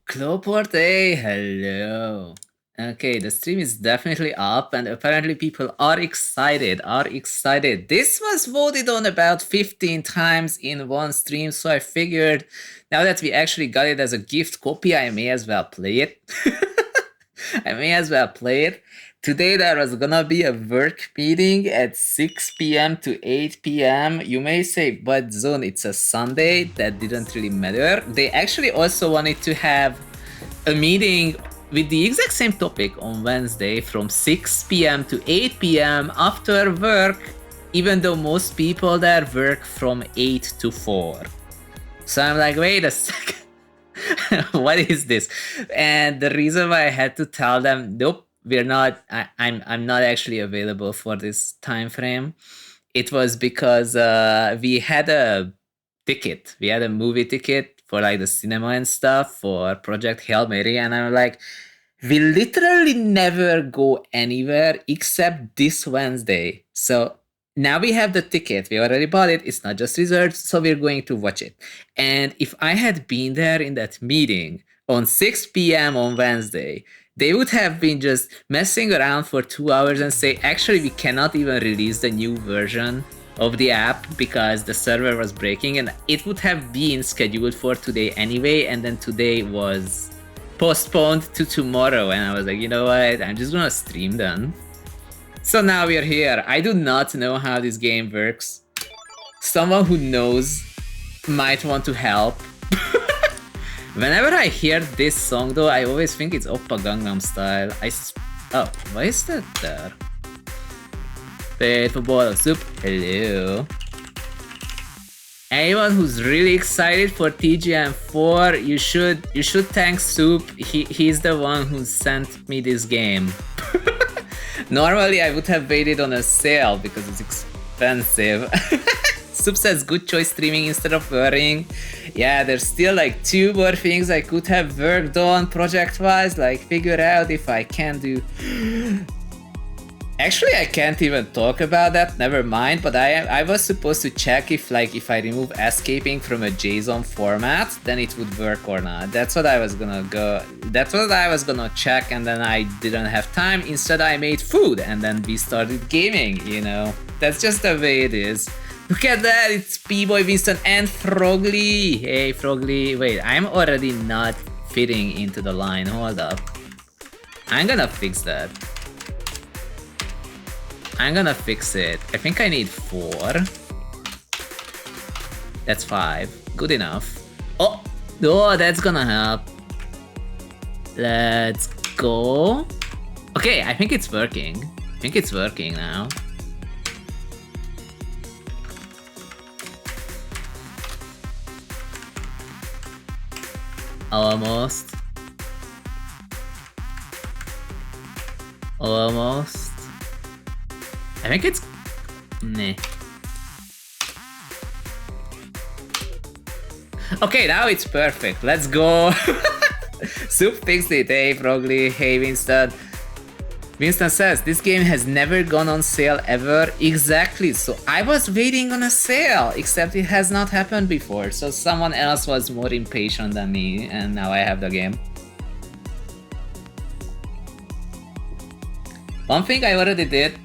Cloporte, hello. Okay, the stream is definitely up and apparently people are excited, This was voted on about 15 times in one stream, so I figured now that we actually got it as a gift copy, I may as well play it. I may as well play it. Today there was gonna be a work meeting at 6 p.m. to 8 p.m. You may say, but Zone, it's a Sunday. That didn't really matter. They actually also wanted to have a meeting with the exact same topic on Wednesday from 6 p.m. to 8 p.m. after work, even though most people there work from 8 to 4. So I'm like, wait a second. What is this? And the reason why I had to tell them, nope, we're not. I'm not actually available for this time frame. It was because we had a ticket. We had a movie ticket for like the cinema and stuff for Project Hail Mary, and I'm like, we literally never go anywhere except this Wednesday. So now we have the ticket. We already bought it. It's not just reserved, so we're going to watch it. And if I had been there in that meeting on 6 p.m. on Wednesday, they would have been just messing around for 2 hours and say, actually, we cannot even release the new version of the app because the server was breaking, and it would have been scheduled for today anyway, and then today was postponed to tomorrow, and I was like, you know what, I'm just gonna stream then. So now we're here. I do not know how this game works. Someone who knows might want to help. Whenever I hear this song though, I always think it's Oppa Gangnam Style. Oh, why is that there? Wait for bowl of soup. Hello. Anyone who's really excited for TGM4, you should thank Soup. He's the one who sent me this game. Normally I would have waited on a sale because it's expensive. Soup says good choice streaming instead of worrying. Yeah, there's still like 2 more things I could have worked on project-wise, like figure out if I can do... Actually, I can't even talk about that, never mind, but I was supposed to check if I remove escaping from a JSON format, then it would work or not. That's what I was gonna check, and then I didn't have time. Instead, I made food, and then we started gaming, you know. That's just the way it is. Look at that, it's P-Boy Winston and Frogly. Hey, Frogly. Wait, I'm already not fitting into the line. Hold up. I'm gonna fix that. I'm gonna fix it. I think I need 4. That's 5. Good enough. Oh, that's gonna help. Let's go. Okay, I think it's working. I think it's working now. Almost. Almost. I think it's... Nah. Okay, now it's perfect. Let's go. Soup fixed it. Hey, Frogly. Hey, Winston. Winston says, this game has never gone on sale ever. Exactly. So I was waiting on a sale, except it has not happened before. So someone else was more impatient than me, and now I have the game. One thing I already did,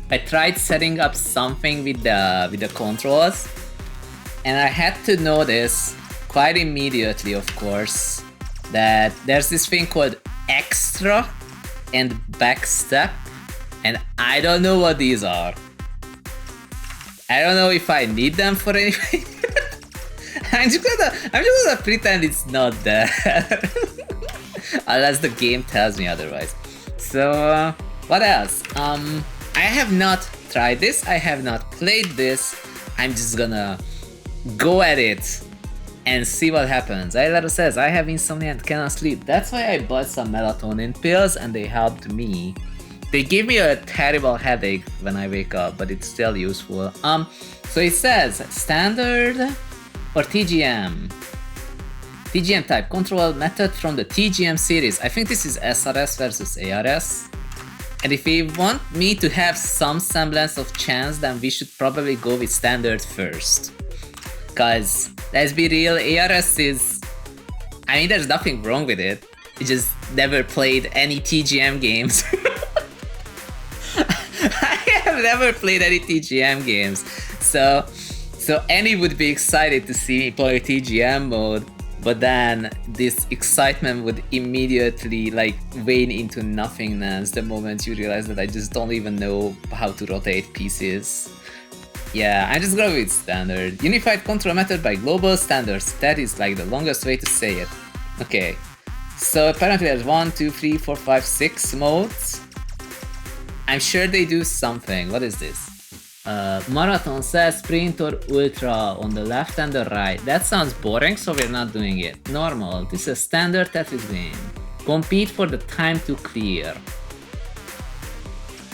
I tried setting up something with the controls, and I had to notice quite immediately, of course, that there's this thing called extra and backstep, and I don't know what these are. I don't know if I need them for anything. I'm just gonna pretend it's not there. Unless the game tells me otherwise. So, what else? I have not tried this, I have not played this, I'm just gonna go at it and see what happens. Ailaro says, I have insomnia and cannot sleep. That's why I bought some melatonin pills and they helped me. They give me a terrible headache when I wake up, but it's still useful. So it says, standard or TGM? TGM type, control method from the TGM series. I think this is SRS versus ARS. And if we want me to have some semblance of chance, then we should probably go with standard first. Cause, let's be real, ARS is... I mean, there's nothing wrong with it. I just never played any TGM games. I have never played any TGM games. So any would be excited to see me play TGM mode, but then this excitement would immediately like wane into nothingness the moment you realize that I just don't even know how to rotate pieces. Yeah, I'm just going with standard. Unified control method by global standards. That is like the longest way to say it. Okay, so apparently there's 1, 2, 3, 4, 5, 6 modes. I'm sure they do something. What is this? Marathon says sprint or ultra on the left and the right. That sounds boring, so we're not doing it. Normal. This is a standard Tetris game. Compete for the time to clear.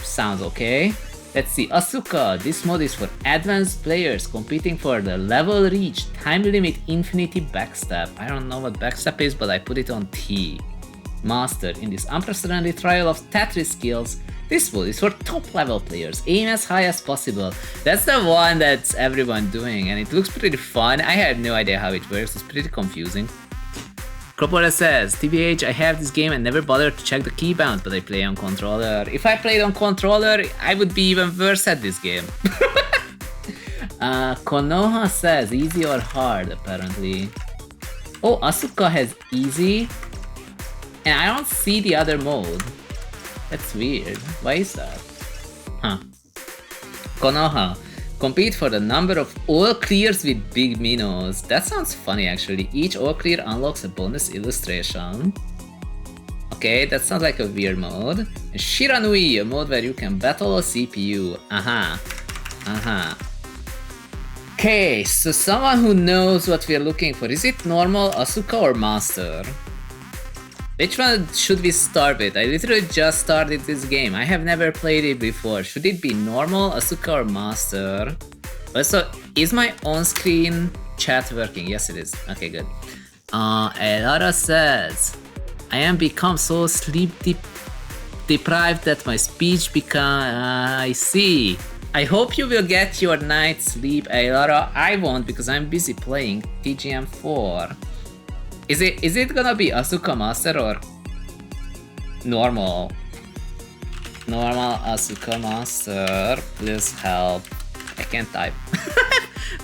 Sounds okay. Let's see. Asuka. This mode is for advanced players competing for the level reach, time limit, infinity backstep. I don't know what backstep is, but I put it on T. Master. In this unprecedented trial of Tetris skills, this mode is for top level players. Aim as high as possible. That's the one that's everyone doing, and it looks pretty fun. I have no idea how it works. It's pretty confusing. Cropora says, TBH, I have this game and never bothered to check the key bounce, but I play on controller. If I played on controller, I would be even worse at this game. Konoha says, easy or hard, apparently. Oh, Asuka has easy, and I don't see the other mode. That's weird. Why is that? Huh. Konoha. Compete for the number of all clears with big minnows. That sounds funny actually. Each all clear unlocks a bonus illustration. Okay, that sounds like a weird mode. And Shiranui, a mode where you can battle a CPU. Okay, so someone who knows what we're looking for. Is it normal, Asuka, or master? Which one should we start with? I literally just started this game. I have never played it before. Should it be normal, Asuka, or master? Also, is my on-screen chat working? Yes, it is. Okay, good. Elara says, I am become so sleep deprived that my speech become... I see. I hope you will get your night's sleep, Elara. I won't because I'm busy playing TGM4. Is it gonna be Asuka Master or normal? Normal Asuka Master, please help. I can't type.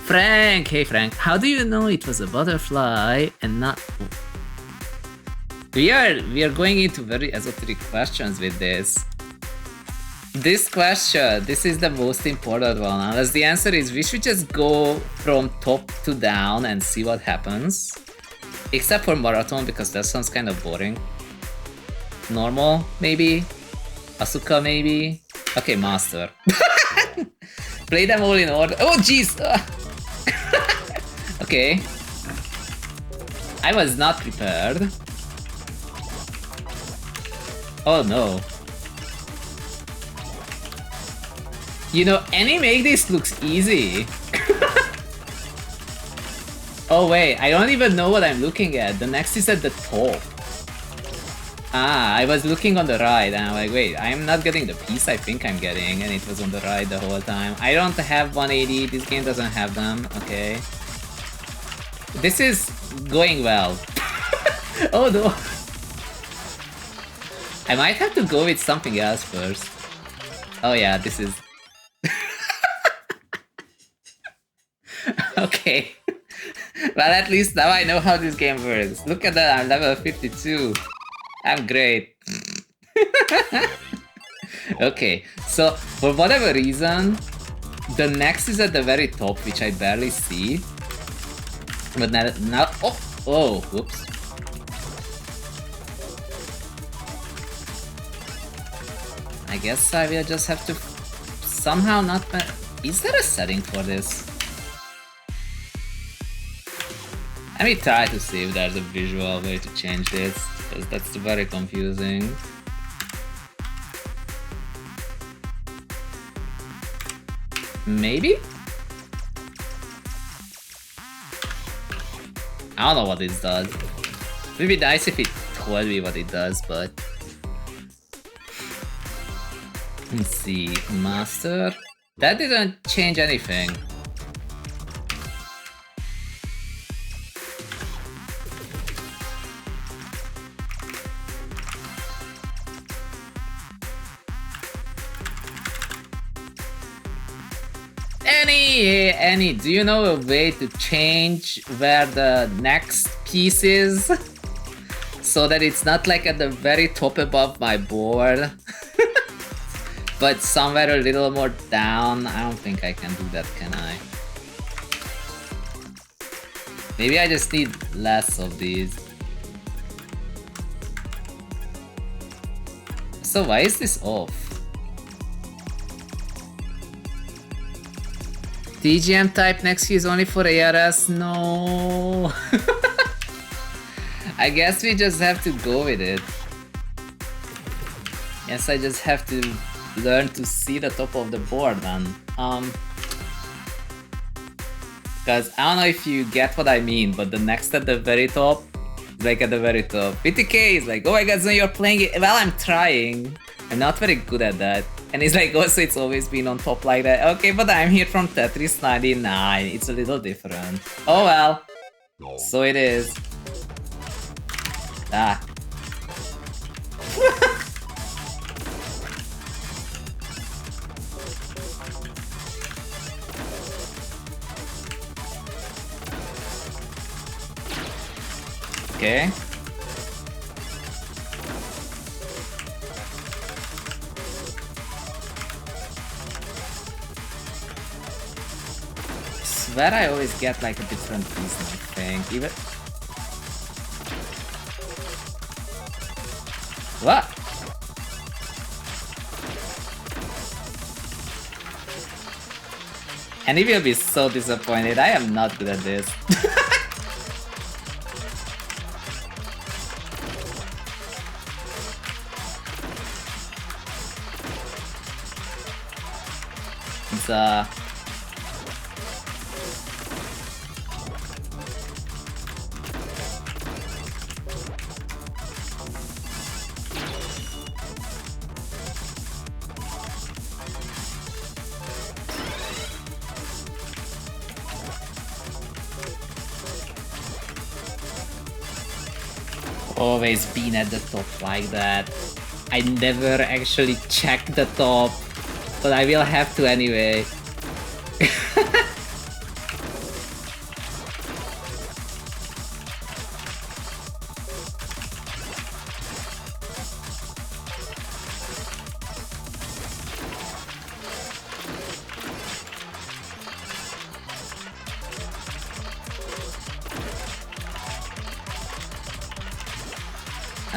Frank, hey Frank, how do you know it was a butterfly and not... We are going into very esoteric questions with this. This question, this is the most important one, unless the answer is we should just go from top to down and see what happens. Except for Marathon, because that sounds kind of boring. Normal, maybe? Asuka, maybe? Okay, Master. Play them all in order. Oh, jeez! Okay. I was not prepared. Oh no. You know, any make this looks easy. Oh wait, I don't even know what I'm looking at. The next is at the top. Ah, I was looking on the right and I'm like, wait, I'm not getting the piece I think I'm getting, and it was on the right the whole time. I don't have 180, this game doesn't have them, okay. This is going well. Oh no. I might have to go with something else first. Oh yeah, this is... Okay. Well, at least now I know how this game works. Look at that, I'm level 52. I'm great. Okay, so for whatever reason, the next is at the very top, which I barely see. But now oh, whoops. I guess I will just have to somehow not... Is there a setting for this? Let me try to see if there's a visual way to change this, because that's very confusing. Maybe? I don't know what this does. It would be nice if it told me what it does, but... Let's see, master... That didn't change anything. Any, do you know a way to change where the next piece is? So that it's not like at the very top above my board, but somewhere a little more down. I don't think I can do that, can I? Maybe I just need less of these. So why is this off? TGM type next key is only for ARS? No. I guess we just have to go with it. Yes, I just have to learn to see the top of the board then. Because I don't know if you get what I mean, but the next at the very top, like at the very top. BTK is like, oh my god, so you're playing it. Well, I'm trying. I'm not very good at that. And he's like, oh, so it's always been on top like that. Okay, but I'm here from Tetris 99. It's a little different. Oh well. So it is. Ah. Okay. I swear I always get like a different piece, I think. Even. What? And he will be so disappointed. I am not good at this. It's always been at the top like that. I never actually check the top, but I will have to anyway.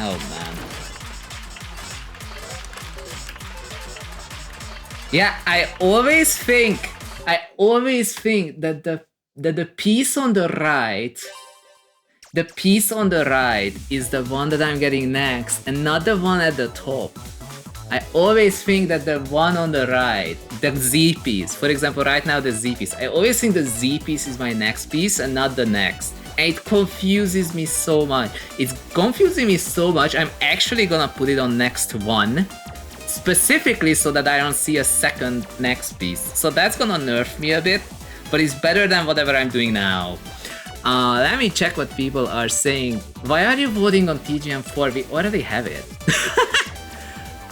Oh man. Yeah, I always think that the piece on the right, is the one that I'm getting next and not the one at the top. I always think that the one on the right, the Z piece, for example, right now the Z piece, I always think the Z piece is my next piece and not the next. And it confuses me so much. It's confusing me so much, I'm actually gonna put it on next one. Specifically so that I don't see a second next piece. So that's gonna nerf me a bit, but it's better than whatever I'm doing now. Let me check what people are saying. Why are you voting on TGM4? We already have it.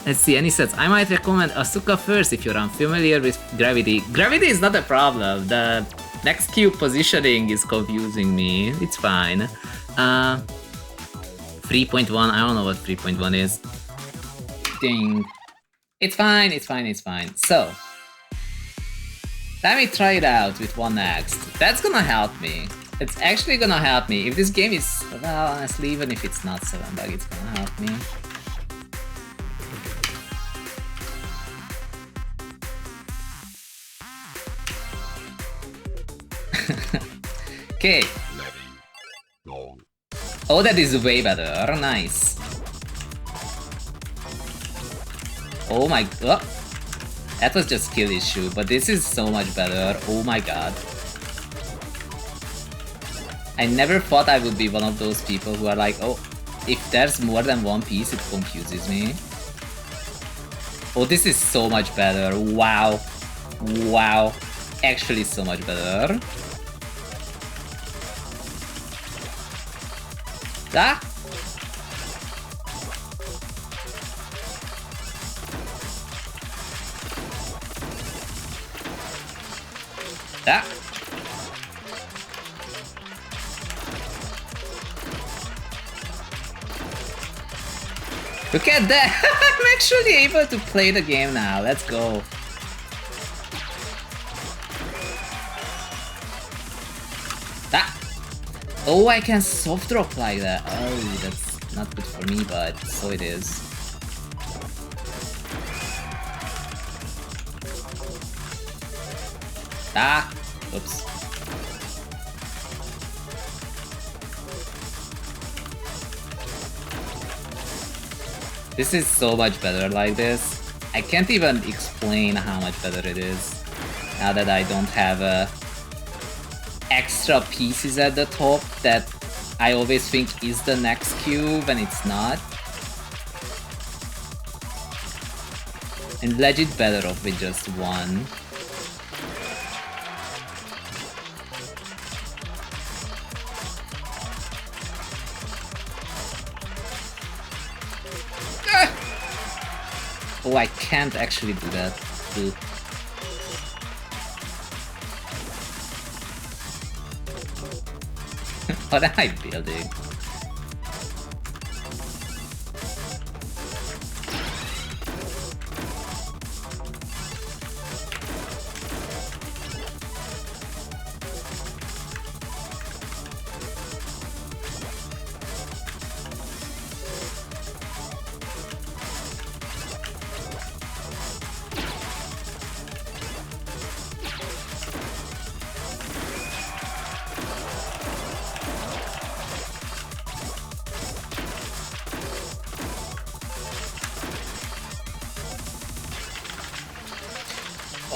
Let's see, any sets. I might recommend Asuka first if you're unfamiliar with Gravity. Gravity is not a problem. The next Q positioning is confusing me. It's fine. 3.1, I don't know what 3.1 is. Ding. It's fine, it's fine, it's fine. So, let me try it out with one next. That's gonna help me. It's actually gonna help me. If this game is, well, honestly, even if it's not 7 bug, it's gonna help me. Okay. Oh, that is way better. Nice. Oh my god. That was just skill issue, but this is so much better. Oh my god. I never thought I would be one of those people who are like, oh, if there's more than one piece, it confuses me. Oh, this is so much better. Wow. Wow. Actually so much better. Ah! Ah. Look at that! I'm actually able to play the game now. Let's go. Ah! Oh, I can soft drop like that. Oh, that's not good for me, but so it is. Ah! Oops. This is so much better like this. I can't even explain how much better it is. Now that I don't have extra pieces at the top that I always think is the next cube and it's not. And legit better off with just one. Oh, I can't actually do that. Ooh. What am I building?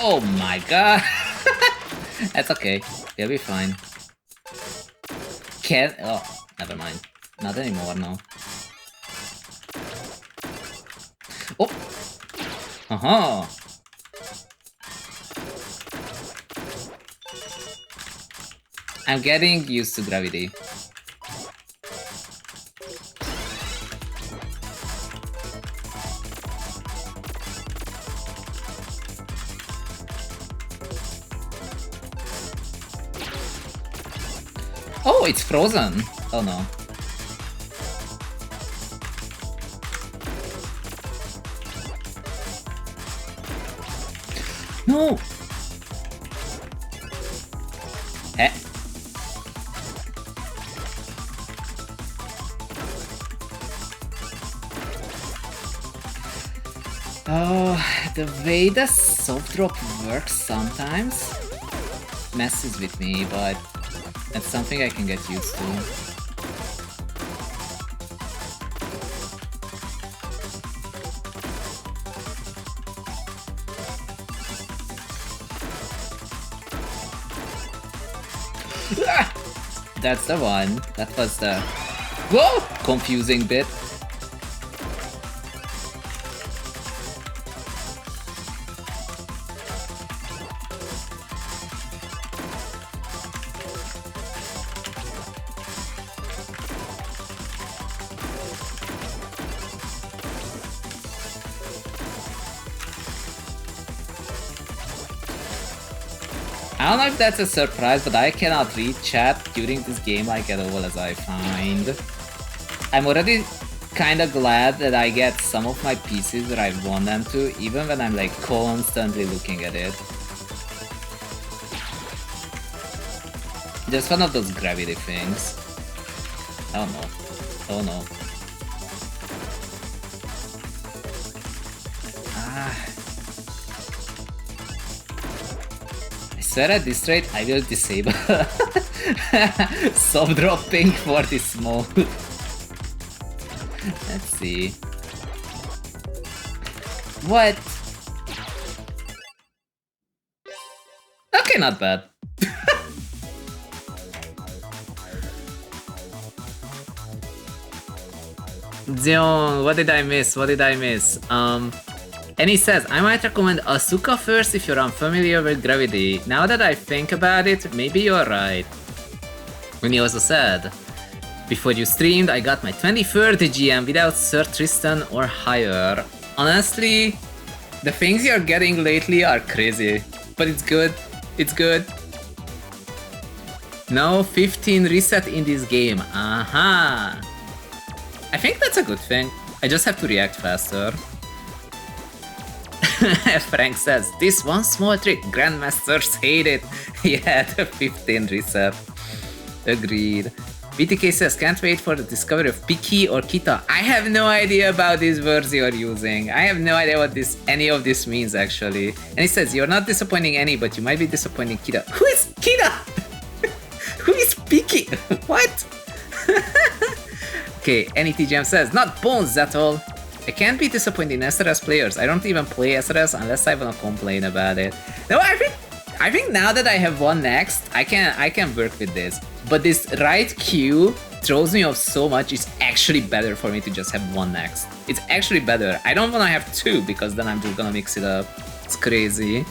Oh my god! That's okay. He'll be fine. Can't. Oh, never mind. Not anymore, no. Oh! Uh-huh! I'm getting used to gravity. Oh, it's frozen! Oh no. No! Eh? Oh, the way the soft drop works sometimes messes with me, but that's something I can get used to. That's the one. That was the whoa confusing bit. I don't know if that's a surprise, but I cannot read chat during this game like at all, as I find. I'm already kinda glad that I get some of my pieces where I want them to, even when I'm like constantly looking at it. Just one of those gravity things. Oh no. Oh no. I swear at this rate I will disable soft dropping for this mode. Let's see. What? Okay, not bad. Dion, what did I miss? What did I miss? And he says, I might recommend Asuka first if you're unfamiliar with gravity. Now that I think about it, maybe you're right. And he also said, before you streamed, I got my 23rd GM without Sir Tristan or higher. Honestly, the things you're getting lately are crazy. But it's good. It's good. No 15 reset in this game. Aha! I think that's a good thing. I just have to react faster. Frank says, this one small trick, Grandmasters hate it. Yeah, the 15 reset. Agreed. BTK says, can't wait for the discovery of Piki or Kita. I have no idea about these words you're using. I have no idea what any of this means actually. And he says, you're not disappointing any, but you might be disappointing Kita. Who is Kita? Who is Piki? What? Okay, any TGM says, not bones at all. I can't be disappointing SRS players. I don't even play SRS unless I wanna complain about it. No, I think now that I have one next, I can work with this. But this right Q throws me off so much. It's actually better for me to just have one next. It's actually better. I don't wanna have two because then I'm just gonna mix it up. It's crazy.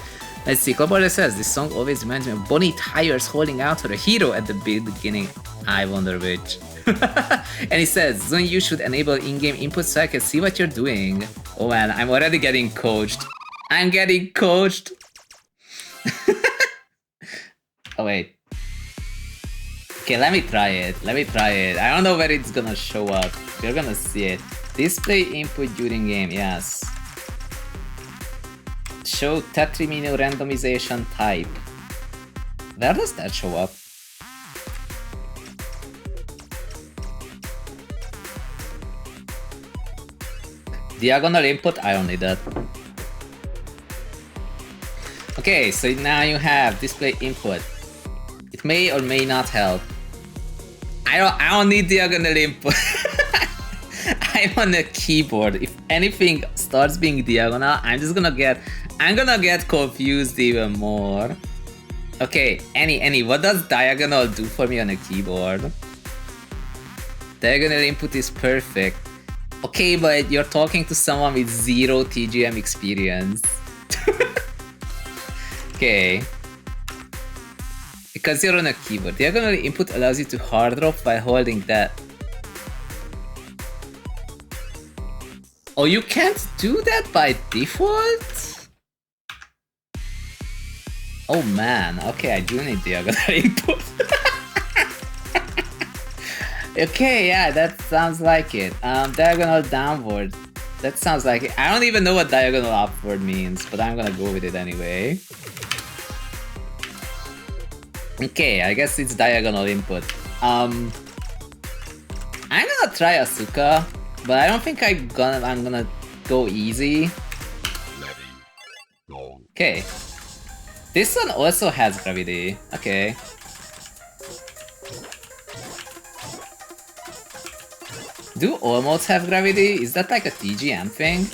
Let's see. Clubborder says this song always reminds me of Bonnie Tyers holding out for a hero at the beginning. I wonder which. And he says, Zun, you should enable in-game input so I can see what you're doing. Oh man, I'm already getting coached. I'm getting coached. Oh wait. Okay, let me try it. I don't know where it's gonna show up. You're gonna see it. Display input during game, yes. Show TETRIS menu randomization type. Where does that show up? Diagonal input? I don't need that. Okay, so now you have display input. It may or may not help. I don't need diagonal input. I'm on a keyboard. If anything starts being diagonal, I'm gonna get confused even more. Okay, any, what does diagonal do for me on a keyboard? Diagonal input is perfect. Okay, but you're talking to someone with 0 TGM experience. Okay. Because you're on a keyboard. Diagonal input allows you to hard drop while holding that. Oh, you can't do that by default? Oh man, okay, I do need diagonal input. Okay, yeah, that sounds like it. Diagonal downward. That sounds like it. I don't even know what diagonal upward means, but I'm gonna go with it anyway. Okay, I guess it's diagonal input. I'm gonna try Asuka, but I don't think I'm gonna go easy. Okay. This one also has gravity. Okay. Do all modes have gravity? Is that like a TGM thing?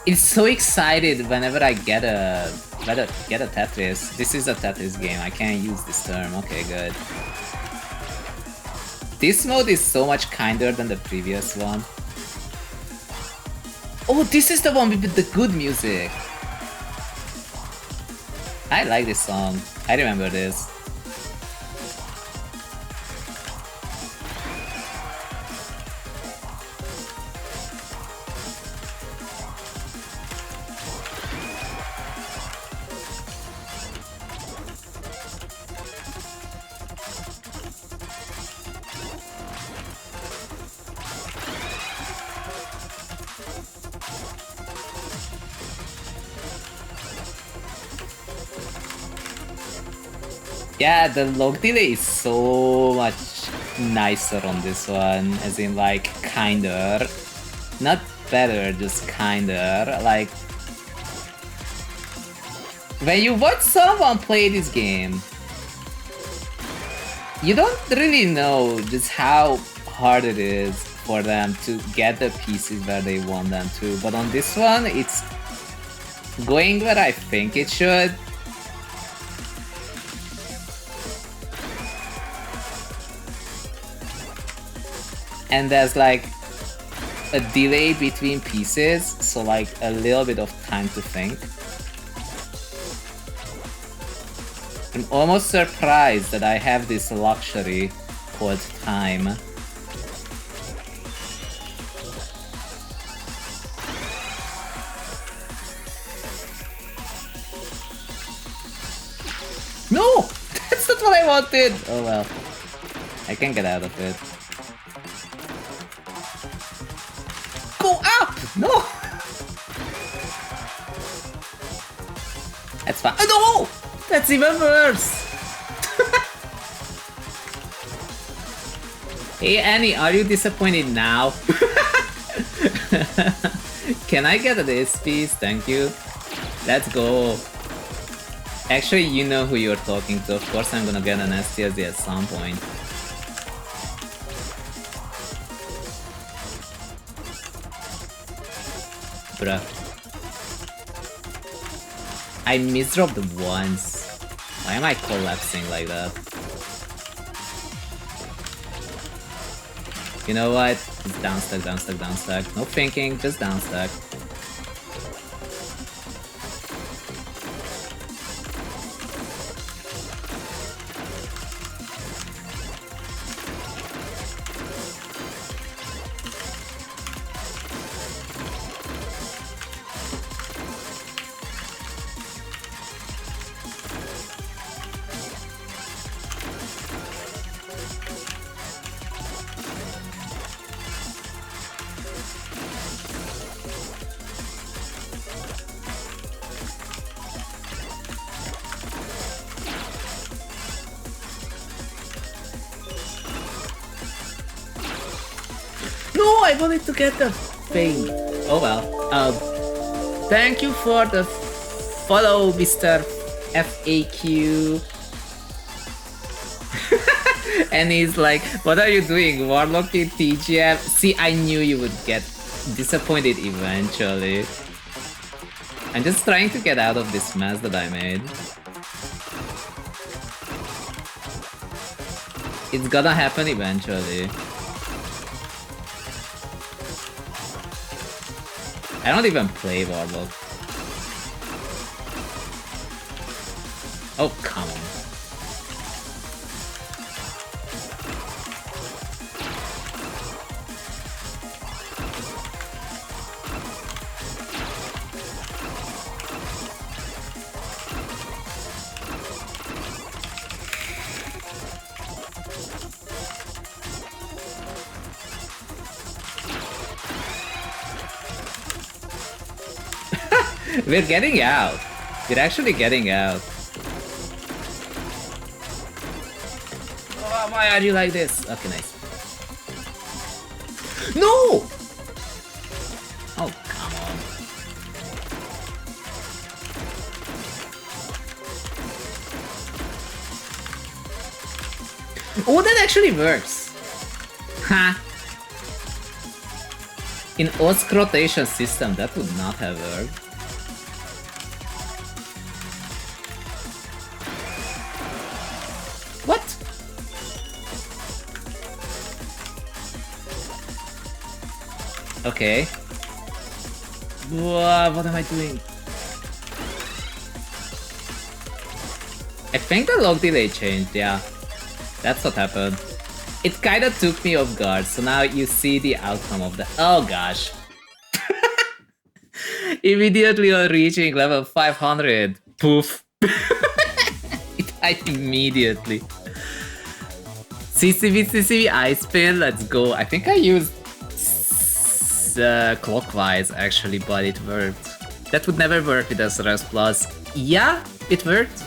It's so excited whenever I get a Tetris. This is a Tetris game. I can't use this term. Okay, good. This mode is so much kinder than the previous one. Oh, this is the one with the good music. I like this song. I remember this. Yeah, the log delay is so much nicer on this one, as in like kinder. Not better, just kinder. Like when you watch someone play this game, you don't really know just how hard it is for them to get the pieces where they want them to. But on this one, it's going where I think it should. And there's like a delay between pieces, so like a little bit of time to think. I'm almost surprised that I have this luxury called time. No! not what I wanted! Oh well. I can get out of it. Go up! No! That's fine. Oh no! That's even worse! Hey Annie, are you disappointed now? Can I get this piece? Thank you. Let's go. Actually, you know who you're talking to. Of course I'm gonna get an STSD at some point. Bruh. I misdropped once. Why am I collapsing like that? You know what? It's downstack, downstack, downstack. No thinking, just downstack. No, I wanted to get the thing. Oh well. Thank you for the follow, Mr. FAQ. And he's like, what are you doing? Warlock in TGM? See, I knew you would get disappointed eventually. I'm just trying to get out of this mess that I made. It's gonna happen eventually. I don't even play Warlock. Oh, come on. We're getting out. We're actually getting out. Oh, why are you like this? Okay, nice. No! Oh, come on. Oh, that actually works. Ha! In OSC rotation system, that would not have worked. What? Okay. What am I doing? I think the log delay changed, yeah. That's what happened. It kinda took me off guard, so now you see the outcome of the— oh gosh. Immediately on reaching level 500. Poof. It died immediately. CCV ice spin, let's go. I think I used clockwise actually, but it worked. That would never work with SRS Plus. Yeah, it worked.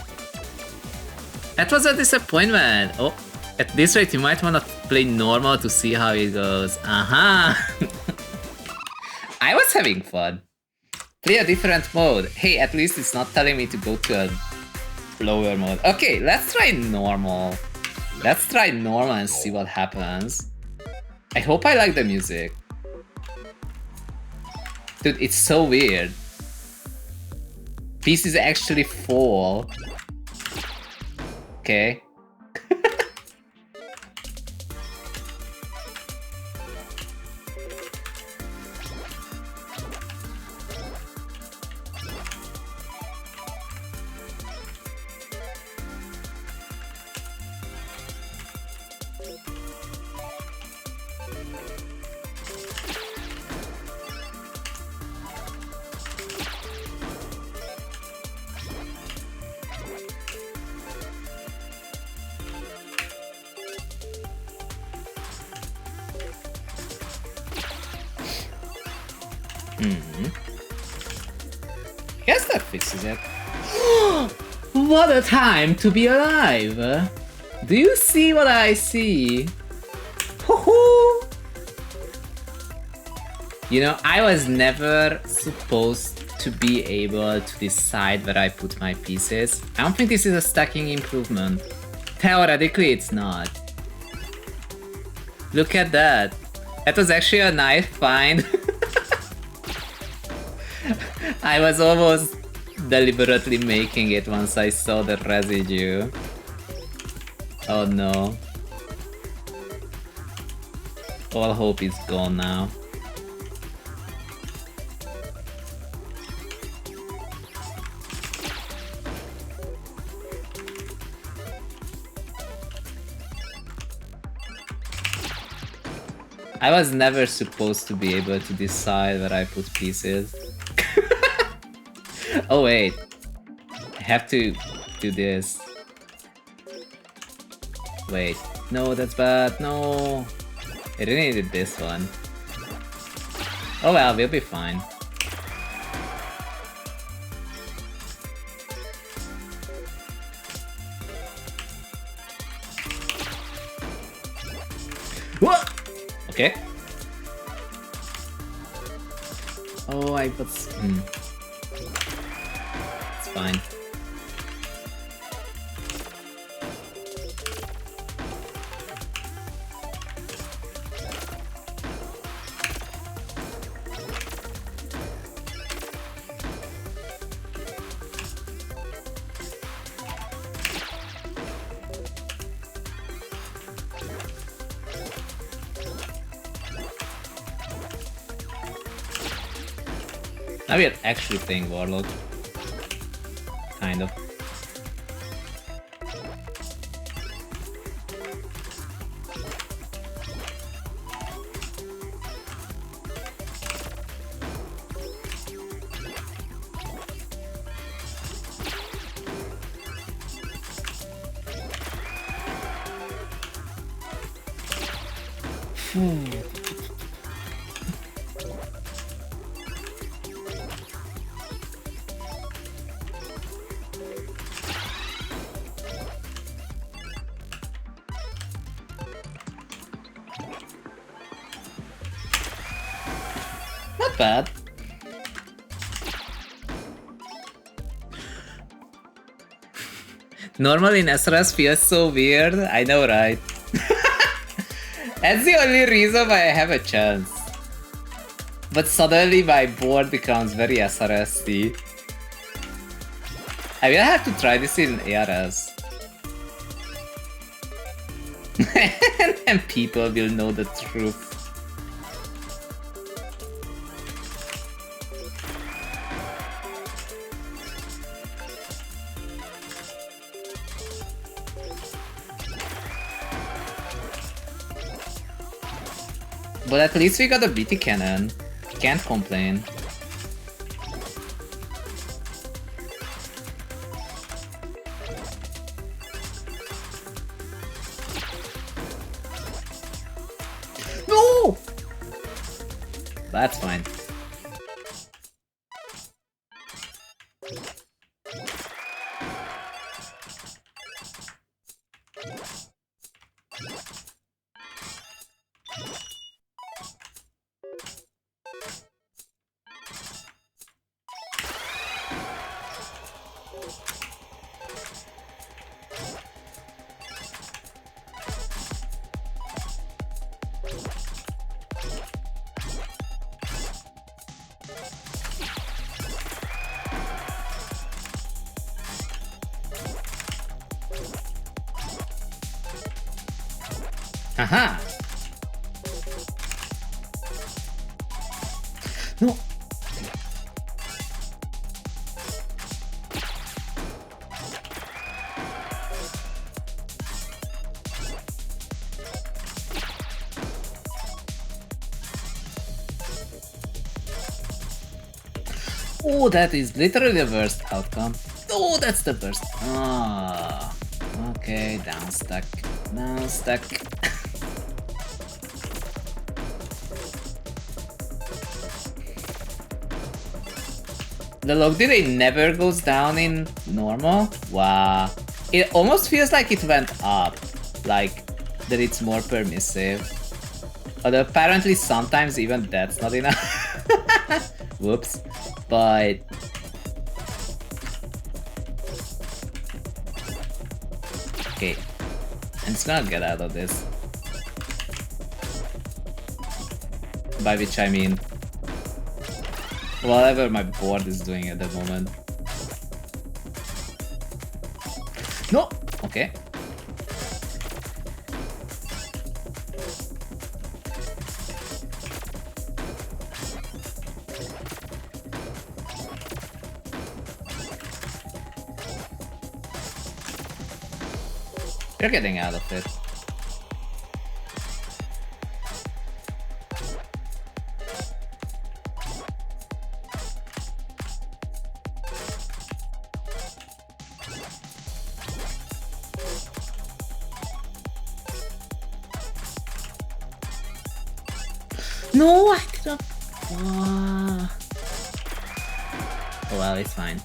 That was a disappointment. Oh, at this rate you might wanna play normal to see how it goes. Aha! I was having fun. Play a different mode. Hey, at least it's not telling me to go to a lower mode. Okay, let's try normal. Let's try normal and see what happens. I hope I like the music. Dude, it's so weird. Pieces actually fall. Okay. Guess that fixes it. What a time to be alive! Do you see what I see? Hoo-hoo! You know, I was never supposed to be able to decide where I put my pieces. I don't think this is a stacking improvement. Theoretically, it's not. Look at that. That was actually a nice find. I was almost deliberately making it once I saw the residue. Oh no. All hope is gone now. I was never supposed to be able to decide where I put pieces. Oh wait, I have to do this. Wait, no, that's bad, no. I really needed this one. Oh well, we'll be fine. What? Okay. Oh, I put... It's fine. Now we are actually playing Warlock. Kind of. Not bad. Normally SRS feels so weird, I know, right? That's the only reason why I have a chance. But suddenly my board becomes very SRS-y. I will have to try this in ARS. And then people will know the truth. But at least we got a BT cannon. Can't complain. No! That's fine. Haha! No! Oh, that is literally the worst outcome. Oh, that's the worst. Ah, okay, down stuck. Down stuck. The log delay never goes down in normal? Wow. It almost feels like it went up. Like, that it's more permissive. Although apparently sometimes even that's not enough. Whoops. But... okay. I'm just gonna get out of this. By which I mean... whatever my board is doing at the moment. No! Okay. You're getting out of it. No, I didn't. Oh, well, it's fine.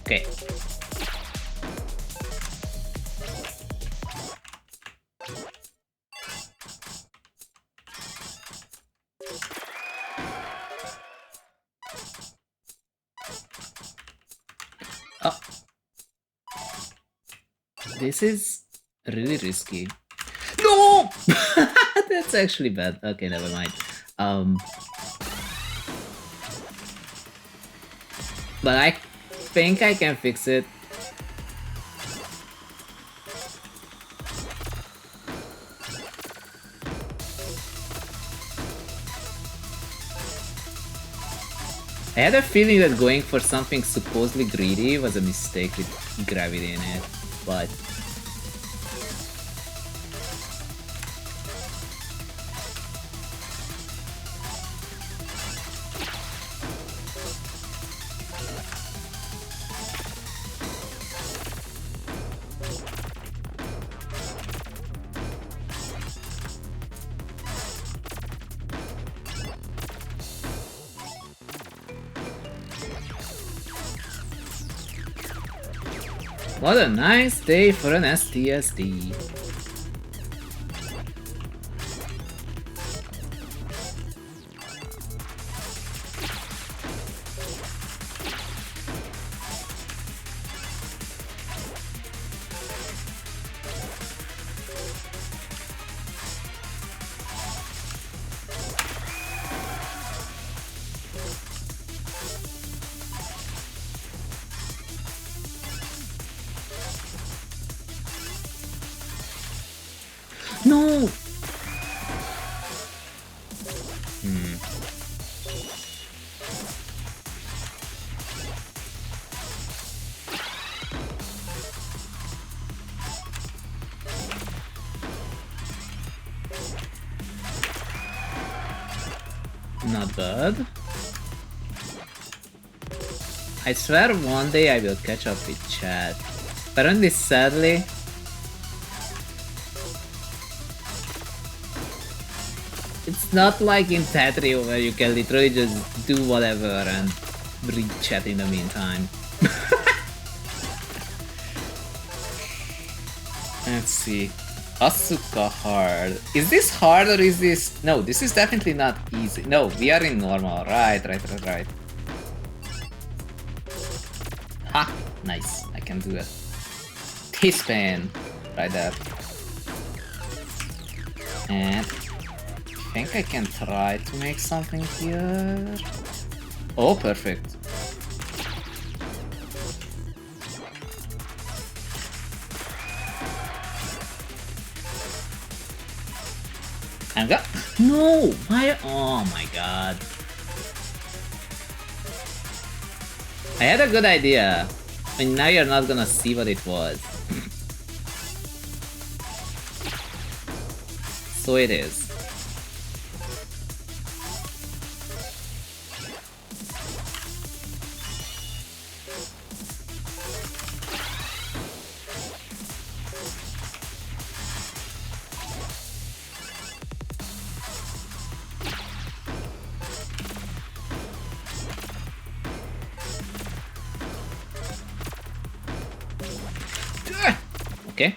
Okay. Oh. This is really risky. No! That's actually bad. Okay, never mind. But I think I can fix it. I had a feeling that going for something supposedly greedy was a mistake with gravity in it, but... what a nice day for an STSD. No! Not bad. I swear one day I will catch up with chat. Apparently, sadly, it's not like in Tetris where you can literally just do whatever and read chat in the meantime. Let's see. Asuka hard. Is this hard or is this... no, this is definitely not easy. No, we are in normal. Right. Ha! Nice. I can do it. T-spin. Right there. And... I think I can try to make something here. Oh, perfect. And go. No! Why? Oh my god. I had a good idea. And now you're not gonna see what it was. So it is. Okay.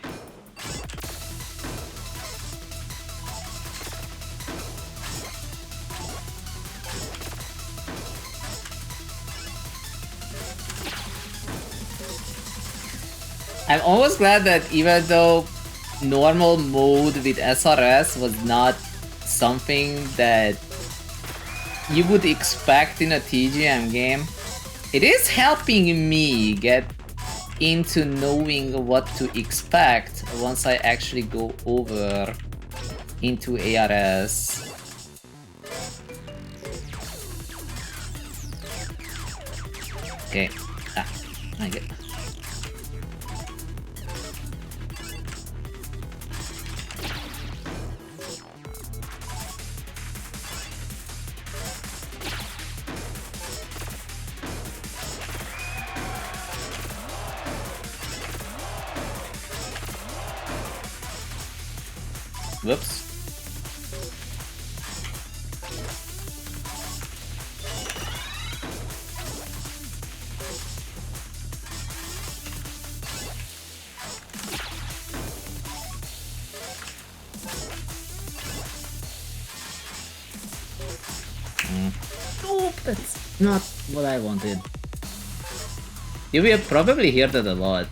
I'm almost glad that even though normal mode with SRS was not something that you would expect in a TGM game, it is helping me get into knowing what to expect once I actually go over into ARS. Okay. I get. Whoops. Nope, that's not what I wanted. You will probably hear that a lot.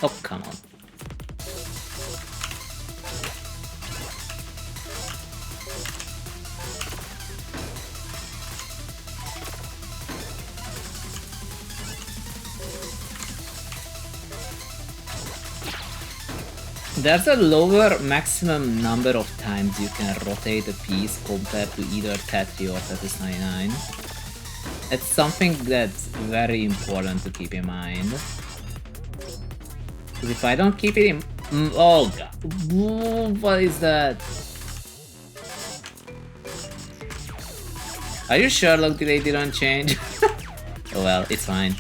Oh, come on. There's a lower maximum number of times you can rotate a piece compared to either TETRIS or TETRIS 99. It's something that's very important to keep in mind. Because if I don't keep it in... Oh god. What is that? Are you sure lock delay didn't change? Oh well, it's fine.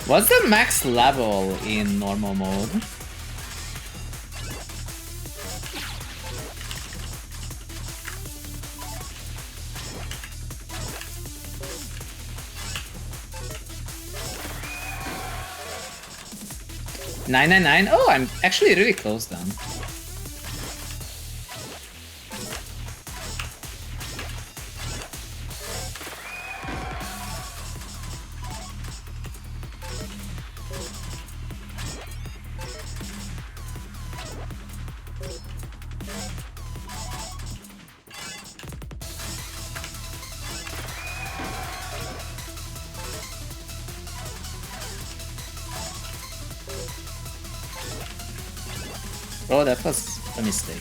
What's the max level in normal mode? $999? Oh, I'm actually really close then. Oh, that was a mistake.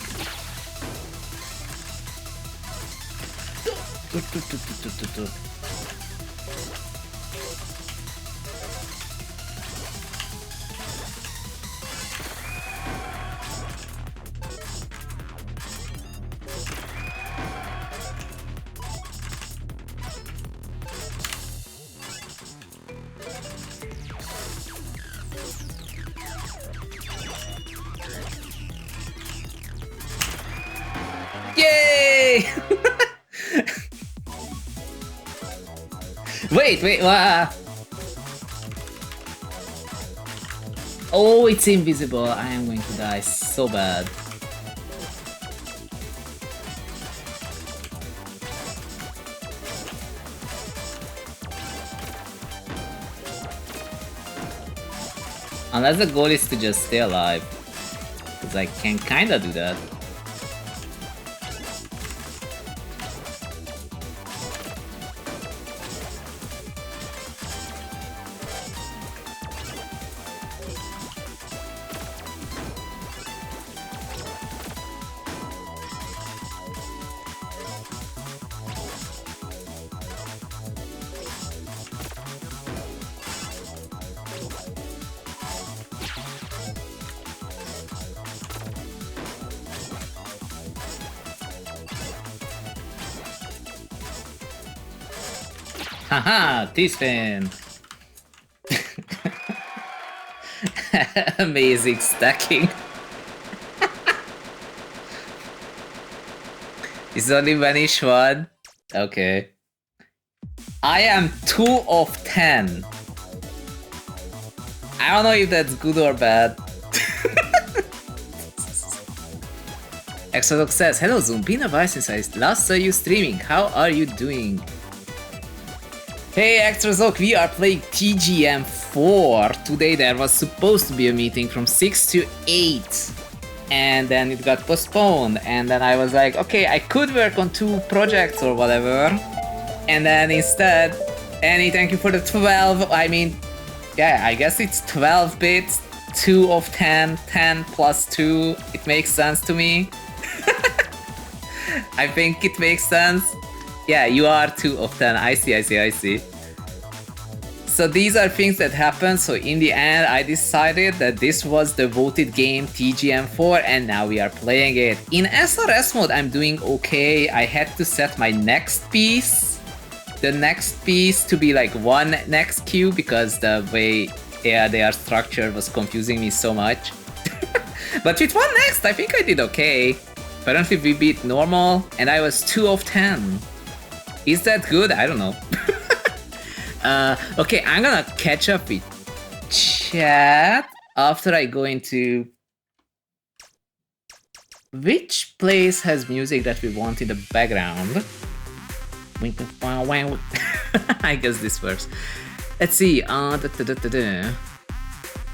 Yay! Wait, oh, it's invisible. I am going to die so bad. Unless the goal is to just stay alive. Because I can kinda do that. Haha, T-spin. Amazing stacking. Is only vanish one? Okay. I am 2 of 10. I don't know if that's good or bad. Exodoc says, hello Zoom, been a while since I last saw you streaming. How are you doing? Hey Extrazoc, we are playing TGM4. Today there was supposed to be a meeting from 6 to 8. And then it got postponed. And then I was like, okay, I could work on 2 projects or whatever. And then instead, Annie, thank you for the 12. I mean, yeah, I guess it's 12 bits. 2 of 10, 10 plus 2. It makes sense to me. I think it makes sense. Yeah, you are 2 of 10. I see. So these are things that happen. So in the end, I decided that this was the voted game TGM4 and now we are playing it. In SRS mode, I'm doing okay. I had to set my next piece. The next piece to be like 1 next queue because the way they are structured was confusing me so much. But with 1 next, I think I did okay. Apparently we beat normal and I was 2 of 10. Is that good? I don't know. Okay, I'm gonna catch up with chat after I go into... Which place has music that we want in the background? I guess this works. Let's see.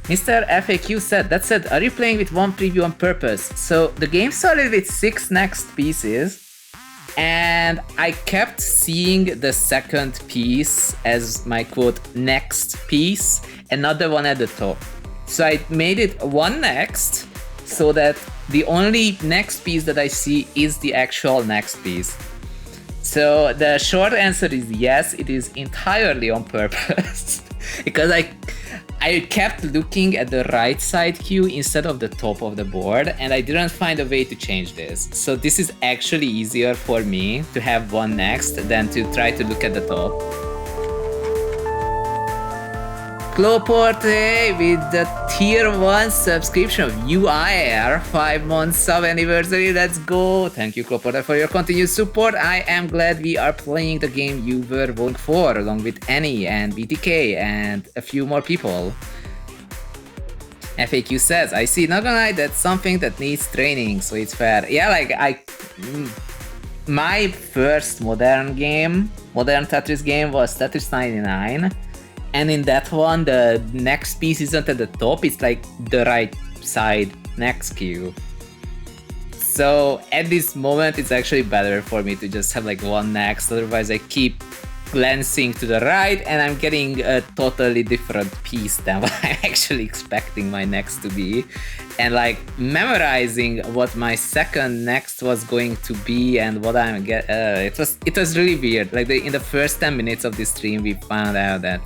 Mr. FAQ said, that said, are you playing with 1 preview on purpose? So the game started with 6 next pieces. And I kept seeing the second piece as my quote next piece and not the one at the top. So I made it 1 next so that the only next piece that I see is the actual next piece. So the short answer is yes, it is entirely on purpose. Because I kept looking at the right side queue instead of the top of the board and I didn't find a way to change this. So this is actually easier for me to have 1 next than to try to look at the top. Cloporte with the tier 1 subscription of UIR 5 months sub anniversary. Let's go. Thank you, Cloporte, for your continued support. I am glad we are playing the game you were voting for along with Annie and BTK and a few more people. FAQ says, I see, not gonna lie, that's something that needs training, so it's fair. Yeah, like my first modern Tetris game was Tetris 99. And in that one, the next piece isn't at the top, it's like the right side next queue. So at this moment, it's actually better for me to just have like 1 next, otherwise I keep glancing to the right and I'm getting a totally different piece than what I'm actually expecting my next to be. And like memorizing what my second next was going to be and what I'm it was really weird. Like in the first 10 minutes of this stream, we found out that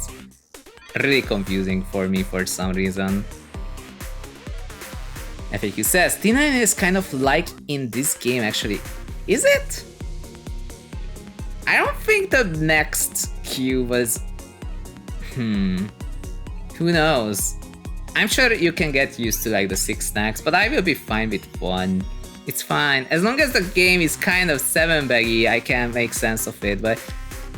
really confusing for me for some reason. FAQ says, T9 is kind of like in this game actually. Is it? I don't think the next queue was... Who knows? I'm sure you can get used to like the 6 snacks, but I will be fine with 1. It's fine. As long as the game is kind of 7-baggy, I can make sense of it, but...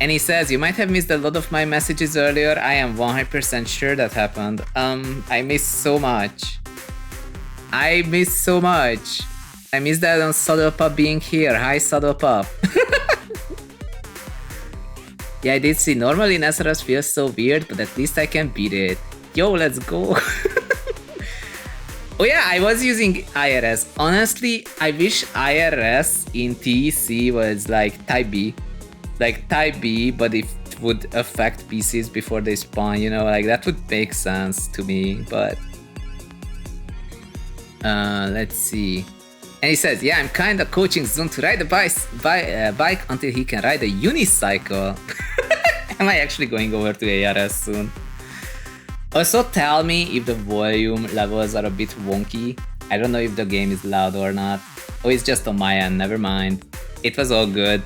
And he says, you might have missed a lot of my messages earlier. I am 100% sure that happened. I missed so much. I missed that on Saddlepop being here. Hi, Saddlepop. Yeah, I did see. Normally in SRS feels so weird, but at least I can beat it. Yo, let's go. Oh yeah, I was using IRS. Honestly, I wish IRS in TEC was like Type B. Like Type B, but it would affect pieces before they spawn, you know, like that would make sense to me, but... let's see. And he says, yeah, I'm kinda coaching Zun to ride a bike until he can ride a unicycle. Am I actually going over to ARS soon? Also, tell me if the volume levels are a bit wonky. I don't know if the game is loud or not. Oh, it's just on my end, never mind. It was all good.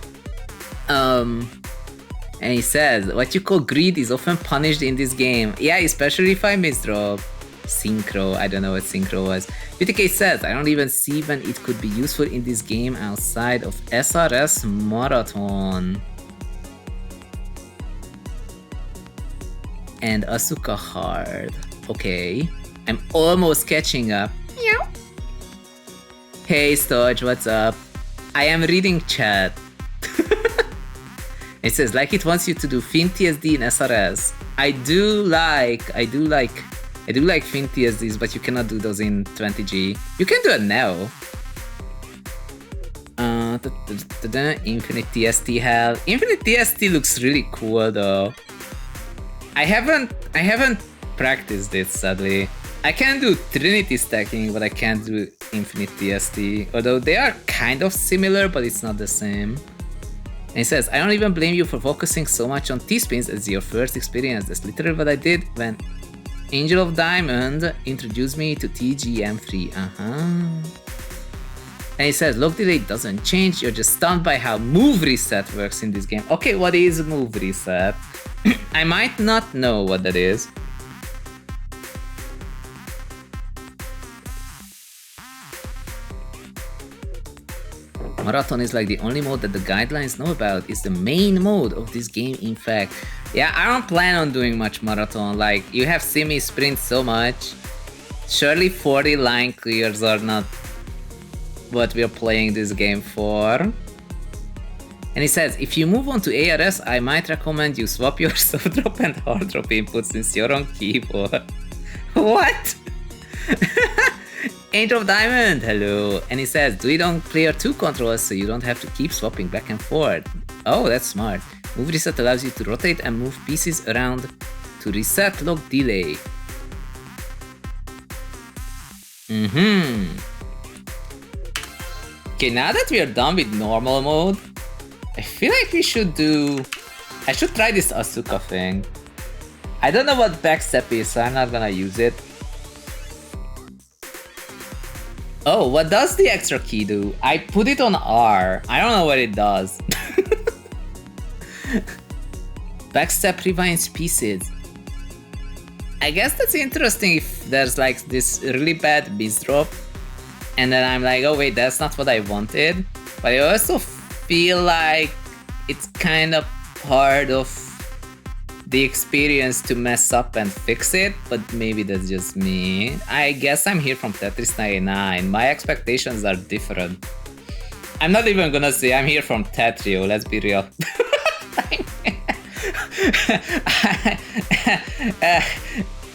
And he says, what you call greed is often punished in this game. Yeah, especially if I misdrop. Synchro, I don't know what synchro was. BTK says, I don't even see when it could be useful in this game outside of SRS Marathon. And Asuka Hard. Okay. I'm almost catching up. Meow. Hey Stodge, what's up? I am reading chat. It says, like it wants you to do FinTSD in SRS. I do like FinTSDs, but you cannot do those in 20G. You can do it now. Infinite TST hell. Infinite TST looks really cool though. I haven't practiced it, sadly. I can do Trinity stacking, but I can't do Infinite TST. Although they are kind of similar, but it's not the same. And he says, I don't even blame you for focusing so much on T-spins as your first experience. That's literally what I did when Angel of Diamond introduced me to TGM4. And he says, lock delay doesn't change, you're just stunned by how move reset works in this game. Okay, what is move reset? I might not know what that is. Marathon is like the only mode that the guidelines know about. It's the main mode of this game, in fact. Yeah, I don't plan on doing much Marathon. Like, you have seen me sprint so much. Surely 40 line clears are not what we're playing this game for. And he says, if you move on to ARS, I might recommend you swap your soft drop and hard drop inputs since you're on keyboard. What? Angel of Diamond, hello. And he says, do it on player 2 controllers so you don't have to keep swapping back and forth. Oh, that's smart. Move reset allows you to rotate and move pieces around to reset lock delay. Okay, now that we are done with normal mode, I feel like I should try this Asuka thing. I don't know what backstep is, so I'm not gonna use it. Oh, what does the extra key do? I put it on R. I don't know what it does. Backstep rewinds pieces. I guess that's interesting if there's like this really bad miss drop. And then I'm like, oh wait, that's not what I wanted. But I also feel like it's kind of part of the experience to mess up and fix it, but maybe that's just me. I guess I'm here from Tetris 99. My expectations are different. I'm not even gonna say I'm here from Tetrio, let's be real.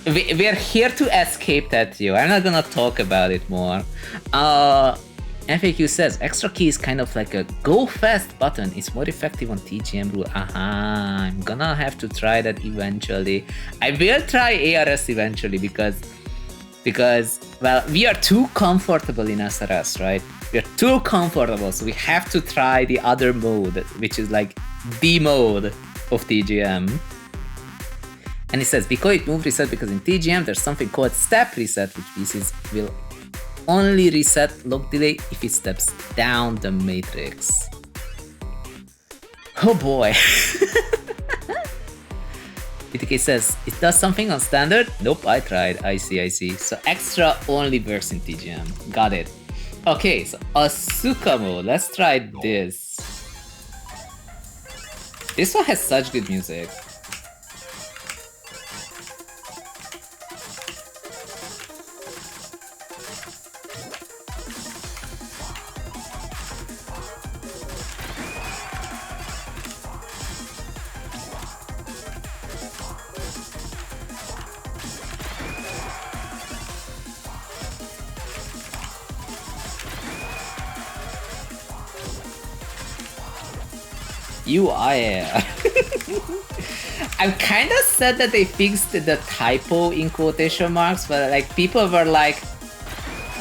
We're here to escape Tetrio. I'm not gonna talk about it more. FAQ says, extra key is kind of like a go fast button. It's more effective on TGM rule. I'm gonna have to try that eventually. I will try ARS eventually because well, we are too comfortable in SRS, right? We are too comfortable, so we have to try the other mode, which is like the mode of TGM. And he says, we call it move reset because in TGM there's something called step reset, which pieces will only reset lock delay if it steps down the matrix. Oh boy. BTK says, it does something on standard? Nope, I tried. I see. So extra only works in TGM. Got it. Okay, so Asuka mode. Let's try this. This one has such good music. You are. I'm kind of sad that they fixed the typo in quotation marks, but like people were like,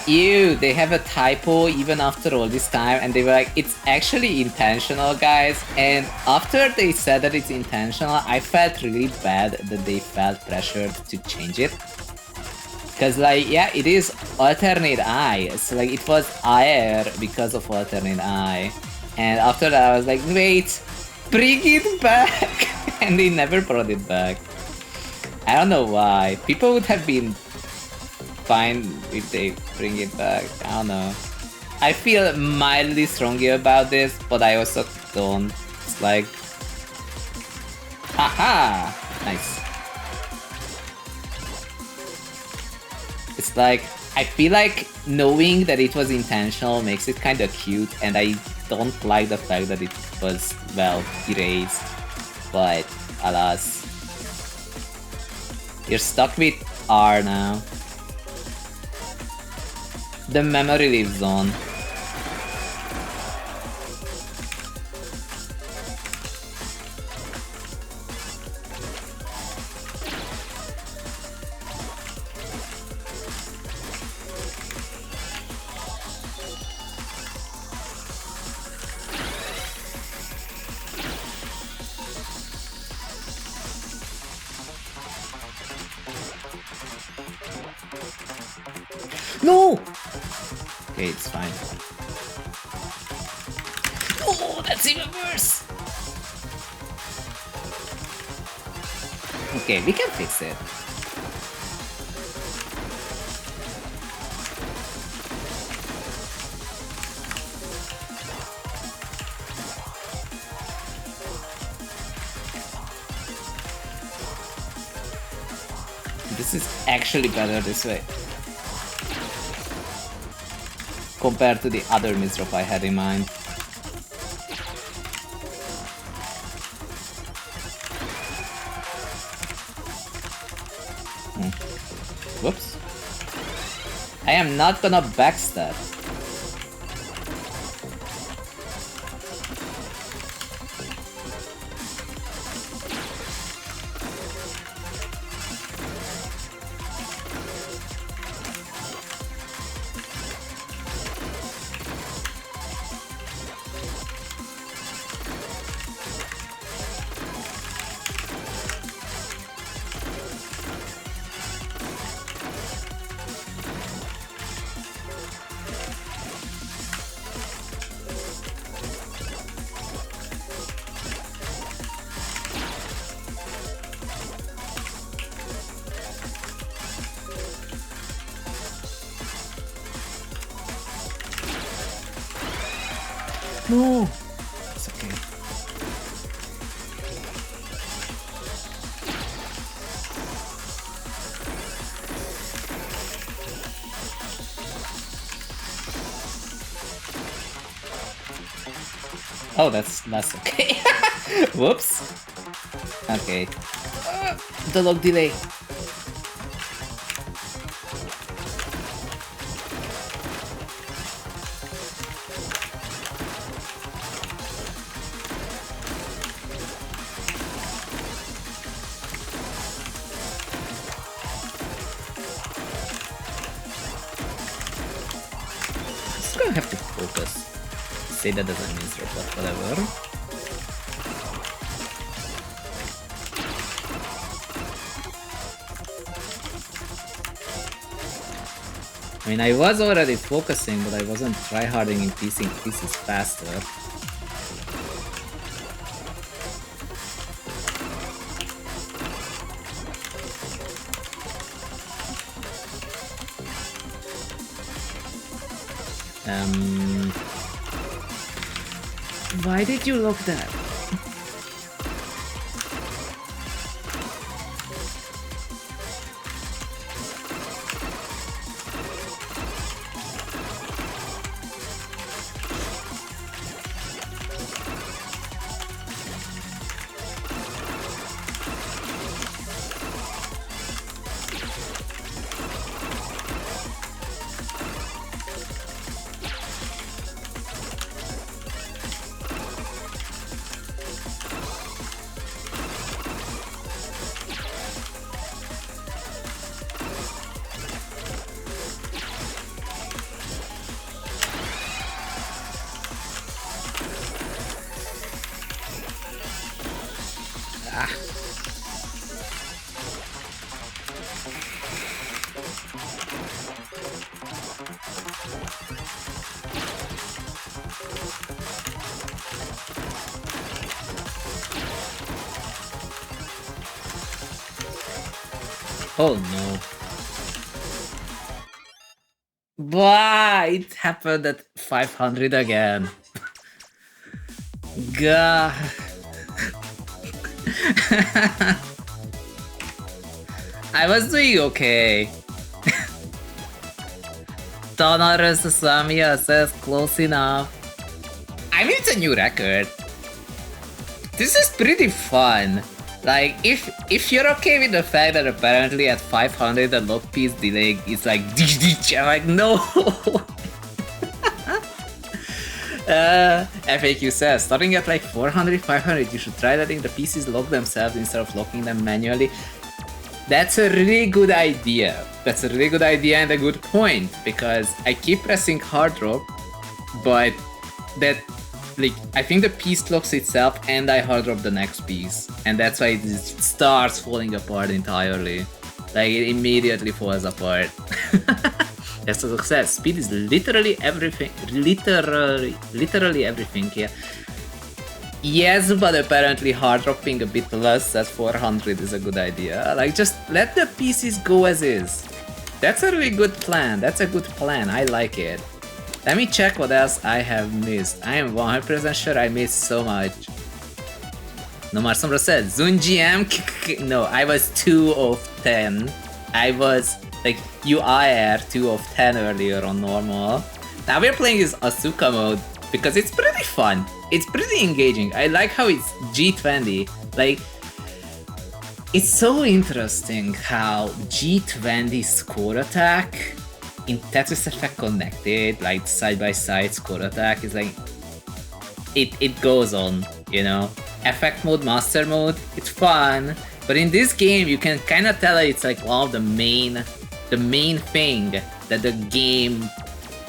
ew, they have a typo even after all this time, and they were like, it's actually intentional, guys. And after they said that it's intentional, I felt really bad that they felt pressured to change it. Cause like, yeah, it is alternate eye, so like it was air because of alternate eye. And after that I was like, wait, Bring it back! And they never brought it back. I don't know why. People would have been fine if they bring it back. I don't know. I feel mildly strongly about this, but I also don't. It's like... Haha! Nice. It's like, I feel like knowing that it was intentional makes it kind of cute, and I don't like the fact that it was, well, erased. But, alas. You're stuck with R now. The memory lives on. No! Okay, it's fine. Oh, that's even worse! Okay, we can fix it. This is actually better this way. Compared to the other misdrop I had in mind. Whoops. I am not gonna backstab. No! It's okay. Oh, that's okay. Whoops. Okay. The log delay. I have to focus. Say that doesn't mean so, but whatever. I mean, I was already focusing, but I wasn't tryharding in piecing pieces faster. Why did you lock that? Oh no. Why? It happened at 500 again. God. I was doing okay. Donaros Samia says close enough. I mean, it's a new record. This is pretty fun. Like, if you're okay with the fact that apparently at 500 the lock piece delay is like I'm like, no. FAQ says, starting at like 400, 500, you should try letting the pieces lock themselves instead of locking them manually. That's a really good idea. That's a really good idea and a good point, because I keep pressing hard drop, but that, like, I think the piece locks itself and I hard drop the next piece, and that's why it starts falling apart entirely. Like, it immediately falls apart. That's a success. Speed is literally everything. Literally everything here. Yes, but apparently hard dropping a bit less at 400 is a good idea. Like, just let the pieces go as is. That's a really good plan. That's a good plan. I like it. Let me check what else I have missed. I am 100% sure I missed so much. Nomar Sombra said, zhunGM. No, I was 2 of 10. I was like UIR 2 of 10 earlier on normal. Now we're playing this Asuka mode because it's pretty fun. It's pretty engaging. I like how it's G20. Like, it's so interesting how G20 score attack in Tetris Effect Connected, like side-by-side score attack, is like, it goes on, you know? Effect mode, master mode, it's fun, but in this game you can kind of tell it's like one of the main thing that the game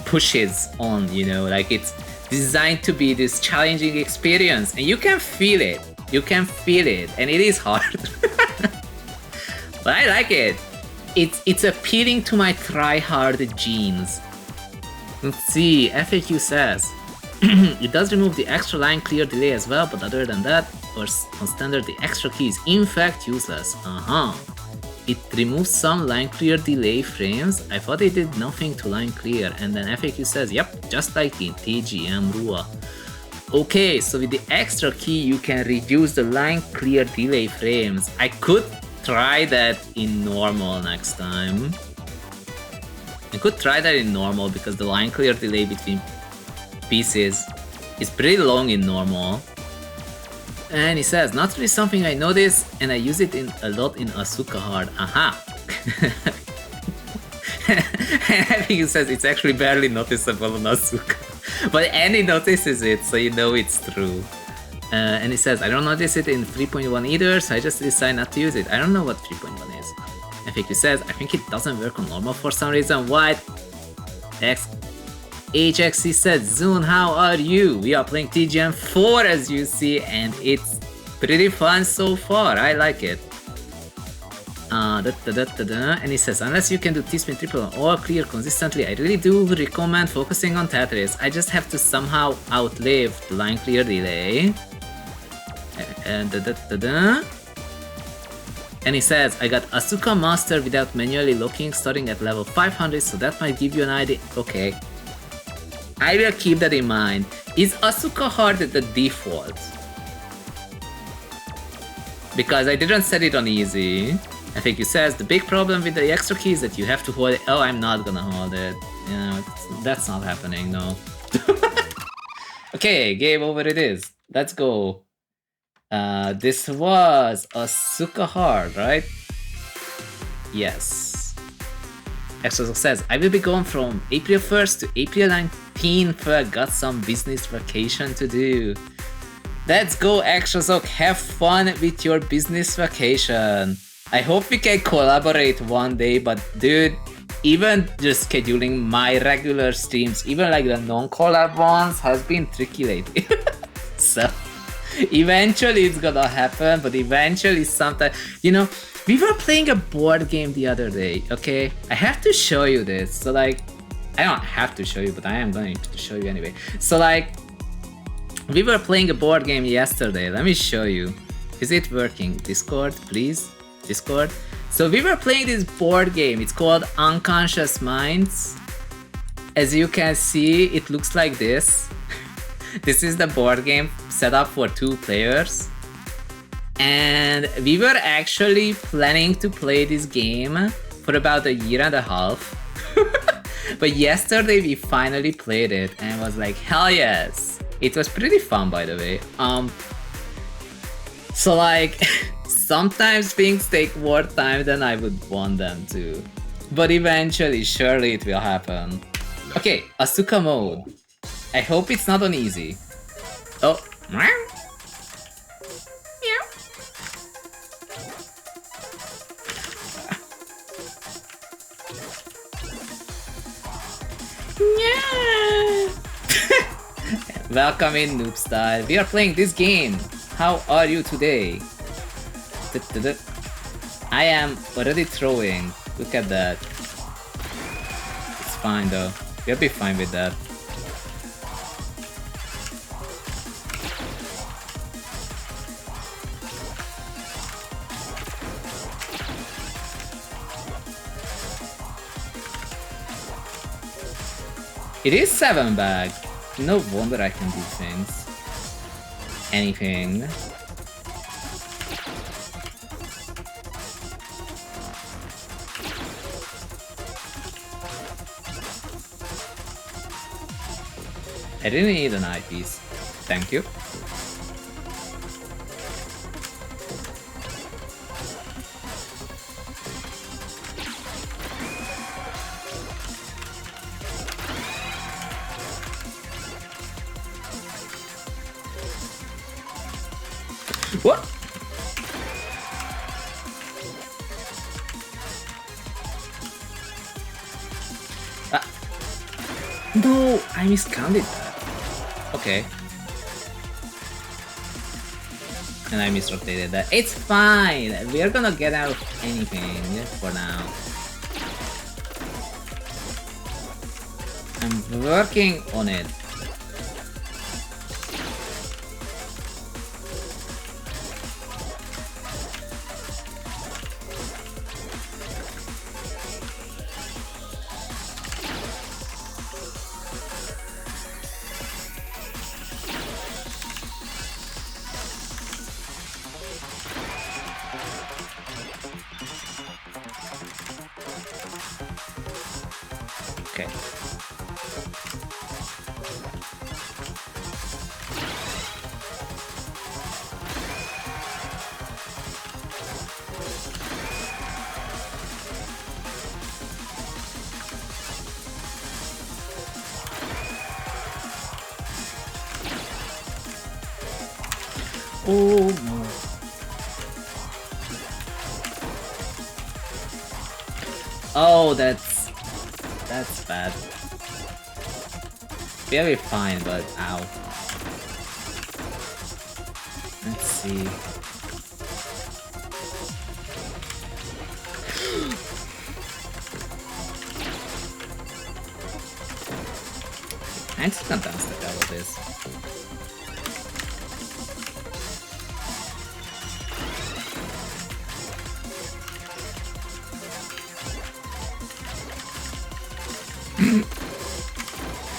pushes on, you know? Like, it's designed to be this challenging experience, and you can feel it. You can feel it, and it is hard. But I like it. It's appealing to my try-hard genes. Let's see, FAQ says, it does remove the extra line clear delay as well, but other than that, on standard the extra key is in fact useless. It removes some line clear delay frames. I thought it did nothing to line clear, and then FAQ says, yep, just like in TGM4. Okay, so with the extra key you can reduce the line clear delay frames. I could try that in normal next time. I could try that in normal because the line clear delay between pieces is pretty long in normal. And he says, not really something I notice, and I use it a lot in Asuka Hard. Aha! And I think he says it's actually barely noticeable on Asuka. But Annie notices it, so you know it's true. And he says, I don't notice it in 3.1 either, so I just decided not to use it. I don't know what 3.1 is. I think he says, I think it doesn't work on normal for some reason. What? HXC said, Zune, how are you? We are playing TGM4 as you see, and it's pretty fun so far. I like it. And he says, unless you can do T-spin triple on all clear consistently, I really do recommend focusing on Tetris. I just have to somehow outlive the line clear delay. And he says, I got Asuka Master without manually locking starting at level 500, so that might give you an idea. Okay. I will keep that in mind. Is Asuka Hard the default? Because I didn't set it on easy. I think you says the big problem with the extra key is that you have to hold it. Oh, I'm not gonna hold it. You know, that's not happening, no. Okay, game over it is. Let's go. This was Asuka Hard, right? Yes. Extra says, I will be gone from April 1st to April 19th. I got some business vacation to do. Let's go, Extrasoc. Have fun with your business vacation. I hope we can collaborate one day, but dude, even just scheduling my regular streams, even like the non-collab ones, has been tricky lately. So, eventually it's gonna happen, but eventually sometime, you know, we were playing a board game the other day, okay? I have to show you this. So like, I don't have to show you, but I am going to show you anyway. So like, we were playing a board game yesterday. Let me show you. Is it working? Discord, please? Discord. So we were playing this board game. It's called Unconscious Minds. As you can see, it looks like this. This is the board game set up for 2 players. And we were actually planning to play this game for about a year and a half. But yesterday we finally played it and was like, hell yes! It was pretty fun, by the way. So like, sometimes things take more time than I would want them to. But eventually, surely it will happen. Okay, Asuka mode. I hope it's not on easy. Oh. Welcome in, Noob Style. We are playing this game. How are you today? I am already throwing. Look at that. It's fine though. We'll be fine with that. It is 7 bag. No wonder I can do things. Anything. I didn't need an eyepiece. Thank you. What? No, I miscounted that. Okay. And I misrotated that. It's fine. We are gonna get out of anything for now. I'm working on it. Okay. Oh no. Oh, that's bad. We'll be fine, but ow. Let's see. I'm just gonna dance the hell with this.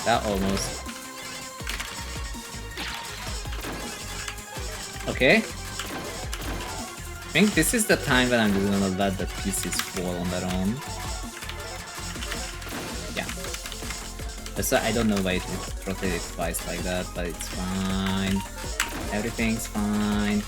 That almost. Okay. I think this is the time when I'm just gonna let the pieces fall on their own. Yeah. So I don't know why it rotated twice like that, but it's fine. Everything's fine.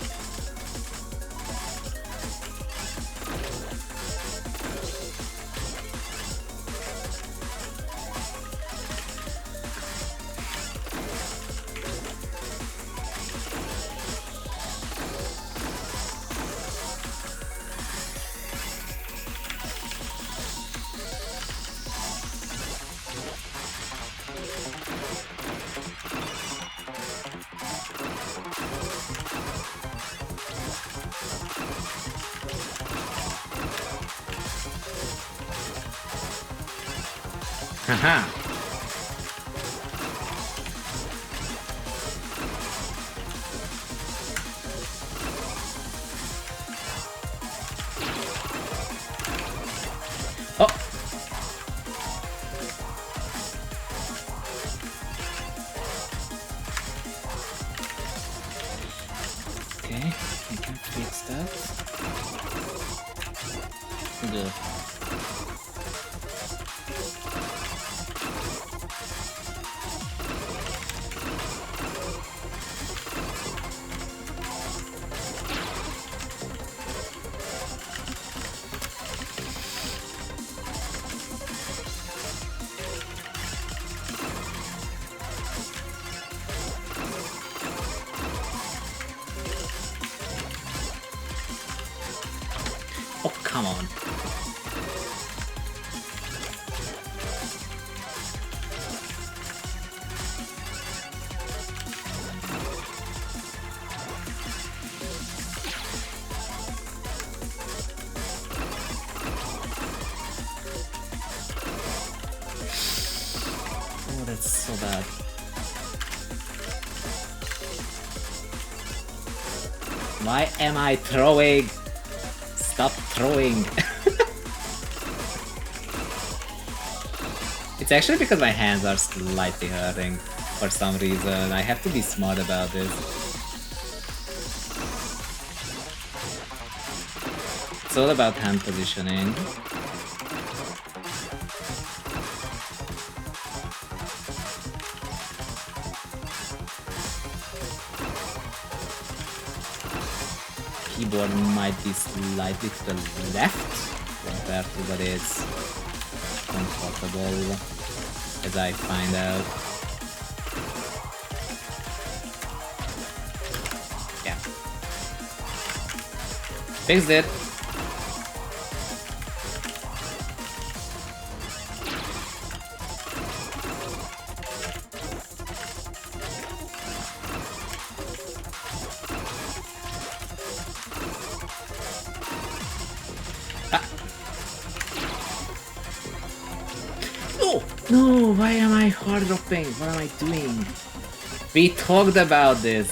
Haha. Oh, come on. Oh, that's so bad. Why am I throwing? Stop throwing. It's actually because my hands are slightly hurting for some reason. I have to be smart about this. It's all about hand positioning. Keyboard might be slightly to the left compared to what is comfortable, as I find out. Yeah. Fixed it. No, why am I hard dropping? What am I doing? We talked about this.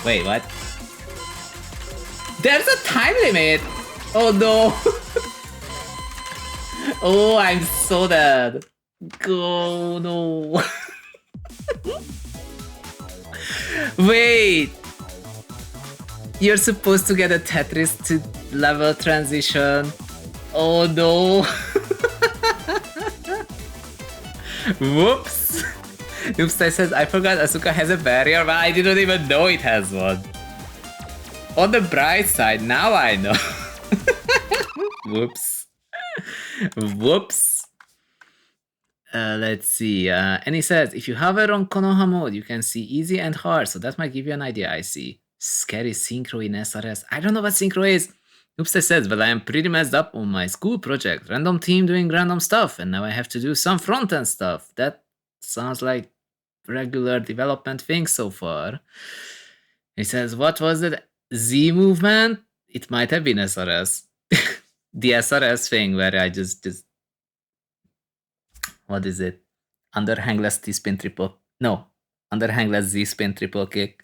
Wait, what? There's a time limit! Oh no! Oh, I'm so dead. Go, no. Wait! You're supposed to get a Tetris to level transition. Oh no! Whoops! Oops, I said I forgot Asuka has a barrier, but I didn't even know it has one. On the bright side, now I know. Whoops. Whoops. Let's see. And he says, if you hover on Konoha mode, you can see easy and hard, so that might give you an idea, I see. Scary synchro in SRS. I don't know what synchro is. Oops, I said, but I am pretty messed up on my school project. Random team doing random stuff, and now I have to do some front-end stuff. That sounds like regular development thing so far. He says, what was the Z movement? It might have been SRS. The SRS thing where I just what is it? Underhangless T-spin triple. No, underhangless Z-spin triple kick.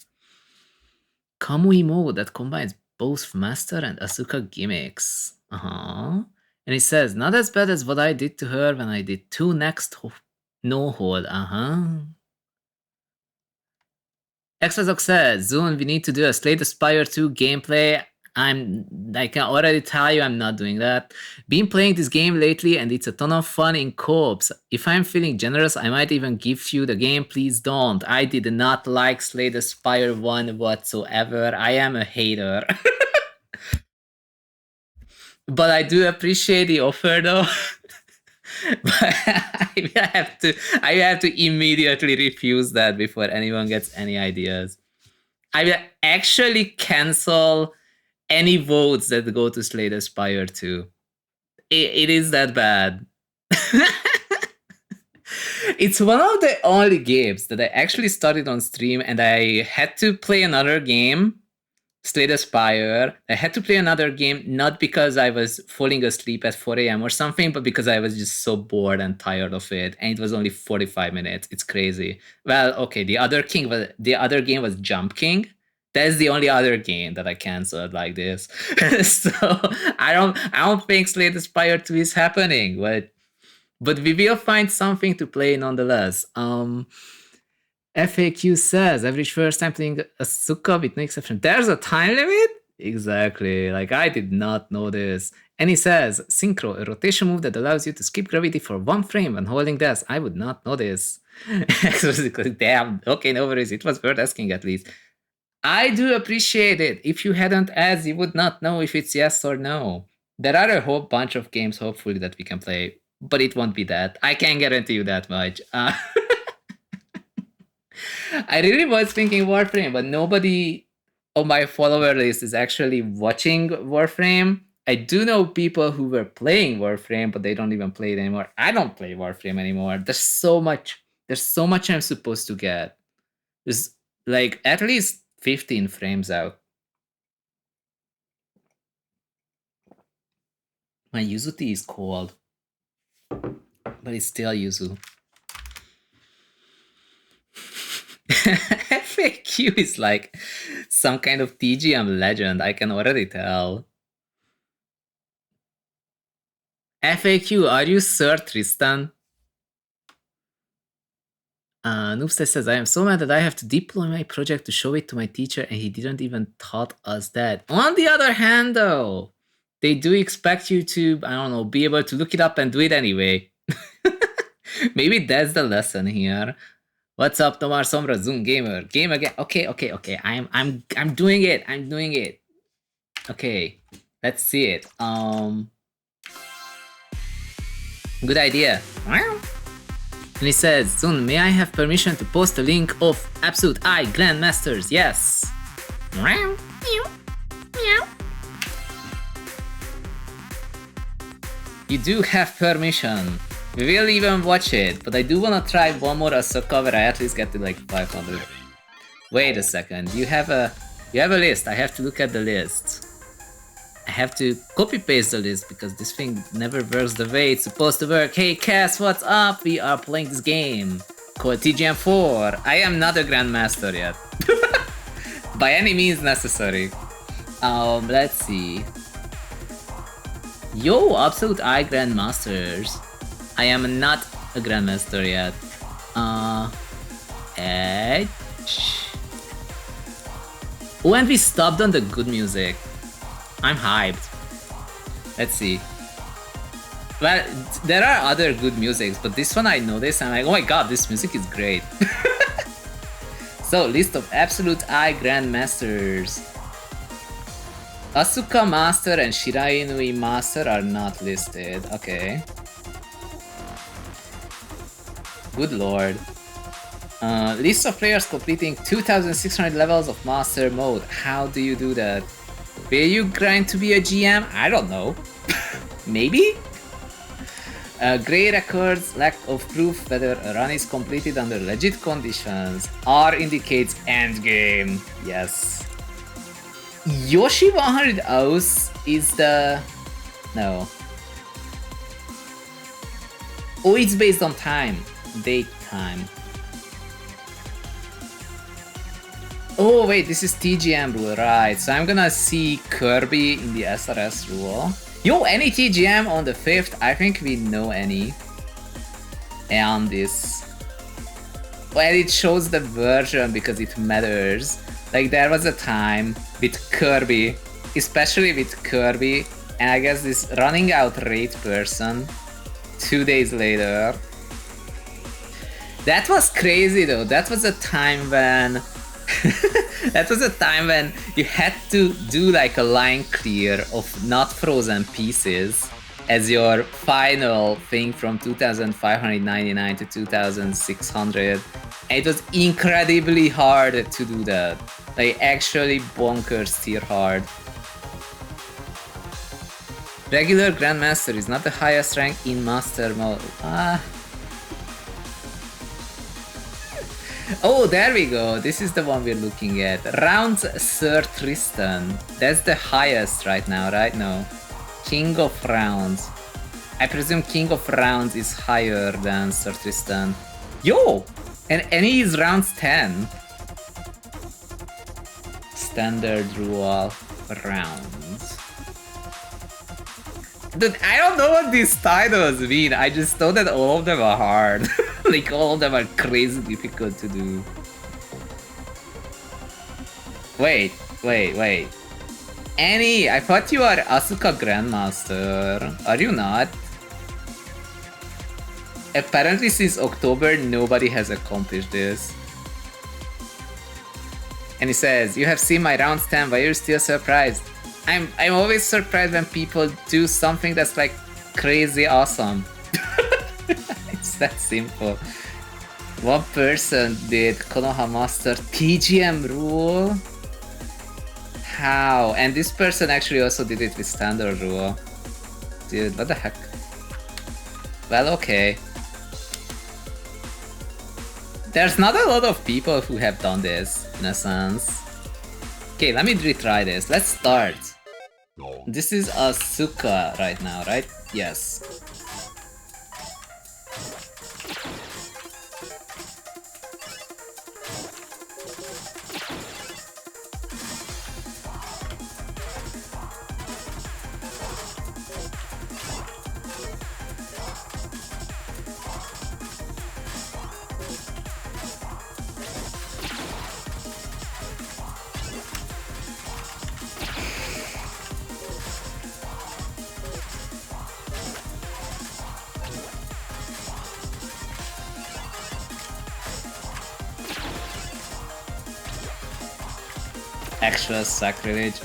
Kamui mode that combines both Master and Asuka gimmicks. And he says, not as bad as what I did to her when I did 2 next no-hold. Exazok says, Zune, we need to do a Slay the Spire 2 gameplay. I can already tell you I'm not doing that. Been playing this game lately and it's a ton of fun in co-ops. If I'm feeling generous, I might even give you the game. Please don't. I did not like Slay the Spire 1 whatsoever. I am a hater. But I do appreciate the offer though. But I have to immediately refuse that before anyone gets any ideas. I will actually cancel any votes that go to Slay the Spire 2. It is that bad. It's one of the only games that I actually started on stream and I had to play another game, Slay the Spire. I had to play another game, not because I was falling asleep at 4 a.m. or something, but because I was just so bored and tired of it. And it was only 45 minutes. It's crazy. Well, okay, the other game was Jump King. That's the only other game that I canceled like this. So I don't think Slay the Spire 2 is happening, but we will find something to play nonetheless. FAQ says, average first time playing Asuka with no exception. There's a time limit? Exactly. Like, I did not know this. And he says, Synchro, a rotation move that allows you to skip gravity for 1 frame when holding dash. I would not know this. Damn. Okay, no worries. It was worth asking at least. I do appreciate it. If you hadn't asked, you would not know if it's yes or no. There are a whole bunch of games, hopefully, that we can play, but it won't be that. I can't guarantee you that much. I really was thinking Warframe, but nobody on my follower list is actually watching Warframe. I do know people who were playing Warframe, but they don't even play it anymore. I don't play Warframe anymore. There's so much. There's so much I'm supposed to get. There's like at least 15 frames out. My yuzu tea is cold, but it's still yuzu. FAQ is like some kind of TGM legend, I can already tell. FAQ, are you Sir Tristan? Noobster says, I am so mad that I have to deploy my project to show it to my teacher and he didn't even taught us that. On the other hand, though, they do expect you to, I don't know, be able to look it up and do it anyway. Maybe that's the lesson here. What's up, Tomar Sombra, zhunGamer? Game again. Okay. I'm doing it. I'm doing it. Okay. Let's see it. Good idea. And he says, Zhun, may I have permission to post a link of Absolute Eye Grandmasters? Yes. You do have permission. We will even watch it, but I do wanna try one more Ahsoka where I at least get to like 500. Wait a second, you have a list. I have to look at the list. I have to copy paste the list because this thing never works the way it's supposed to work. Hey Cass, what's up? We are playing this game called TGM4. I am not a Grandmaster yet. By any means necessary. Let's see. Yo, Absolute Eye Grandmasters. I am not a Grandmaster yet. Edge. Oh, and we stopped on the good music. I'm hyped. Let's see. Well, there are other good musics, but this one I noticed and I'm like, oh my god, this music is great. So, list of Absolute Eye Grandmasters. Asuka Master and Shirai Inui Master are not listed. Okay. Good lord. List of players completing 2600 levels of Master Mode. How do you do that? Will you grind to be a GM? I don't know. Maybe? Grey records, lack of proof whether a run is completed under legit conditions. R indicates endgame. Yes. Yoshi 100 O's is the... No. Oh, it's based on time. Date time. Oh wait, this is TGM rule, right? So I'm gonna see Kirby in the SRS rule. Yo, any TGM on the 5th? I think we know any. And this. Well, it shows the version because it matters. Like there was a time with Kirby, especially with Kirby, and I guess this running out rate person 2 days later. That was crazy though. That was a time when that was a time when you had to do like a line clear of not frozen pieces as your final thing from 2599 to 2600. And it was incredibly hard to do that. Like actually bonkers tier hard. Regular Grandmaster is not the highest rank in Master Mode. Oh, there we go. This is the one we're looking at. Rounds Sir Tristan. That's the highest right now, right? No. King of Rounds. I presume King of Rounds is higher than Sir Tristan. Yo! And he is rounds 10. Standard rule rounds. Dude, I don't know what these titles mean. I just know that all of them are hard. Like all of them are crazy difficult to do. Wait. Annie, I thought you are Asuka Grandmaster. Are you not? Apparently since October, nobody has accomplished this. And he says, you have seen my rounds 10, but you're still surprised. I'm always surprised when people do something that's like crazy awesome. It's that simple. One person did Konoha Master TGM rule. How? And this person actually also did it with standard rule. Dude, what the heck? Well, okay. There's not a lot of people who have done this, in a sense. Okay, let me retry this. Let's start. This is Asuka right now, right? Yes. Actual sacrilege.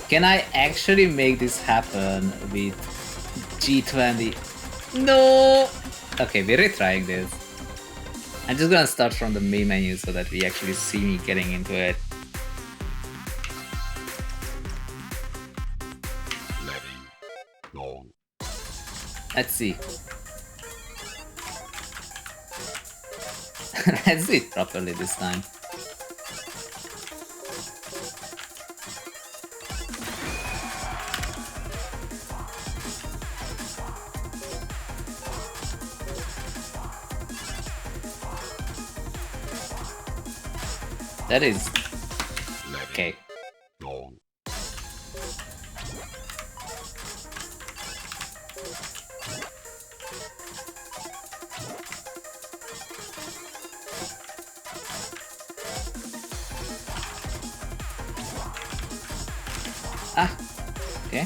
Can I actually make this happen with G20? No! Okay, we're retrying this. I'm just gonna start from the main menu so that we actually see me getting into it. Let's see. Let's do it properly this time. That is... okay. Ah, okay.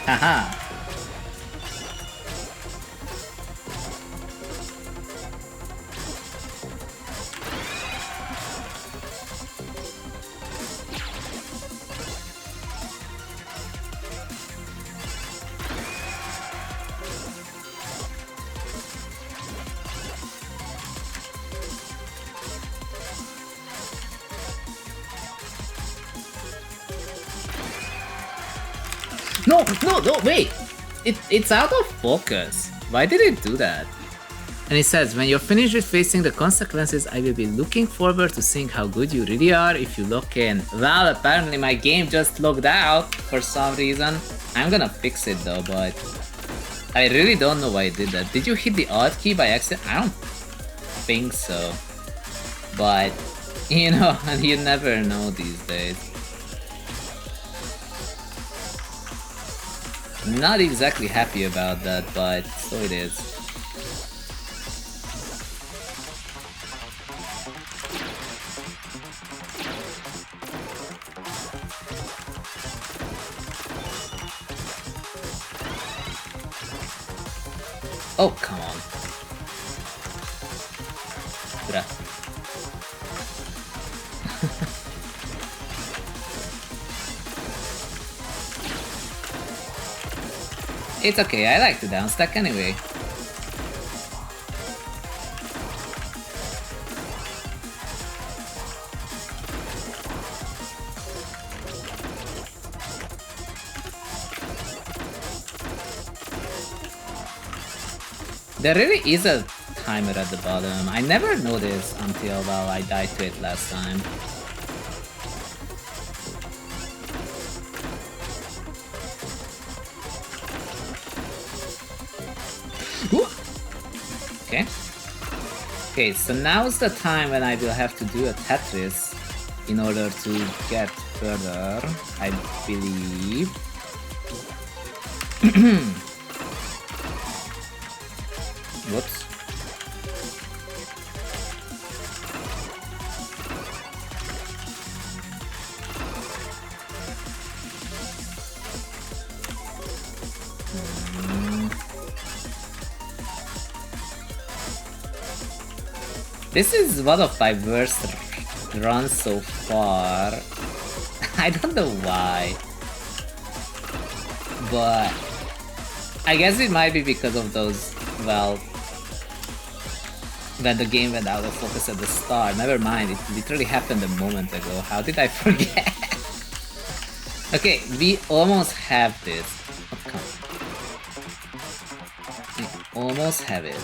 Haha. No, no, no, wait! It's out of focus. Why did it do that? And it says, when you're finished with facing the consequences, I will be looking forward to seeing how good you really are if you lock in. Well, apparently my game just logged out for some reason. I'm gonna fix it though, but I really don't know why it did that. Did you hit the Alt key by accident? I don't think so. But, you know, you never know these days. Not exactly happy about that, but so it is. Oh, come on. Bruh. It's okay, I like the down stack anyway. There really is a timer at the bottom. I never noticed until, well, I died to it last time. Ooh. Okay. Okay, so now's the time when I will have to do a Tetris in order to get further, I believe. Whoops. This is one of my worst runs so far. I don't know why. But I guess it might be because of those, well, when the game went out of focus at the start. Never mind, it literally happened a moment ago. How did I forget? Okay, we almost have this. Oh, come on. We almost have it.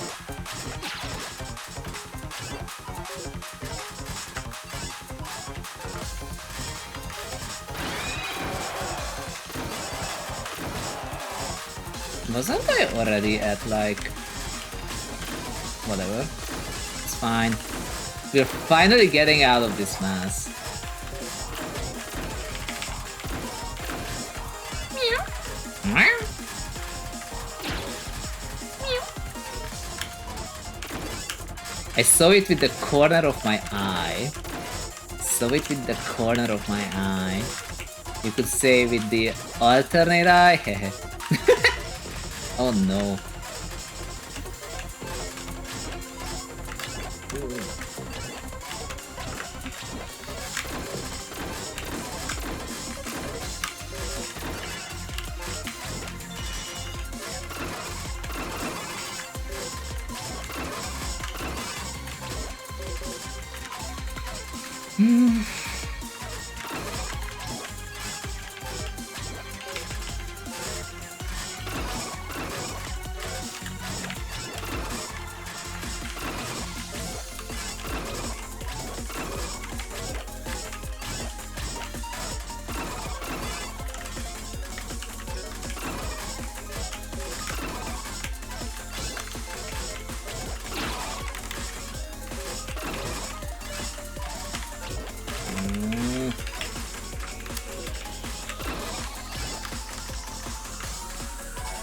Wasn't I already at, like... whatever. It's fine. We're finally getting out of this mess. I saw it with the corner of my eye. Saw it with the corner of my eye. You could say with the alternate eye. Oh no.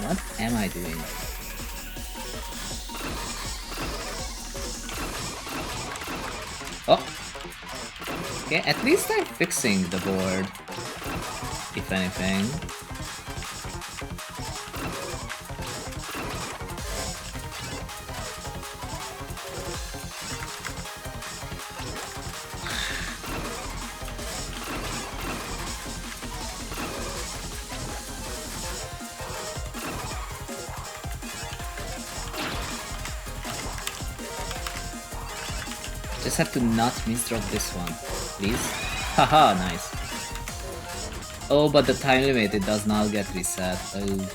What am I doing? Oh! Okay, at least I'm fixing the board, if anything. Just have to not misdrop this one, please. Haha, nice. Oh, but the time limit, it does not get reset. Oh.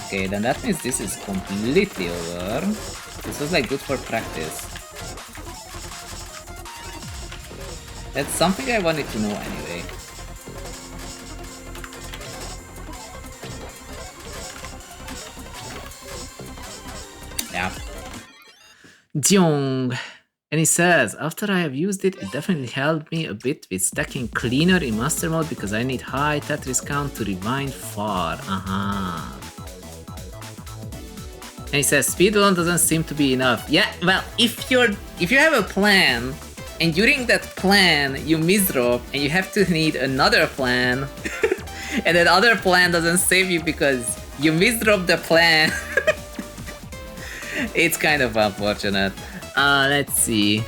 Okay, then that means this is completely over. This was like good for practice. That's something I wanted to know anyway. Yeah. Jung. And he says, after I have used it, it definitely helped me a bit with stacking cleaner in master mode because I need high Tetris count to rewind far. And he says, speedrun doesn't seem to be enough. Yeah, well, if you have a plan, and during that plan you misdrop, and you have to need another plan, and that other plan doesn't save you because you misdrop the plan, it's kind of unfortunate. Let's see.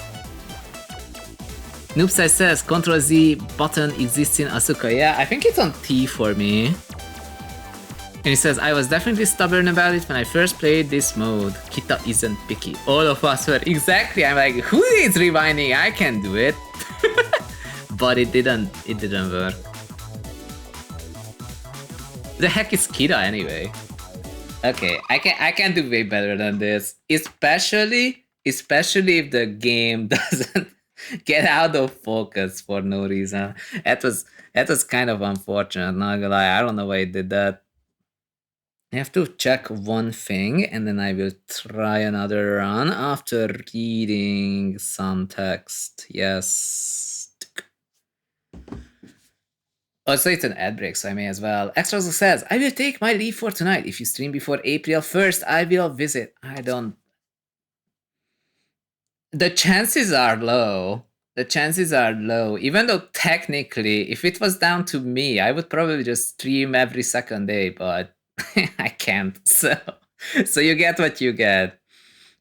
Noobside says Ctrl Z button exists in Asuka. Yeah, I think it's on T for me. And he says, I was definitely stubborn about it when I first played this mode. Kita isn't picky. All of us were. Exactly. I'm like, who needs rewinding? I can do it. But it didn't work. The heck is Kita anyway? Okay, I can do way better than this. Especially if the game doesn't get out of focus for no reason. That was kind of unfortunate, not gonna lie. I don't know why it did that. I have to check one thing and then I will try another run after reading some text. Yes. Also, it's an ad break, so I may as well. Extra says, I will take my leave for tonight. If you stream before April 1st, I will visit. I don't... The chances are low. The chances are low. Even though technically, if it was down to me, I would probably just stream every second day, but I can't. So you get what you get.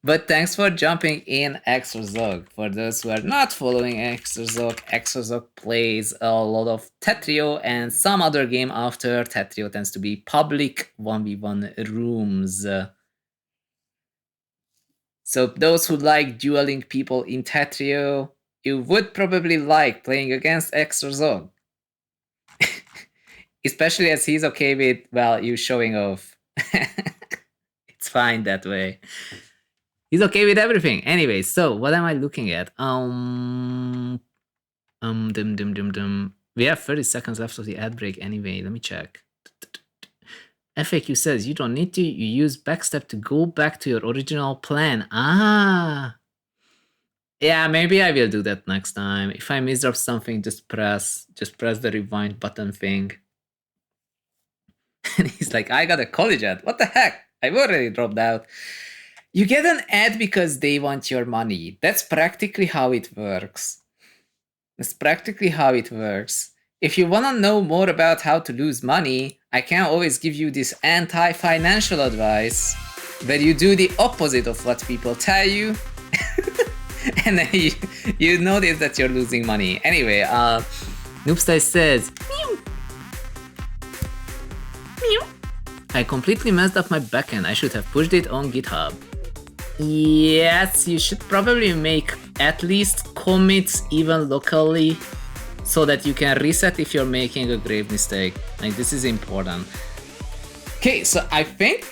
But thanks for jumping in, Exozog. For those who are not following Exozog plays a lot of Tetrio and some other game after. Tetrio tends to be public 1v1 rooms. So those who like dueling people in Tetrio, you would probably like playing against Exozog. Especially as he's okay with, well, you showing off. It's fine that way. He's okay with everything. Anyway, so what am I looking at? We have 30 seconds left of the ad break anyway. Let me check. FAQ says you don't need to. You use backstep to go back to your original plan. Ah. Yeah, maybe I will do that next time. If I misdrop something, just press the rewind button thing. And he's like, I got a college ad. What the heck? I've already dropped out. You get an ad because they want your money. That's practically how it works. That's practically how it works. If you want to know more about how to lose money, I can always give you this anti-financial advice where you do the opposite of what people tell you. And then you notice that you're losing money. Anyway, Noobstyle says, meow. Meow. I completely messed up my backend. I should have pushed it on GitHub. Yes, you should probably make at least commits even locally so that you can reset if you're making a grave mistake. Like, this is important. Okay, so I think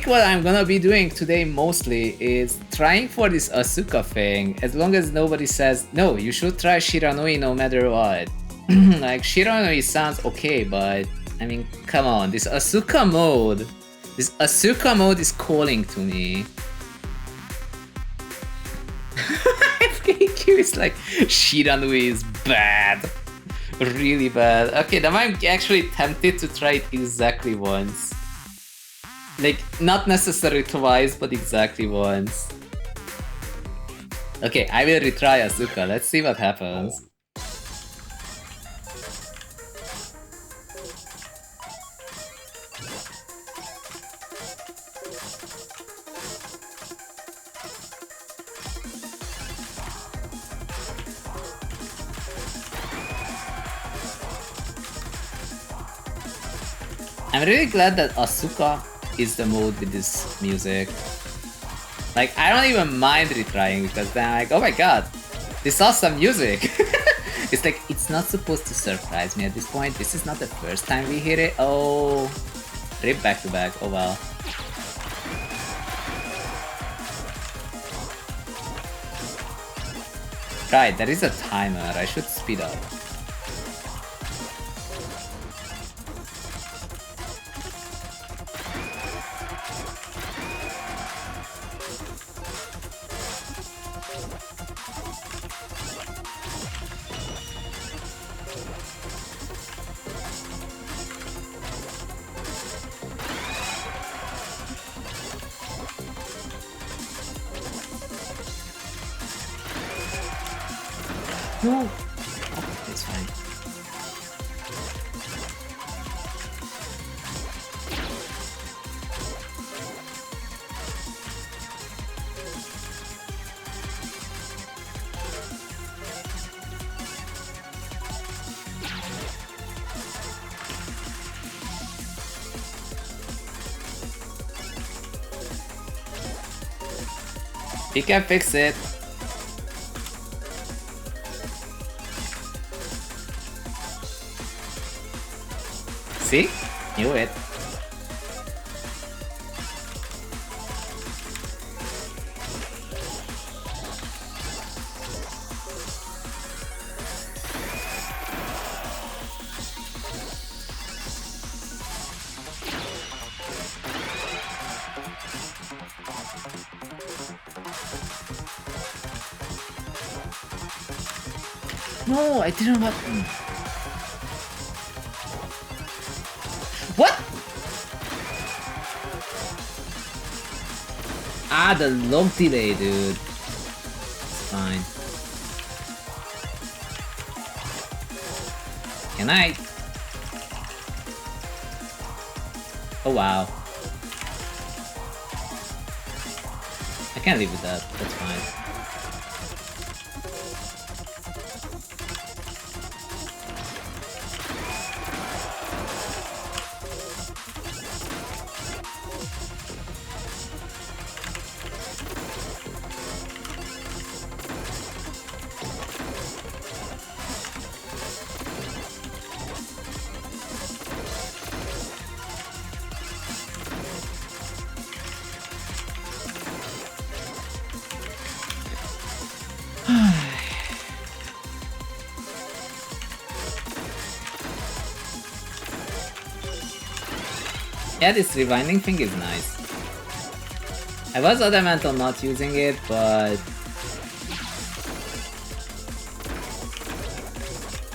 what I'm gonna be doing today mostly is trying for this Asuka thing, as long as nobody says, no, you should try Shiranui no matter what. Like, Shiranui sounds okay, but I mean, come on, this Asuka mode is calling to me. FKQ is like, Shiranui is bad. Really bad. Okay, then I'm actually tempted to try it exactly once. Like, not necessarily twice, but exactly once. Okay, I will retry Asuka. Let's see what happens. I'm really glad that Asuka is the mode with this music. Like, I don't even mind retrying because then I'm like, oh my god, this awesome music. It's like, it's not supposed to surprise me at this point. This is not the first time we hear it. Oh, rip back to back. Oh well. Right, there is a timer. I should speed up. No! Oh, it's fine. He can fix it. See? Knew it. No, I didn't want. What? Ah, the lock delay, dude. It's fine. Can I? Oh wow. I can't live with that. That's fine. Yeah, this rewinding thing is nice. I was adamant on not using it, but I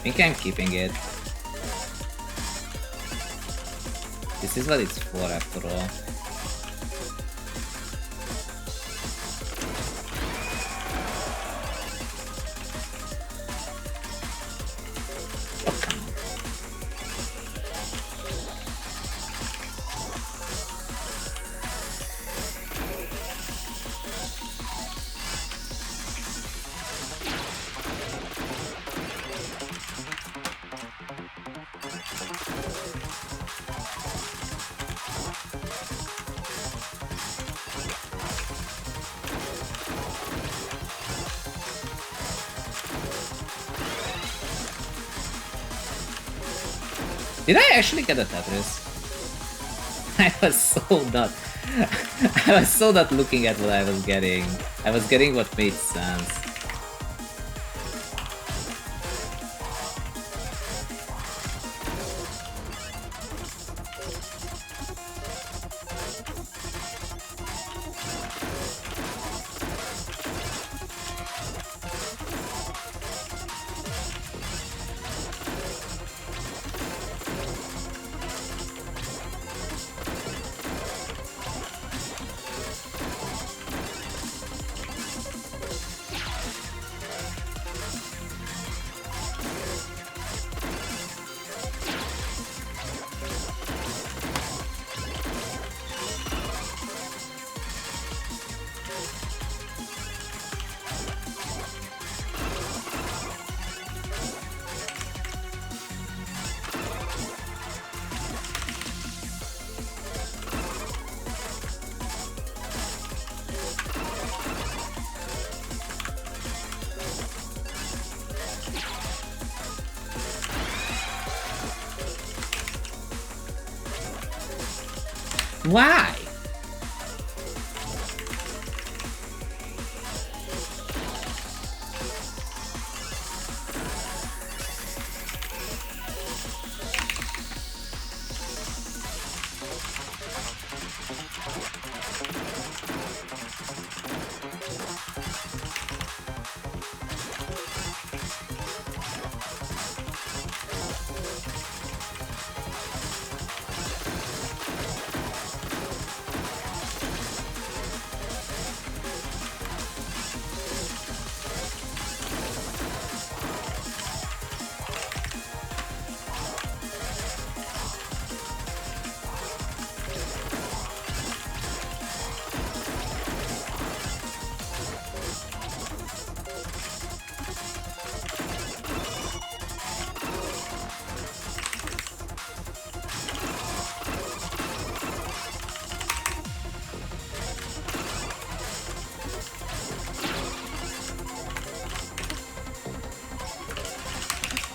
think I'm keeping it. This is what it's for after all. Did I actually get a Tetris? I was so not looking at what I was getting. I was getting what made sense. Why?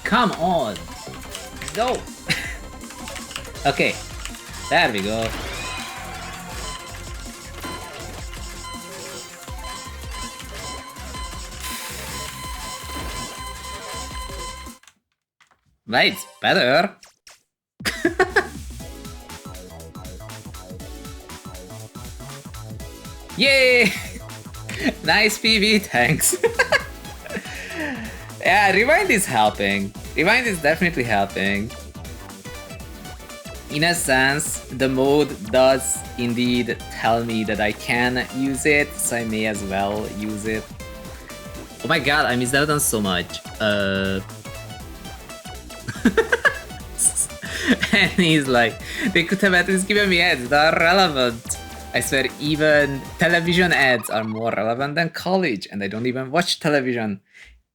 Come on! Go! Okay, there we go. Wait, better? Yay! Nice PV, thanks. Yeah, Rewind is helping. Rewind is definitely helping. In a sense, the mode does indeed tell me that I can use it, so I may as well use it. Oh my god, I missed out on so much. And he's like, they could have at least given me ads that are relevant. I swear, even television ads are more relevant than college, and I don't even watch television.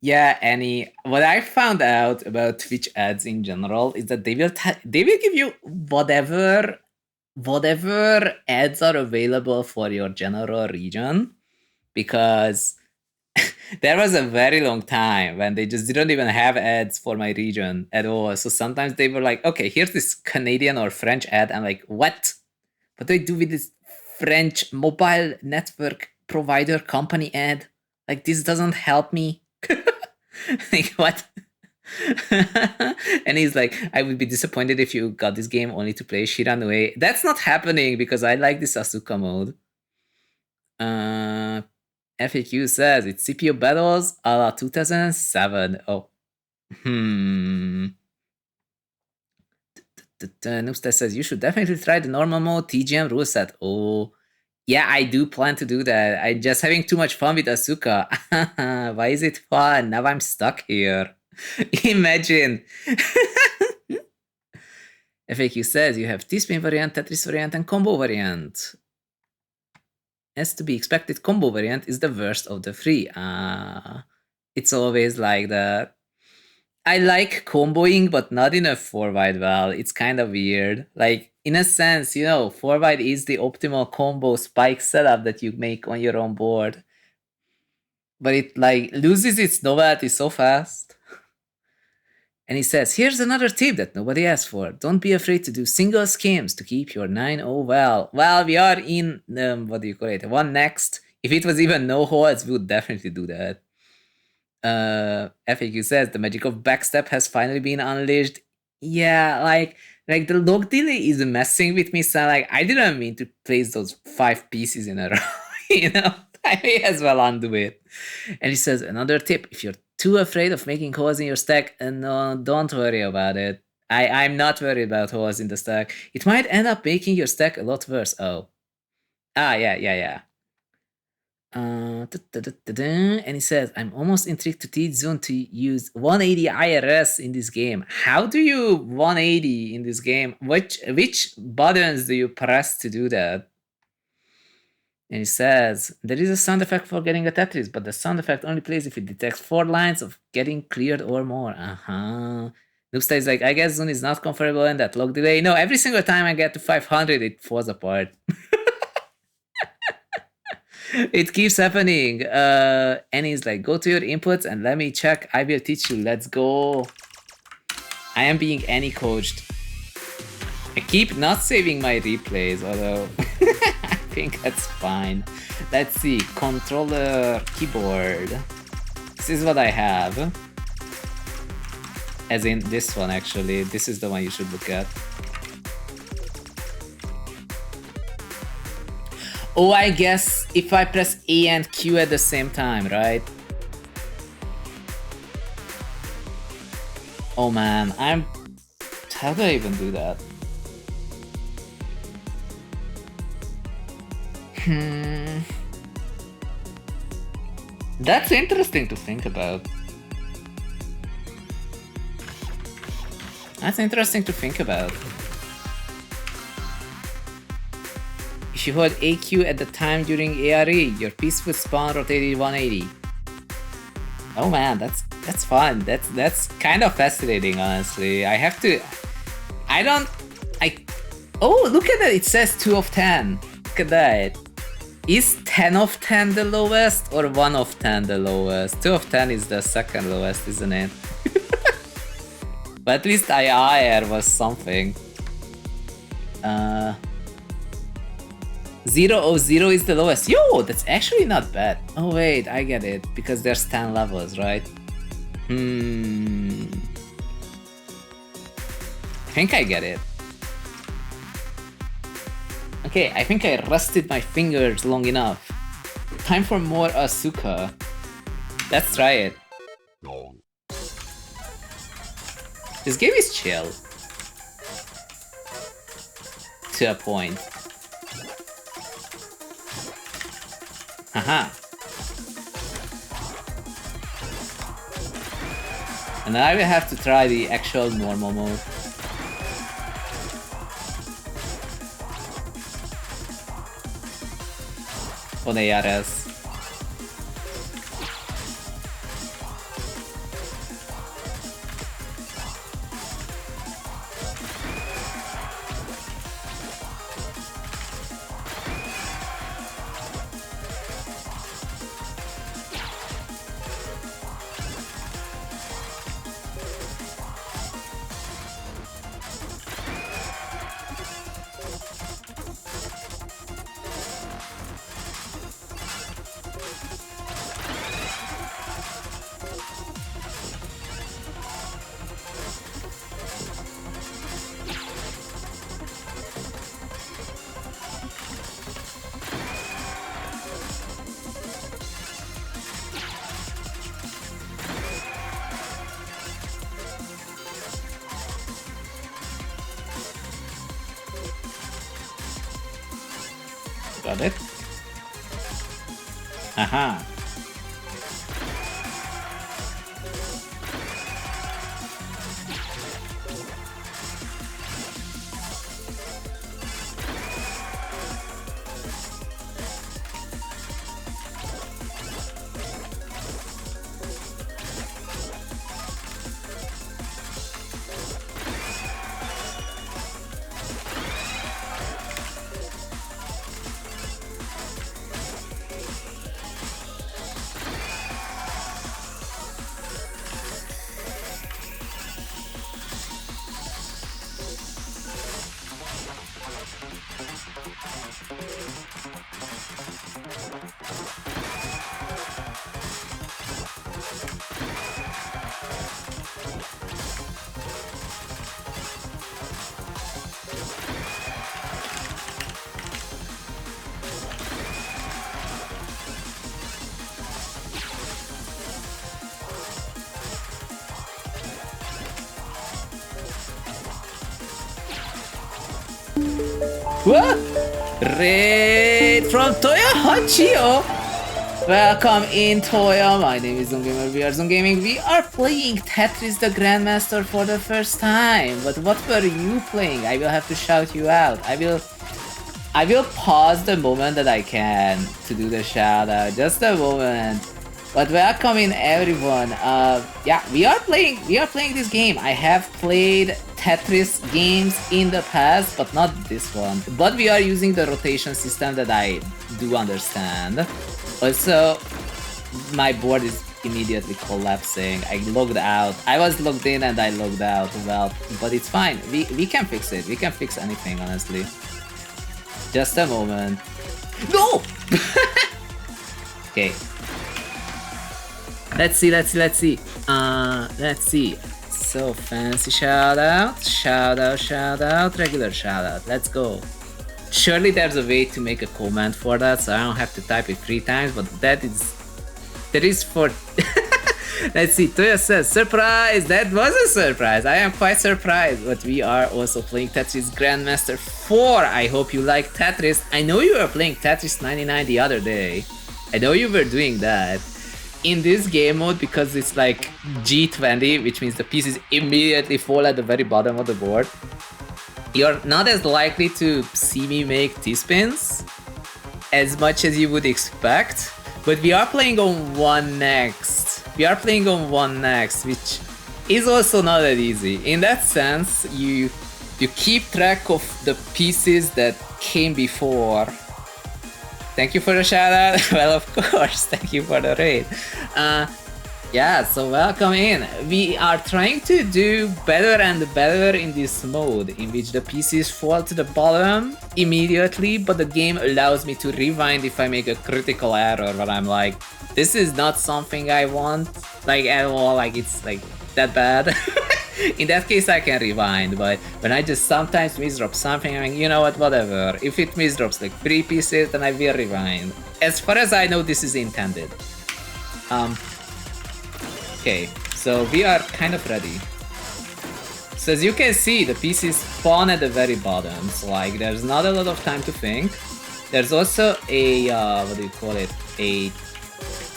Yeah, Annie, what I found out about Twitch ads in general is that they will give you whatever ads are available for your general region, because there was a very long time when they just didn't even have ads for my region at all. So sometimes they were like, okay, here's this Canadian or French ad. I'm like, what? What do I do with this French mobile network provider company ad? Like, this doesn't help me. Like, what? And he's like, I would be disappointed if you got this game only to play Shiranui. That's not happening because I like this Asuka mode. FAQ says it's CPU battles a la 2007. Oh. Noobstar says you should definitely try the normal mode TGM rule set. Oh. Yeah, I do plan to do that. I'm just having too much fun with Asuka. Why is it fun? Now I'm stuck here. Imagine. FAQ says you have T-spin variant, Tetris variant, and combo variant. As to be expected, combo variant is the worst of the three. It's always like that. I like comboing, but not in a 4-wide well. It's kind of weird. Like, in a sense, you know, 4-wide is the optimal combo spike setup that you make on your own board. But it, like, loses its novelty so fast. And he says, here's another tip that nobody asked for. Don't be afraid to do single schemes to keep your 9-0 well. Well, we are in, what do you call it, one next. If it was even no holds, we would definitely do that. FAQ says, the magic of backstep has finally been unleashed. Yeah, like the log delay is messing with me, so like, I didn't mean to place those 5 pieces in a row, you know? I may as well undo it. And he says, another tip, if you're too afraid of making holes in your stack, no, don't worry about it. I'm not worried about holes in the stack. It might end up making your stack a lot worse. Oh. Yeah. And he says, I'm almost intrigued to teach Zun to use 180 IRS in this game. How do you 180 in this game? Which buttons do you press to do that? And he says, there is a sound effect for getting a Tetris, but the sound effect only plays if it detects 4 lines of getting cleared or more. Noobstar is like, I guess Zun is not comfortable in that log delay. No, every single time I get to 500, it falls apart. It keeps happening. And he's like, go to your inputs and let me check. I will teach you. Let's go. I am being Annie coached. I keep not saving my replays, although I think that's fine. Let's see. Controller, keyboard. This is what I have. As in this one, actually. This is the one you should look at. Oh, I guess if I press A and Q at the same time, right? Oh man, how do I even do that? That's interesting to think about. That's interesting to think about. If you hold AQ at the time during ARE, your piece would spawn rotated 180. Oh man, that's fun. That's kind of fascinating, honestly. I have to. Oh, look at that! It says 2 of 10. Look at that. Is 10 of 10 the lowest or 1 of 10 the lowest? 2 of 10 is the second lowest, isn't it? But at least IR was something. 0 is the lowest. Yo, that's actually not bad. Oh wait, I get it. Because there's 10 levels, right? I think I get it. Okay, I think I rested my fingers long enough. Time for more Asuka. Let's try it. This game is chill. To a point. Haha. And now I will have to try the actual normal mode. On ARS. Got it? Aha. What? Raid from Toya Hachio. Welcome in Toya. My name is zhunGamer. We are zhunGaming. We are playing Tetris the Grandmaster for the first time. But what were you playing? I will have to shout you out. I will pause the moment that I can to do the shout out. Just a moment. But welcome in everyone. Yeah, we are playing this game. I have played Tetris games in the past, but not this one. But we are using the rotation system that I do understand. Also, my board is immediately collapsing. I logged out. I was logged in and I logged out. Well, but it's fine. We can fix it. We can fix anything, honestly. Just a moment. No! Okay. Let's see. Let's see. So fancy shout out, regular shout out. Let's go. Surely there's a way to make a comment for that, so I don't have to type it 3 times. But that is for. Let's see. Toya says surprise. That was a surprise. I am quite surprised. But we are also playing Tetris Grandmaster 4. I hope you like Tetris. I know you were playing Tetris 99 the other day. I know you were doing that. In this game mode, because it's like G20, which means the pieces immediately fall at the very bottom of the board, you're not as likely to see me make T-spins as much as you would expect. But we are playing on 1 next. Which is also not that easy. In that sense, you keep track of the pieces that came before. Thank you for the shout out. Well, of course, thank you for the raid. Yeah, so welcome in. We are trying to do better and better in this mode, in which the pieces fall to the bottom immediately, but the game allows me to rewind if I make a critical error, where I'm like, this is not something I want, like, at all, like, it's, like, that bad. In that case, I can rewind, but when I just sometimes misdrop something, I'm like, you know what, whatever. If it misdrops, like, 3 pieces, then I will rewind. As far as I know, this is intended. Okay, so we are kind of ready. So as you can see, the pieces spawn at the very bottom, so like there's not a lot of time to think. There's also a, what do you call it, a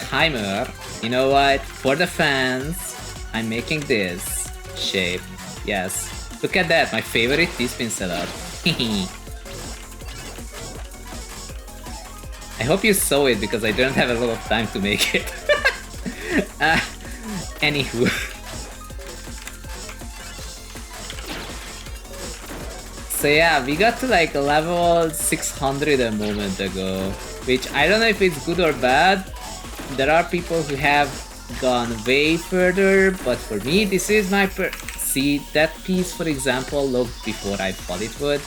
timer. You know what, for the fans, I'm making this shape. Yes, look at that, my favorite T-spin setup. I hope you saw it because I don't have a lot of time to make it. Anywho. So yeah, we got to like level 600 a moment ago, which I don't know if it's good or bad. There are people who have gone way further, but for me this is my see, that piece for example looked before I thought it would.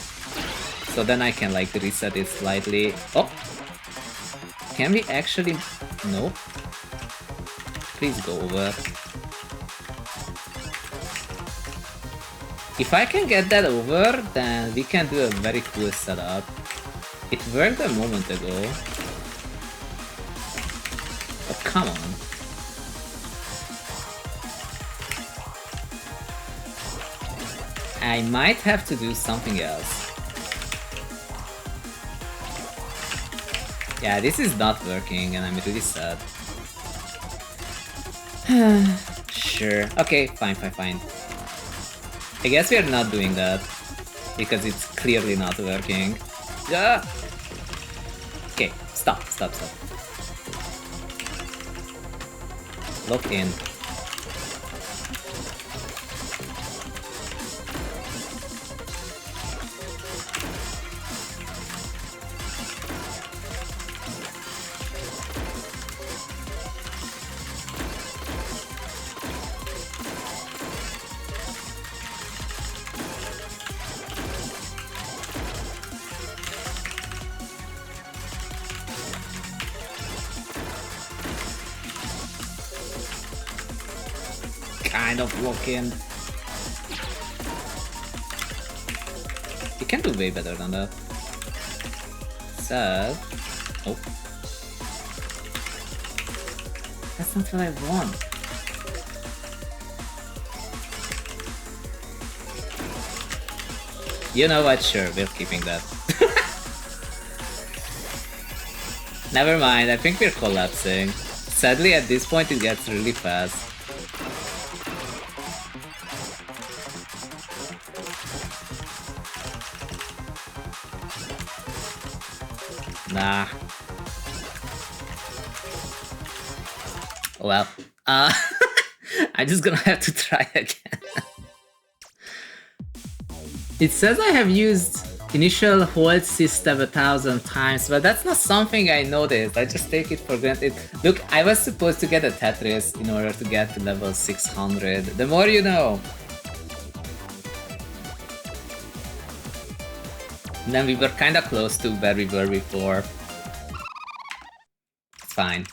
So then I can like reset it slightly. Oh! Can we actually... No. Please go over. If I can get that over, then we can do a very cool setup. It worked a moment ago. Oh, come on. I might have to do something else. Yeah, this is not working and I'm really sad. Sure. Okay, fine. I guess we are not doing that, because it's clearly not working. Yeah. Okay, stop. Lock in. Kind of lock in. You can do way better than that. Sad. Oh. That's not what I want. You know what? Sure, we're keeping that. Never mind, I think we're collapsing. Sadly, at this point it gets really fast. Nah. Well, I'm just gonna have to try again. It says I have used initial hold system 1,000 times, but that's not something I noticed. I just take it for granted. Look, I was supposed to get a Tetris in order to get to level 600. The more you know. And then we were kinda close to where we were before. It's fine.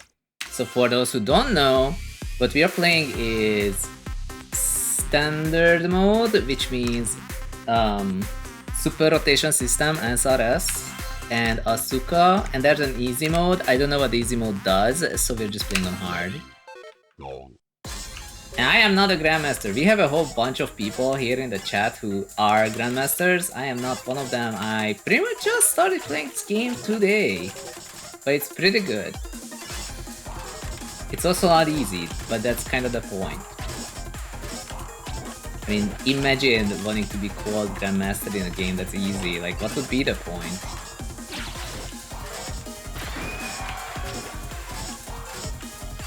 So for those who don't know, what we are playing is standard mode, which means super rotation system, SRS, and Asuka, and there's an easy mode. I don't know what easy mode does, so we're just playing on hard. And I am not a Grandmaster. We have a whole bunch of people here in the chat who are Grandmasters. I am not one of them. I pretty much just started playing this game today. But it's pretty good. It's also not easy, but that's kind of the point. I mean, imagine wanting to be called Grandmaster in a game that's easy. Like, what would be the point?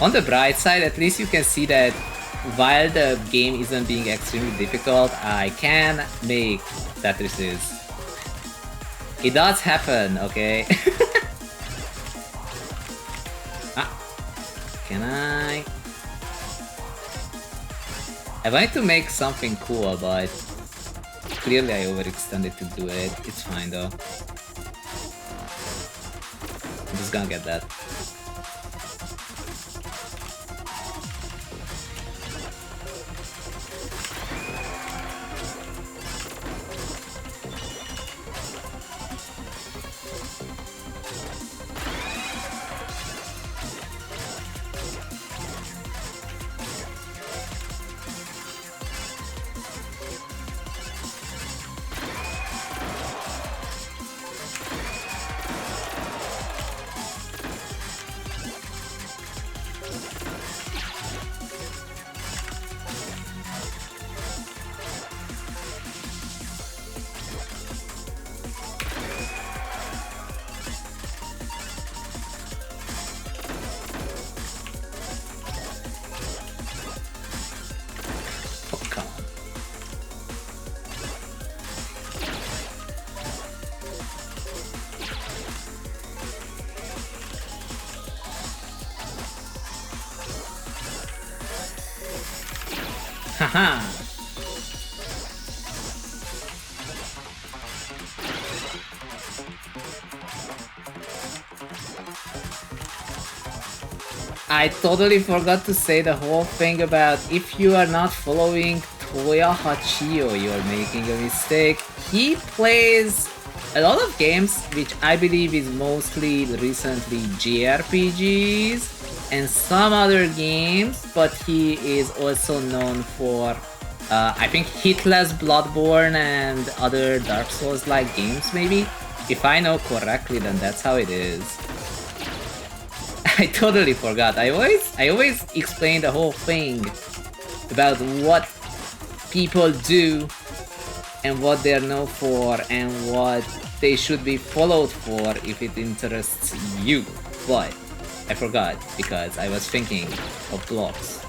On the bright side, at least you can see that while the game isn't being extremely difficult, I can make Tetrises. It does happen, okay? Can I? I wanted to make something cool, but clearly I overextended to do it. It's fine though. I'm just gonna get that. Haha! I totally forgot to say the whole thing about if you are not following Toya Hachio, you're making a mistake. He plays a lot of games, which I believe is mostly recently JRPGs and some other games, but he is also known for I think Hitler's Bloodborne and other Dark Souls-like games, maybe? If I know correctly, then that's how it is. I totally forgot. I always explain the whole thing about what people do and what they're known for and what they should be followed for if it interests you. But I forgot because I was thinking of blocks.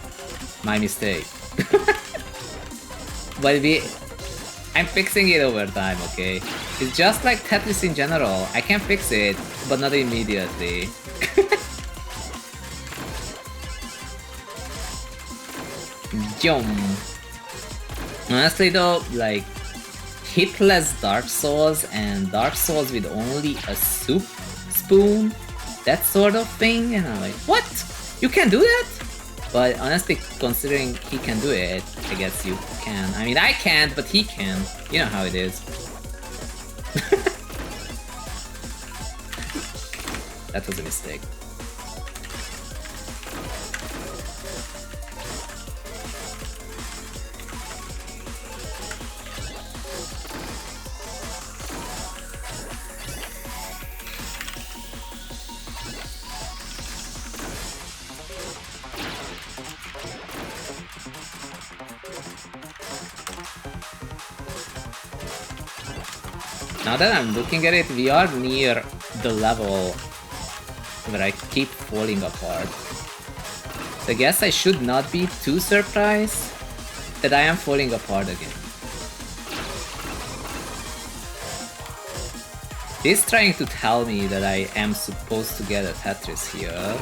My mistake. But I'm fixing it over time, okay? It's just like Tetris in general. I can fix it, but not immediately. Yum. Honestly though, like hitless Dark Souls and Dark Souls with only a soup spoon, that sort of thing, and I'm like, what? You can do that? But honestly, considering he can do it, I guess you can. I mean, I can't, but he can. You know how it is. That was a mistake. Now that I'm looking at it, we are near the level where I keep falling apart. So I guess I should not be too surprised that I am falling apart again. This is trying to tell me that I am supposed to get a Tetris here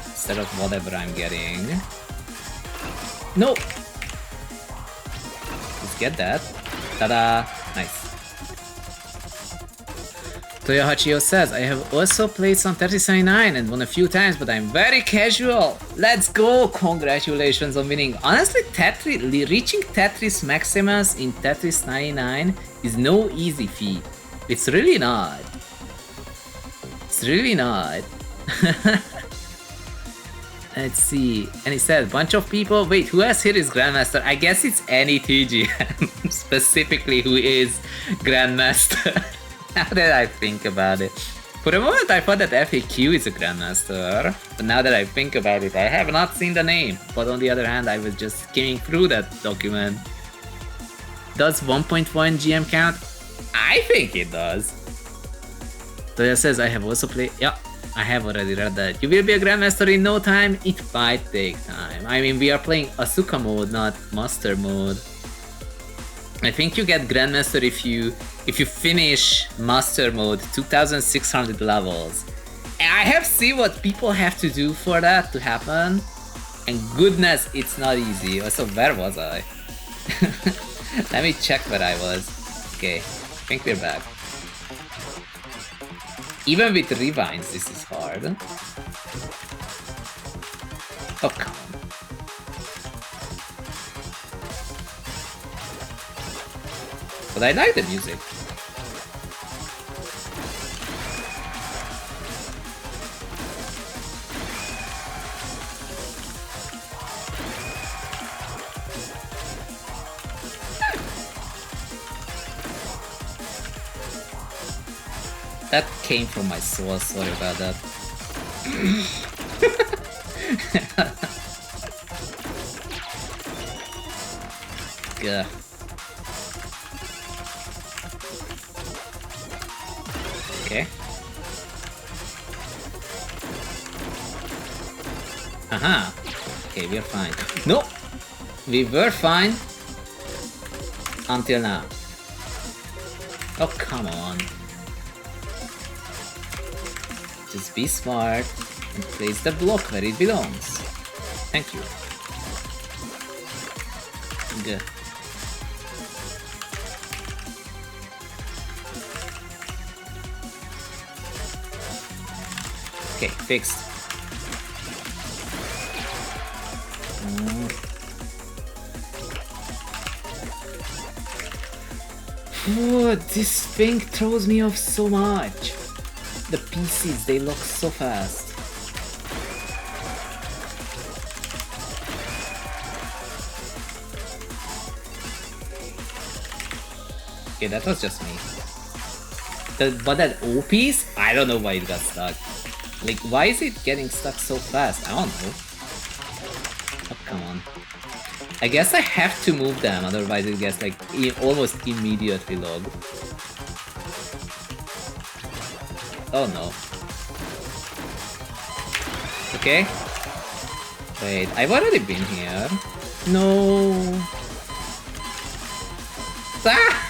instead of whatever I'm getting. No! Let's get that. Ta-da! Nice. Toya Hachio says, I have also played some Tetris 99 and won a few times, but I'm very casual. Let's go! Congratulations on winning. Honestly, reaching Tetris Maximus in Tetris 99 is no easy feat. It's really not. It's really not. Let's see. And he said, bunch of people. Wait, who else here is Grandmaster? I guess it's any TGM, specifically who is Grandmaster. Now that I think about it. For a moment I thought that FAQ is a Grandmaster, but now that I think about it, I have not seen the name. But on the other hand, I was just skimming through that document. Does 1.1 GM count? I think it does. Toya says, I have also played... Yeah, I have already read that. You will be a Grandmaster in no time? It might take time. I mean, we are playing Asuka mode, not Master mode. I think you get Grandmaster if you finish Master mode 2600 levels. And I have seen what people have to do for that to happen. And goodness, it's not easy. So where was I? Let me check where I was. Okay, I think we're back. Even with rewinds, this is hard. Oh, come on. But I like the music. That came from my soul, sorry about that. Yeah. Okay. Aha. Okay, we're fine. No! We were fine. Until now. Oh, come on. Just be smart and place the block where it belongs. Thank you. Good. Okay, fixed. Oh, this thing throws me off so much. The PCs, they look so fast. Okay, that was just me. But that O piece, I don't know why it got stuck. Like, why is it getting stuck so fast? I don't know. Oh, come on. I guess I have to move them, otherwise it gets like almost immediate reload. Oh no. Okay. Wait, I've already been here. No. Ah!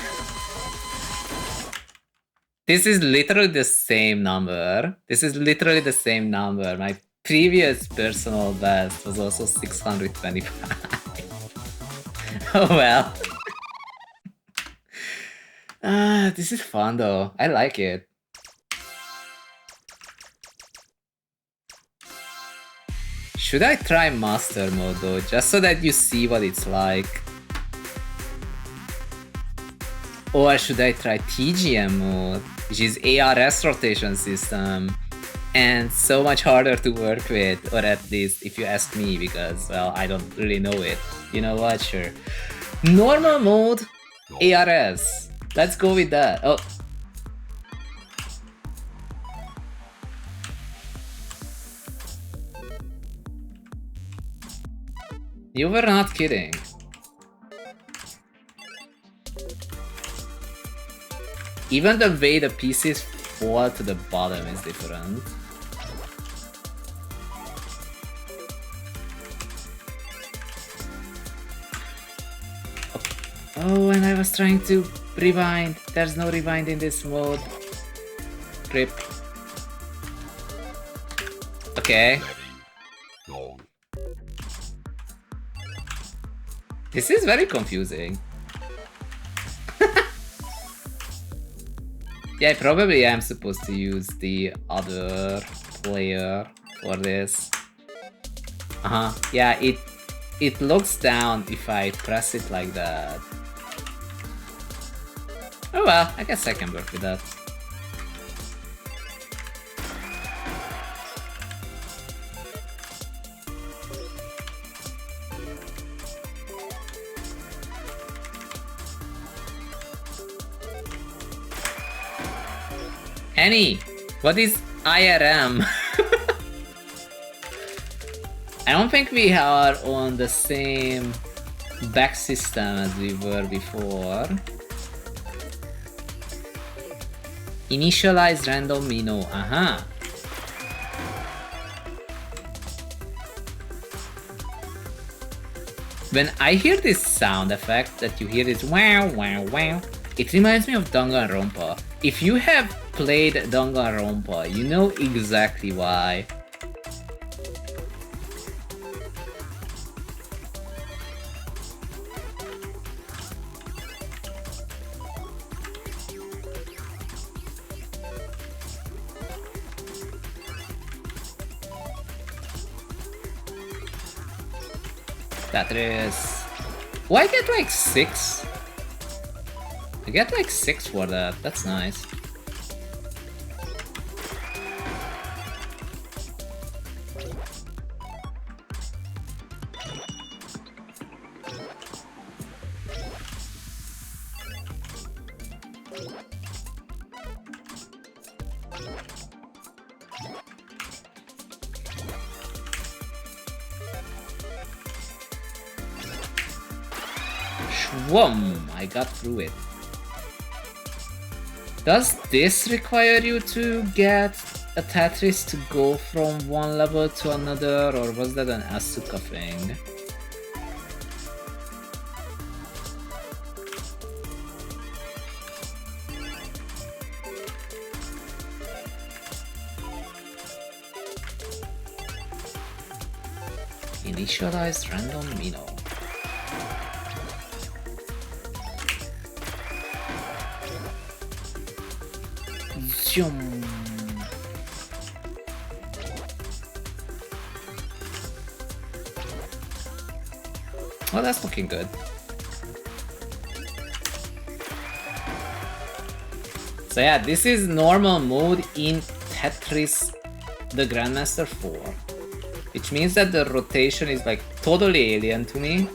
This is literally the same number. This is literally the same number. My previous personal best was also 625. Oh well. This is fun though. I like it. Should I try master mode though, just so that you see what it's like? Or should I try TGM mode, which is ARS rotation system, and so much harder to work with, or at least if you ask me, because, well, I don't really know it. You know what, sure. Normal mode, ARS. Let's go with that. Oh. You were not kidding. Even the way the pieces fall to the bottom is different. Oh, and I was trying to rewind. There's no rewind in this mode. Rip. Okay. This is very confusing. Yeah, probably I'm supposed to use the other player for this. Yeah, it looks down if I press it like that. Oh well, I guess I can work with that. Annie, what is IRM? I don't think we are on the same back system as we were before. Initialize random minnow. When I hear this sound effect that you hear, this wow wow wow, it reminds me of Danganronpa. If you have played Danganronpa, you know exactly why. Tetris. Oh, I get like 6. I get like 6 for that. That's nice. Shwum! I got through it. Does this require you to get a Tetris to go from one level to another, or was that an Asuka thing? Initialize random Mino. Zoom. Oh, that's looking good. So yeah, this is normal mode in Tetris the Grandmaster 4. Which means that the rotation is like totally alien to me.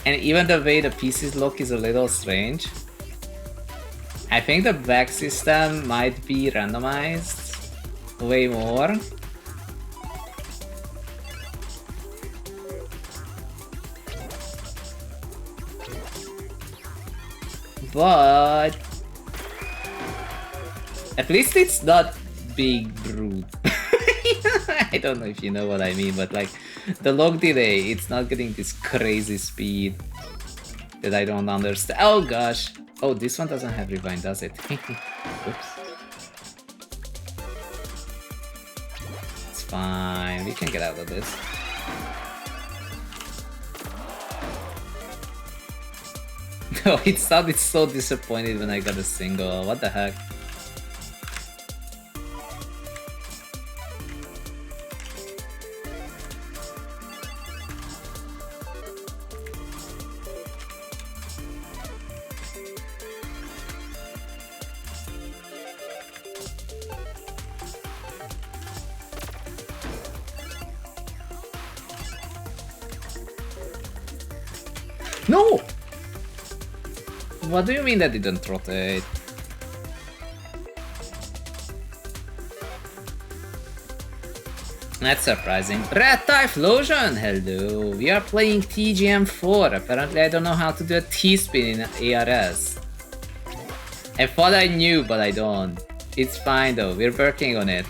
And even the way the pieces look is a little strange. I think the back system might be randomized way more. But at least it's not big brute. I don't know if you know what I mean, but like the log delay, it's not getting this crazy speed that I don't understand. Oh gosh. Oh, this one doesn't have rewind, does it? Oops. It's fine. We can get out of this. No, it sounded so disappointed when I got a single. What the heck? No! What do you mean that didn't rotate? That's surprising. Red Typhlosion! Hello! We are playing TGM4. Apparently I don't know how to do a T-spin in ARS. I thought I knew, but I don't. It's fine though, we're working on it.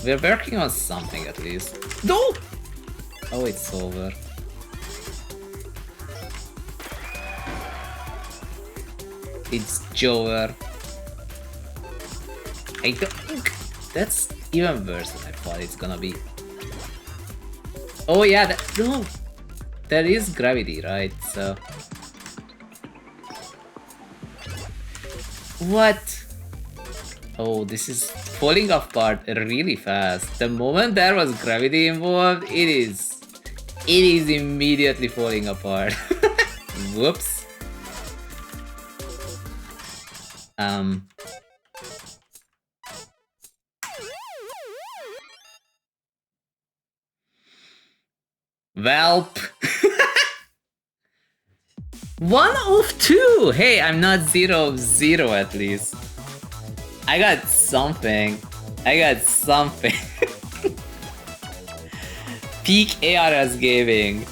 We're working on something at least. No! Oh, it's over. It's Jover. I don't... That's even worse than I thought it's gonna be. Oh yeah, no! There is gravity, right? So... What? Oh, this is falling apart really fast. The moment there was gravity involved, it is immediately falling apart. Whoops. Welp. 1 of 2. Hey, I'm not 0 of 0 at least. I got something. I got something. Peak ARS gaming.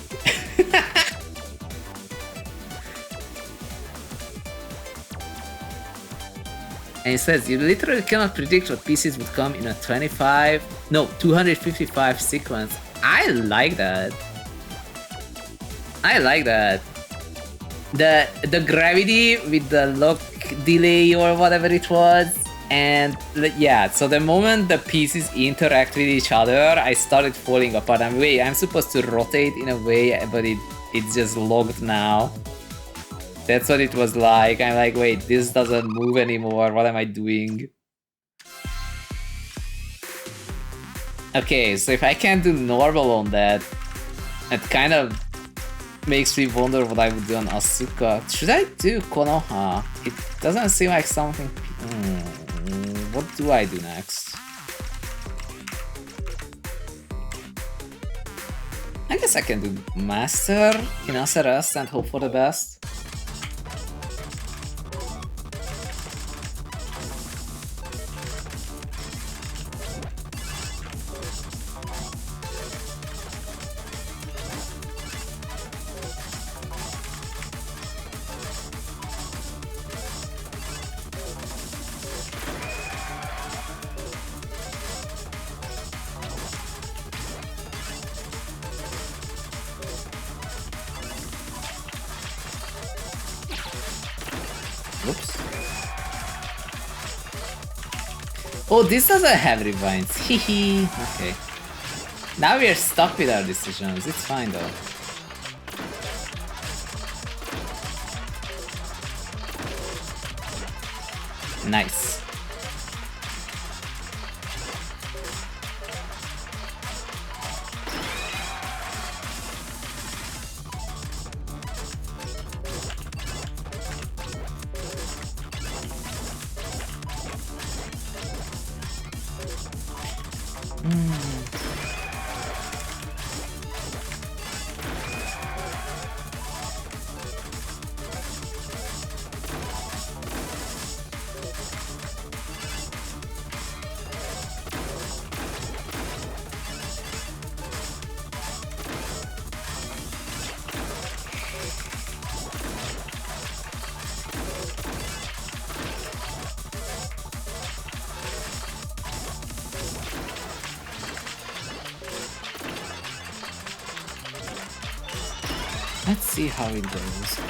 And it says you literally cannot predict what pieces would come in a 255 sequence. I like that. I like that. The gravity with the lock delay or whatever it was. And yeah, so the moment the pieces interact with each other, I started falling apart. I'm supposed to rotate in a way, but it's just locked now. That's what it was like. I'm like, wait, this doesn't move anymore. What am I doing? Okay, so if I can't do normal on that, it kind of makes me wonder what I would do on Asuka. Should I do Konoha? It doesn't seem like something... what do I do next? I guess I can do Master in Aseras and hope for the best. Oops. Oh, this doesn't have rewinds. Hehe. Okay. Now we are stuck with our decisions. It's fine though. Nice. Let's see how it goes.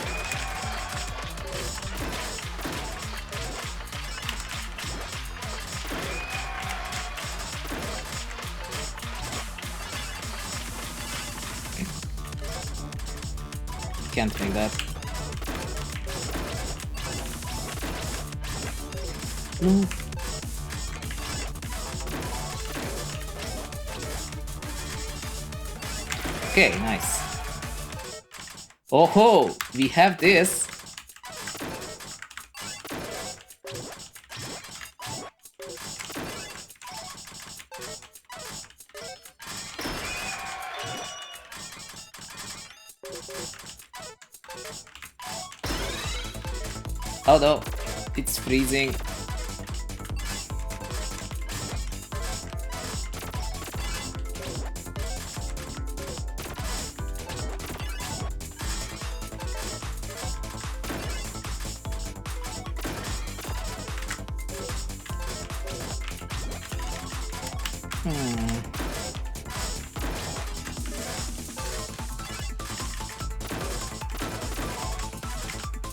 Can't make that. No. Okay, nice. Oh ho! We have this! Oh no! It's freezing.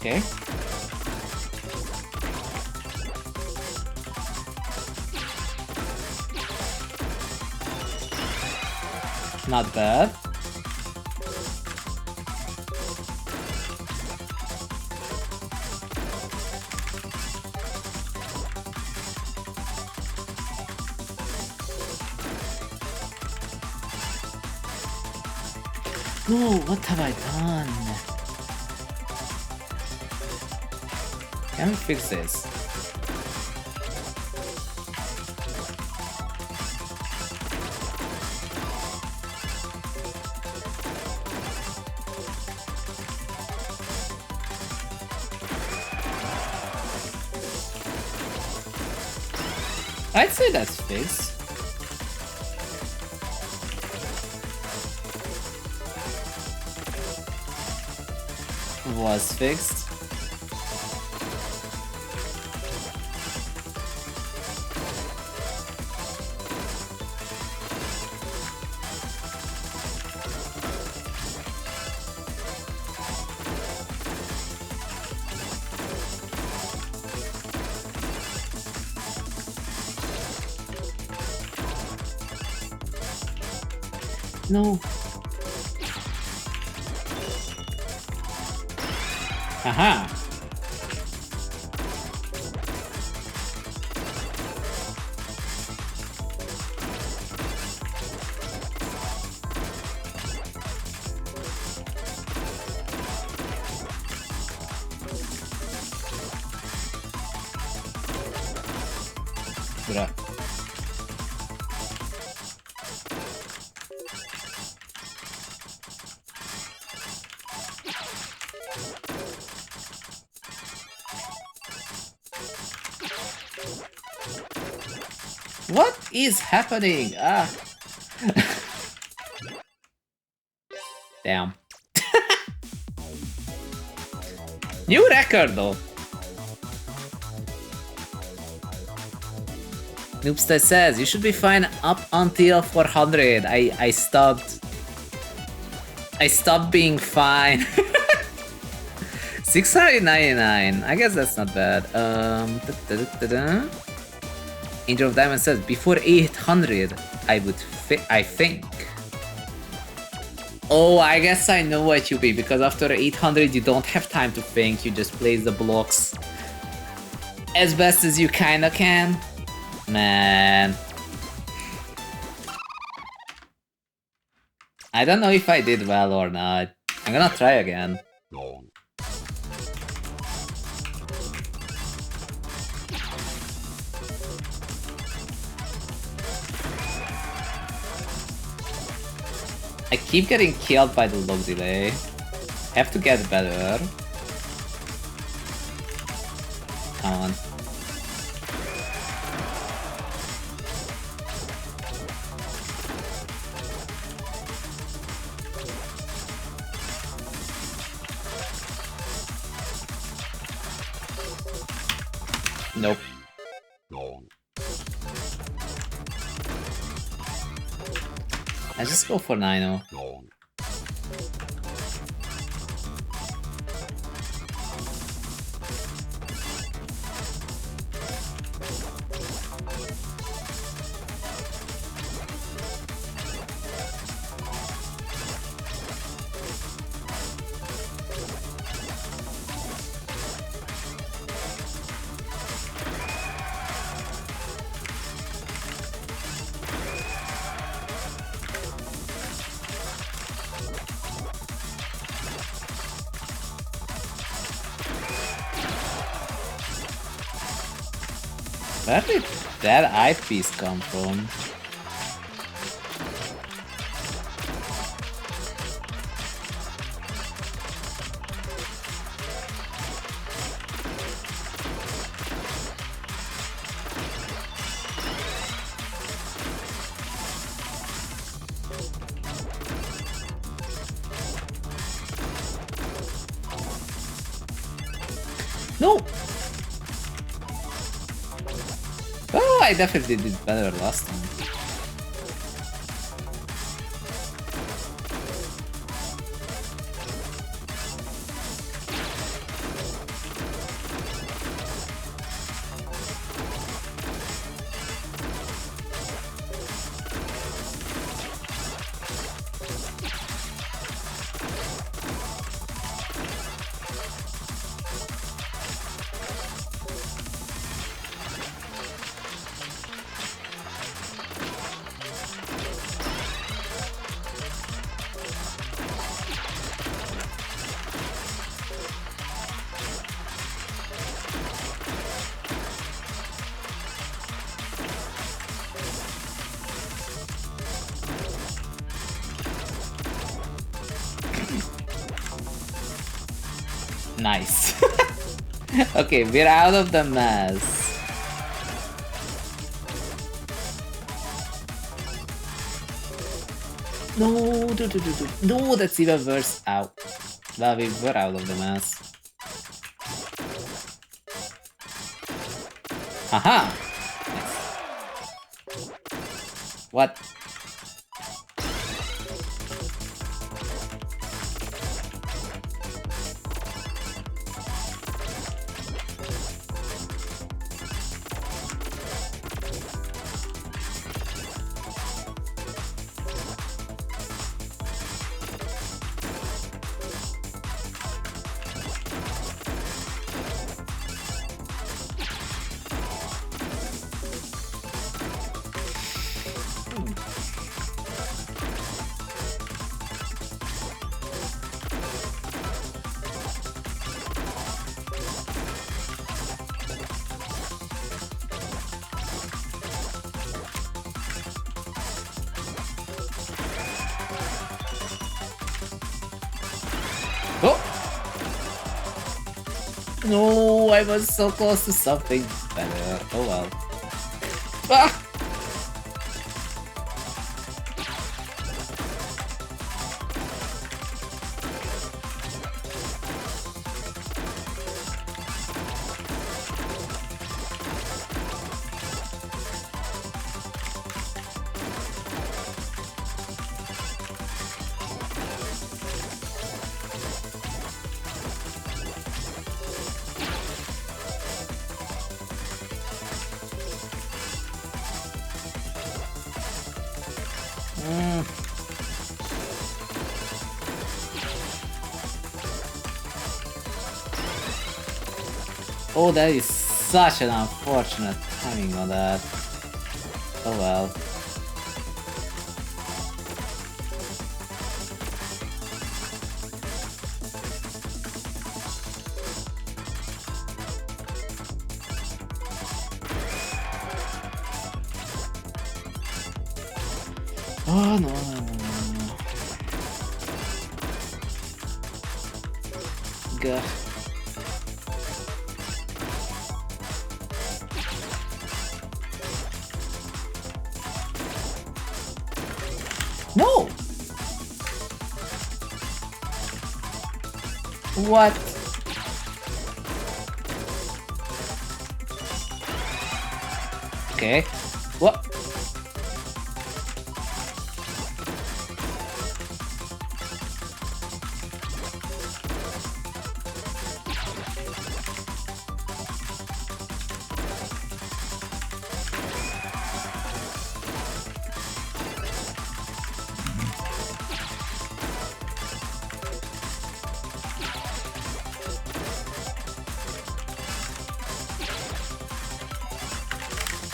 Okay. Not bad. No, what have I done? Can we fix this? I'd say that's fixed. Was fixed. No. Aha! Bruh. What is happening? Ah. Damn. New record though. Noobster says you should be fine up until 400. I stopped being fine. 699. I guess that's not bad. Angel of Diamond says before 800 I think. Oh, I guess I know what you mean, because after 800 you don't have time to think, you just place the blocks as best as you kinda can. Man. I don't know if I did well or not. I'm gonna try again. I keep getting killed by the low delay. Have to get better. Come on. Nope. I just go for 9-0. Where did that eyepiece come from? No! Oh, I definitely did better last time. Nice. Okay, we're out of the mess. No, no, that's even worse. Ow. Well, we were out of the mess. Haha. Nice. What? No, I was so close to something better. Oh well. Ah! Oh, that is such an unfortunate timing on that. Oh well. Oh no, no, no, no, no. Gah. No! What? Okay. What?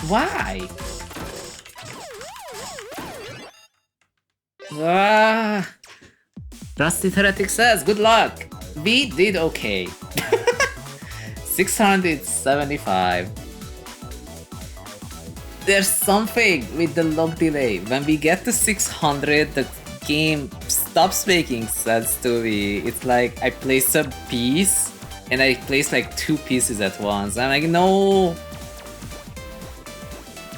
Why? Ah, Rusty Heretic says, good luck. We did okay. 675. There's something with the log delay. When we get to 600, the game stops making sense to me. It's like I place a piece and I place like 2 pieces at once. I'm like, no.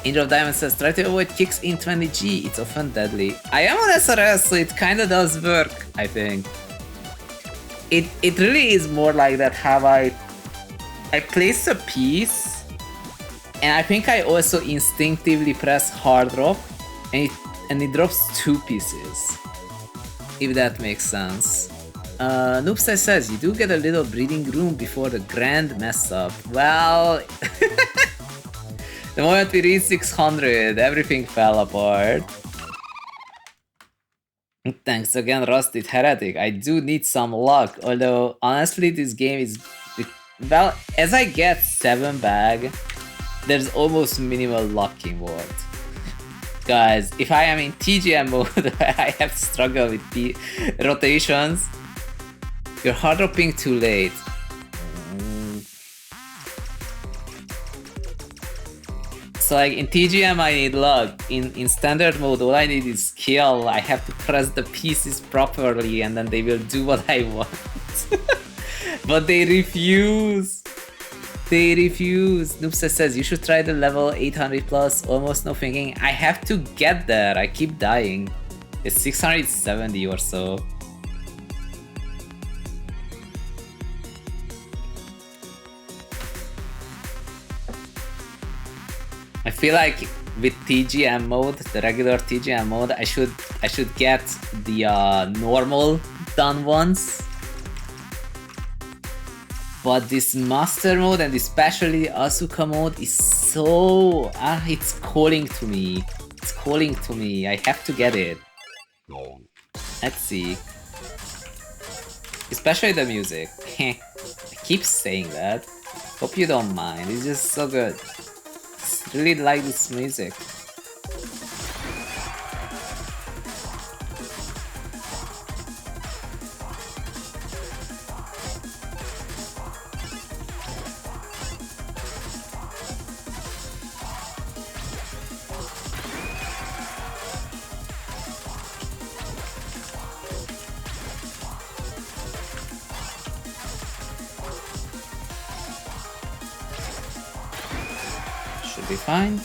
Angel of Diamond says, try to avoid kicks in 20G, it's often deadly. I am on SRS, so it kinda does work, I think. It really is more like that, how I place a piece, and I think I also instinctively press hard drop, and it drops 2 pieces. If that makes sense. Noobsai says, you do get a little breathing room before the grand mess up. Well... The moment we reached 600, everything fell apart. Thanks again, Rusty Heretic. I do need some luck, although honestly this game is... Well, as I get 7 bag, there's almost minimal luck involved. Guys, if I am in TGM mode where I have to struggle with the rotations, you're hard dropping too late. So like in TGM I need luck, in standard mode all I need is skill, I have to press the pieces properly and then they will do what I want. But they refuse! They refuse! Noobsa says you should try the level 800 plus, almost no thinking. I have to get there, I keep dying. It's 670 or so. I feel like with TGM mode, the regular TGM mode, I should get the normal done once. But this master mode and especially Asuka mode is so... it's calling to me. It's calling to me. I have to get it. Let's see. Especially the music. I keep saying that. Hope you don't mind. It's just so good. Really like this music. Should be fine.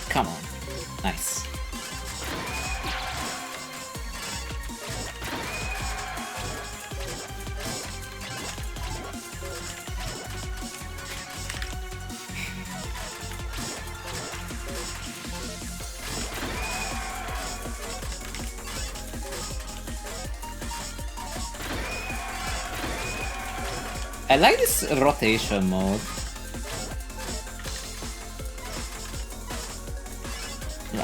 Come on. Nice. I like this rotation mode.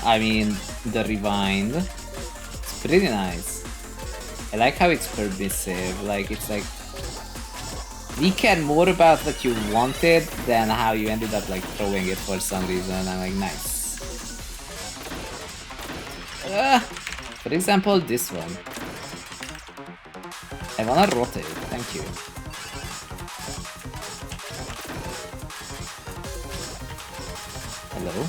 I mean, the rewind. It's pretty nice. I like how it's permissive. Like, it's like... we care more about what you wanted than how you ended up like throwing it for some reason. I'm like, nice. For example, this one. I wanna rotate. Thank you. Hello?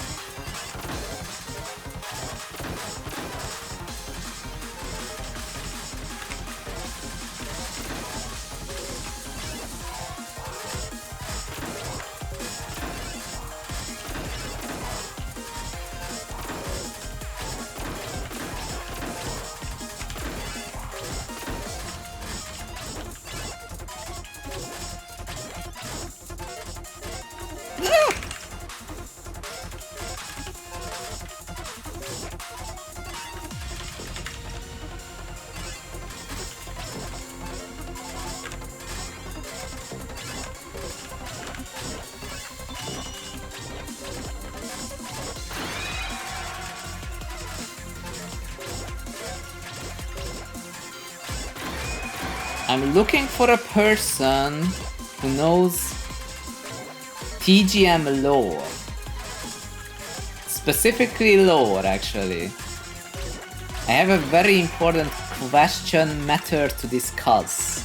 I'm looking for a person who knows TGM lore. Specifically lore, actually. I have a very important question matter to discuss,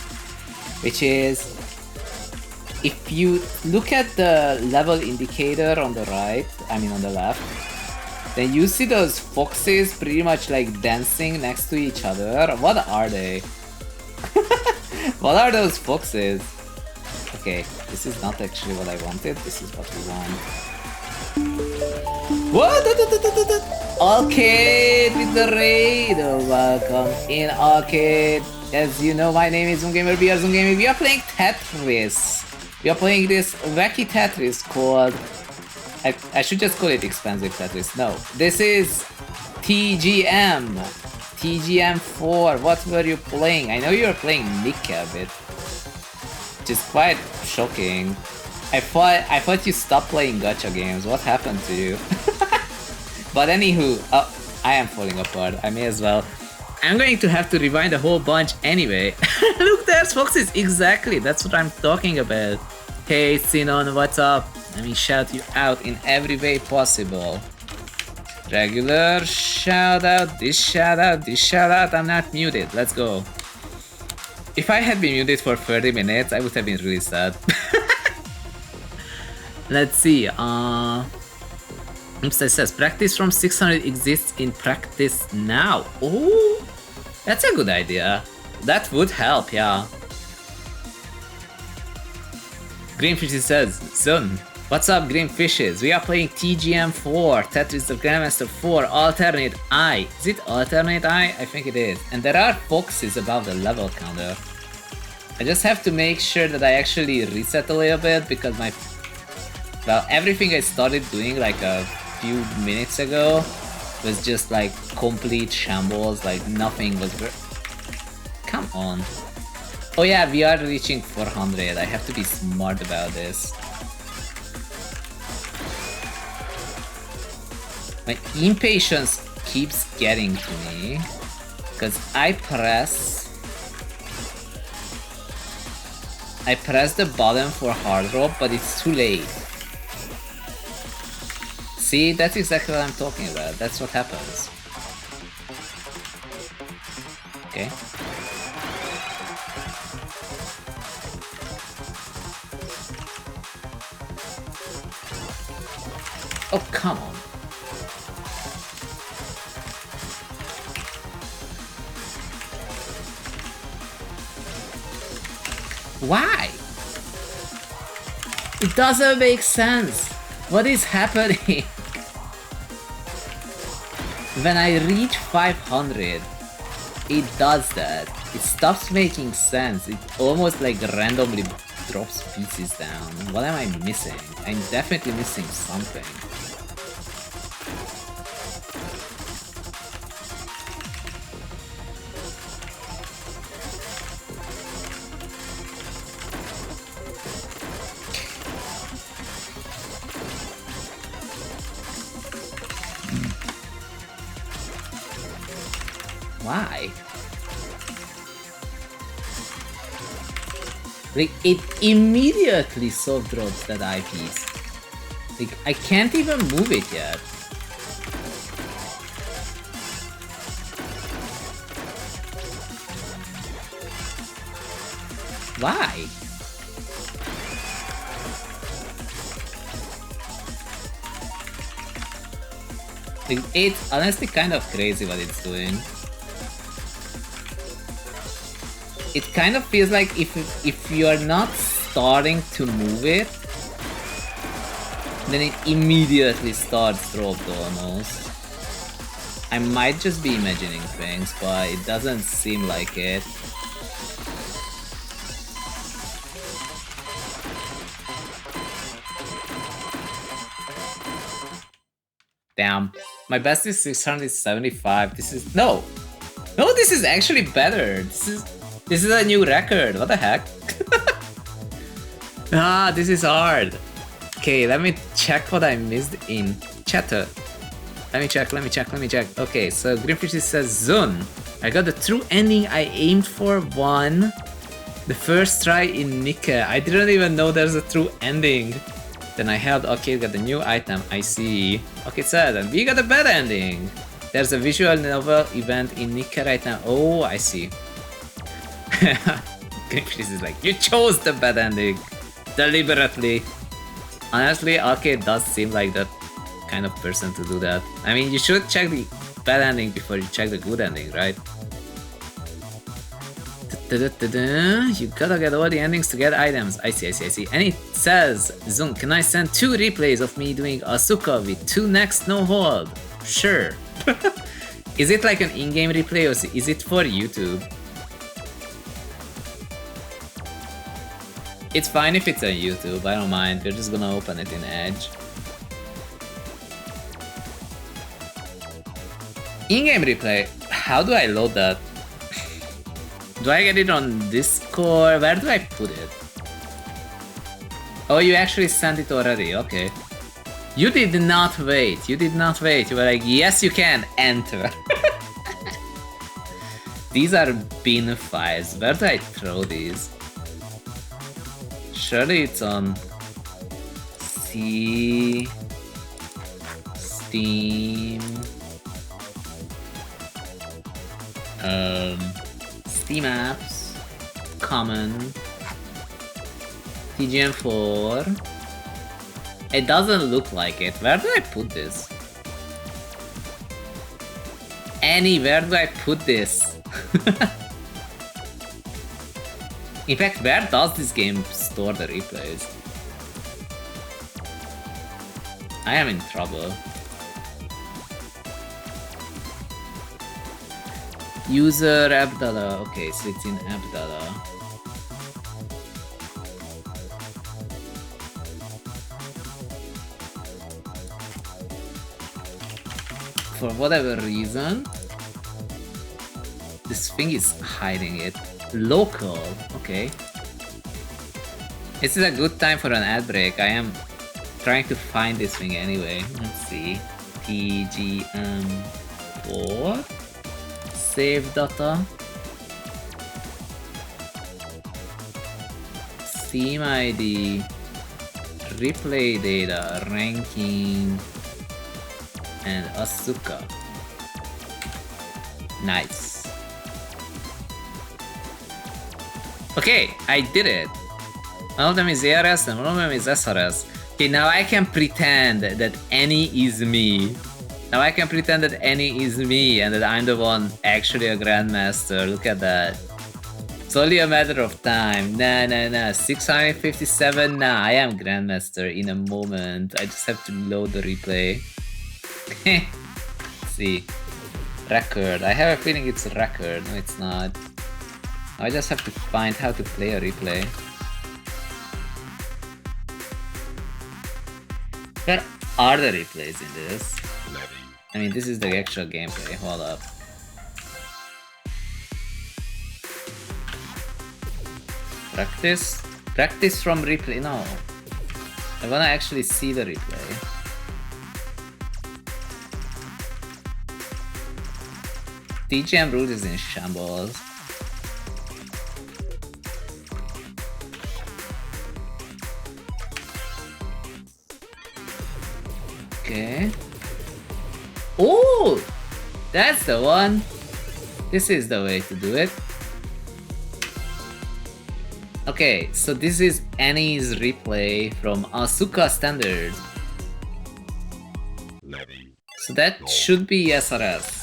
which is, if you look at the level indicator on the right, I mean on the left, then you see those foxes pretty much like dancing next to each other. What are they? What are those foxes? Okay, this is not actually what I wanted, this is what we want. What? Arcade with the raid! Welcome in Arcade. As you know, my name is zhunGamer, we are zhunGamer. We are playing Tetris. We are playing this wacky Tetris called... I should just call it expensive Tetris. No, this is TGM. TGM4. What were you playing? I know you were playing Nick a bit, which is quite shocking. I thought you stopped playing gacha games. What happened to you? But anywho, I am falling apart. I may as well. I'm going to have to rewind a whole bunch anyway. Look, there's foxes. Exactly, that's what I'm talking about. Hey, Sinon, what's up? Let me shout you out in every way possible. Regular shout out, this shout out, this shout out. I'm not muted. Let's go. If I had been muted for 30 minutes, I would have been really sad. Let's see. Oops, it says practice from 600 exists in practice now. Oh, that's a good idea. That would help, yeah. Greenfishes says, Son, what's up, Greenfishes? We are playing TGM4, Tetris the Grandmaster 4, Alternate Eye. Is it Alternate Eye? I think it is. And there are foxes above the level counter. I just have to make sure that I actually reset a little bit because my... well, everything I started doing like a few minutes ago was just like complete shambles, like nothing was... Come on. Oh yeah, we are reaching 400. I have to be smart about this. My impatience keeps getting to me. Because I press the button for hard drop, but it's too late. See, that's exactly what I'm talking about. That's what happens. Okay. Oh, come on. Why? It doesn't make sense. What is happening? When I reach 500, it does that. It stops making sense. It almost like randomly drops pieces down. What am I missing? I'm definitely missing something. Why? Like, it immediately soft drops that eyepiece. Like, I can't even move it yet. Why? Like, it's honestly kind of crazy what it's doing. It kind of feels like if you're not starting to move it, then it immediately starts dropped almost. I might just be imagining things, but it doesn't seem like it. Damn. My best is 675. This is... No! No, this is actually better. This is a new record. What the heck? Ah, this is hard. Okay, let me check what I missed in chatter. Let me check. Okay, so Greenfish says, Zun, I got the true ending I aimed for, won the first try in Nika. I didn't even know there's a true ending. Then I held, okay, got the new item, I see. Okay, it says, and we got a bad ending. There's a visual novel event in Nika right now. Oh, I see. Greenfish is like, you chose the bad ending deliberately. Honestly, Arcade does seem like that kind of person to do that. I mean, you should check the bad ending before you check the good ending, right? You gotta get all the endings to get items. I see. And it says, Zung, can I send 2 replays of me doing Asuka with 2 next no hold? Sure. Is it like an in-game replay or is it for YouTube? It's fine if it's on YouTube, I don't mind. We're just gonna open it in Edge. In-game replay, how do I load that? Do I get it on Discord? Where do I put it? Oh, you actually sent it already, okay. You did not wait, you were like, yes you can, enter. These are bin files, where do I throw these? Surely it's on Steam, Steam apps, common, TGM4. It doesn't look like it. Where do I put this? Annie, where do I put this? In fact, where does this game store the replays? I am in trouble. User Abdallah. Okay, so it's in Abdallah. For whatever reason, this thing is hiding it. Local, okay. This is a good time for an ad break. I am trying to find this thing anyway. Let's see. TGM4 6 save data. Steam ID, replay data, ranking, and Asuka. Nice. Okay, I did it. One of them is ARS and one of them is SRS. Okay, now I can pretend that Annie is me. Now I can pretend that Annie is me and that I'm the one actually a Grandmaster. Look at that. It's only a matter of time. Nah. 657. Nah, I am Grandmaster in a moment. I just have to load the replay. Let's see. Record. I have a feeling it's a record. No, it's not. I just have to find how to play a replay. Where are the replays in this? I mean, this is the actual gameplay. Hold up. Practice? Practice from replay? No. I wanna actually see the replay. TGM root is in shambles. Okay. Oh! That's the one! This is the way to do it. Okay, so this is Annie's replay from Asuka Standard. So that should be SRS.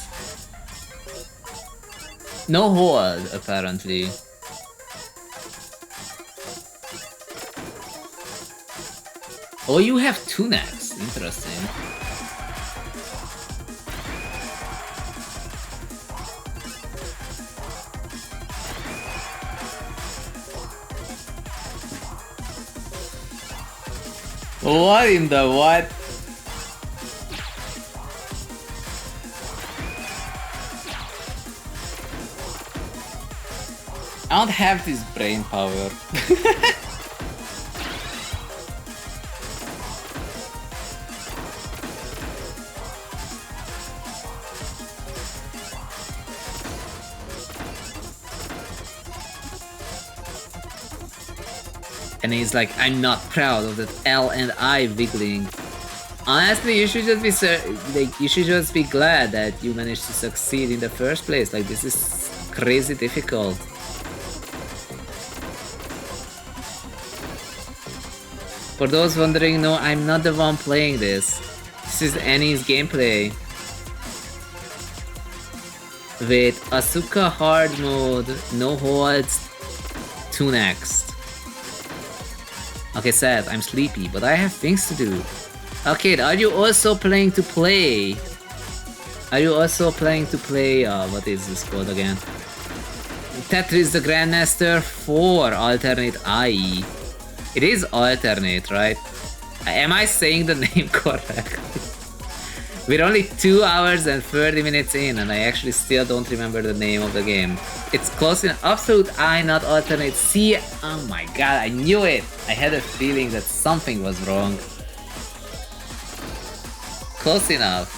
No hold, apparently. Oh, you have two necks. Interesting. What in the what? I don't have this brain power. And he's like, I'm not proud of that L and I wiggling. Honestly, you should just be you should just be glad that you managed to succeed in the first place. Like, this is crazy difficult. For those wondering, no, I'm not the one playing this. This is Annie's gameplay. With Asuka hard mode, no holds, 2 next. Okay, Seth, I'm sleepy, but I have things to do. Okay, are you also playing to play? Are you also playing to play, what is this called again? Tetris the Grandmaster 4 alternate IE. It is alternate, right? Am I saying the name correctly? We're only 2 hours and 30 minutes in and I actually still don't remember the name of the game. It's close in absolute I, not alternate C. Oh my god, I knew it! I had a feeling that something was wrong. Close enough.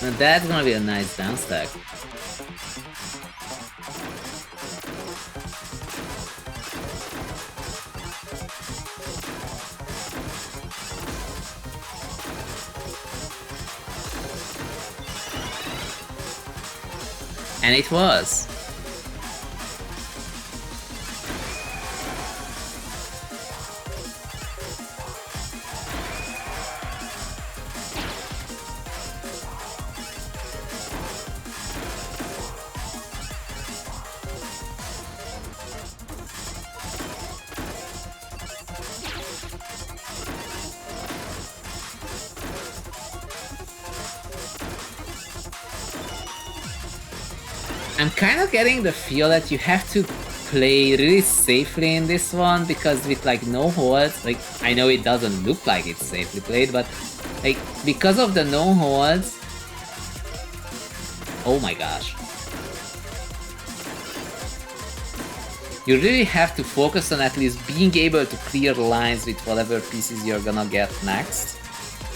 Now that's gonna be a nice down stack. And it was. I'm kind of getting the feel that you have to play really safely in this one, because with like no holds, like I know it doesn't look like it's safely played, but like because of the no holds, oh my gosh. You really have to focus on at least being able to clear lines with whatever pieces you're gonna get next.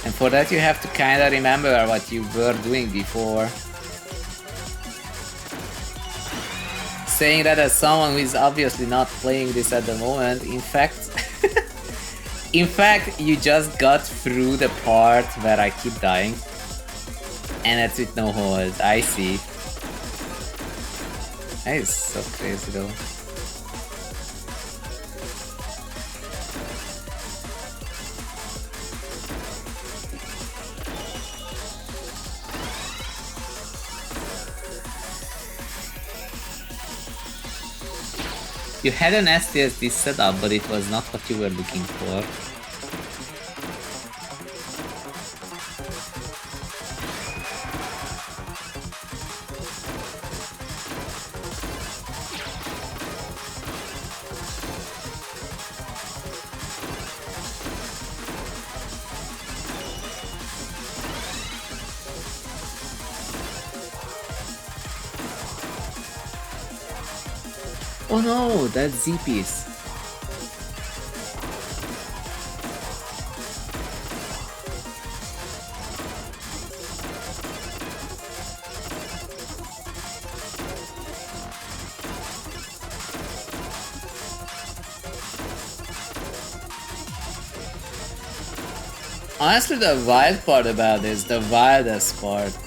And for that you have to kinda remember what you were doing before. Saying that as someone who is obviously not playing this at the moment, in fact... in fact, you just got through the part where I keep dying. And that's with no hold, I see. That is so crazy though. You had an STSD setup, but it was not what you were looking for. Oh no, that Z piece. Honestly, the wild part about this, the wildest part,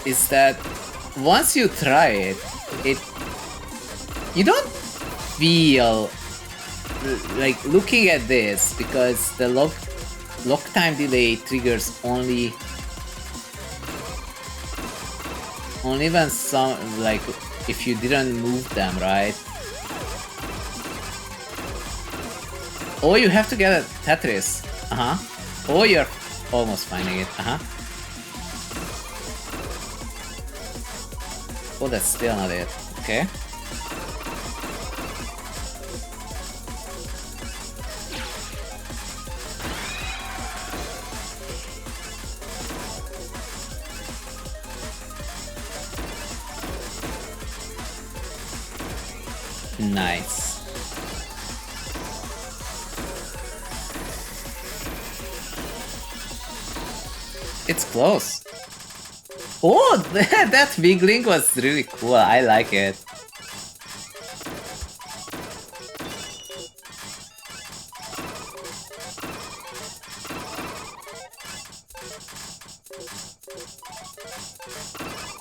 is that once you try it, you don't feel like looking at this, because the lock time delay triggers only when some, like, if you didn't move them, right? Oh, you have to get a Tetris. Oh, you're almost finding it. Oh, that's still not it. Okay. Nice. It's close. Oh, that big link was really cool. I like it.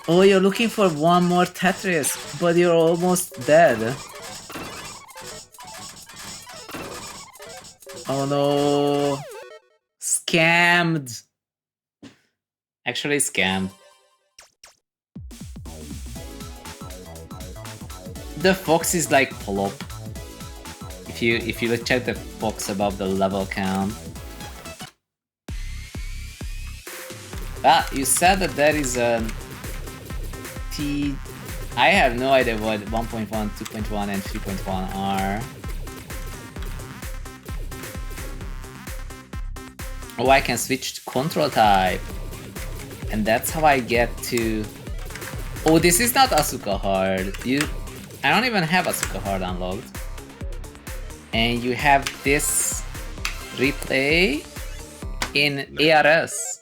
Oh, you're looking for one more Tetris, but you're almost dead. Oh no. Scammed. Actually scammed. The fox is like plop. If you check the fox above the level count. Ah, you said that there is a I have no idea what 1.1, 2.1 and 3.1 are. Oh, I can switch to control type. And that's how I get to... Oh, this is not Asuka Hard. I don't even have Asuka Hard unlocked. And you have this replay in ARS.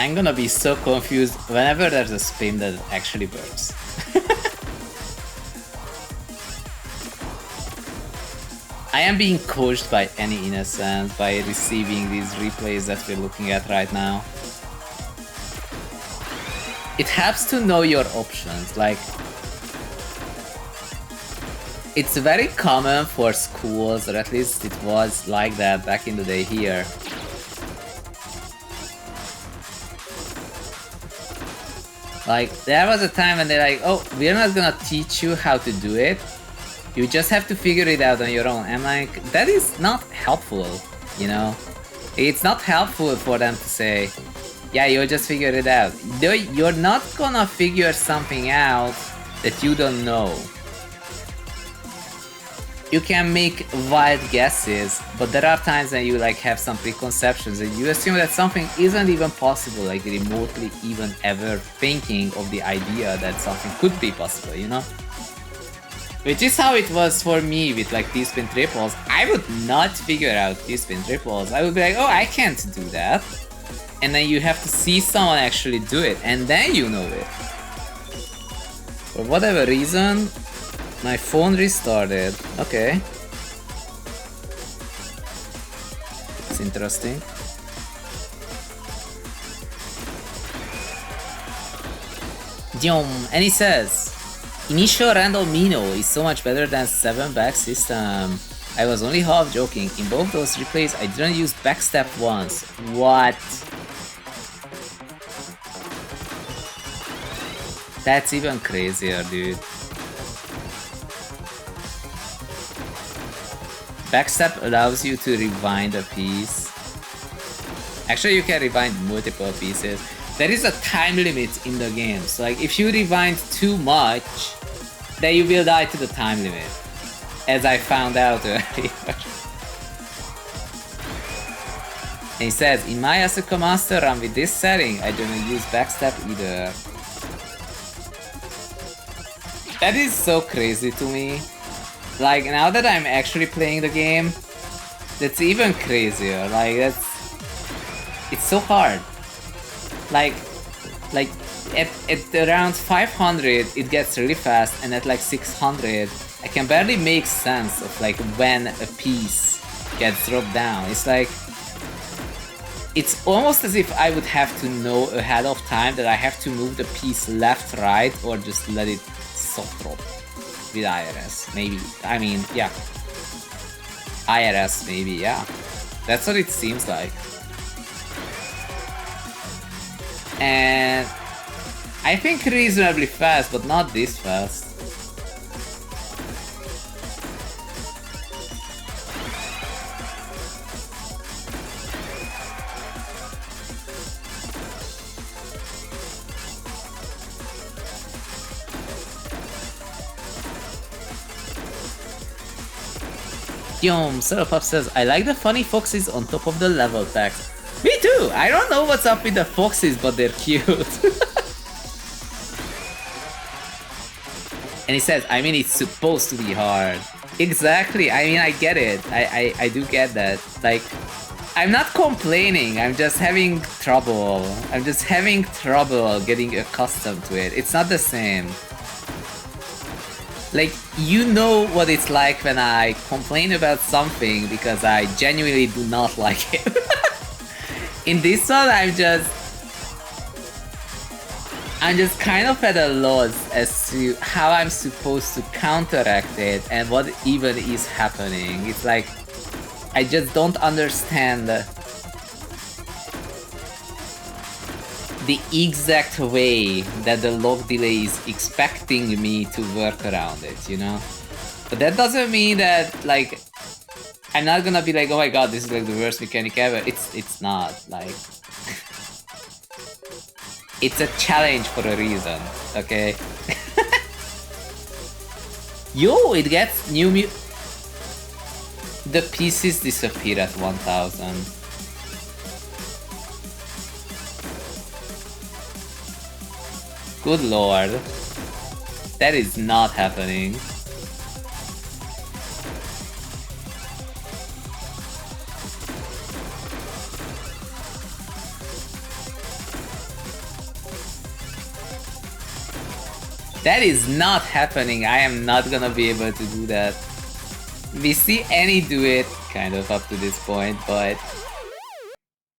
I'm gonna be so confused whenever there's a spin that actually works. I am being coached by any innocent by receiving these replays that we're looking at right now. It helps to know your options, like... It's very common for schools, or at least it was like that back in the day here. Like, there was a time when they're like, oh, we're not gonna teach you how to do it. You just have to figure it out on your own. I'm like, that is not helpful, you know? It's not helpful for them to say, Yeah, you'll just figure it out. You're not gonna figure something out that you don't know. You can make wild guesses, but there are times when you like have some preconceptions and you assume that something isn't even possible, like remotely even ever thinking of the idea that something could be possible, you know? Which is how it was for me with like T-spin triples. I would not figure out T-spin triples. I would be like, oh, I can't do that. And then you have to see someone actually do it, and then you know it. For whatever reason, my phone restarted. Okay. It's interesting. And he says, initial random Mino is so much better than 7 back system. I was only half joking. In both those replays, I didn't use backstep once. What? That's even crazier, dude. Backstep allows you to rewind a piece. Actually, you can rewind multiple pieces. There is a time limit in the game, so like if you rewind too much, then you will die to the time limit, as I found out earlier. And he says, in my Asuka Master run with this setting, I don't use backstep either. That is so crazy to me. Like, now that I'm actually playing the game, that's even crazier. Like, it's so hard. Like at around 500 it gets really fast, and at like 600 I can barely make sense of like when a piece gets dropped down. It's like, it's almost as if I would have to know ahead of time that I have to move the piece left, right, or just let it soft drop with IRS, maybe. I mean, yeah. IRS, maybe, yeah. That's what it seems like. And I think reasonably fast, but not this fast. Serapop says, I like the funny foxes on top of the level text. Me too! I don't know what's up with the foxes, but they're cute. And he says, I mean, it's supposed to be hard. Exactly, I mean, I get it. I do get that. Like, I'm not complaining, I'm just having trouble. I'm just having trouble getting accustomed to it. It's not the same. Like, you know what it's like when I complain about something because I genuinely do not like it. In this one, I'm just kind of at a loss as to how I'm supposed to counteract it and what even is happening. It's like, I just don't understand the exact way that the lock delay is expecting me to work around it, you know? But that doesn't mean that, like, I'm not gonna be like, oh my god, this is like the worst mechanic ever. It's not, like... It's a challenge for a reason, okay? Yo, it gets new the pieces disappear at 1000. Good lord. That is not happening. That is not happening. I am not gonna be able to do that. We see Annie do it, kind of up to this point, but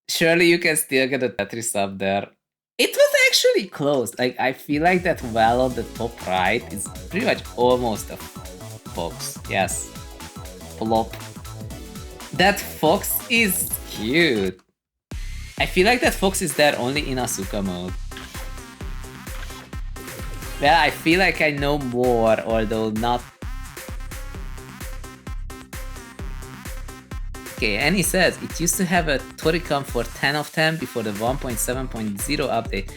surely you can still get a Tetris up there. It was actually close. Like, I feel like that well on the top right is pretty much almost a fox. Yes. Plop. That fox is cute. I feel like that fox is there only in Asuka mode. Well, I feel like I know more, although not... Okay, and he says it used to have a Toricon for 10 of 10 before the 1.7.0 update.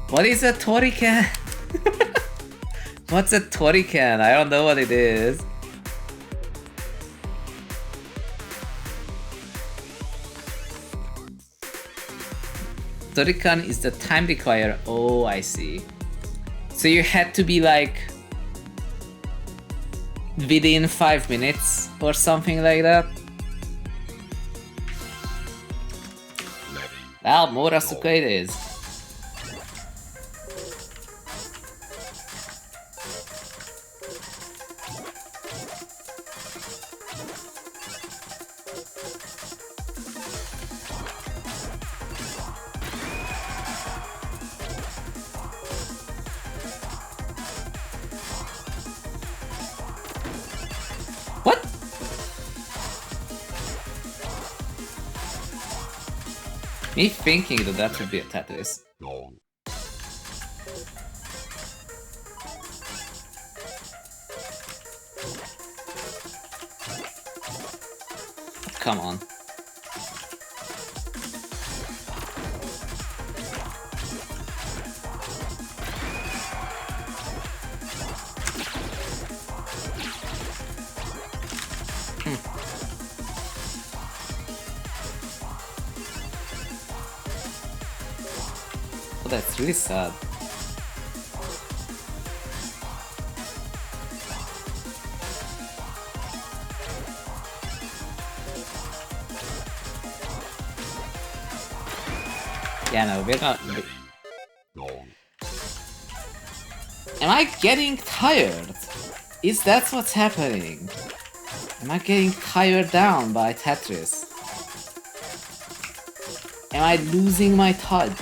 What is a Torican? What's a Torican? I don't know what it is. Torican is the time required. Oh, I see. So you had to be like within 5 minutes or something like that. Well, more Asuka it is. What? Me thinking that that would be a Tetris. Come on. Oh, that's really sad. Yeah, no, we're not... Am I getting tired? Is that what's happening? Am I getting tired down by Tetris? Am I losing my touch?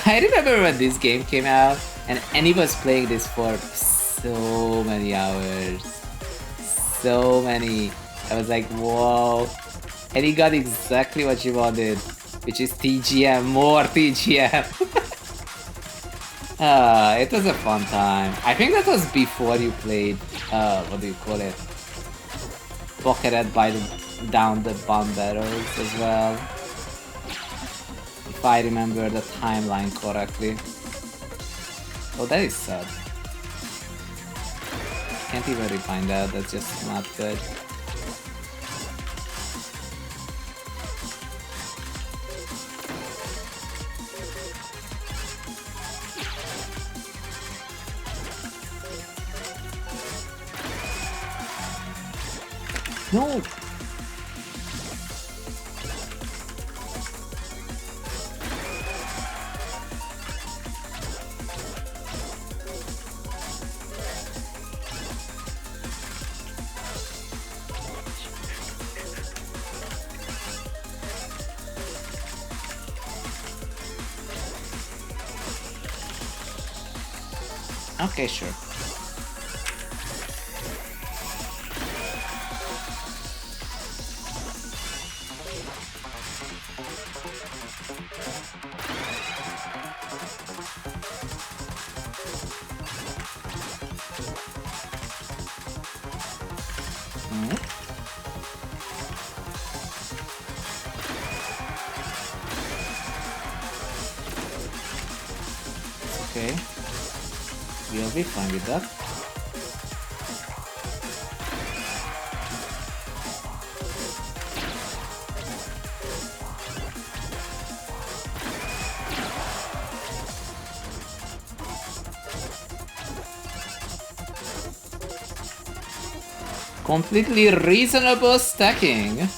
I remember when this game came out and Annie was playing this for so many hours. So many. I was like, whoa. And he got exactly what she wanted, which is TGM, more TGM. It was a fun time. I think that was before you played, what do you call it? Pocketed by down the bomb barrels as well. If I remember the timeline correctly. Oh, that is sad. Can't even refine that, that's just not good. No! Okay, sure. Okay. We'll be fine with that. Completely reasonable stacking.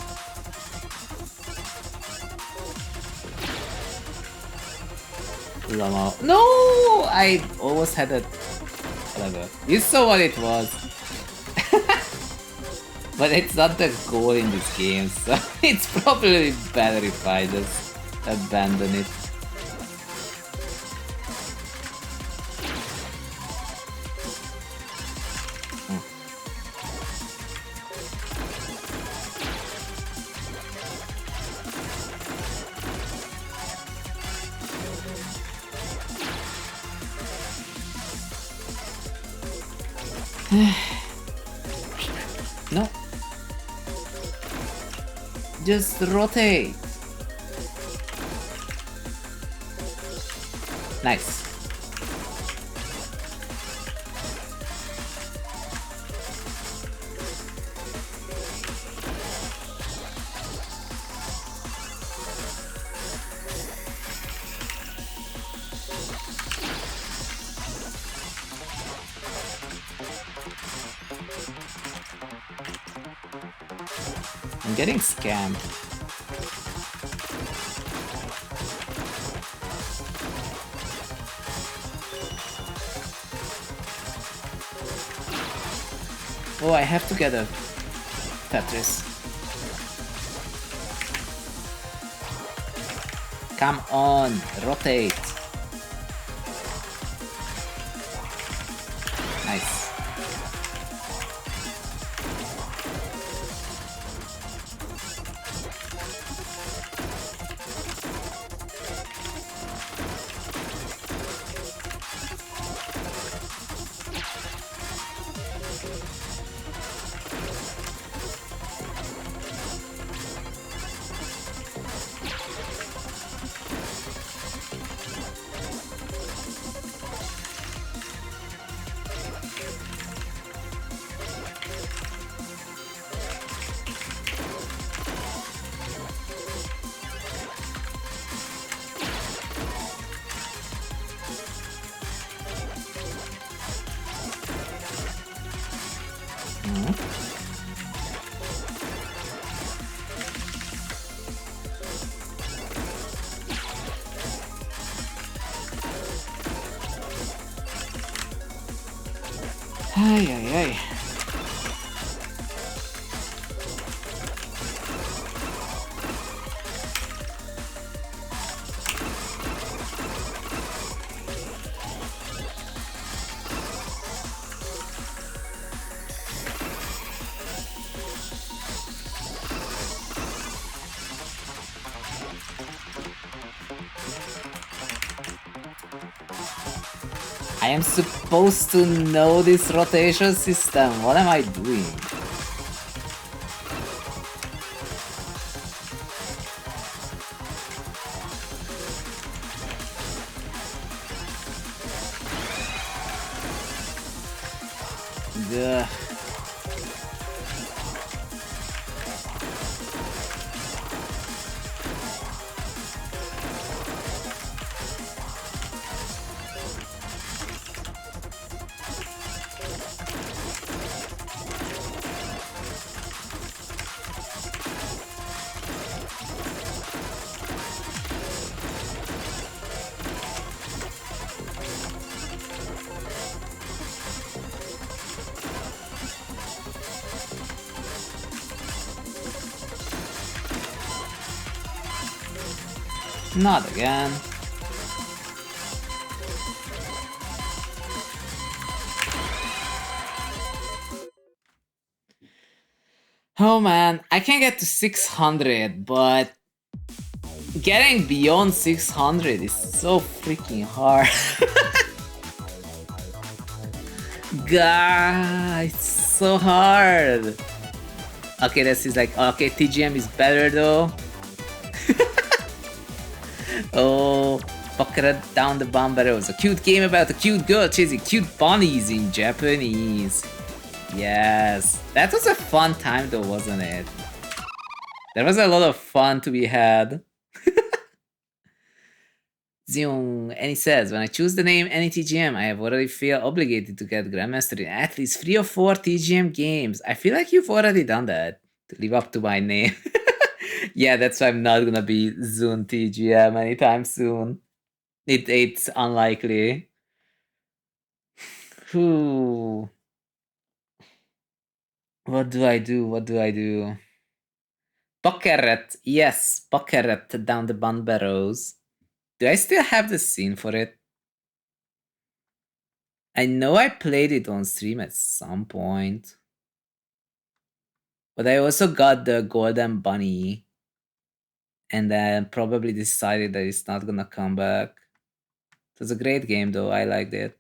Llama. No! I almost had a... whatever. You saw what it was. But it's not the goal in this game, so it's probably better if I just abandon it. No. Just rotate. Nice. I'm getting scammed. Oh, I have to get a Tetris. Come on, rotate. Nice. Ay, ay, ay. I am supposed to know this rotation system. What am I doing? Ugh. Not again. Oh man, I can get to 600, but getting beyond 600 is so freaking hard. God, it's so hard. Okay, this is like, okay, TGM is better though. Oh, Pocket Down the Bomber was a cute game about a cute girl chasing cute bunnies in Japanese. Yes, that was a fun time though, wasn't it? There was a lot of fun to be had. Zion, and he says, when I choose the name any TGM, I have already feel obligated to get Grandmaster in at least 3 or 4 TGM games. I feel like you've already done that to live up to my name. Yeah, that's why I'm not gonna be Zun TGM anytime soon. It's unlikely. Whew. What do I do? What do I do? Bucket, yes, Bucket down the bun barrows. Do I still have the scene for it? I know I played it on stream at some point. But I also got the golden bunny. And then probably decided that it's not gonna come back. It was a great game though, I liked it.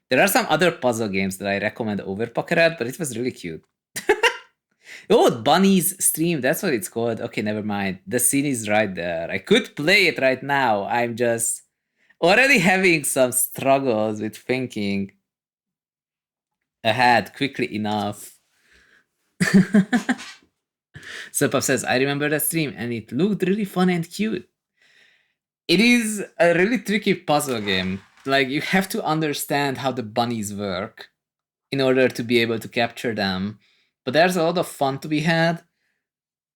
There are some other puzzle games that I recommend over Pocket, but it was really cute. Oh, Bunny's Stream, that's what it's called. Okay, never mind. The scene is right there. I could play it right now. I'm just already having some struggles with thinking ahead quickly enough. So Pup says, I remember that stream and it looked really fun and cute. It is a really tricky puzzle game. Like, you have to understand how the bunnies work in order to be able to capture them. But there's a lot of fun to be had.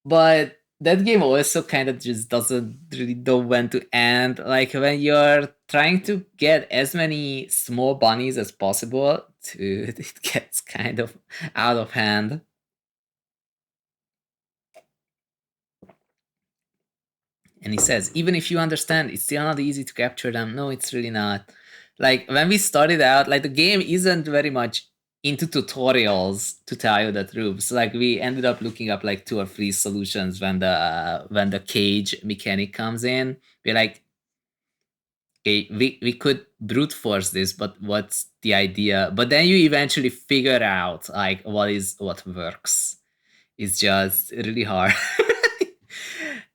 But that game also kind of just doesn't really know when to end. Like, when you're trying to get as many small bunnies as possible, dude, it gets kind of out of hand. And he says, even if you understand, it's still not easy to capture them. No, it's really not. Like, when we started out, like, the game isn't very much into tutorials, to tell you the truth. So, like, we ended up looking up like 2 or 3 solutions when the cage mechanic comes in. We're like, okay, we could brute force this, but what's the idea? But then you eventually figure out like what works. It's just really hard.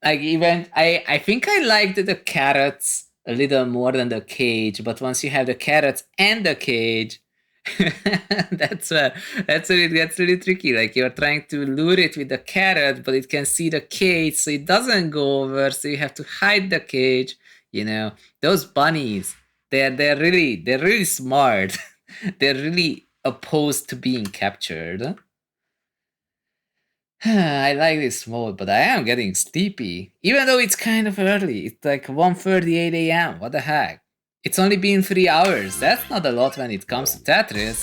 Like, even I think I liked the carrots a little more than the cage, but once you have the carrots and the cage, that's where it gets really tricky. Like, you're trying to lure it with the carrot, but it can see the cage, so it doesn't go over. So you have to hide the cage. You know, those bunnies, they're really smart. They're really opposed to being captured. I like this mode, but I am getting sleepy. Even though it's kind of early. It's like 1:38 a.m. What the heck? It's only been 3 hours. That's not a lot when it comes to Tetris.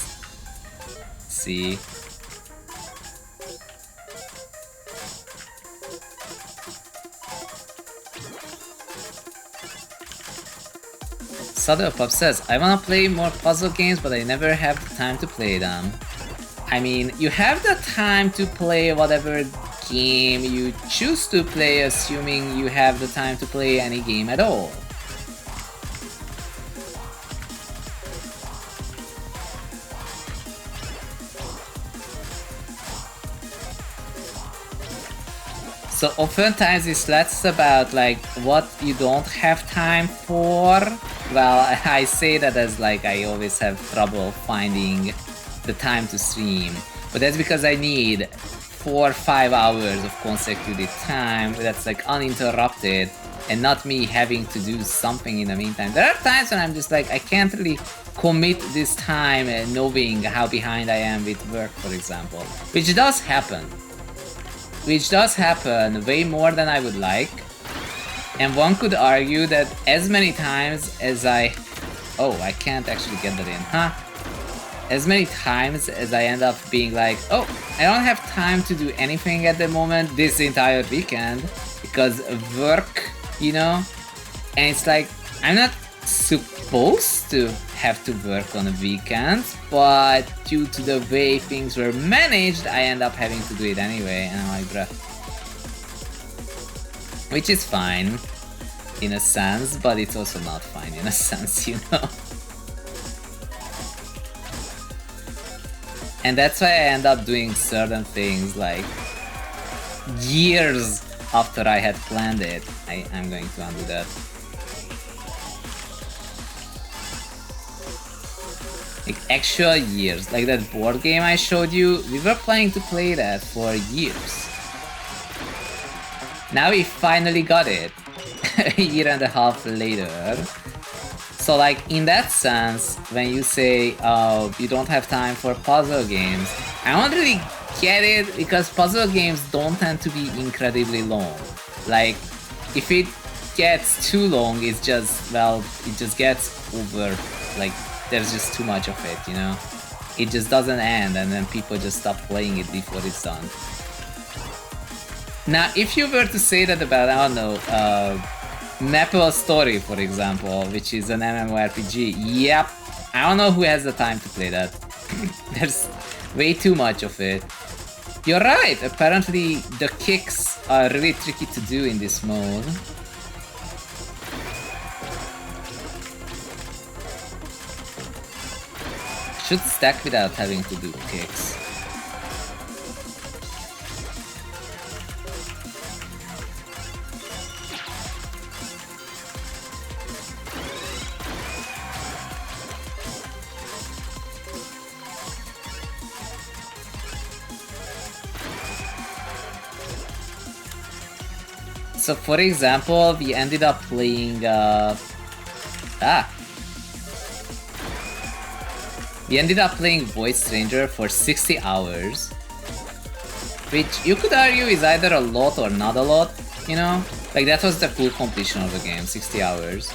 See? Pup says, I wanna play more puzzle games, but I never have the time to play them. I mean, you have the time to play whatever game you choose to play, assuming you have the time to play any game at all. So oftentimes it's less about like what you don't have time for. Well, I say that as like I always have trouble finding the time to stream, but that's because I need 4 or 5 hours of consecutive time that's like uninterrupted, and not me having to do something in the meantime. There are times when I'm just like, I can't really commit this time knowing how behind I am with work, for example, which does happen way more than I would like. And one could argue that as many times as I can't actually get that in, huh? As many times as I end up being like, oh, I don't have time to do anything at the moment this entire weekend because of work, you know? And it's like, I'm not supposed to have to work on a weekend, but due to the way things were managed, I end up having to do it anyway, and I'm like, bruh. Which is fine, in a sense, but it's also not fine in a sense, you know? And that's why I end up doing certain things like years after I had planned it. I'm going to undo that. Like actual years, like that board game I showed you, we were planning to play that for years. Now we finally got it, a year and a half later. So like in that sense, when you say, oh, you don't have time for puzzle games, I don't really get it, because puzzle games don't tend to be incredibly long. Like, if it gets too long, it's just, well, it just gets over, like, there's just too much of it, you know? It just doesn't end, and then people just stop playing it before it's done. Now, if you were to say that about, I don't know, Maple Story, for example, which is an MMORPG, yep, I don't know who has the time to play that. There's way too much of it. You're right, apparently the kicks are really tricky to do in this mode. should stack without having to do kicks. So for example, we ended up playing we ended up playing Void Stranger for 60 hours, which you could argue is either a lot or not a lot, you know? Like that was the full completion of the game, 60 hours.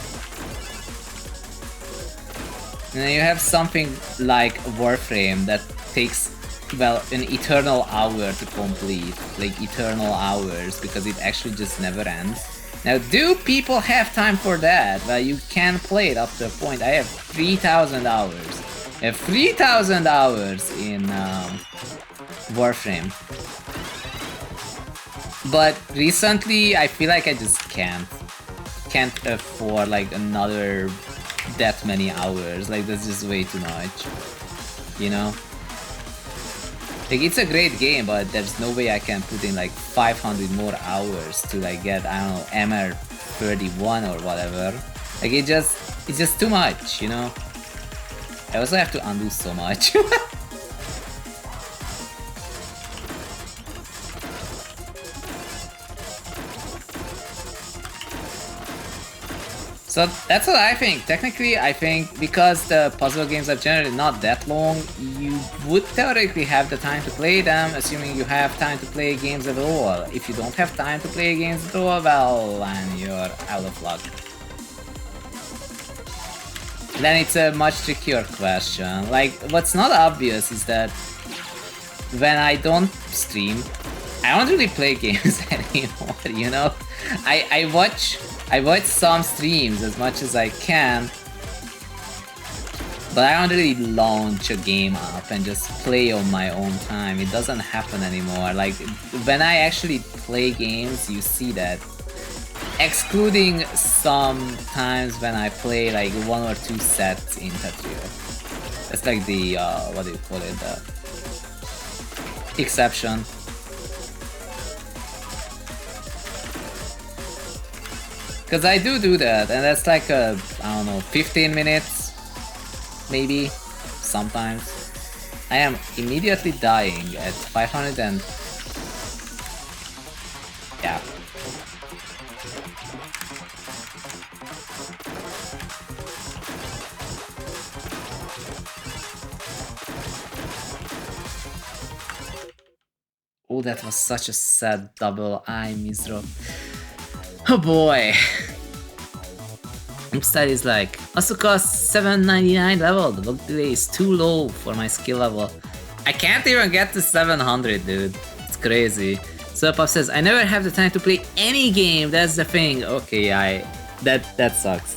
And then you have something like Warframe that takes, well, an eternal hour to complete, like eternal hours, because it actually just never ends. Now, do people have time for that? Well, you can play it up to a point. I have 3,000 hours. I have 3,000 hours in Warframe. But recently, I feel like I just can't afford like another that many hours. Like that's just way too much, you know? Like it's a great game, but there's no way I can put in like 500 more hours to like get, I don't know, MR 31 or whatever. Like it's just too much, you know? I also have to undo so much. So that's what I think. Technically, I think because the puzzle games are generally not that long, you would theoretically have the time to play them, assuming you have time to play games at all. If you don't have time to play games at all, well, then you're out of luck. Then it's a much trickier question. Like, what's not obvious is that when I don't stream, I don't really play games anymore, you know? I watch some streams as much as I can, but I don't really launch a game up and just play on my own time. It doesn't happen anymore. Like, when I actually play games, you see that. Excluding some times when I play like 1 or 2 sets in Tetris. That's like the, what do you call it, the exception. Because I do that, and that's like a, I don't know, 15 minutes, maybe, sometimes. I am immediately dying at 500 and... yeah. Oh, that was such a sad double eye misro. Oh boy. Upside is like, Asuka 799 level. The look delay is too low for my skill level. I can't even get to 700, dude. It's crazy. So Pop says, I never have the time to play any game. That's the thing. Okay, that sucks.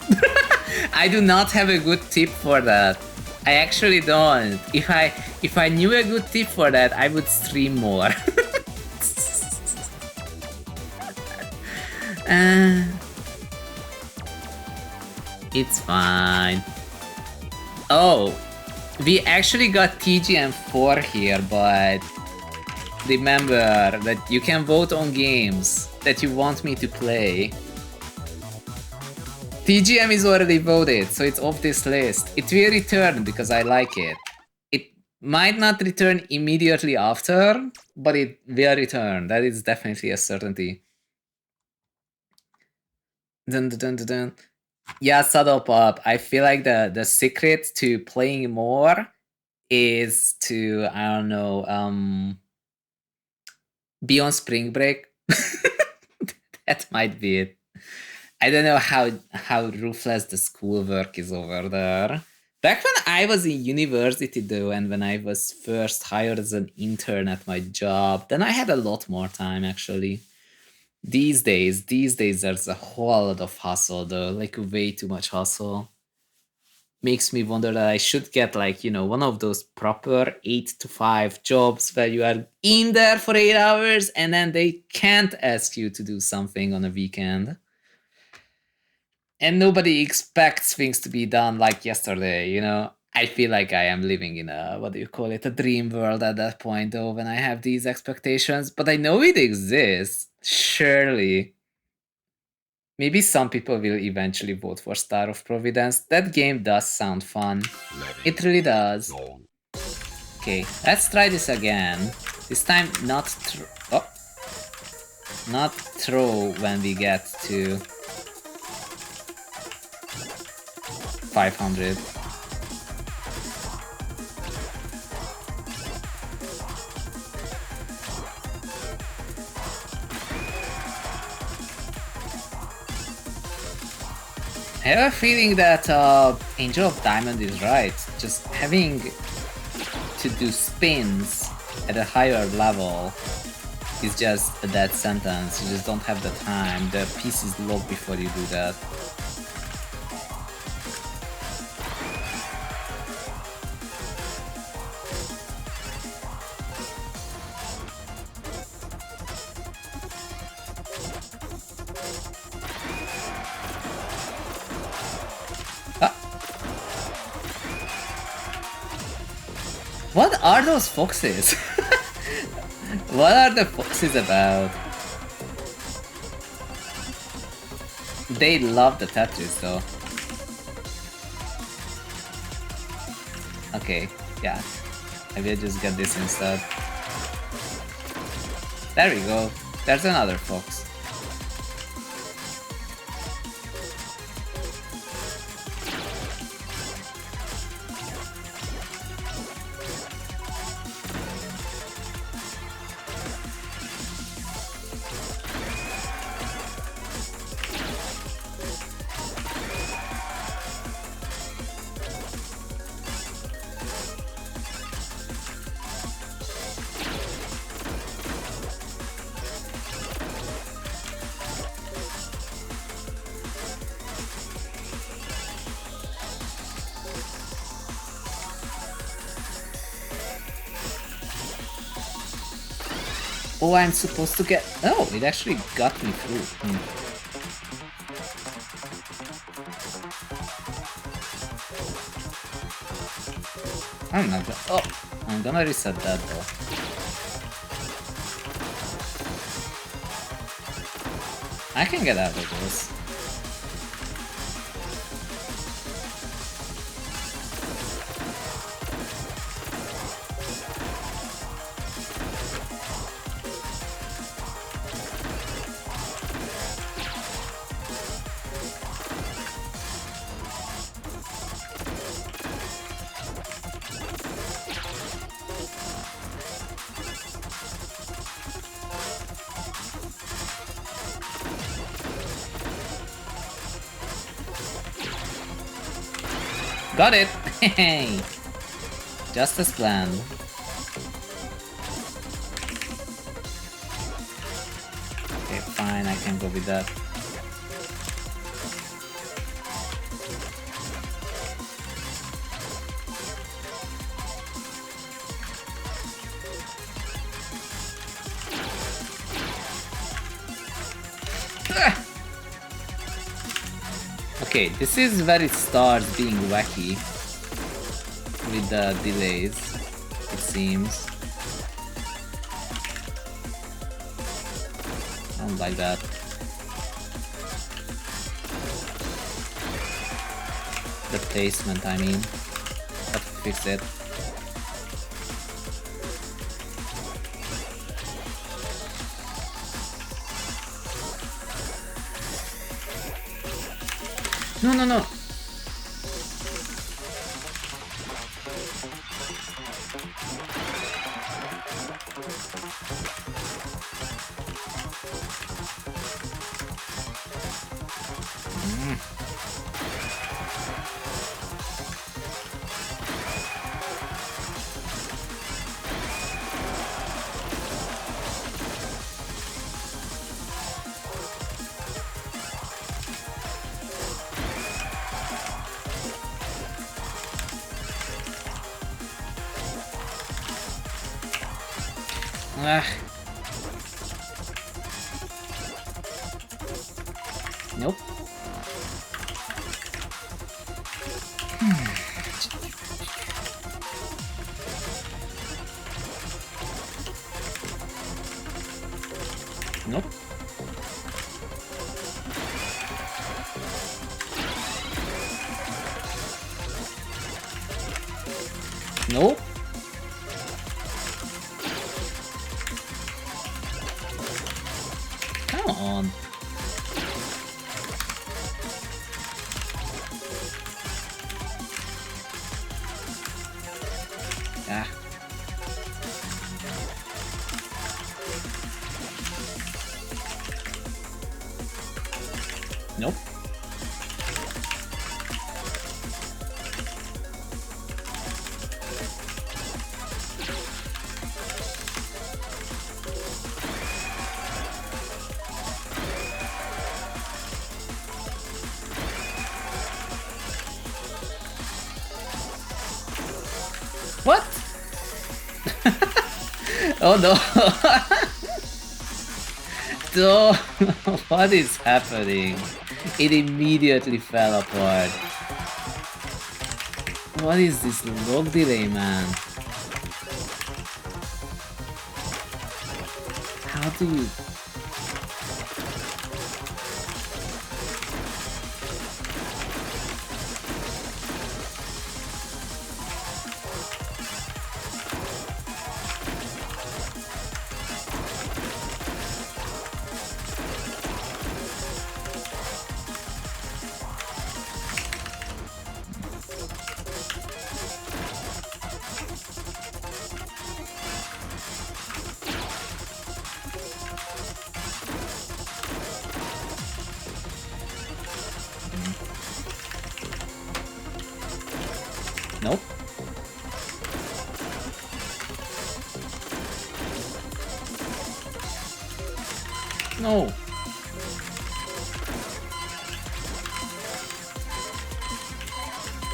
I do not have a good tip for that. I actually don't. If I knew a good tip for that, I would stream more. It's fine. Oh, we actually got TGM4 here, but remember that you can vote on games that you want me to play. TGM is already voted, so it's off this list. It will return because I like it. It might not return immediately after, but it will return. That is definitely a certainty. Dun, dun, dun, dun, dun. Yeah, Saddle Pop, I feel like the secret to playing more is to, I don't know, be on spring break. That might be it. I don't know how ruthless the schoolwork is over there. Back when I was in university though, and when I was first hired as an intern at my job, then I had a lot more time actually. These days there's a whole lot of hustle though, like way too much hustle. Makes me wonder that I should get like, you know, one of those proper 8 to 5 jobs where you are in there for 8 hours and then they can't ask you to do something on a weekend. And nobody expects things to be done like yesterday, you know? I feel like I am living in a, what do you call it, a dream world at that point, though, when I have these expectations. But I know it exists. Surely. Maybe some people will eventually vote for Star of Providence. That game does sound fun. It really does. Okay, let's try this again. This time not not throw when we get to 500. I have a feeling that Angel of Diamond is right. Just having to do spins at a higher level is just a dead sentence. You just don't have the time. The piece is locked before you do that. What are those foxes? What are the foxes about? They love the Tetris though. Okay, yeah. I will just get this instead. There we go. There's another fox. Oh, I'm supposed to get... Oh, it actually got me through. I'm not gonna... Oh, I'm gonna reset that though. I can get out of this. Got it! Hey! Just as planned. Okay, fine, I can go with that. Okay, this is where it starts being wacky with the delays, it seems. I don't like that. The placement, I mean. Have to fix it. No, no, no! Nope. Nope. Nope. Come on. Ah. Nope. What? Oh no. No. What is happening? It immediately fell apart. What is this log delay, man? How do you... Nope. No.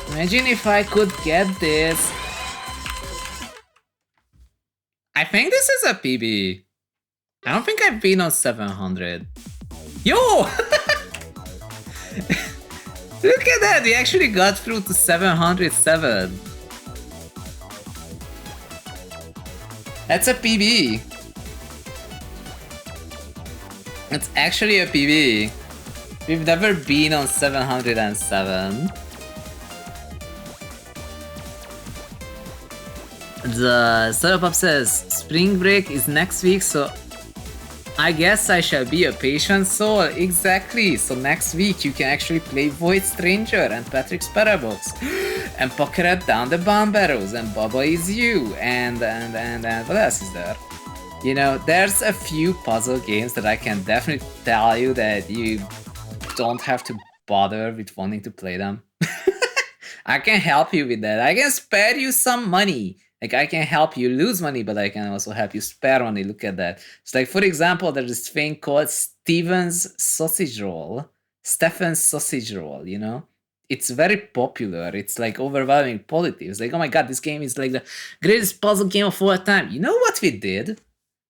Imagine if I could get this. I think this is a PB. I don't think I've been on 700. Yo! Look at that, we actually got through to 707. That's a PB. It's actually a PB. We've never been on 707. The Startup says spring break is next week, so I guess I shall be a patient soul. Exactly. So next week you can actually play Void Stranger and Patrick's Parabox and Pocket Down the Bomb Barrels and Baba Is You and what else is there? You know, there's a few puzzle games that I can definitely tell you that you don't have to bother with wanting to play them. I can help you with that. I can spare you some money. Like, I can help you lose money, but I can also help you spare money. Look at that. So, like, for example, there's this thing called Stephen's Sausage Roll. Stephen's Sausage Roll, you know? It's very popular. It's, like, overwhelming positive. Like, oh my god, this game is, like, the greatest puzzle game of all time. You know what we did?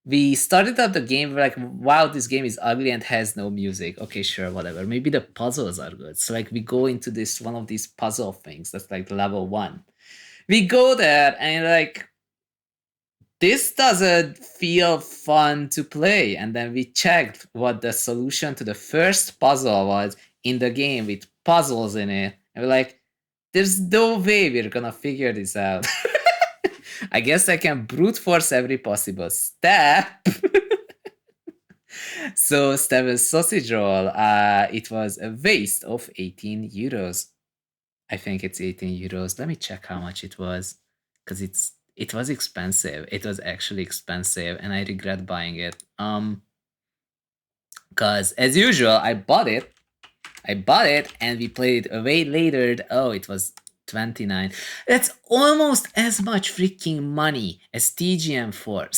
We started up the game, we're like, wow, this game is ugly and has no music. Okay, sure, whatever. Maybe the puzzles are good. So, like, we go into this one of these puzzle things. That's, like, level 1. We go there and like, this doesn't feel fun to play. And then we checked what the solution to the first puzzle was in the game with puzzles in it. And we're like, there's no way we're gonna figure this out. I guess I can brute force every possible step. So Steven's Sausage Roll, it was a waste of 18 euros. I think it's 18 euros. Let me check how much it was, because it was expensive. It was actually expensive, and I regret buying it. Because as usual, I bought it, and we played it way later. Oh, it was 29. That's almost as much freaking money as TGM4.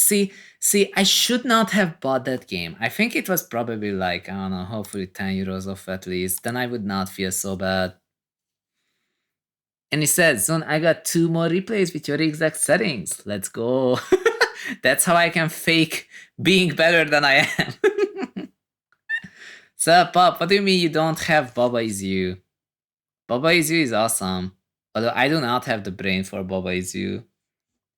See, I should not have bought that game. I think it was probably like, I don't know, hopefully 10 euros off at least. Then I would not feel so bad. And he said, Zon, I got 2 more replays with your exact settings. Let's go. That's how I can fake being better than I am. So, Pop, what do you mean you don't have Baba Is You? Baba Is You is awesome. Although I do not have the brain for Baba Is You.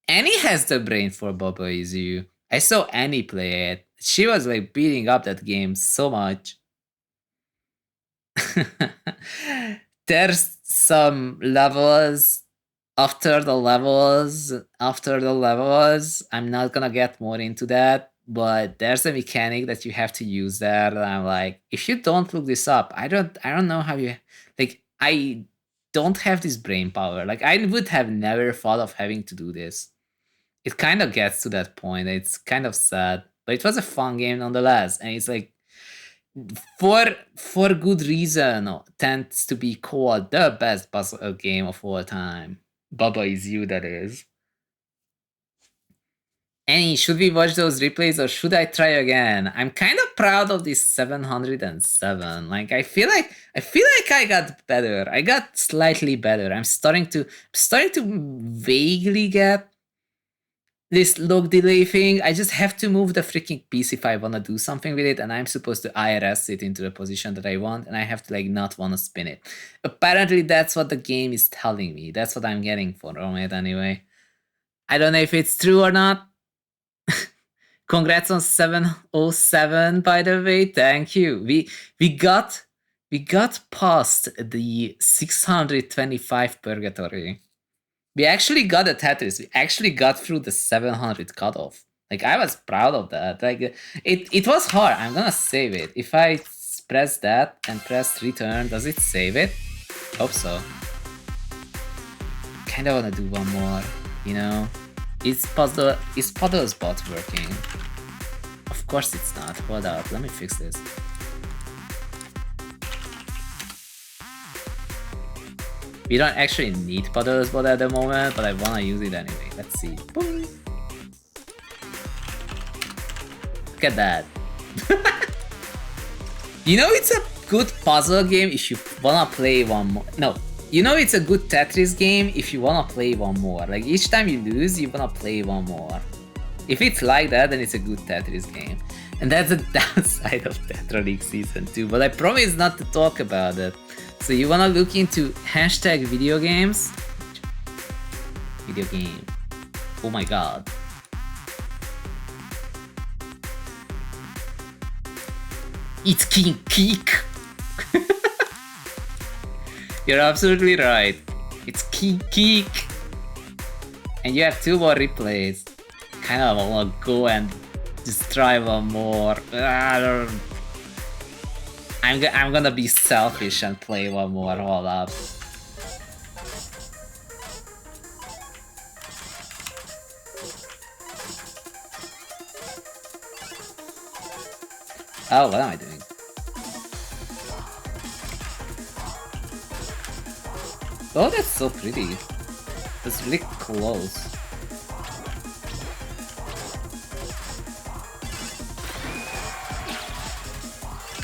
Annie has the brain for Baba Is You. I saw Annie play it. She was like beating up that game so much. There's some levels after the levels. I'm not gonna get more into that, but there's a mechanic that you have to use there. And I'm like, if you don't look this up, I don't know how you like. I don't have this brain power. Like I would have never thought of having to do this. It kind of gets to that point. It's kind of sad, but it was a fun game nonetheless. And it's like for good reason tends to be called the best puzzle game of all time. Baba is you, that is. Annie, should we watch those replays or should I try again? I'm kind of proud of this 707. Like I feel like I got better. I got slightly better. I'm starting to vaguely get this lock delay thing. I just have to move the freaking piece if I want to do something with it, and I'm supposed to IRS it into the position that I want, and I have to like not want to spin it. Apparently that's what the game is telling me. That's what I'm getting from it anyway. I don't know if it's true or not. Congrats on 707, by the way. Thank you. We got past the 625 purgatory. We actually got a Tetris. We actually got through the 700 cutoff. Like I was proud of that. Like it was hard. I'm gonna save it. If I press that and press return, does it save it? Hope so. Kinda wanna do one more, you know? Is Puddle's bot working? Of course it's not. Hold up, let me fix this. We don't actually need Puddle's bot at the moment, but I wanna use it anyway. Let's see. Boing. Look at that. You know it's a good puzzle game if you wanna play one more. No. You know it's a good Tetris game if you wanna play one more. Like each time you lose, you wanna play one more. If it's like that, then it's a good Tetris game. And that's the downside of Tetra League Season 2, but I promise not to talk about it. So you wanna look into hashtag video games? Video game. Oh my god. It's King Keek! You're absolutely right. It's King Keek! And you have 2 more replays. Kind of wanna go and just try one more. I'm gonna be selfish and play one more. Hold up. Oh, what am I doing? Oh, that's so pretty. That's really close.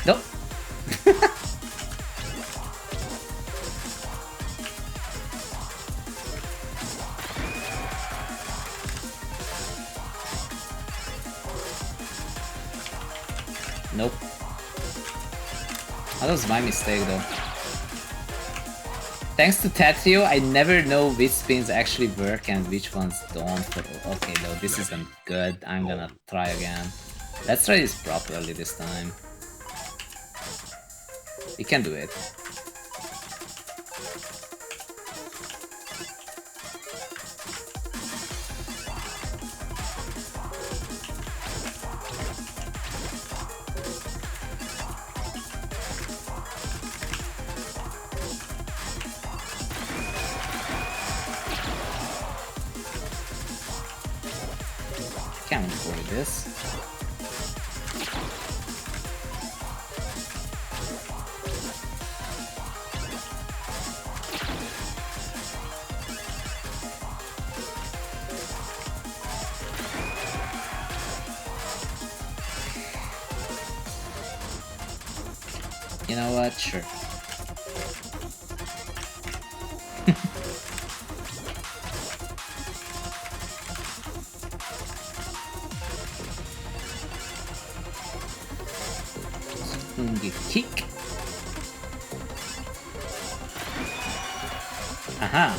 Nope. Nope. That was my mistake though. Thanks to Tetrio, I never know which spins actually work and which ones don't. Okay, no, this isn't good. I'm gonna try again. Let's try this properly this time. We can do it. Can't avoid this. You know what? Sure. Kick. Aha.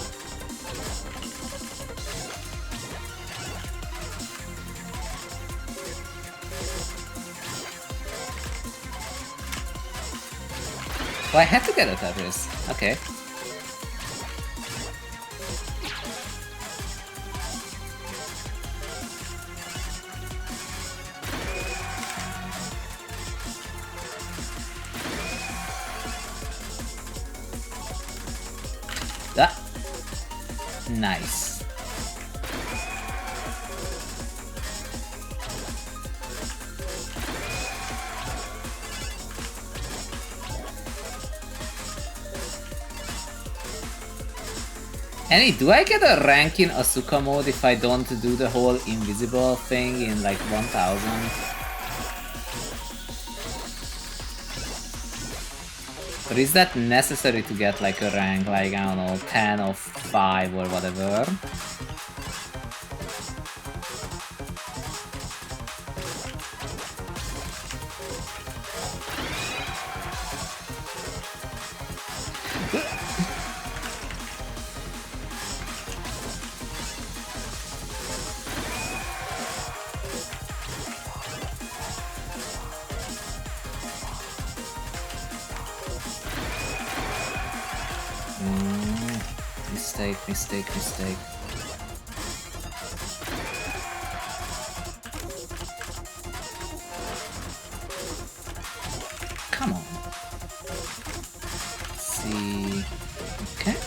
Oh, I had to get a Tetris. Okay. Ah. Nice. Annie, do I get a rank in Asuka mode if I don't do the whole invisible thing in like 1000? Or is that necessary to get like a rank, like, I don't know, 10 or 5 or whatever? Mistake. Come on. Let's see. Okay.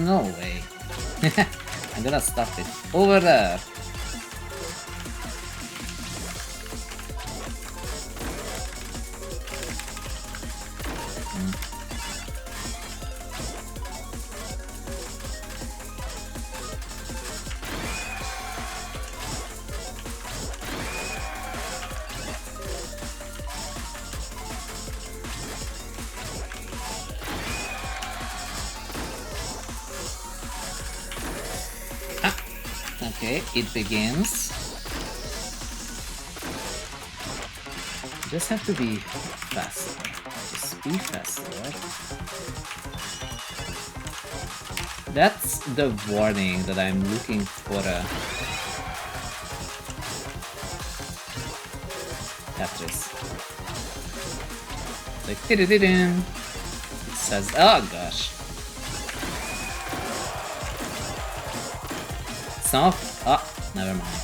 No way. I'm gonna stop it. Over there. Okay, it begins. Just have to be faster. Just be faster. That's the warning that I'm looking for a Tetris. Like, it says, oh gosh. Some of, oh, never mind.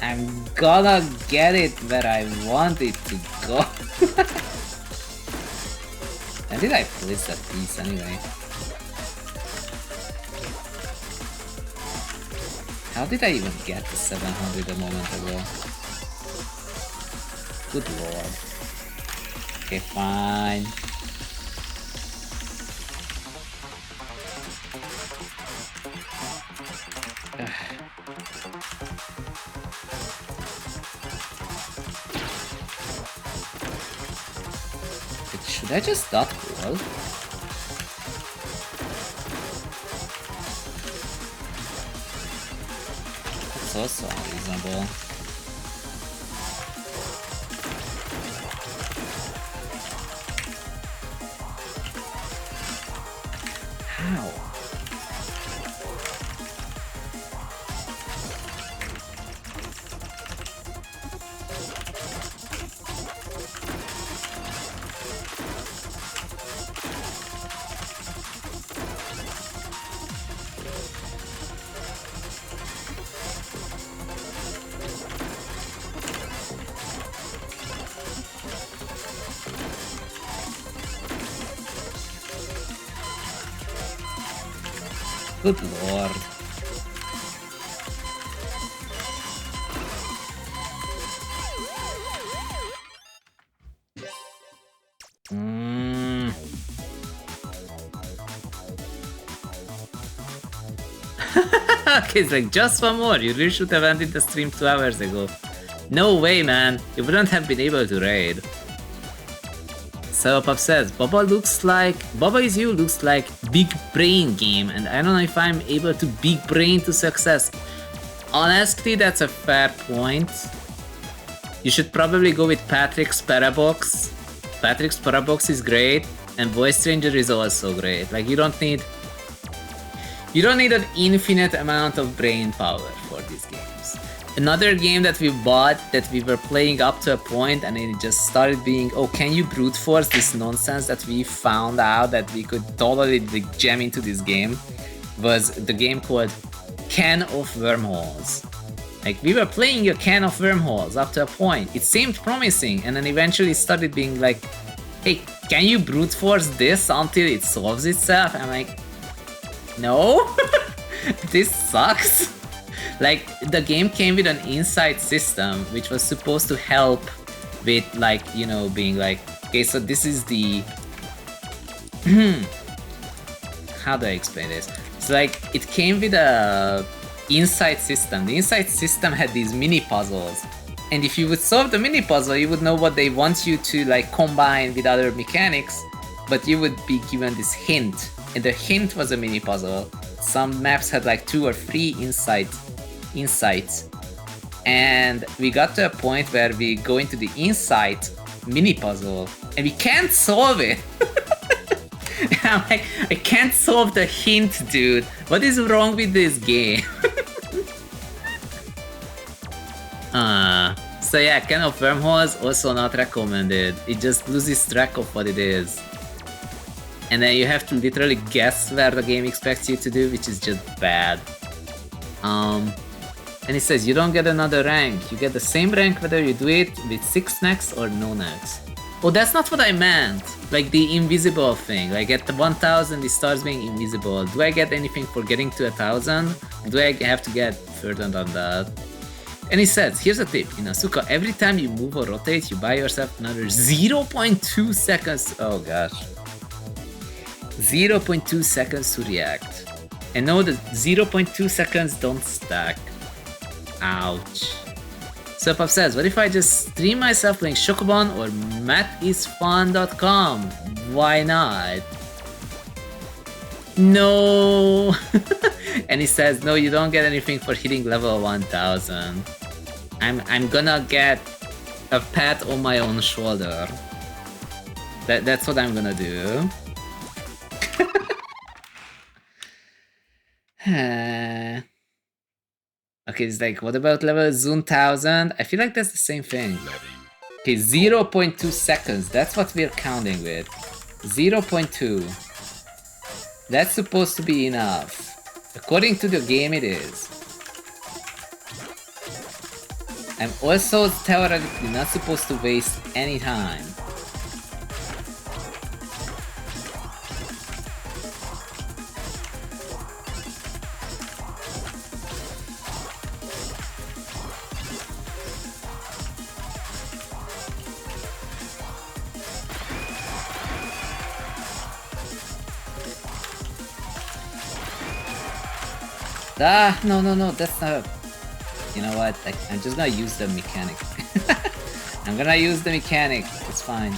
I'm gonna get it where I want it to go. When did I place that piece anyway? How did I even get to 700 a moment ago? Good lord. Okay, fine. Should I just dot wall? That's also unreasonable. Ow. Good lord. Okay, it's like just one more. You really should have ended the stream 2 hours ago. No way, man. You wouldn't have been able to raid. So Pop says, Baba is you looks like big brain game, and I don't know if I'm able to big brain to success. Honestly, that's a fair point. You should probably go with Patrick's Parabox. Patrick's Parabox is great, and Voice Stranger is also great. Like, you don't need an infinite amount of brain power for these games. Another game that we bought that we were playing up to a point and it just started being, oh, can you brute force this nonsense that we found out that we could totally jam into this game, was the game called Can of Wormholes. Like, we were playing a Can of Wormholes up to a point. It seemed promising, and then eventually it started being like, hey, can you brute force this until it solves itself? I'm like, no, this sucks. Like, the game came with an insight system which was supposed to help with, like, you know, being like, okay, so this is the how do I explain this? So, like, it came with a insight system. The insight system had these mini puzzles, and if you would solve the mini puzzle, you would know what they want you to, like, combine with other mechanics, but you would be given this hint, and the hint was a mini puzzle. Some maps had like 2 or 3 insights, and we got to a point where we go into the insight mini puzzle and we can't solve it. I'm like, I can't solve the hint, dude. What is wrong with this game? So yeah, Can of Wormholes also not recommended. It just loses track of what it is. And then you have to literally guess where the game expects you to do, which is just bad. And it says you don't get another rank. You get the same rank whether you do it with 6 necks or no necks. Oh, that's not what I meant. Like the invisible thing. Like at the 1000 it starts being invisible. Do I get anything for getting to 1000? Do I have to get further than that? And it says, here's a tip. In Asuka, every time you move or rotate, you buy yourself another 0.2 seconds. Oh gosh. 0.2 seconds to react. And no, the 0.2 seconds don't stack. Ouch. So Pop says, what if I just stream myself playing Shokoban or mattisfun.com? Why not? No. And he says, no, you don't get anything for hitting level 1000. I'm gonna get a pat on my own shoulder. That's what I'm gonna do. Okay, it's like, what about level Zune 1000? I feel like that's the same thing. Okay, 0.2 seconds. That's what we're counting with. 0.2. That's supposed to be enough. According to the game, it is. I'm also theoretically not supposed to waste any time. Ah, no, that's not... You know what, I'm just gonna use the mechanic. I'm gonna use the mechanic, it's fine.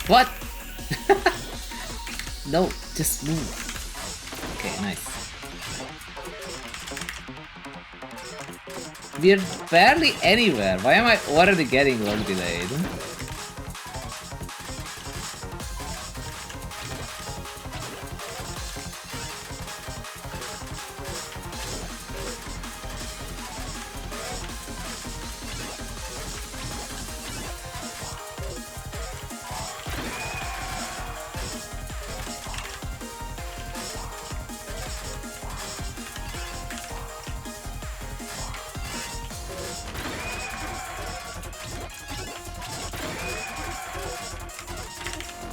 What? No, just move. Okay, nice. We're barely anywhere. Why am I already getting work delayed?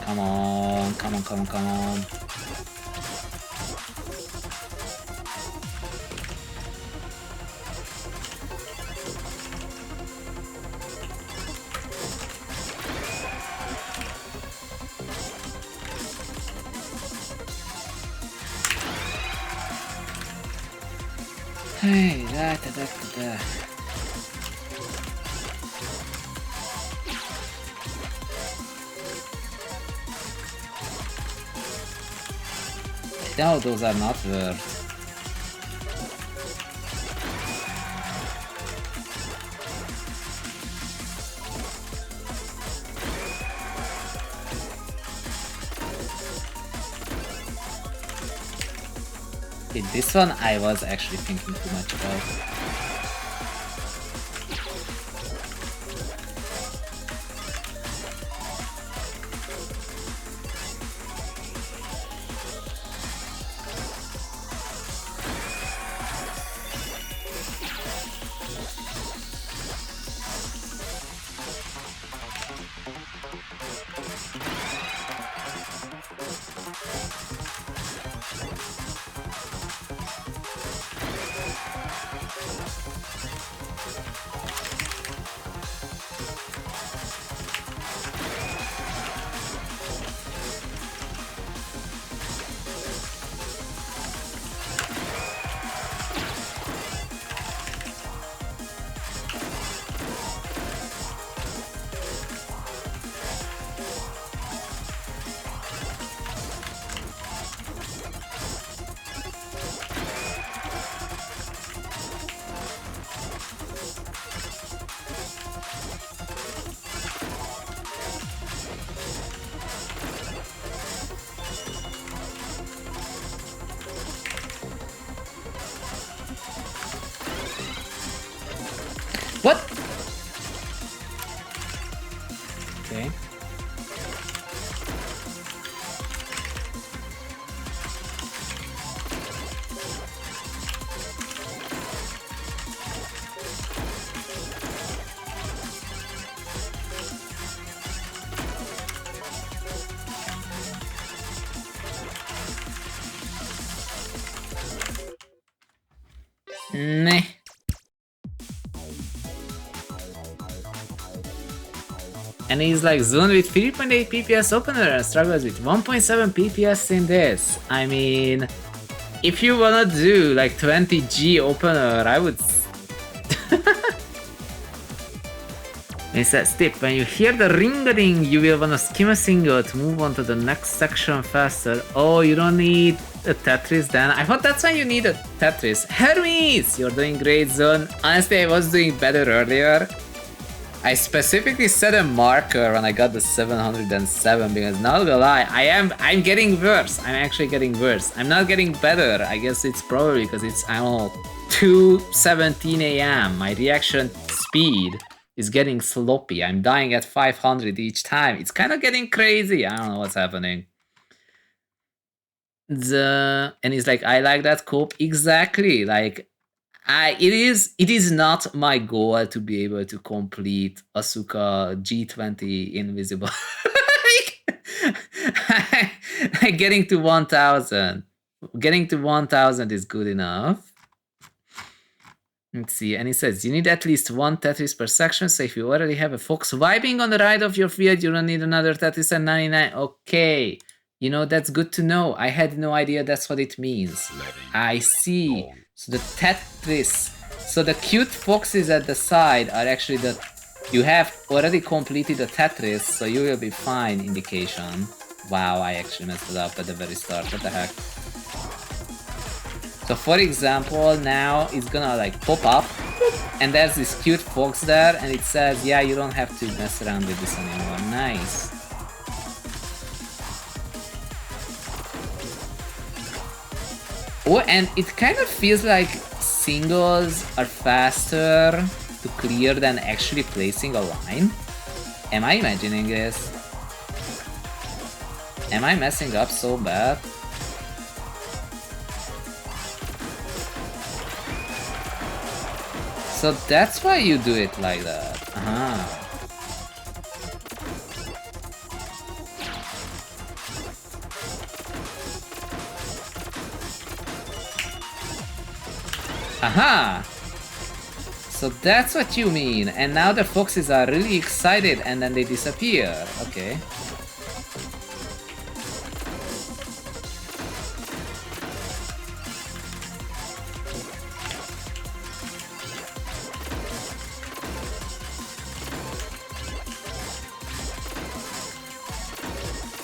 Come on, come on, come on, come on. Hey, da. No, those are not worth. In this one, I was actually thinking too much about. What? Okay. Meh. And he's like Zune with 3.8 PPS opener and struggles with 1.7 PPS in this. I mean, if you wanna do like 20G opener, I would. It says tip, when you hear the ring-a-ding, you will wanna skim a single to move on to the next section faster. Oh, you don't need a Tetris then? I thought that's when you need a Tetris. Hermes! You're doing great, Zone. Honestly, I was doing better earlier. I specifically set a marker when I got the 707 because not gonna lie, I'm getting worse. I'm actually getting worse. I'm not getting better. I guess it's probably because it's, I don't know, 2:17 AM. My reaction speed is getting sloppy. I'm dying at 500 each time. It's kind of getting crazy. I don't know what's happening. And he's like, I like that cope. Exactly. Like, it is not my goal to be able to complete Asuka G20 invisible. Like getting to 1000. Getting to 1000 is good enough. Let's see, and he says, you need at least one Tetris per section, so if you already have a fox vibing on the right of your field, you don't need another Tetris at 99. Okay, you know, that's good to know. I had no idea that's what it means. I see. So the Tetris, so the cute foxes at the side are actually the You have already completed the Tetris, so you will be fine indication. Wow, I actually messed it up at the very start, what the heck. So for example, now it's gonna like pop up, and there's this cute fox there, and it says, yeah, you don't have to mess around with this anymore. Nice. Oh, and it kind of feels like singles are faster to clear than actually placing a line. Am I imagining this? Am I messing up so bad? So that's why you do it like that. Uh-huh. Aha! So that's what you mean, and now the foxes are really excited and then they disappear. Okay.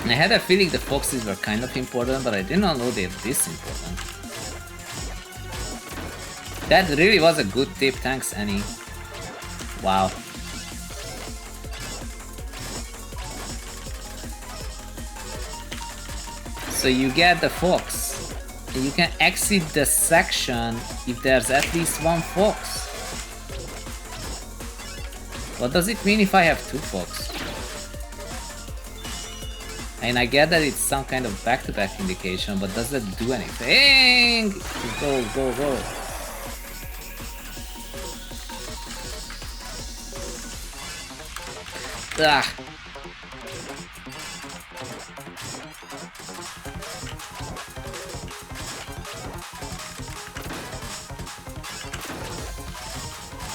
I had a feeling the foxes were kind of important, but I did not know they're this important. That really was a good tip, thanks Annie. Wow. So you get the fox, and you can exit the section if there's at least one fox. What does it mean if I have two fox? And I get that it's some kind of back-to-back indication, but does that do anything? Go, go, go. Ah.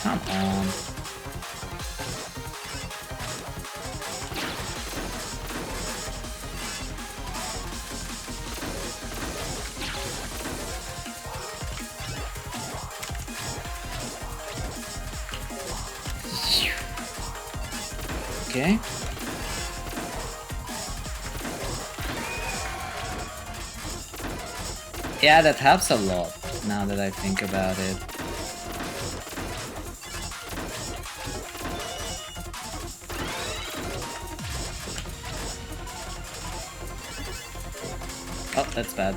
Come on. Okay. Yeah, that helps a lot, now that I think about it. Oh, that's bad.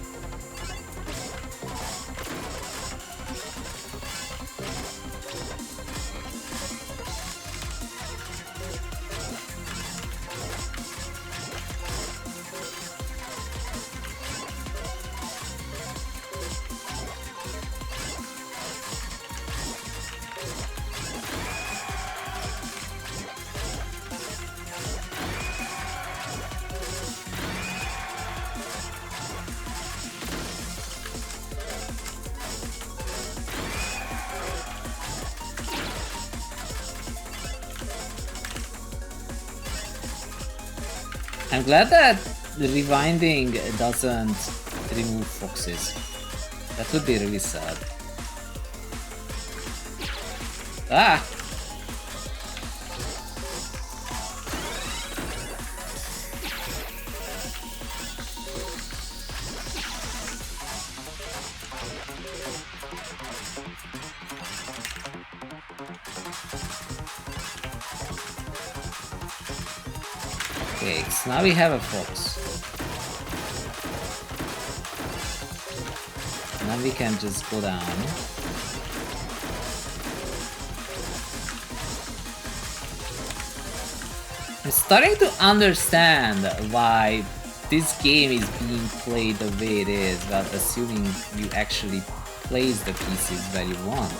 I'm glad that the rewinding doesn't remove foxes. That would be really sad. Ah! Okay, so now we have a fox. And then we can just go down. I'm starting to understand why this game is being played the way it is, without assuming you actually place the pieces where you want.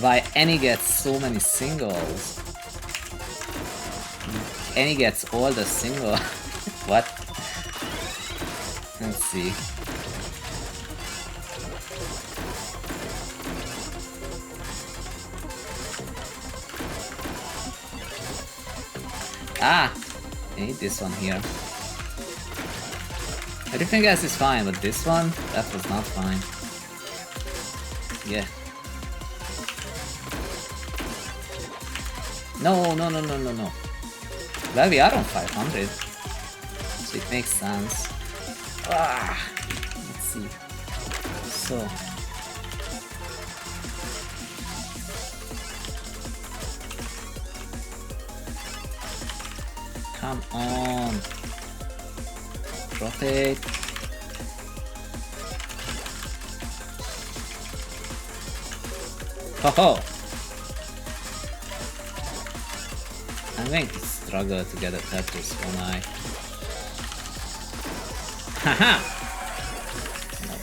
Why Annie gets so many singles. Annie gets all the singles. What? Let's see. Ah! I need this one here. Everything else is fine, but this one? That was not fine. Yeah. No, no, no, no, no, no. Well, we are on 500. So it makes sense. Ah, let's see. So. Come on. Rotate. Ho-ho! I'm going to struggle to get a Tetris, won't I? Haha! No.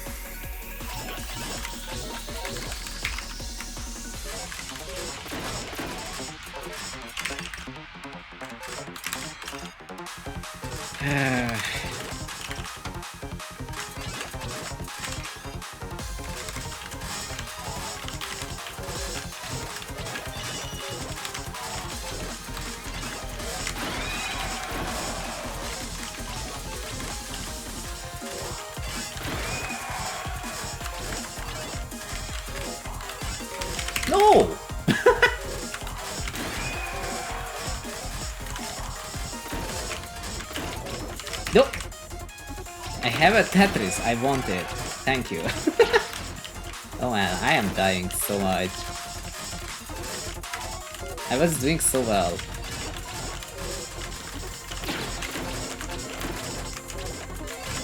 No! Nope! I have a Tetris, I want it. Thank you. Oh man, I am dying so much. I was doing so well.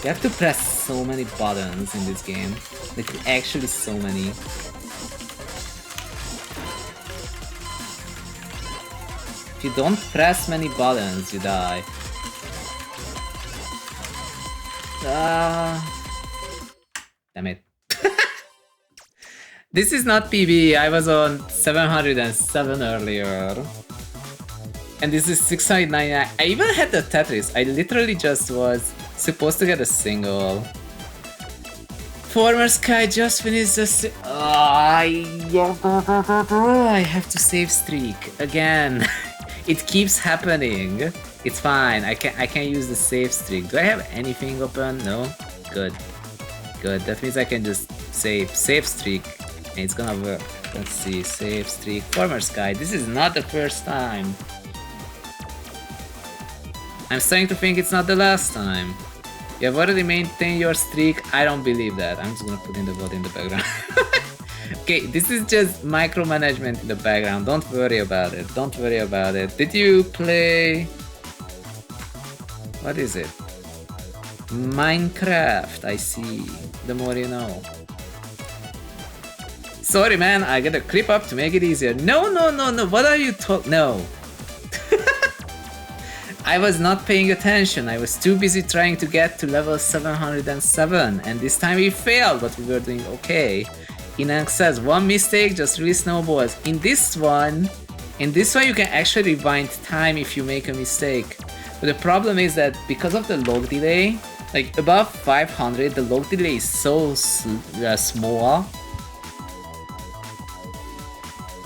You have to press so many buttons in this game. Like, actually so many. If you don't press many buttons, you die. Damn it. This is not PB, I was on 707 earlier. And this is 699. I even had the Tetris. I literally just was supposed to get a single. Former Sky just finished the I have to save streak again. It keeps happening. It's fine. I can use the save streak. Do I have anything open? No? Good. Good. That means I can just save streak and it's gonna work. Let's see. Save streak. Former Sky. This is not the first time. I'm starting to think it's not the last time. You have already maintained your streak. I don't believe that. I'm just gonna put in the bot in the background. Okay, this is just micromanagement in the background. Don't worry about it. Don't worry about it. Did you play... What is it? Minecraft, I see. The more you know. Sorry man, I gotta creep up to make it easier. No, no, no, no. What are you talking? No. I was not paying attention. I was too busy trying to get to level 707, and this time we failed, but we were doing okay. Inank says, one mistake just really snowballs. In this one you can actually rewind time if you make a mistake. But the problem is that because of the log delay, like above 500, the log delay is so small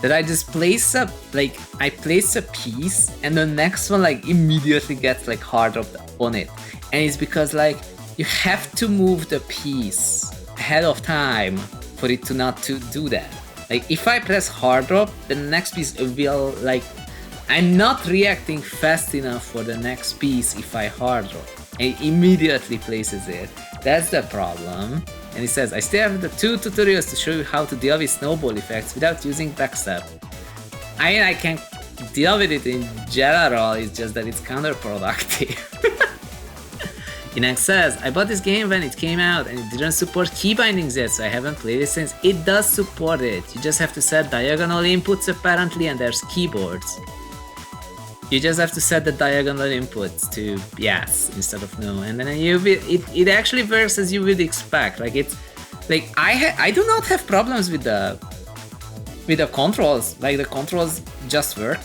that I just place a, like, I place a piece and the next one like immediately gets like hard dropped on it. And it's because like you have to move the piece ahead of time for it to not to do that. Like if I press hard drop, the next piece will like, I'm not reacting fast enough for the next piece if I hard drop. And it immediately places it. That's the problem. And he says, I still have the 2 tutorials to show you how to deal with snowball effects without using backstab. I mean, I can deal with it in general, it's just that it's counterproductive. Inank says, I bought this game when it came out and it didn't support key bindings yet, so I haven't played it since. It does support it. You just have to set diagonal inputs apparently, and there's keyboards. You just have to set the diagonal inputs to yes instead of no, and then it actually works as you would expect. Like it's like I do not have problems with the controls. Like the controls just work.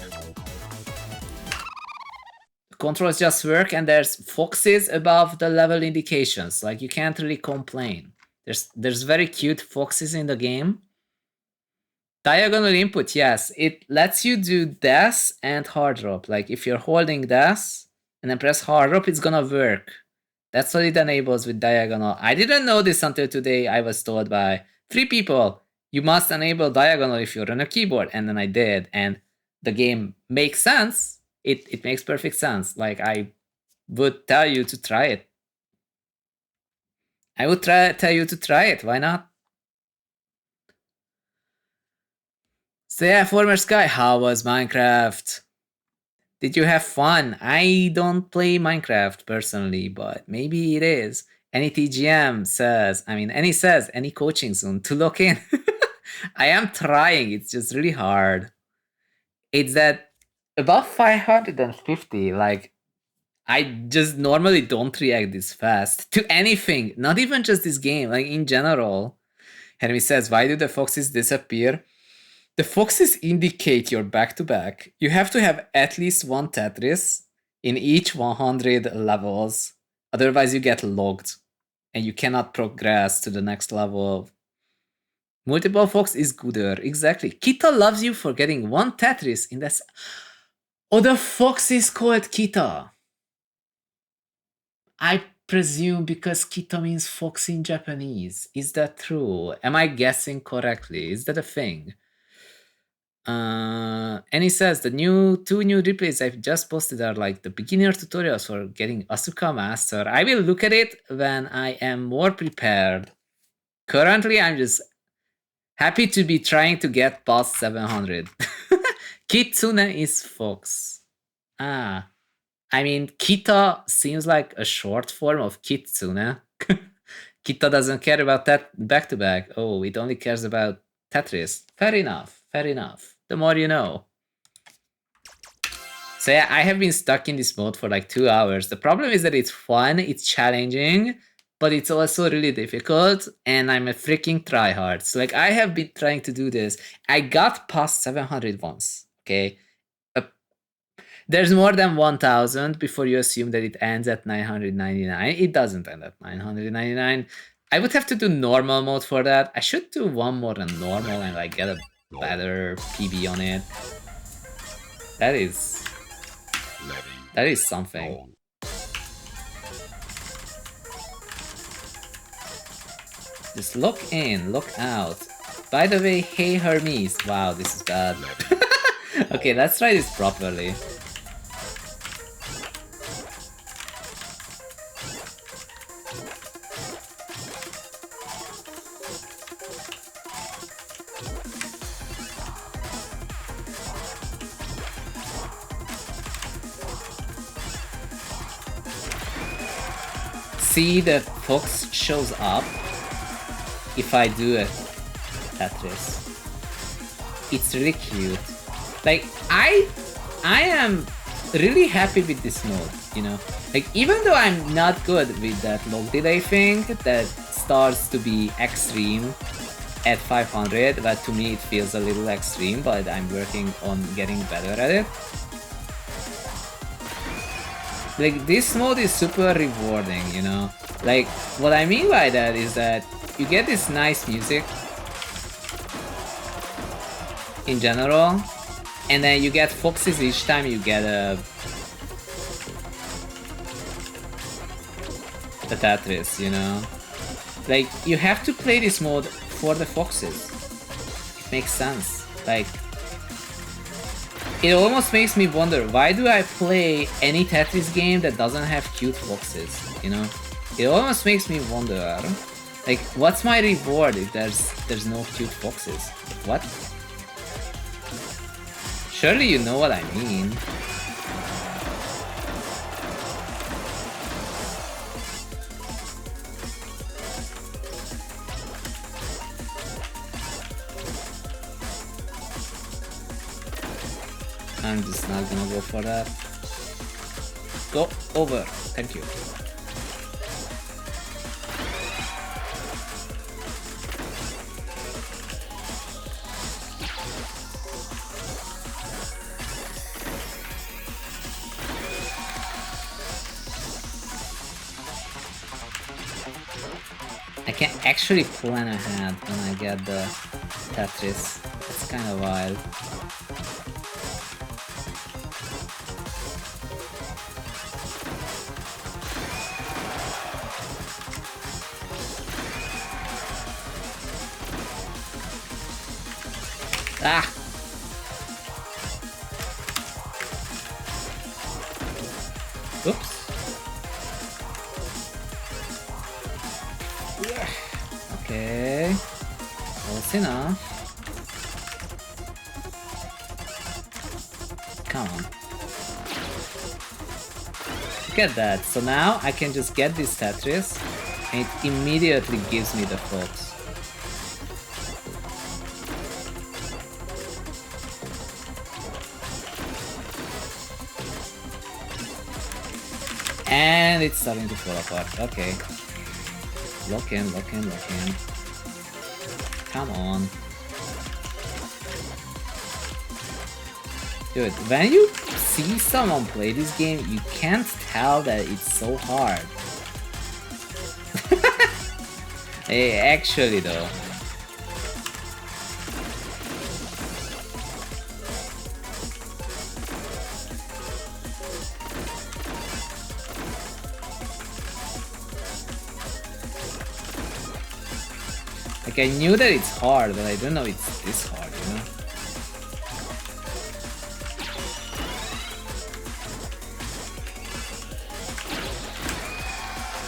The controls just work, and there's foxes above the level indications. Like you can't really complain. There's very cute foxes in the game. Diagonal input, yes, it lets you do dash and hard drop. Like if you're holding dash and then press hard drop, it's gonna work. That's what it enables with diagonal. I didn't know this until today. I was told by 3 people, you must enable diagonal if you're on a keyboard, and then I did. And the game makes sense. It makes perfect sense. Like, I would tell you to try it. I would tell you to try it. Why not? So yeah, former Sky, how was Minecraft? Did you have fun? I don't play Minecraft personally, but maybe it is. Any TGM says, any coaching soon to look in. I am trying, it's just really hard. It's that above 550, like, I just normally don't react this fast to anything, not even just this game, like in general. Henry says, why do the foxes disappear? The foxes indicate you're back to back. You have to have at least one Tetris in each 100 levels. Otherwise, you get logged and you cannot progress to the next level. Multiple fox is gooder. Exactly. Kita loves you for getting one Tetris in this. Oh, the fox is called Kita. I presume because Kita means fox in Japanese. Is that true? Am I guessing correctly? Is that a thing? And he says the two new replays I've just posted are like the beginner tutorials for getting Asuka Master. I will look at it when I am more prepared. Currently, I'm just happy to be trying to get past 700. Kitsune is fox. Ah, I mean, Kita seems like a short form of Kitsune. Kita doesn't care about that back to back. Oh, it only cares about Tetris. Fair enough. Fair enough. The more you know. So yeah, I have been stuck in this mode for like 2 hours. The problem is that it's fun, it's challenging, but it's also really difficult, and I'm a freaking tryhard. So like, I have been trying to do this. I got past 700 once, okay? There's more than 1000 before you assume that it ends at 999. It doesn't end at 999. I would have to do normal mode for that. I should do one more than normal and like get a better PB on it. That is something. Just look in, look out. By the way, hey Hermes. Wow, this is bad. Okay, let's try this properly. See, the fox shows up if I do a Tetris. It's really cute. Like, I am really happy with this mode, you know? Like, even though I'm not good with that log delay thing that starts to be extreme at 500, but to me it feels a little extreme, but I'm working on getting better at it. Like, this mode is super rewarding, you know? Like, what I mean by that is that you get this nice music in general, and then you get foxes each time you get a Tetris, you know? Like, you have to play this mode for the foxes. It makes sense. Like, it almost makes me wonder, why do I play any Tetris game that doesn't have cute foxes, you know? It almost makes me wonder, like, what's my reward if there's no cute foxes? What? Surely you know what I mean. I'm just not gonna go for that. Go over. Thank you. I can actually plan ahead when I get the Tetris. It's kind of wild. Ah! Oops. Okay. Close enough. Come on. Look at that. So now I can just get this Tetris and it immediately gives me the fox. And it's starting to fall apart. Okay. Lock in, lock in, lock in. Come on. Dude, when you see someone play this game, you can't tell that it's so hard. Hey, actually though. Like, I knew that it's hard, but I don't know it's this hard, you know?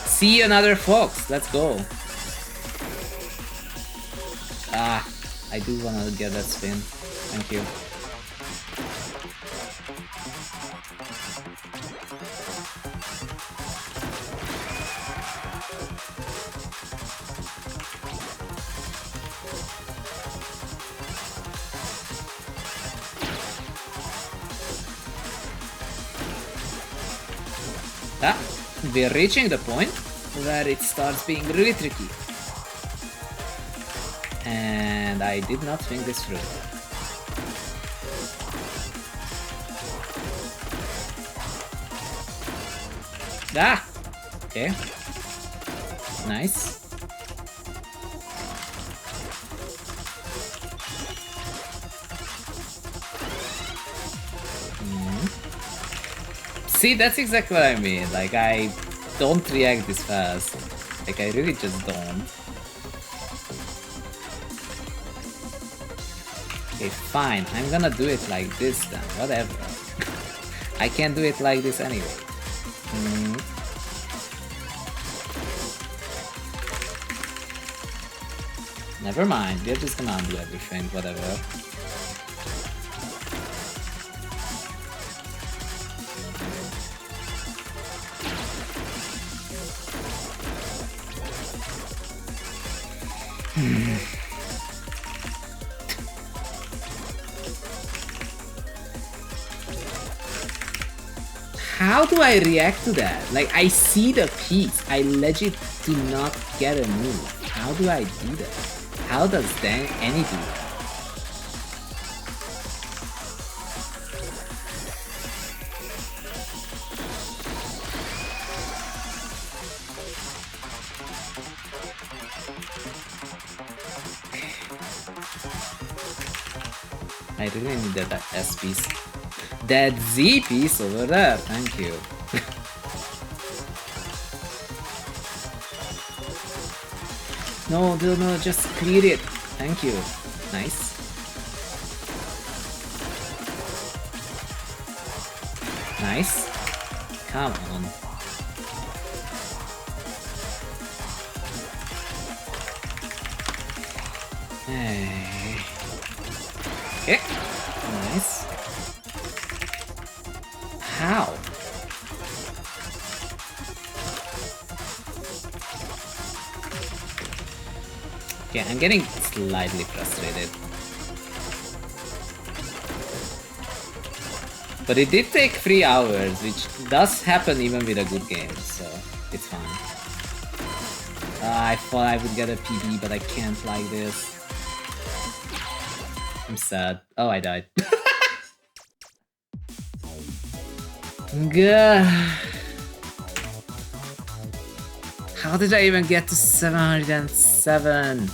See another fox, let's go. Ah, I do wanna get that spin. Thank you. Ah, we're reaching the point where it starts being really tricky. And I did not think this through. Ah! Okay. Nice. See, that's exactly what I mean. Like, I don't react this fast. Like, I really just don't. Okay, fine. I'm gonna do it like this then. Whatever. I can't do it like this anyway. Never mind. We're just gonna undo everything. Whatever. How do I react to that? Like, I see the piece. I legit do not get a move. How do I do that? How does any do that? I really need that S piece. That Z piece over there, thank you. No, no, just clear it. Thank you. Nice. Nice. Come on. Hey. Okay. Nice. How? Okay, I'm getting slightly frustrated. But it did take 3 hours, which does happen even with a good game, so it's fine. I thought I would get a PB, but I can't like this. I'm sad. Oh, I died. Gah. How did I even get to 707?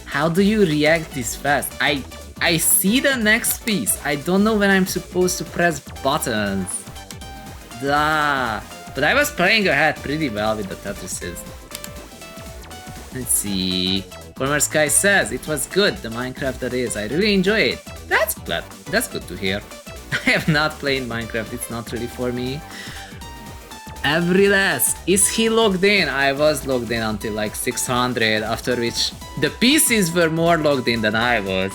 How do you react this fast? I see the next piece. I don't know when I'm supposed to press buttons. Duh. But I was playing ahead pretty well with the Tetrises. Let's see. Former Sky says it was good, the Minecraft that is. I really enjoy it. That's good to hear. I have not played Minecraft, it's not really for me. Everyless, is he logged in? I was logged in until like 600, after which the PCs were more logged in than I was.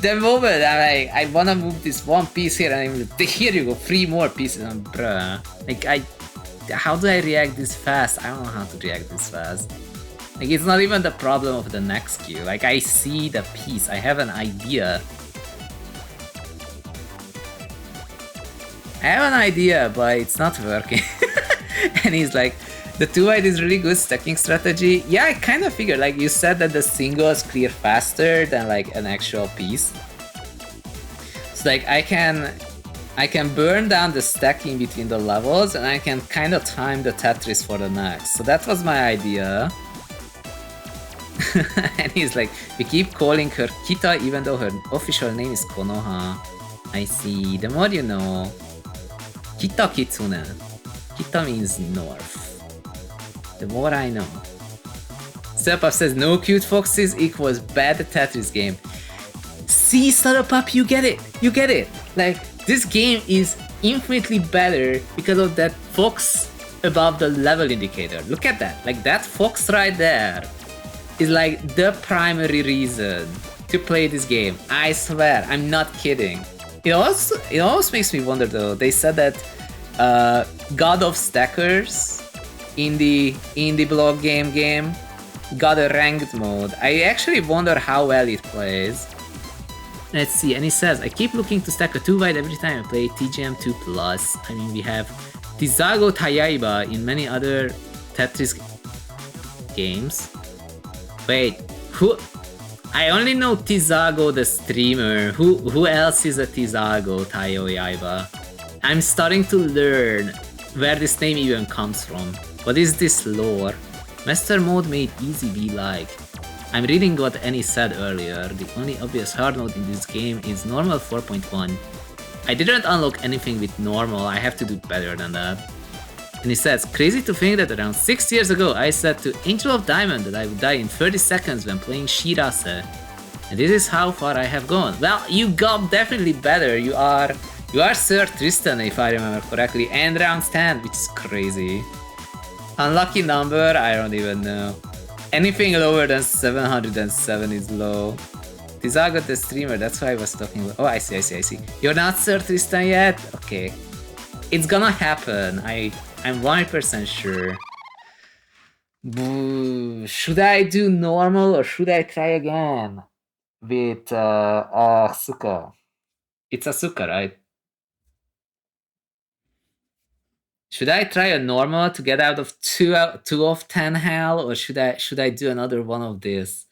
The moment I'm like, I wanna move this one piece here, and I'm like, here you go, 3 more pieces, and bruh. Like, how do I react this fast? I don't know how to react this fast. Like, it's not even the problem of the next queue. Like, I see the piece, I have an idea. I have an idea, but it's not working. And he's like, the 2-wide is really good stacking strategy. Yeah, I kind of figured, like you said that the singles clear faster than like an actual piece. So like I can burn down the stacking between the levels, and I can kind of time the Tetris for the next. So that was my idea. And he's like, we keep calling her Kita even though her official name is Konoha. I see, the more you know. Kita Kitsune. Kita means north. The more I know. Setup says no cute foxes equals bad Tetris game. See, Setup, you get it. You get it. Like, this game is infinitely better because of that fox above the level indicator. Look at that. Like, that fox right there is like the primary reason to play this game. I swear, I'm not kidding. It almost makes me wonder though. They said that God of Stackers in the blog game got a ranked mode. I actually wonder how well it plays. Let's see, and he says, I keep looking to stack a 2-wide every time I play TGM2+. I mean, we have Tizago Tayaiba in many other Tetris games. Wait, who? I only know Tizago the streamer. Who else is a Tizago Tayaiba? I'm starting to learn where this name even comes from. What is this lore? Master mode made easy be like. I'm reading what Annie said earlier. The only obvious hard mode in this game is normal 4.1. I didn't unlock anything with normal, I have to do better than that. And he says, crazy to think that around 6 years ago I said to Angel of Diamond that I would die in 30 seconds when playing Shirase. And this is how far I have gone. Well, you got definitely better. You are Sir Tristan, if I remember correctly, and round 10, which is crazy. Unlucky number, I don't even know. Anything lower than 707 is low. Tizago the streamer, that's why I was talking about. Oh, I see. You're not Sir Tristan yet? Okay. It's gonna happen, I'm 100% sure. Boo. Should I do normal or should I try again? With Asuka. It's Asuka, right? Should I try a normal to get out of 2 of 10 hell, or should I do another one of this?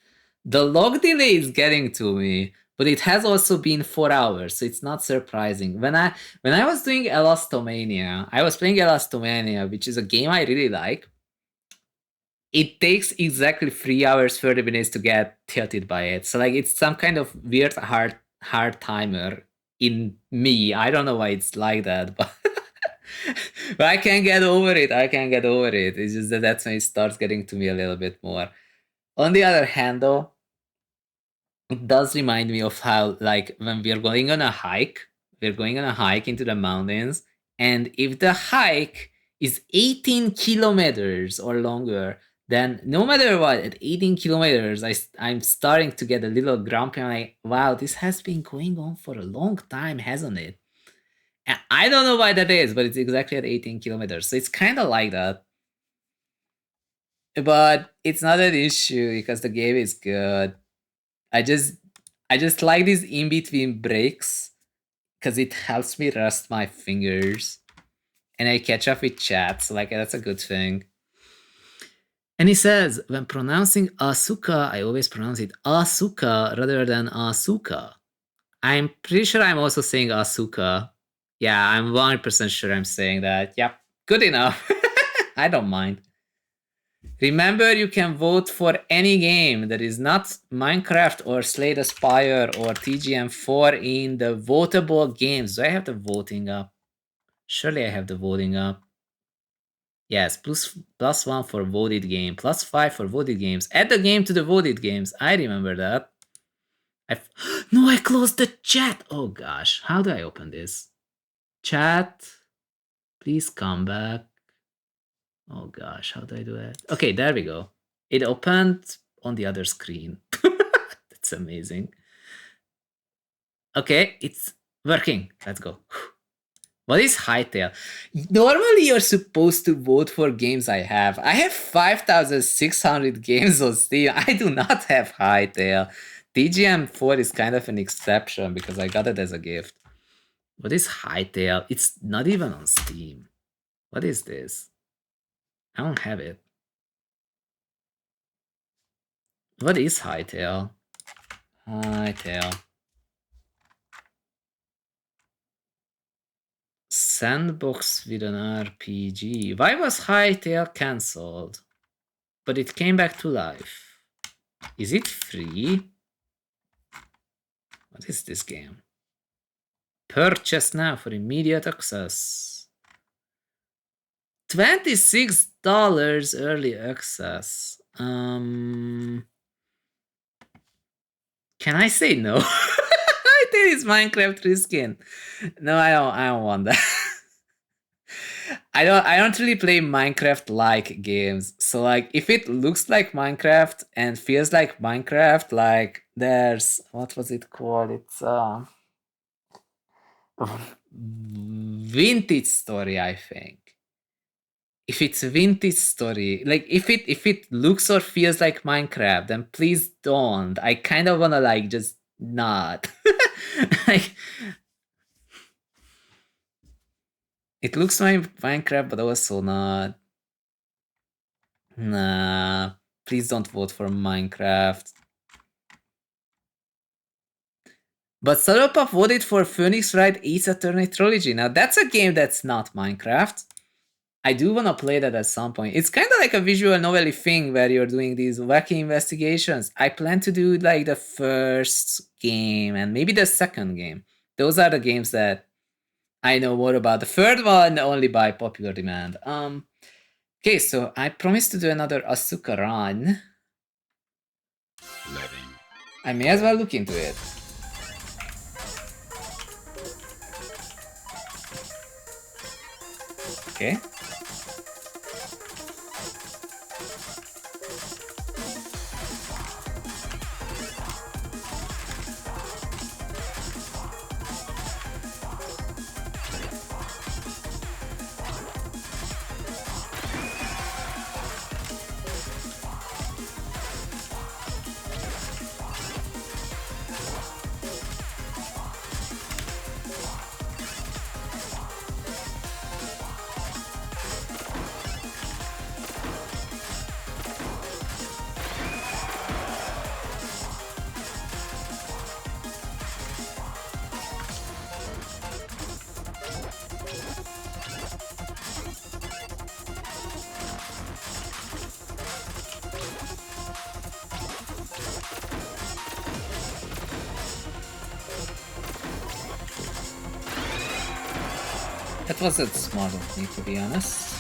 The log delay is getting to me, but it has also been 4 hours, so it's not surprising. When I was doing Elastomania, I was playing Elastomania, which is a game I really like. It takes exactly 3 hours 30 minutes to get tilted by it. So like it's some kind of weird hard timer in me. I don't know why it's like that, but but I can get over it. It's just that that's when it starts getting to me a little bit more. On the other hand, though, it does remind me of how, like, when we're going on a hike into the mountains, and if the hike is 18 kilometers or longer, then no matter what, at 18 kilometers, I'm starting to get a little grumpy. I'm like, wow, this has been going on for a long time, hasn't it? And I don't know why that is, but it's exactly at 18 kilometers. So it's kind of like that. But it's not an issue because the game is good. I just like these in-between breaks because it helps me rest my fingers. And I catch up with chat, so like that's a good thing. And he says, when pronouncing Asuka, I always pronounce it Asuka rather than Asuka. I'm pretty sure I'm also saying Asuka. Yeah, I'm 100% sure I'm saying that. Yep, good enough. I don't mind. Remember, you can vote for any game that is not Minecraft or Slay the Spire or TGM4 in the votable games. Do I have the voting up? Surely I have the voting up. Yes, +1 for voted game, +5 for voted games. Add the game to the voted games. I remember that. No, I closed the chat. Oh gosh, how do I open this? Chat, please come back. Oh gosh, how do I do that? Okay, there we go. It opened on the other screen. That's amazing. Okay, it's working. Let's go. What is Hightail? Normally, you're supposed to vote for games I have. I have 5,600 games on Steam. I do not have Hightail. TGM4 is kind of an exception because I got it as a gift. What is Hightail? It's not even on Steam. What is this? I don't have it. What is Hightail? Hightail. Sandbox with an RPG. Why was Hightail cancelled? But it came back to life. Is it free? What is this game? Purchase now for immediate access. $26 early access. Can I say no? I think it's Minecraft reskin. No, I don't want that. I don't really play Minecraft like games. So like if it looks like Minecraft and feels like Minecraft, like there's what was it called? It's Vintage Story, I think. If it's Vintage Story, like if it looks or feels like Minecraft, then please don't. I kind of wanna like just not. Like it looks like Minecraft, but also not. Nah, please don't vote for Minecraft. But Sarupa voted for Phoenix Wright Ace Attorney Trilogy. Now that's a game that's not Minecraft. I do want to play that at some point. It's kind of like a visual novel thing where you're doing these wacky investigations. I plan to do like the first game and maybe the second game. Those are the games that I know more about. The third one only by popular demand. Okay, so I promised to do another Asuka run. I may as well look into it. Okay. That wasn't smart of me, to be honest.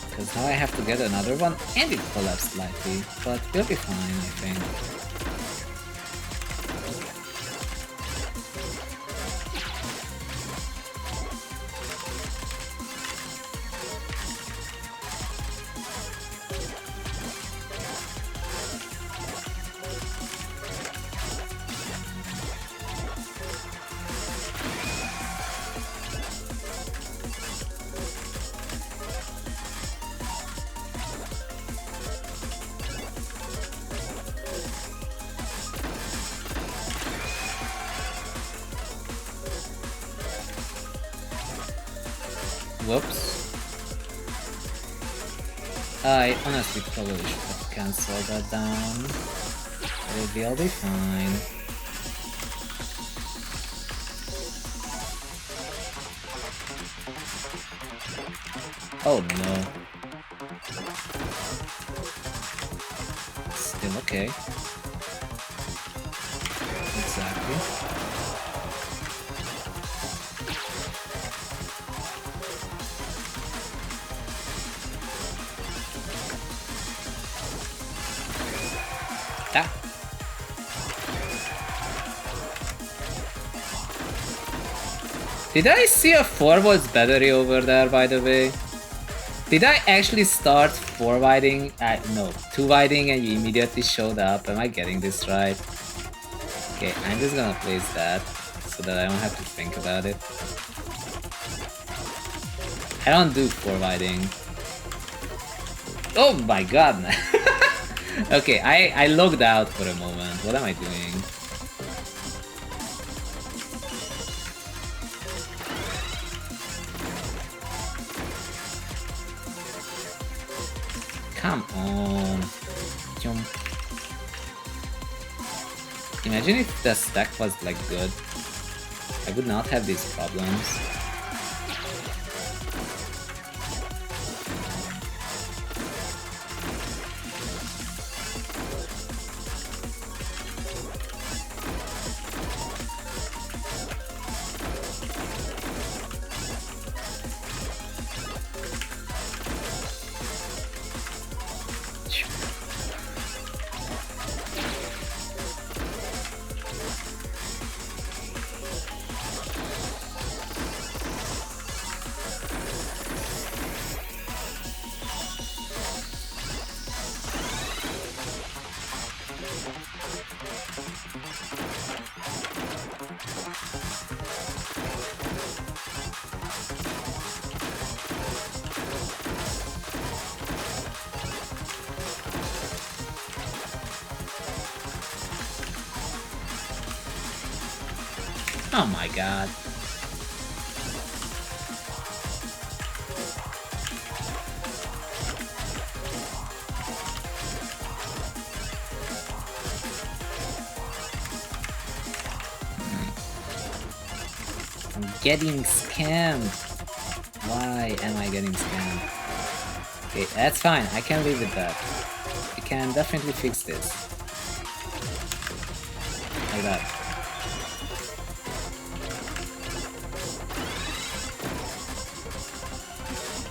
Because now I have to get another one, and it collapsed slightly, but we'll be fine, I think. Whoops. I honestly probably should have cancelled that down. We'll be fine. Oh no. Still okay. Exactly. Did I see a 4 volts battery over there, by the way? Did I actually start 4 widing? No, 2 widing and you immediately showed up. Am I getting this right? Okay, I'm just gonna place that so that I don't have to think about it. I don't do 4 widing. Oh my god, man. Okay, I logged out for a moment. What am I doing? Come on. Jump. Imagine if the stack was like good. I would not have these problems. Oh my god. I'm getting scammed. Why am I getting scammed? Okay, that's fine. I can live with that. We can definitely fix this. Like that.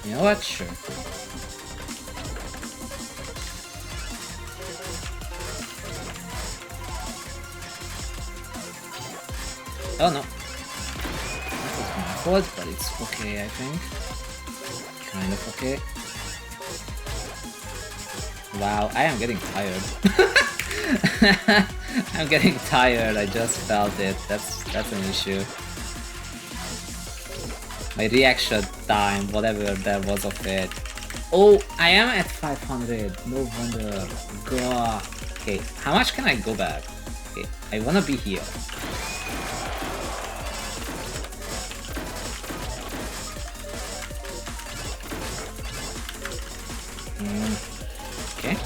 You know what? Sure. Oh no. That was my fault, but it's okay, I think. Kind of okay. Wow, I am getting tired. I'm getting tired, I just felt it. That's an issue. My reaction time, whatever there was of it. Oh, I am at 500. No wonder. God. Okay, how much can I go back? Okay, I wanna be here. Okay.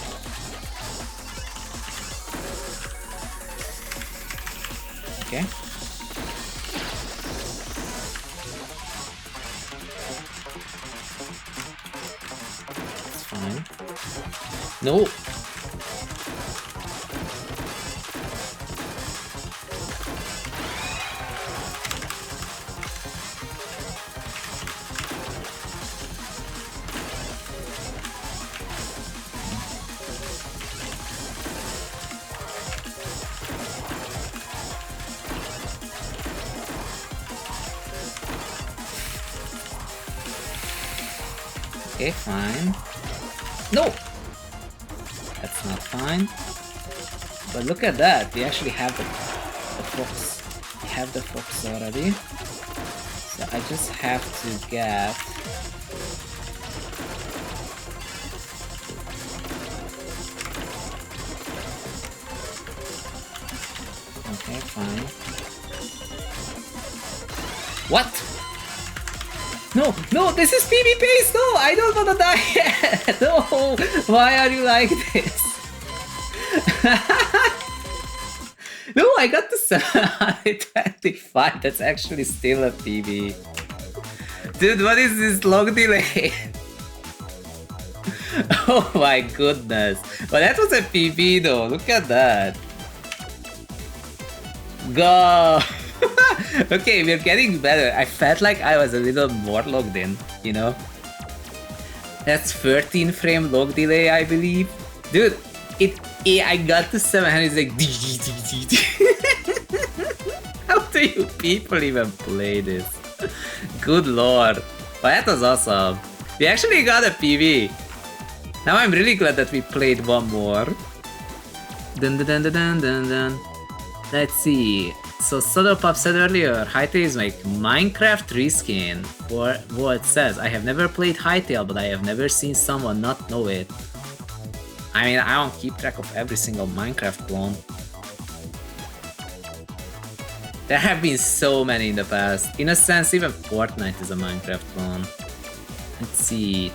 Okay. It's fine. No. Okay, fine. No! That's not fine. But look at that, we actually have the fox. We have the fox already. So I just have to get... Okay, fine. What? No, no, this is PB pace! No, I don't wanna die yet! No! Why are you like this? No, I got the 725. That's actually still a PB. Dude, what is this long delay? Oh my goodness. But that was a PB though, look at that. Go! Okay, we're getting better. I felt like I was a little more logged in, you know? That's 13 frame log delay, I believe. Dude, I got to 700, it's like... How do you people even play this? Good lord. Well, that was awesome. We actually got a PV. Now I'm really glad that we played one more. Dun dun dun dun dun dun dun. Let's see. So Sodopop said earlier, Hytale is like Minecraft reskin. For what it says, I have never played Hytale, but I have never seen someone not know it. I mean, I don't keep track of every single Minecraft clone. There have been so many in the past. In a sense, even Fortnite is a Minecraft clone. Let's see.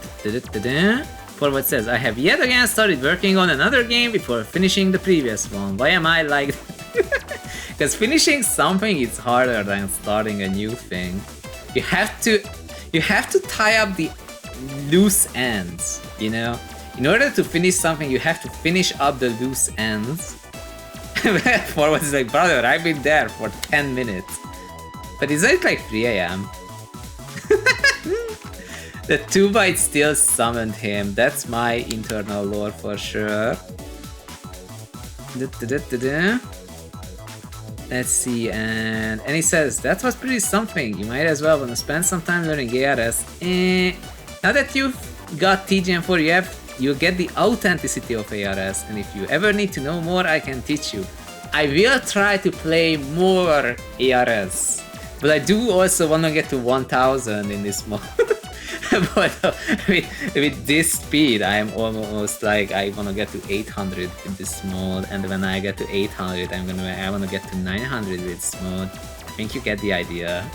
For what it says, I have yet again started working on another game before finishing the previous one. Why am I like because finishing something is harder than starting a new thing. You have to tie up the loose ends, you know? In order to finish something, you have to finish up the loose ends. For what's like, brother, I've been there for 10 minutes. But is it like 3 AM? The 2-byte still summoned him. That's my internal lore for sure. Let's see, and he says, that was pretty something. You might as well want to spend some time learning ARS. Now that you've got TGM4, you'll get the authenticity of ARS, and if you ever need to know more, I can teach you. I will try to play more ARS, but I do also want to get to 1000 in this mode. But with this speed, I'm almost like I want to get to 800 with this mode, and when I get to 800, I want to get to 900 with this mode. I think you get the idea.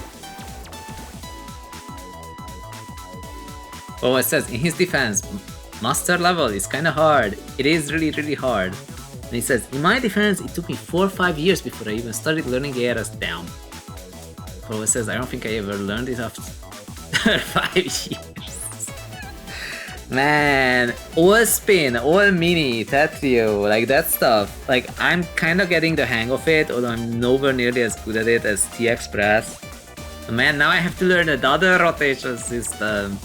Oh, it says in his defense, master level is kind of hard. It is really hard. And he says, in my defense, it took me 4 or 5 years before I even started learning ARS down. Oh, it says I don't think I ever learned it after 5 years. Man, all spin, all mini, Tetrio, like that stuff. Like, I'm kind of getting the hang of it, although I'm nowhere nearly as good at it as T-Express. Man, now I have to learn another rotation system.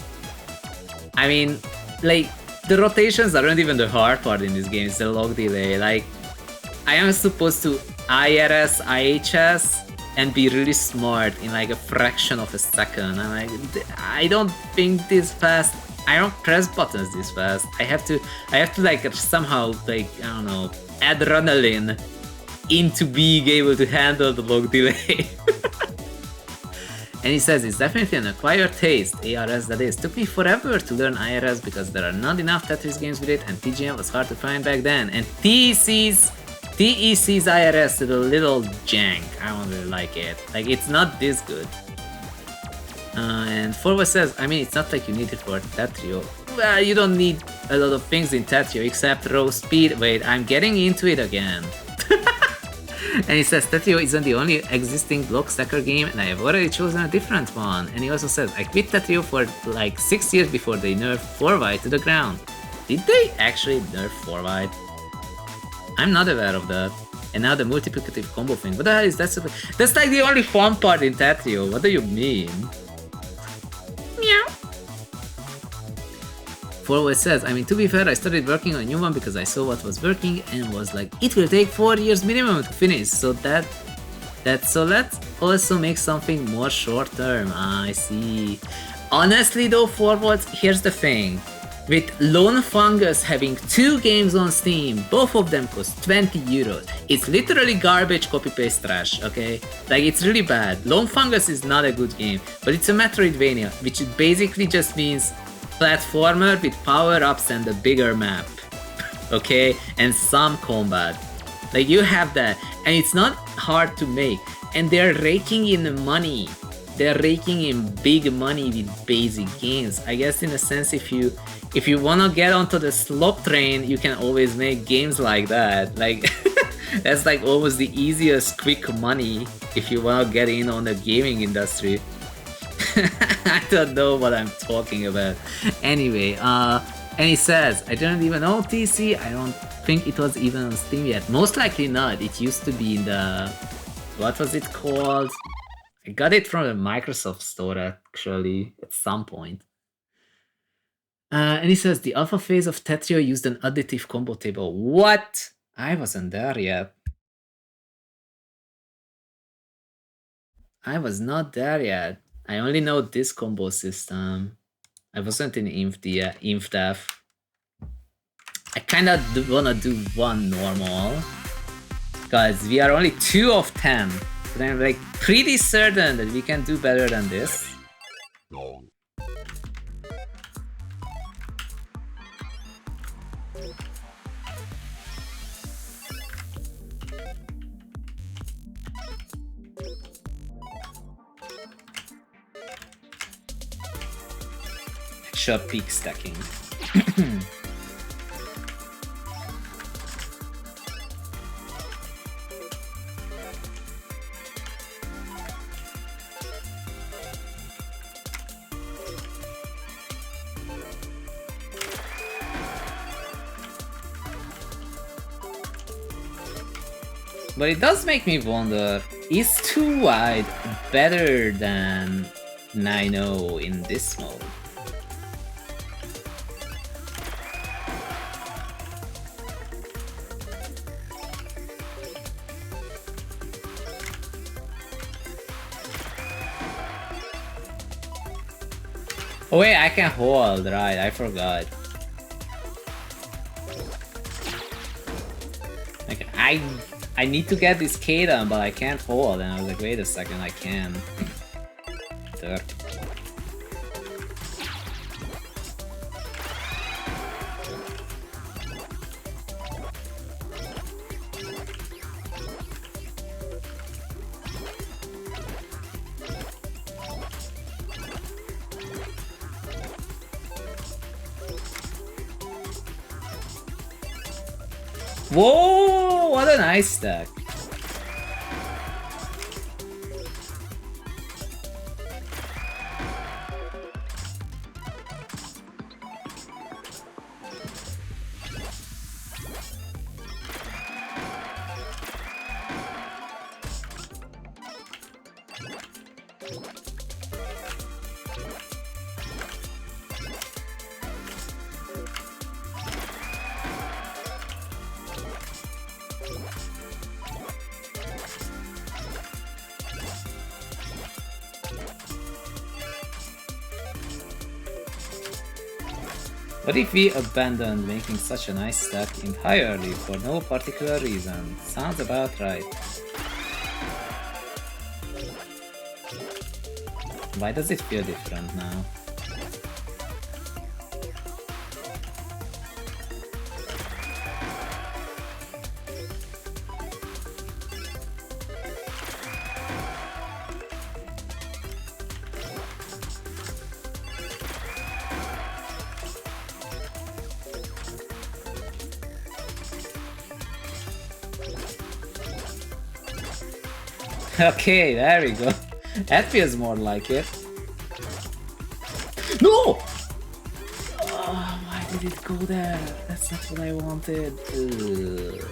I mean, like, the rotations aren't even the hard part in this game, it's the log delay. Like, I am supposed to IRS, IHS, and be really smart in like a fraction of a second. I'm like, I don't think this fast. I don't press buttons this fast. I have to like somehow like, I don't know, adrenaline into being able to handle the log delay. And he says it's definitely an acquired taste, ARS that is. Took me forever to learn IRS because there are not enough Tetris games with it, and TGM was hard to find back then. And TEC's IRS is a little jank. I don't really like it. Like, it's not this good. And Forward says, I mean, it's not like you need it for Tetrio. Well, you don't need a lot of things in Tetrio except raw speed. Wait, I'm getting into it again. And he says, Tetrio isn't the only existing block stacker game, and I have already chosen a different one. And he also says, I quit Tetrio for like 6 years before they nerfed 4-white to the ground. Did they actually nerf 4-white? I'm not aware of that. And now the multiplicative combo thing. What the hell is that? That's like the only fun part in Tetrio. What do you mean? Meow. Forward says, I mean, to be fair, I started working on a new one because I saw what was working and was like, it will take 4 years minimum to finish. So let's also make something more short term. I see. Honestly though, Forwards, here's the thing. With Lone Fungus having 2 games on Steam, both of them cost 20 euros. It's literally garbage copy-paste trash, okay? Like, it's really bad. Lone Fungus is not a good game, but it's a Metroidvania, which basically just means platformer with power-ups and a bigger map, okay? And some combat. Like, you have that, and it's not hard to make. And they're raking in money. They're raking in big money with basic games. I guess in a sense, if you wanna get onto the slop train, you can always make games like that. Like, that's like almost the easiest quick money if you wanna get in on the gaming industry. I don't know what I'm talking about. Anyway, and he says, I don't even know TC, I don't think it was even on Steam yet. Most likely not, it used to be in the... what was it called? I got it from the Microsoft store actually, at some point. And he says, the alpha phase of Tetrio used an additive combo table. What? I wasn't there yet. I was not there yet. I only know this combo system. I wasn't in Inf Def. I kinda wanna do one normal. Because we are only 2 of 10. But I'm like pretty certain that we can do better than this. Shot peak stacking. But it does make me wonder, is 2 wide better than 9-0 in this mode? Oh wait, I can hold, right, I forgot. Like, I need to get this K down, but I can't hold, and I was like, wait a second, I can. Dirt. Whoa! What a nice stack. What if we abandoned making such a nice stack entirely for no particular reason? Sounds about right. Why does it feel different now? Okay, there we go. That feels more like it. No! Oh, why did it go there? That's not what I wanted. Ugh.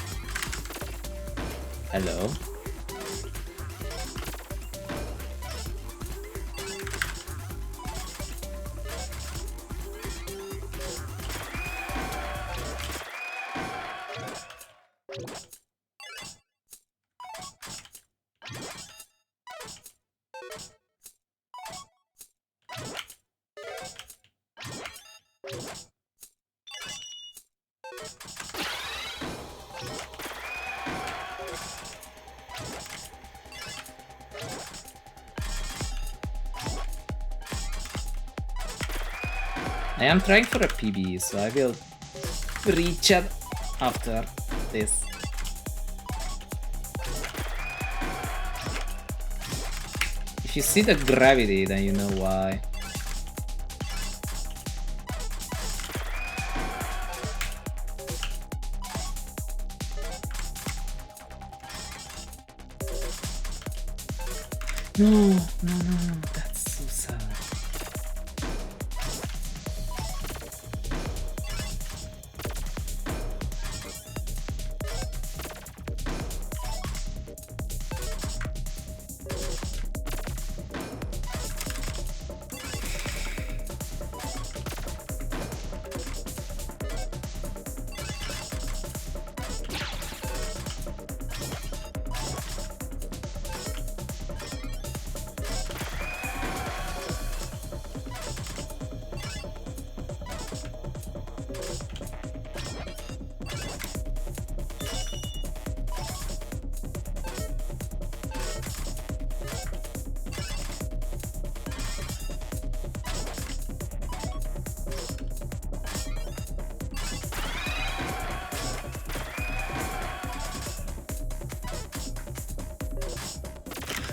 Hello? I am trying for a PB, so I will reach it after this. If you see the gravity, then you know why. No, that's so sad.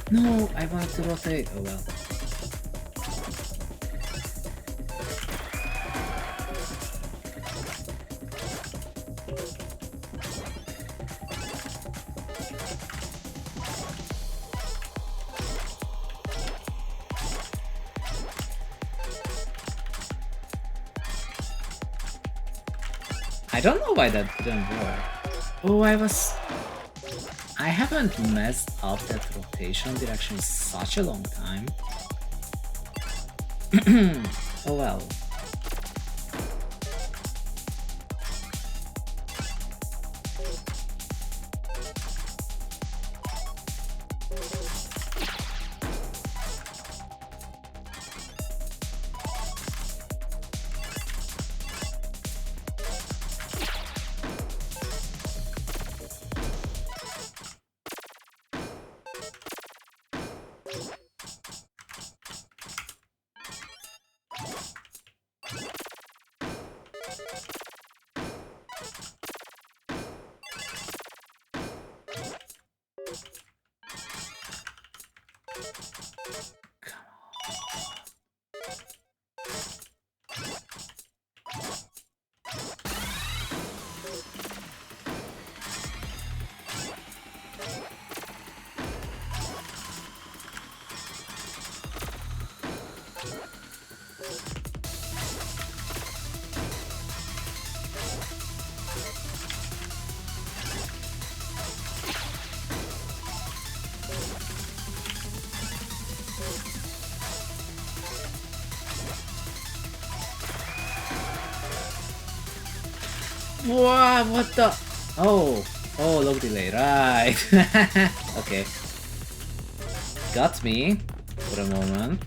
No, I wanted to rotate. Oh well. I don't know why that didn't work. Oh, I haven't messed up that rotation direction in such a long time. Oh well. Wow, what the? Oh, log delay, right. Okay. Got me for a moment.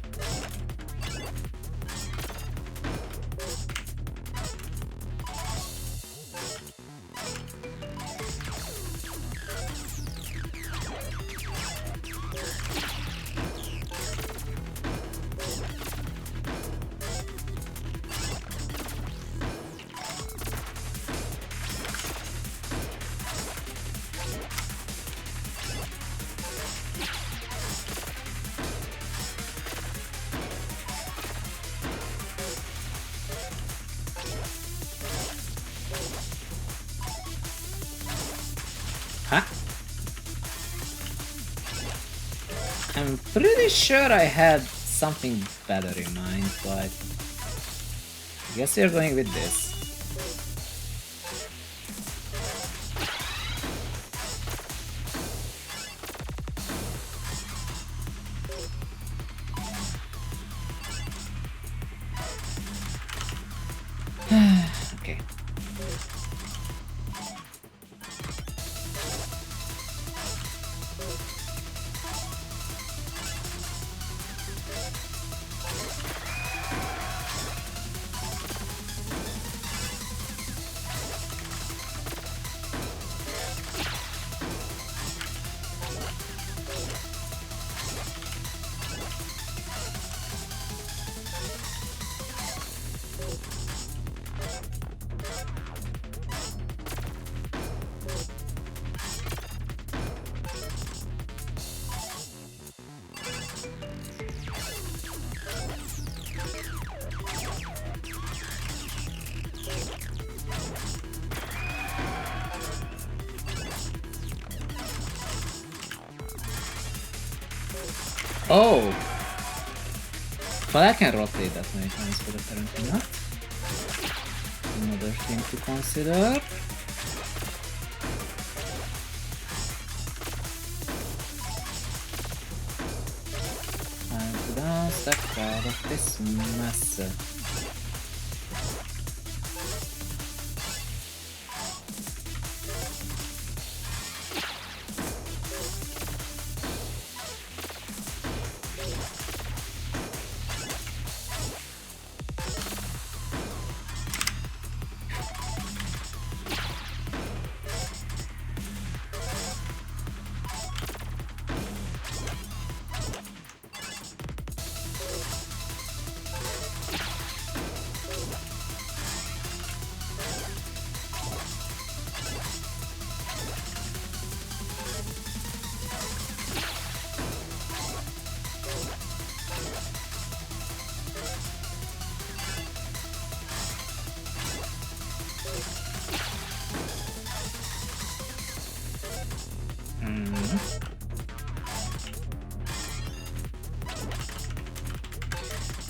Huh? I'm pretty sure I had something better in mind, but I guess you're going with this. Okay. Oh! But I can rotate that many times, but apparently not. Another thing to consider. Time to dance the crowd of this mess.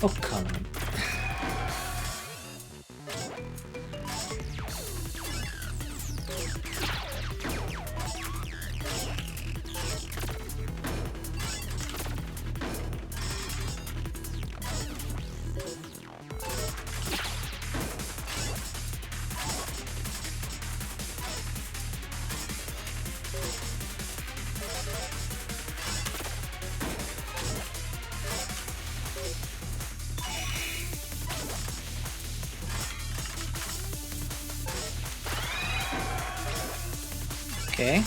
for coloring. Okay.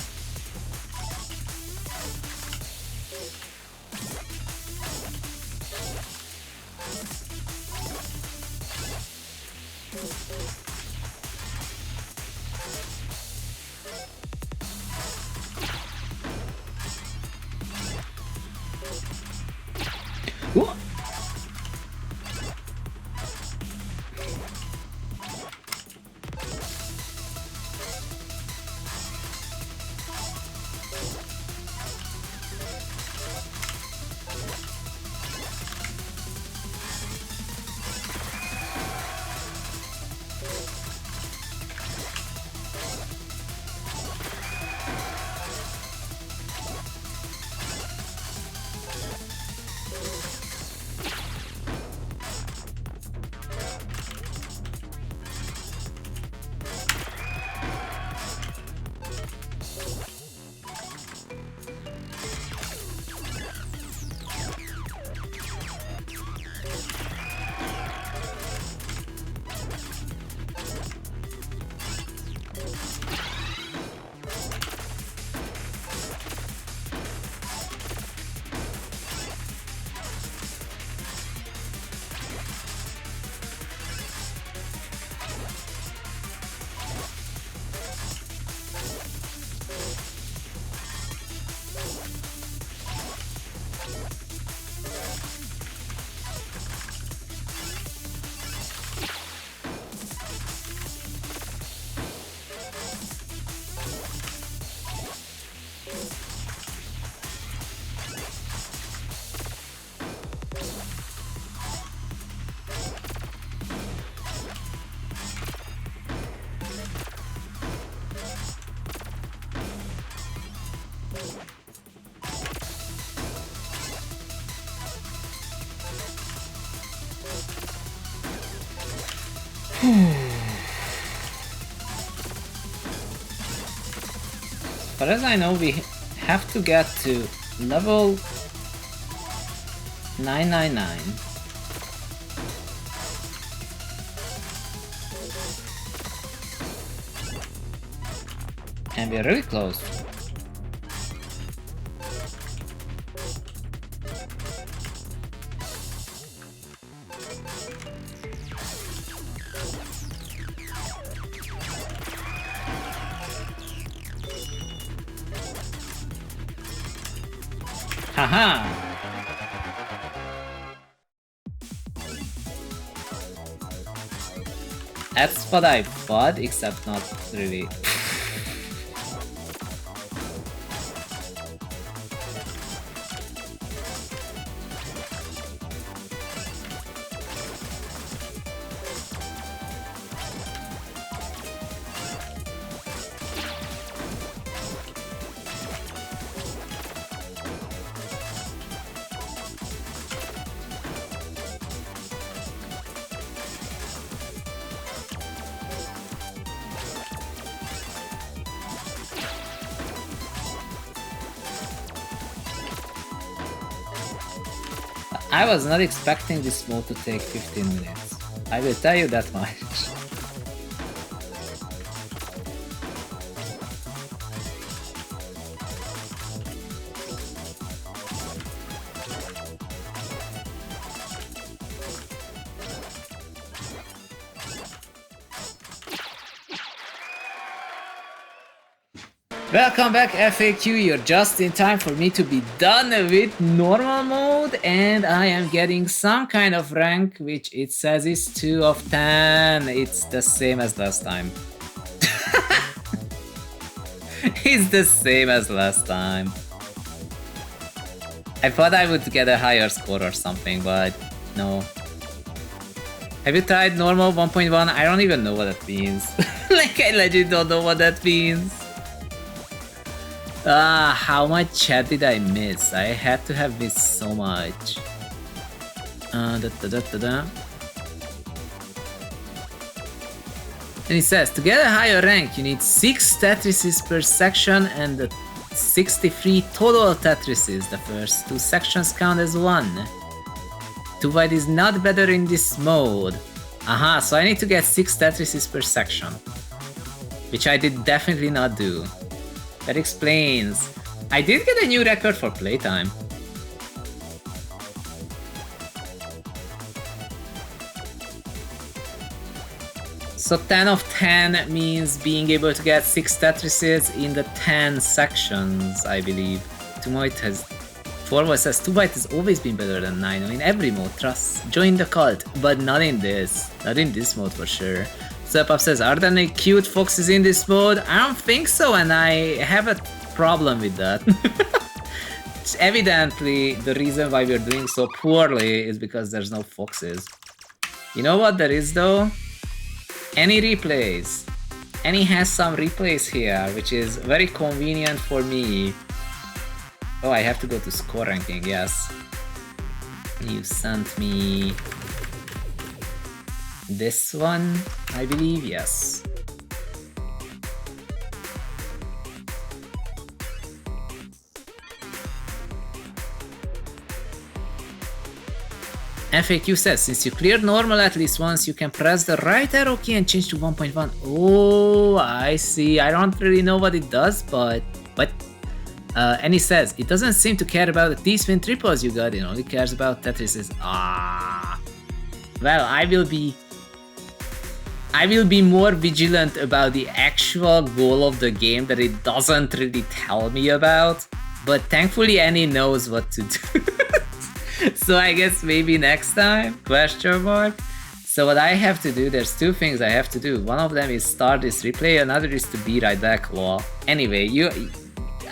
Ooh. As far as I know, we have to get to level 999. And we're really close. Haha! That's what I thought, except not really. I was not expecting this mode to take 15 minutes. I will tell you that much. Welcome back FAQ, you're just in time for me to be done with normal mode and I am getting some kind of rank which it says is 2 of 10. It's the same as last time. It's the same as last time. I thought I would get a higher score or something, but no. Have you tried normal 1.1? I don't even know what that means. Like, I legit don't know what that means. How much chat did I miss? I had to have missed so much. And it says, to get a higher rank, you need 6 Tetrises per section and 63 total Tetrises. The first 2 sections count as 1. 2 wide is not better in this mode. Aha, so I need to get 6 Tetrises per section. Which I did definitely not do. That explains. I did get a new record for playtime. So 10 of 10 means being able to get 6 Tetrises in the 10 sections, I believe. 2 White has... 4 White says 2 White has always been better than 9 in every mode, trust. Join the cult, but not in this. Not in this mode for sure. Sup says, are there any cute foxes in this mode? I don't think so, and I have a problem with that. Evidently, the reason why we're doing so poorly is because there's no foxes. You know what there is though? Any replays. Any has some replays here, which is very convenient for me. Oh, I have to go to score ranking, yes. You sent me this one, I believe, yes. FAQ says, since you cleared normal at least once, you can press the right arrow key and change to 1.1. Oh, I see. I don't really know what it does, but... and he says, it doesn't seem to care about the T-spin triples you got, it only cares about Tetrises. Ah. Well, I will be more vigilant about the actual goal of the game that it doesn't really tell me about. But thankfully Annie knows what to do. So I guess maybe next time? Question mark? So what I have to do, there's 2 things I have to do. One of them is start this replay, another is to be right back, law. Anyway,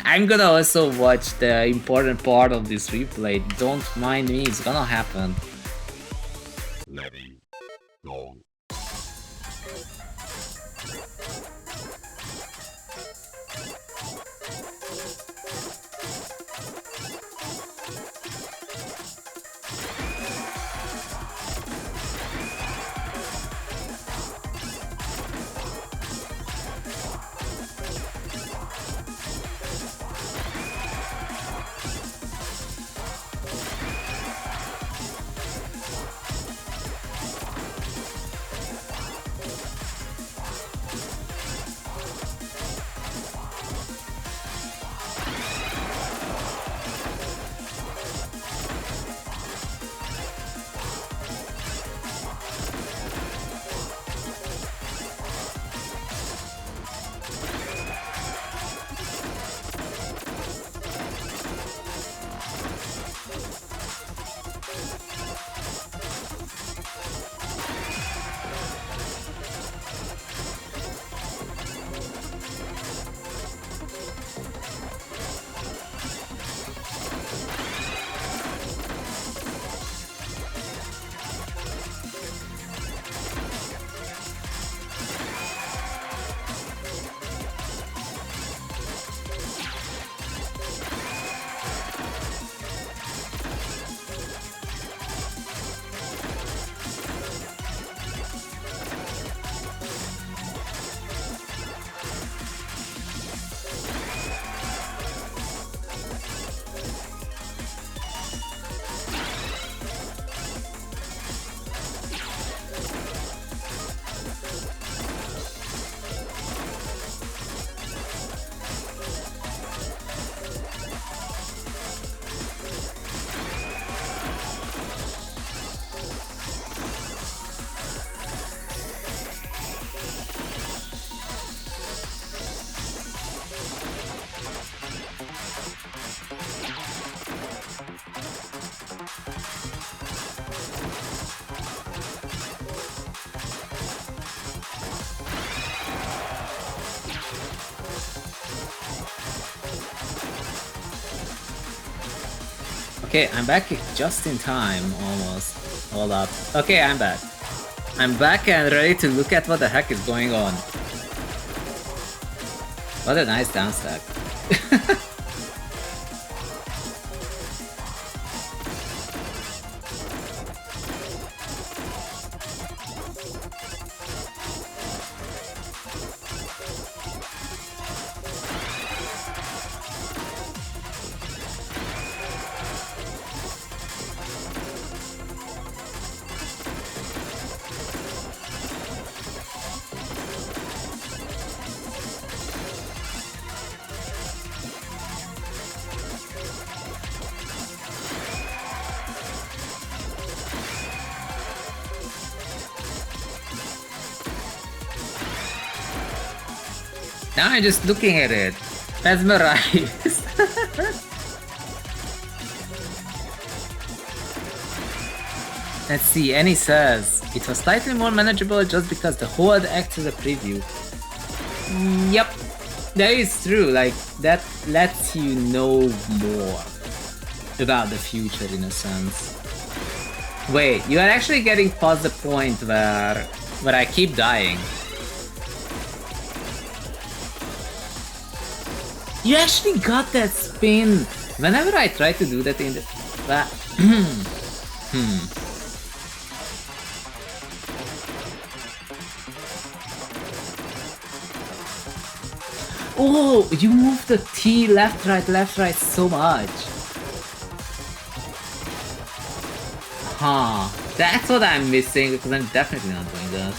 I'm gonna also watch the important part of this replay. Don't mind me, it's gonna happen. Ready, go. Okay, I'm back just in time, almost. Hold up. Okay, I'm back. I'm back and ready to look at what the heck is going on. What a nice down stack. Now I'm just looking at it. Mesmerized. Let's see, Annie says, it was slightly more manageable just because the HUD acts as a preview. Yep, that is true, like, that lets you know more about the future in a sense. Wait, you are actually getting past the point where I keep dying. You actually got that spin! Whenever I try to do that in the... Oh, you moved the T left, right so much. Huh, that's what I'm missing because I'm definitely not doing that.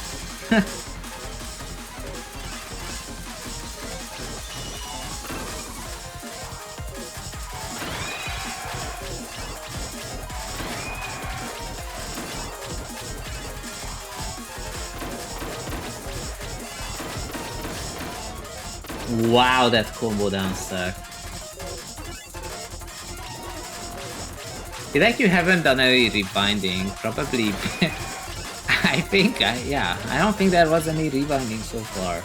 Wow, that combo down stack. Feel like you haven't done any rebinding. Probably. I think, yeah. I don't think there was any rebinding so far.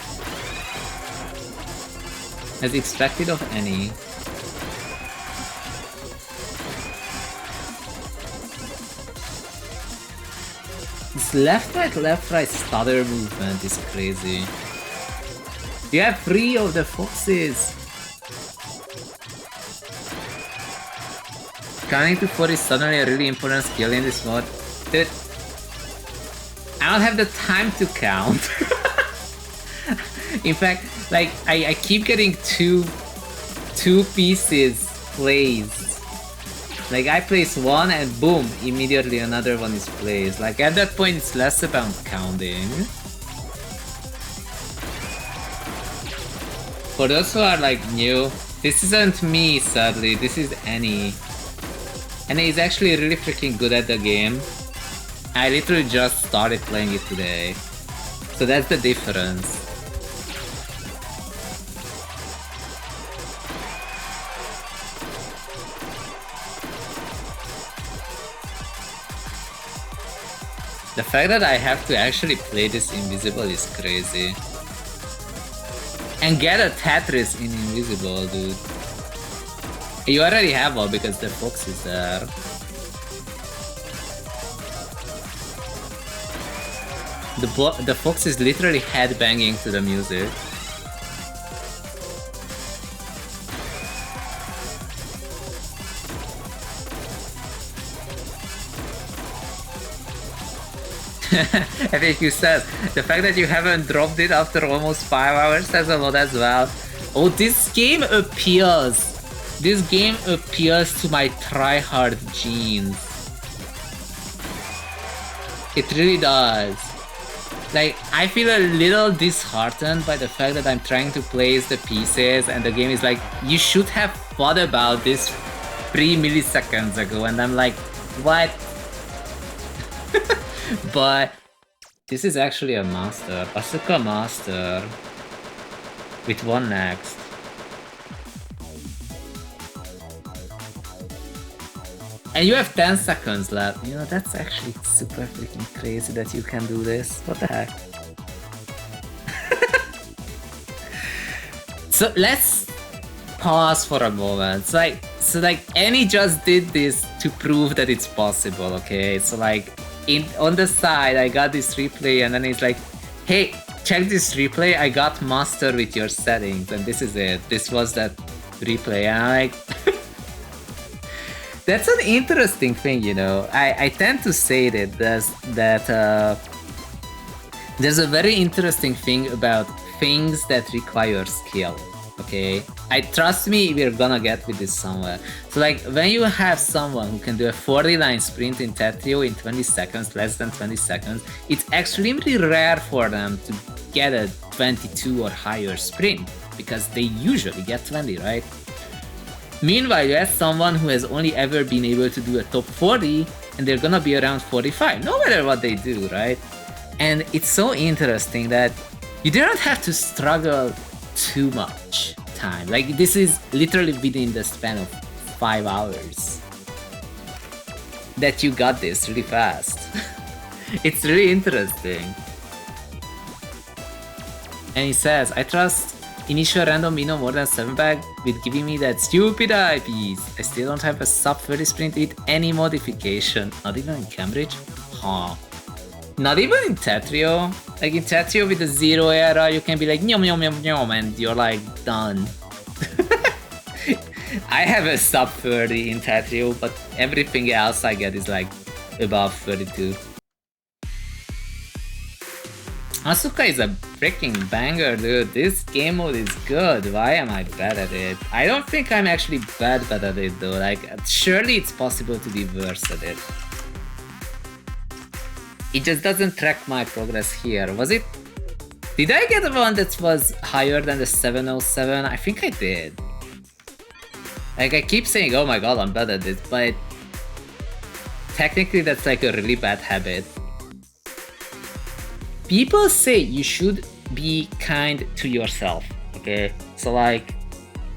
As expected of any. This left, right stutter movement is crazy. You have 3 of the foxes! Counting to 4 is suddenly a really important skill in this mod. Dude, I don't have the time to count. In fact, like, I keep getting two pieces placed. Like, I place one and boom, immediately another one is placed. Like, at that point it's less about counting. For those who are like new, this isn't me sadly, this is Annie. Annie is actually really freaking good at the game. I literally just started playing it today. So that's the difference. The fact that I have to actually play this invisible is crazy. And get a Tetris in invisible, dude. You already have one because the fox is there. The fox is literally headbanging to the music. I think you said the fact that you haven't dropped it after almost 5 hours says a lot as well. Oh, this game appeals. This game appeals to my tryhard genes. It really does. Like, I feel a little disheartened by the fact that I'm trying to place the pieces and the game is like, you should have thought about this 3 milliseconds ago, and I'm like, what? But this is actually a master, Asuka master, with 1 next. And you have 10 seconds left. You know, that's actually super freaking crazy that you can do this. What the heck? So let's pause for a moment. So like Annie just did this to prove that it's possible, okay? So like, on the side, I got this replay, and then it's like, hey, check this replay. I got master with your settings, and this is it. This was that replay, and I'm like, that's an interesting thing, you know. I tend to say that there's a very interesting thing about things that require skill. Okay, trust me, we're gonna get with this somewhere. So like when you have someone who can do a 40-line sprint in Tetrio in 20 seconds, less than 20 seconds, it's extremely rare for them to get a 22 or higher sprint, because they usually get 20, right? Meanwhile, you have someone who has only ever been able to do a top 40, and they're gonna be around 45, no matter what they do, right? And it's so interesting that you don't have to struggle too much time. Like, this is literally within the span of 5 hours that you got this really fast. It's really interesting. And he says, I trust initial random Mino more than 7 bag with giving me that stupid IPs. I still don't have a sub 30 sprint with any modification. Not even in Cambridge? Huh. Not even in Tetrio. Like in Tetrio with the 0 era, you can be like nyom nyom nyom nyom and you're like done. I have a sub 30 in Tetrio, but everything else I get is like above 32. Asuka is a freaking banger, dude. This game mode is good. Why am I bad at it? I don't think I'm actually bad at it though. Like, surely it's possible to be worse at it. It just doesn't track my progress here. Was it? Did I get one that was higher than the 707? I think I did. Like, I keep saying, oh my god, I'm bad at this, but technically that's like a really bad habit. People say you should be kind to yourself, okay? So like,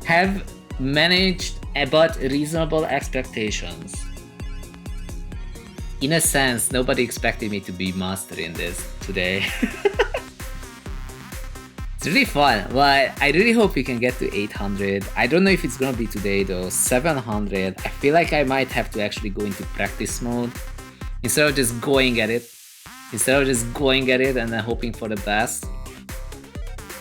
have managed but reasonable expectations. In a sense, nobody expected me to be mastering this today. It's really fun, but I really hope we can get to 800. I don't know if it's gonna be today though. 700. I feel like I might have to actually go into practice mode instead of just going at it. Instead of just going at it and then hoping for the best.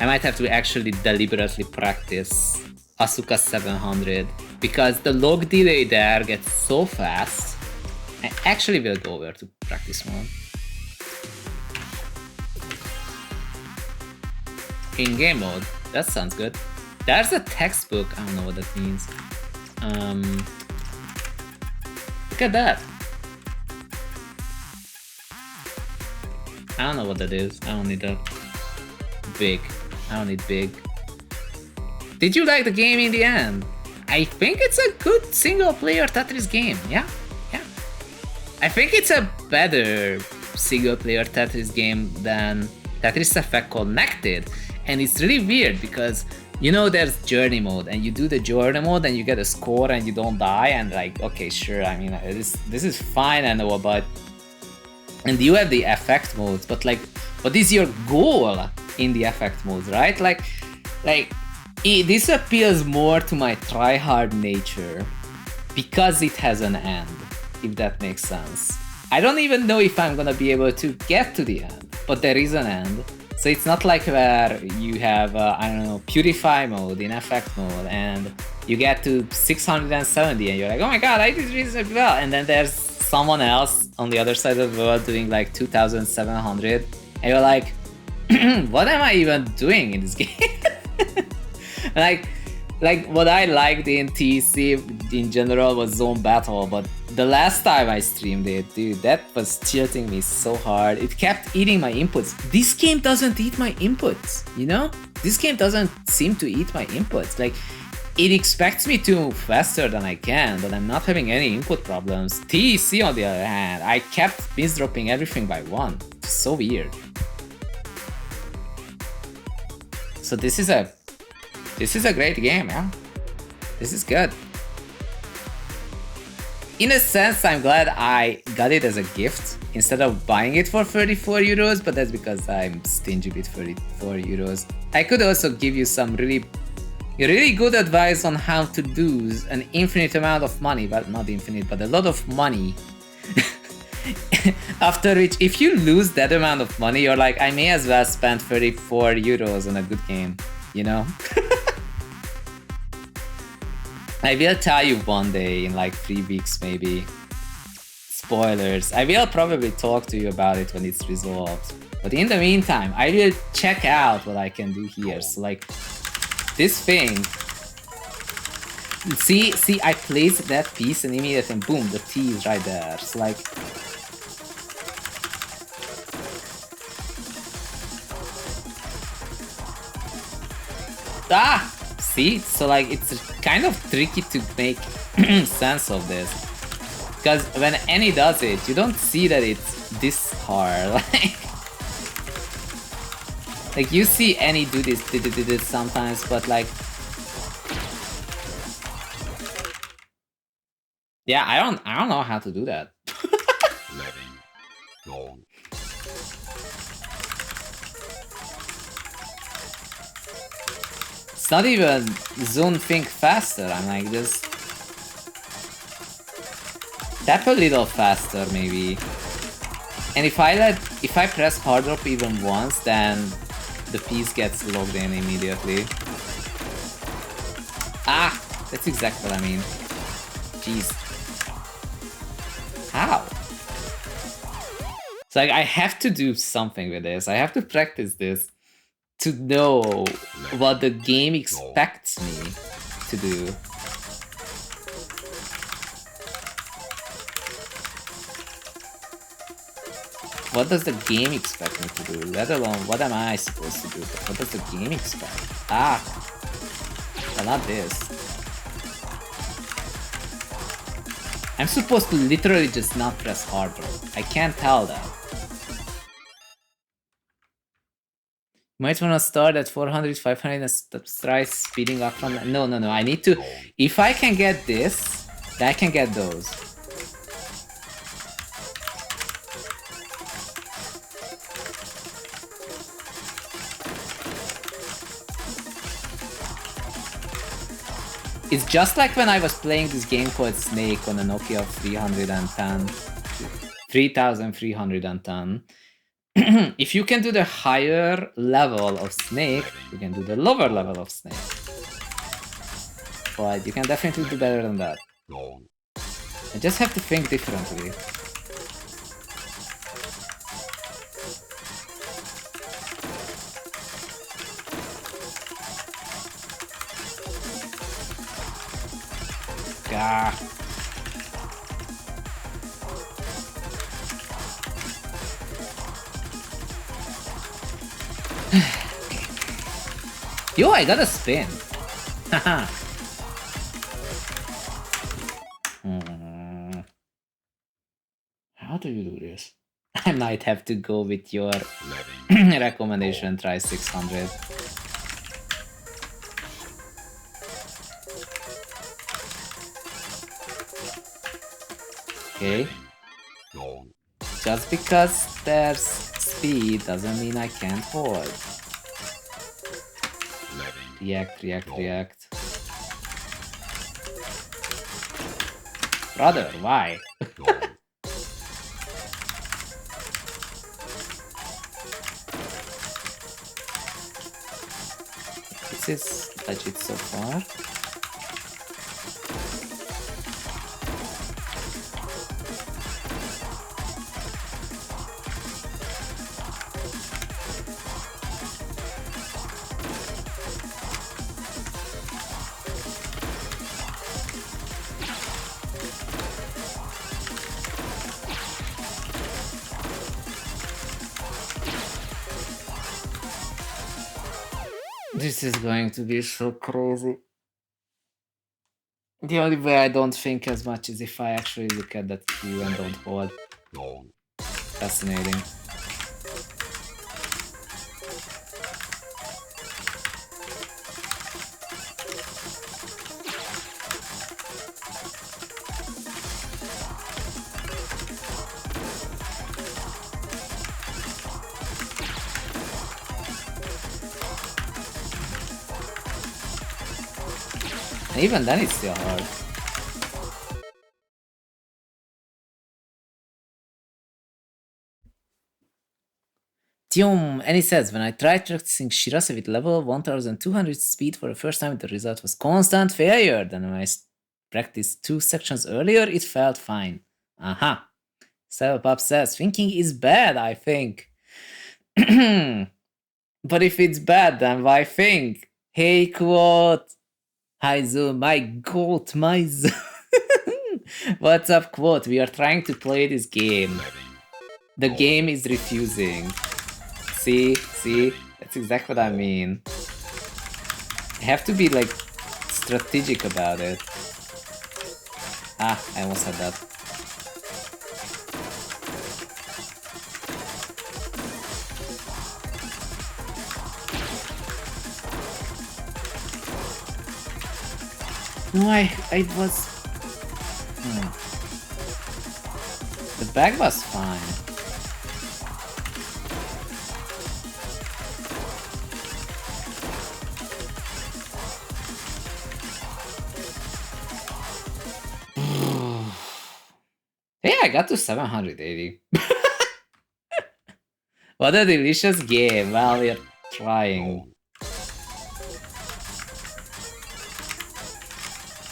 I might have to actually deliberately practice Asuka 700 because the log delay there gets so fast. I actually will go over to practice mode. In game mode, that sounds good. There's a textbook, I don't know what that means. Look at that. I don't know what that is. I don't need that. Big. I don't need big. Did you like the game in the end? I think it's a good single player Tetris game, yeah? I think it's a better single player Tetris game than Tetris Effect Connected. And it's really weird because, you know, there's journey mode and you do the journey mode and you get a score and you don't die and like, okay, sure, I mean, this is fine, I know, but... And you have the effect modes, but like, what is your goal in the effect modes, right? Like this appeals more to my try-hard nature because it has an end. If that makes sense. I don't even know if I'm gonna be able to get to the end, but there is an end. So it's not like where you have, I don't know, purify mode in effect mode and you get to 670 and you're like, oh my god, I did reasonably well. And then there's someone else on the other side of the world doing like 2700 and you're like, what am I even doing in this game? Like what I liked in TEC in general was zone battle, but the last time I streamed it, dude, that was tilting me so hard. It kept eating my inputs. This game doesn't eat my inputs, you know? This game doesn't seem to eat my inputs. Like, it expects me to move faster than I can, but I'm not having any input problems. TEC on the other hand, I kept misdropping everything by 1. It's so weird. So this is a great game, yeah? This is good. In a sense, I'm glad I got it as a gift instead of buying it for 34 euros, but that's because I'm stingy with 34 euros. I could also give you some really good advice on how to lose an infinite amount of money, well, not infinite, but a lot of money After which, if you lose that amount of money, you're like, I may as well spend 34 euros on a good game, you know? I will tell you one day in like 3 weeks maybe. Spoilers. I will probably talk to you about it when it's resolved. But in the meantime, I will check out what I can do here. So like, this thing... See, I place that piece and immediately, boom, the T is right there. So like... Ah! See? So like, it's kind of tricky to make sense of this. Because when Annie does it, you don't see that it's this hard. Like you see Annie do this sometimes, but like... Yeah, I don't know how to do that. It's not even Zone Think faster, I'm like just... Tap a little faster maybe. And if I press hard drop even once, then the piece gets logged in immediately. Ah! That's exactly what I mean. Jeez. How? So like, I have to do something with this. I have to practice this to know what the game expects me to do. What does the game expect me to do? Let alone, what am I supposed to do? What does the game expect? Ah! Well, not this. I'm supposed to literally just not press harder. I can't tell that. You might want to start at 400, 500 and try speeding up from that. No, I need to... If I can get this, then I can get those. It's just like when I was playing this game called Snake on a Nokia 3310. If you can do the higher level of Snake, you can do the lower level of Snake. But you can definitely do better than that. I just have to think differently. Gah. Yo, I got a spin. Haha. How do you do this? I might have to go with your recommendation, try 600. Okay. Just because there's speed doesn't mean I can't hold. React. Brother, why? This is legit so far. This is going to be so crazy. The only way I don't think as much is if I actually look at that queue and don't hold. Fascinating. Even then it's still hard. Tium, and he says, when I tried practicing Shirase with level 1200 speed for the first time, the result was constant failure. Then when I practiced 2 sections earlier, it felt fine. Aha. Pop says, thinking is bad, I think. But if it's bad, then why think? Hey, quote. Hi, Zo, my goat, my Zo. What's up, quote? We are trying to play this game. The game is refusing. See? That's exactly what I mean. I have to be like strategic about it. Ah, I almost had that. No, I was... The bag was fine. Yeah, I got to 780. What a delicious game while we're trying.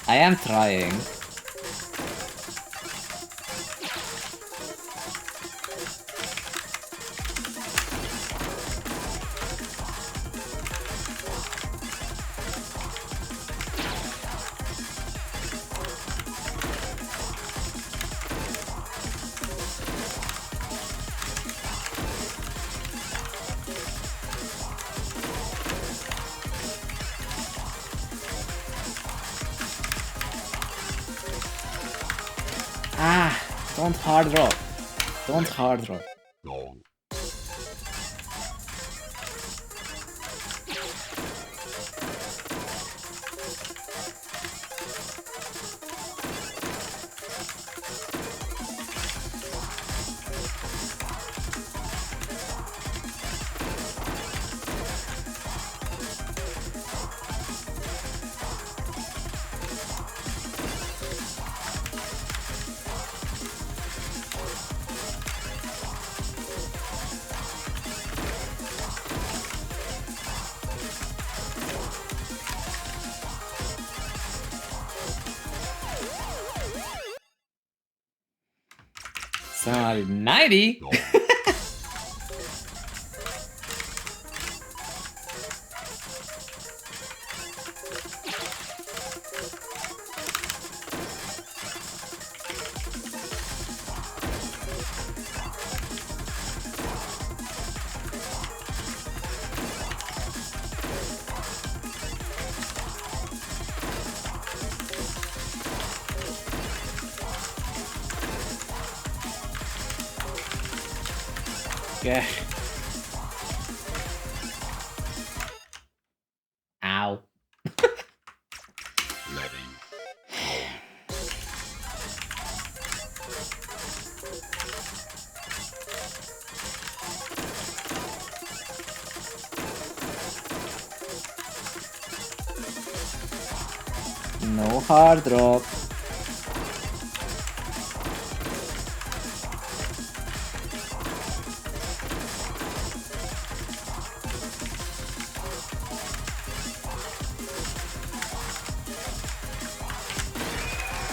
I am trying. Ah, don't hard drop. Don't hard drop. Long. So 90? Long. Okay. Ow. Levy. No hard drop.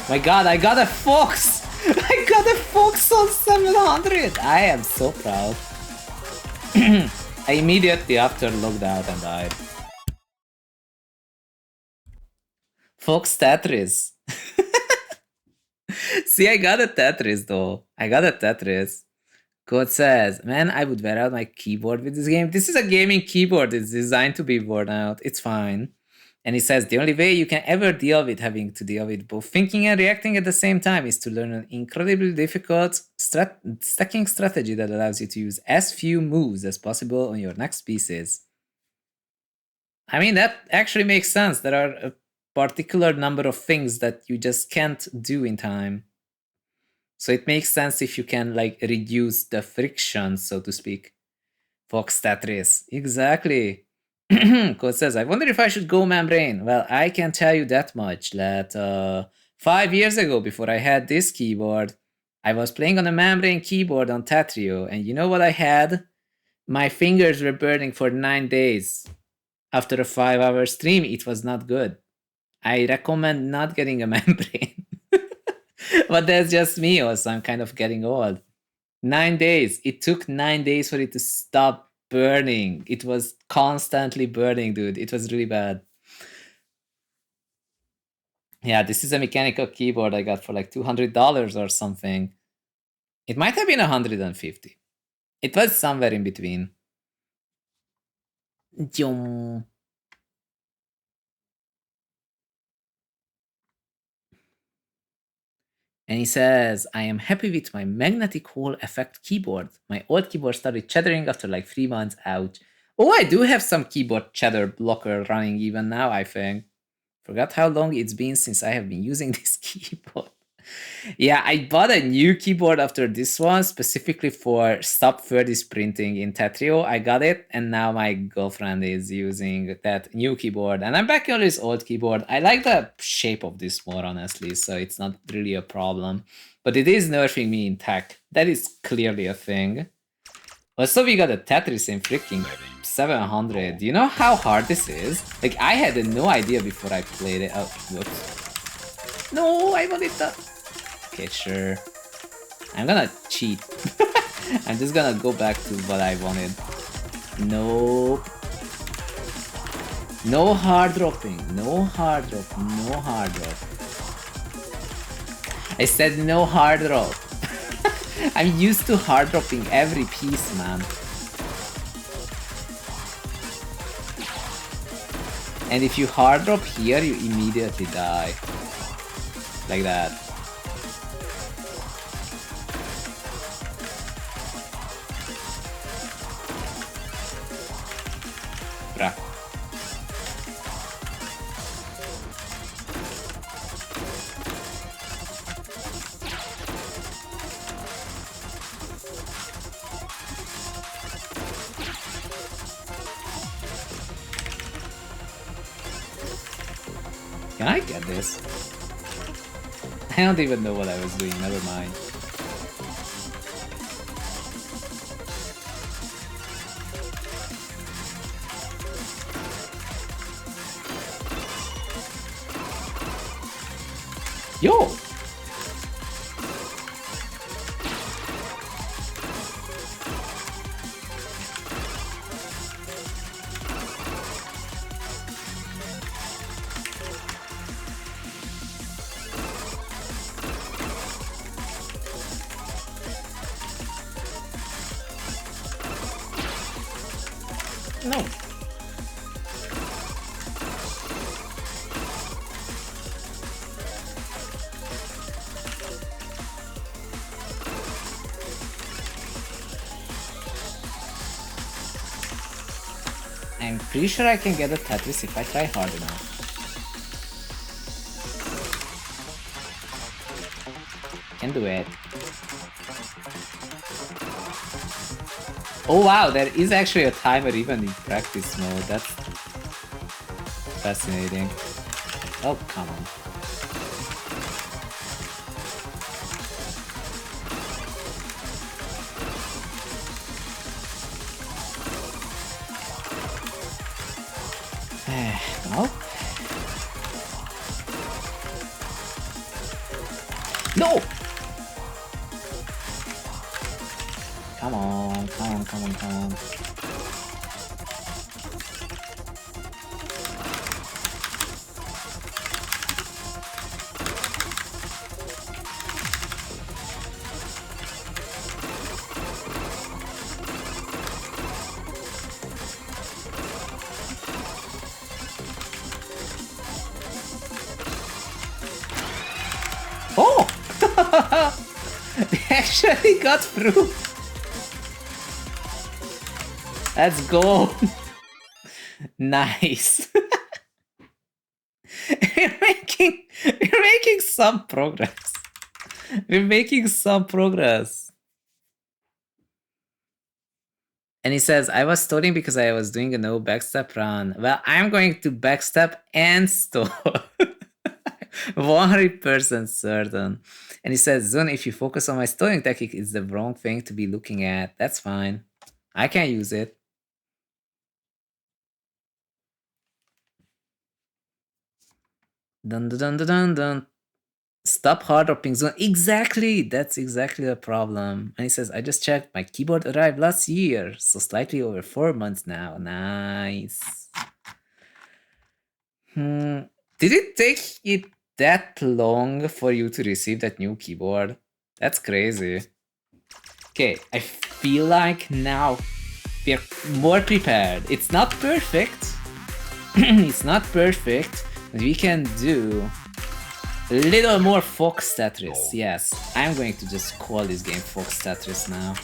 My god, I got a fox! I got a fox on 700! I am so proud. I immediately after logged out and died. Fox Tetris. See, I got a Tetris though. I got a Tetris. Code says, man, I would wear out my keyboard with this game. This is a gaming keyboard. It's designed to be worn out. It's fine. And he says, the only way you can ever deal with having to deal with both thinking and reacting at the same time is to learn an incredibly difficult stacking strategy that allows you to use as few moves as possible on your next pieces. I mean, that actually makes sense. There are a particular number of things that you just can't do in time. So it makes sense if you can like reduce the friction, so to speak. Fox Tetris. Exactly. Code says, I wonder if I should go membrane. Well, I can tell you that much that 5 years ago, before I had this keyboard, I was playing on a membrane keyboard on Tetrio, and you know what I had? My fingers were burning for 9 days. After a 5-hour stream, it was not good. I recommend not getting a membrane. But that's just me, also. I'm kind of getting old. 9 days. It took 9 days for it to stop burning. It was constantly burning, dude. It was really bad. Yeah, this is a mechanical keyboard I got for like $200 or something. It might have been 150. It was somewhere in between. Jum. And he says, I am happy with my magnetic hole effect keyboard. My old keyboard started chattering after like 3 months. Ouch. Oh, I do have some keyboard chatter blocker running even now, I think. Forgot how long it's been since I have been using this keyboard. Yeah, I bought a new keyboard after this one, specifically for stop 3D printing in Tetrio. I got it, and now my girlfriend is using that new keyboard. And I'm back on this old keyboard. I like the shape of this more, honestly, so it's not really a problem. But it is nerfing me in tech. That is clearly a thing. Also, we got a Tetris in freaking 700. Do you know how hard this is? Like, I had no idea before I played it. Oh, whoops. No, I wanted that. Okay, sure. I'm gonna cheat. I'm just gonna go back to what I wanted. Nope. No hard dropping. No hard drop. No hard drop. I said no hard drop. I'm used to hard dropping every piece, man. And if you hard drop here, you immediately die. Like that. Bruh. Can I get this? I don't even know what I was doing, never mind. Yo! No. I'm pretty sure I can get a Tetris if I try hard enough. Can do it. Oh wow, there is actually a timer even in practice mode. That's fascinating. Oh, come on. No? No! Come on, come on, come on, come on. Oh! They actually got through. Let's go. Nice. we're making some progress. We're making some progress. And he says, I was stalling because I was doing a no backstep run. Well, I'm going to backstep and stall. 100% certain. And he says, Zun, if you focus on my stalling technique, it's the wrong thing to be looking at. That's fine. I can't use it. Dun dun dun dun dun dun. Stop hard dropping zone. Exactly. That's exactly the problem. And he says, I just checked. My keyboard arrived last year. So slightly over 4 months now. Nice. Did it take it that long for you to receive that new keyboard? That's crazy. Okay, I feel like now we're more prepared. It's not perfect. It's not perfect, but we can do a little more Fox Tetris. Yes, I'm going to just call this game Fox Tetris now.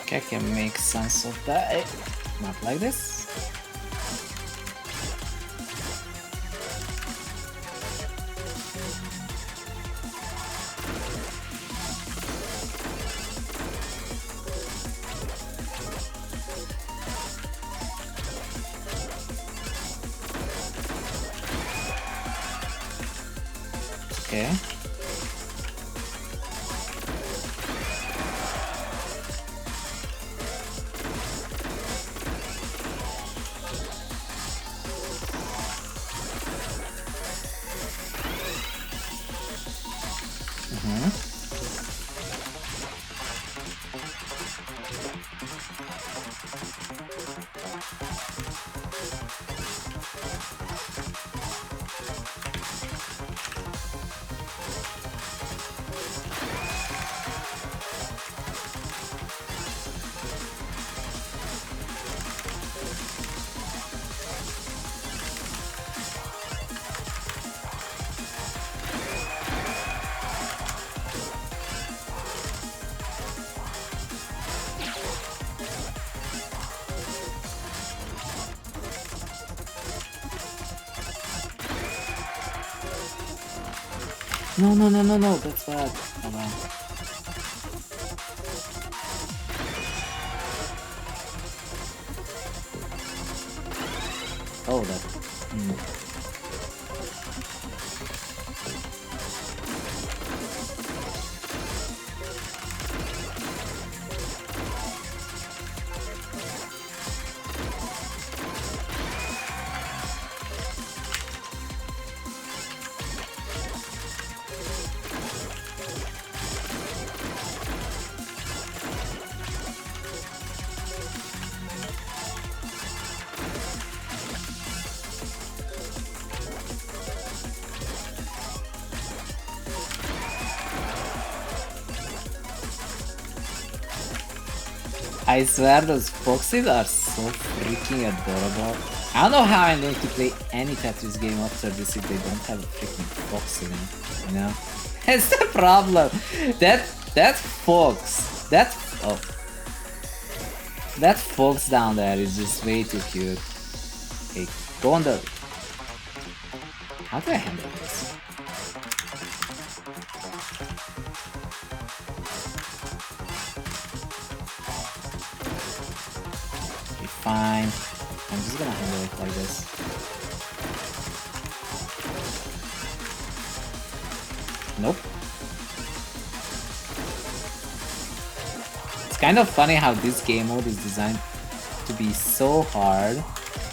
Okay, I can make sense of that. Not like this. Okay. No, no, no, no, no, that's bad. Hold on. Oh, that. I swear those foxes are so freaking adorable. I don't know how I'm going to play any Tetris game after this if they don't have a freaking fox in it, you know? That's the problem. That fox, that fox down there is just way too cute. Okay, go on the. How do I handle this? Be fine. I'm just gonna handle it like this. Nope. It's kind of funny how this game mode is designed to be so hard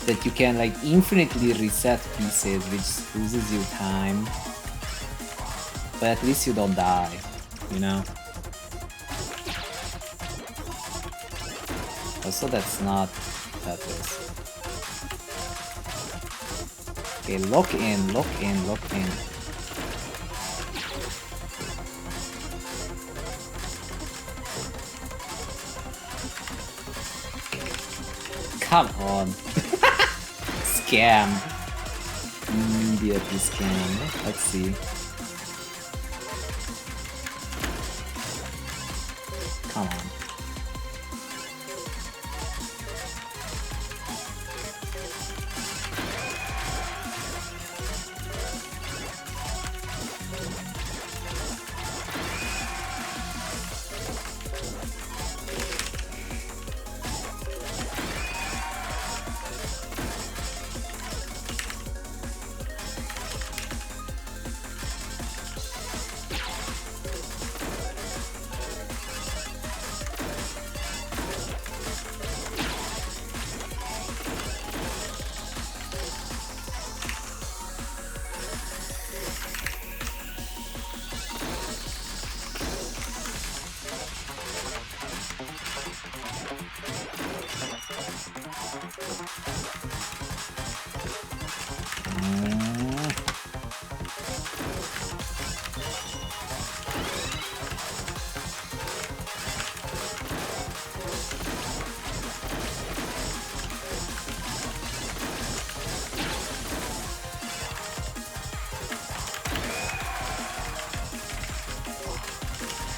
that you can like infinitely reset pieces, which loses you time. But at least you don't die, you know? Also, that's not Tetris. Okay, lock in, lock in, lock in. Come on. Scam. Immediately scam. Let's see. Come on.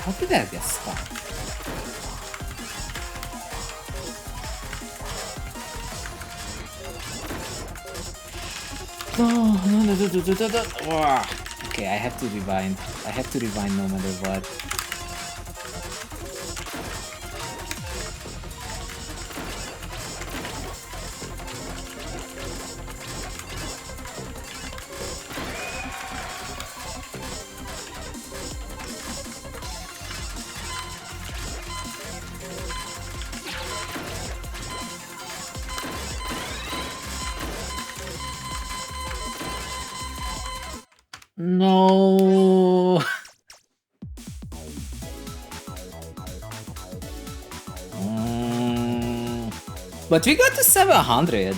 How did I get stuck? No. Okay, I have to rewind. I have to rewind no matter what. No. But we got to 700.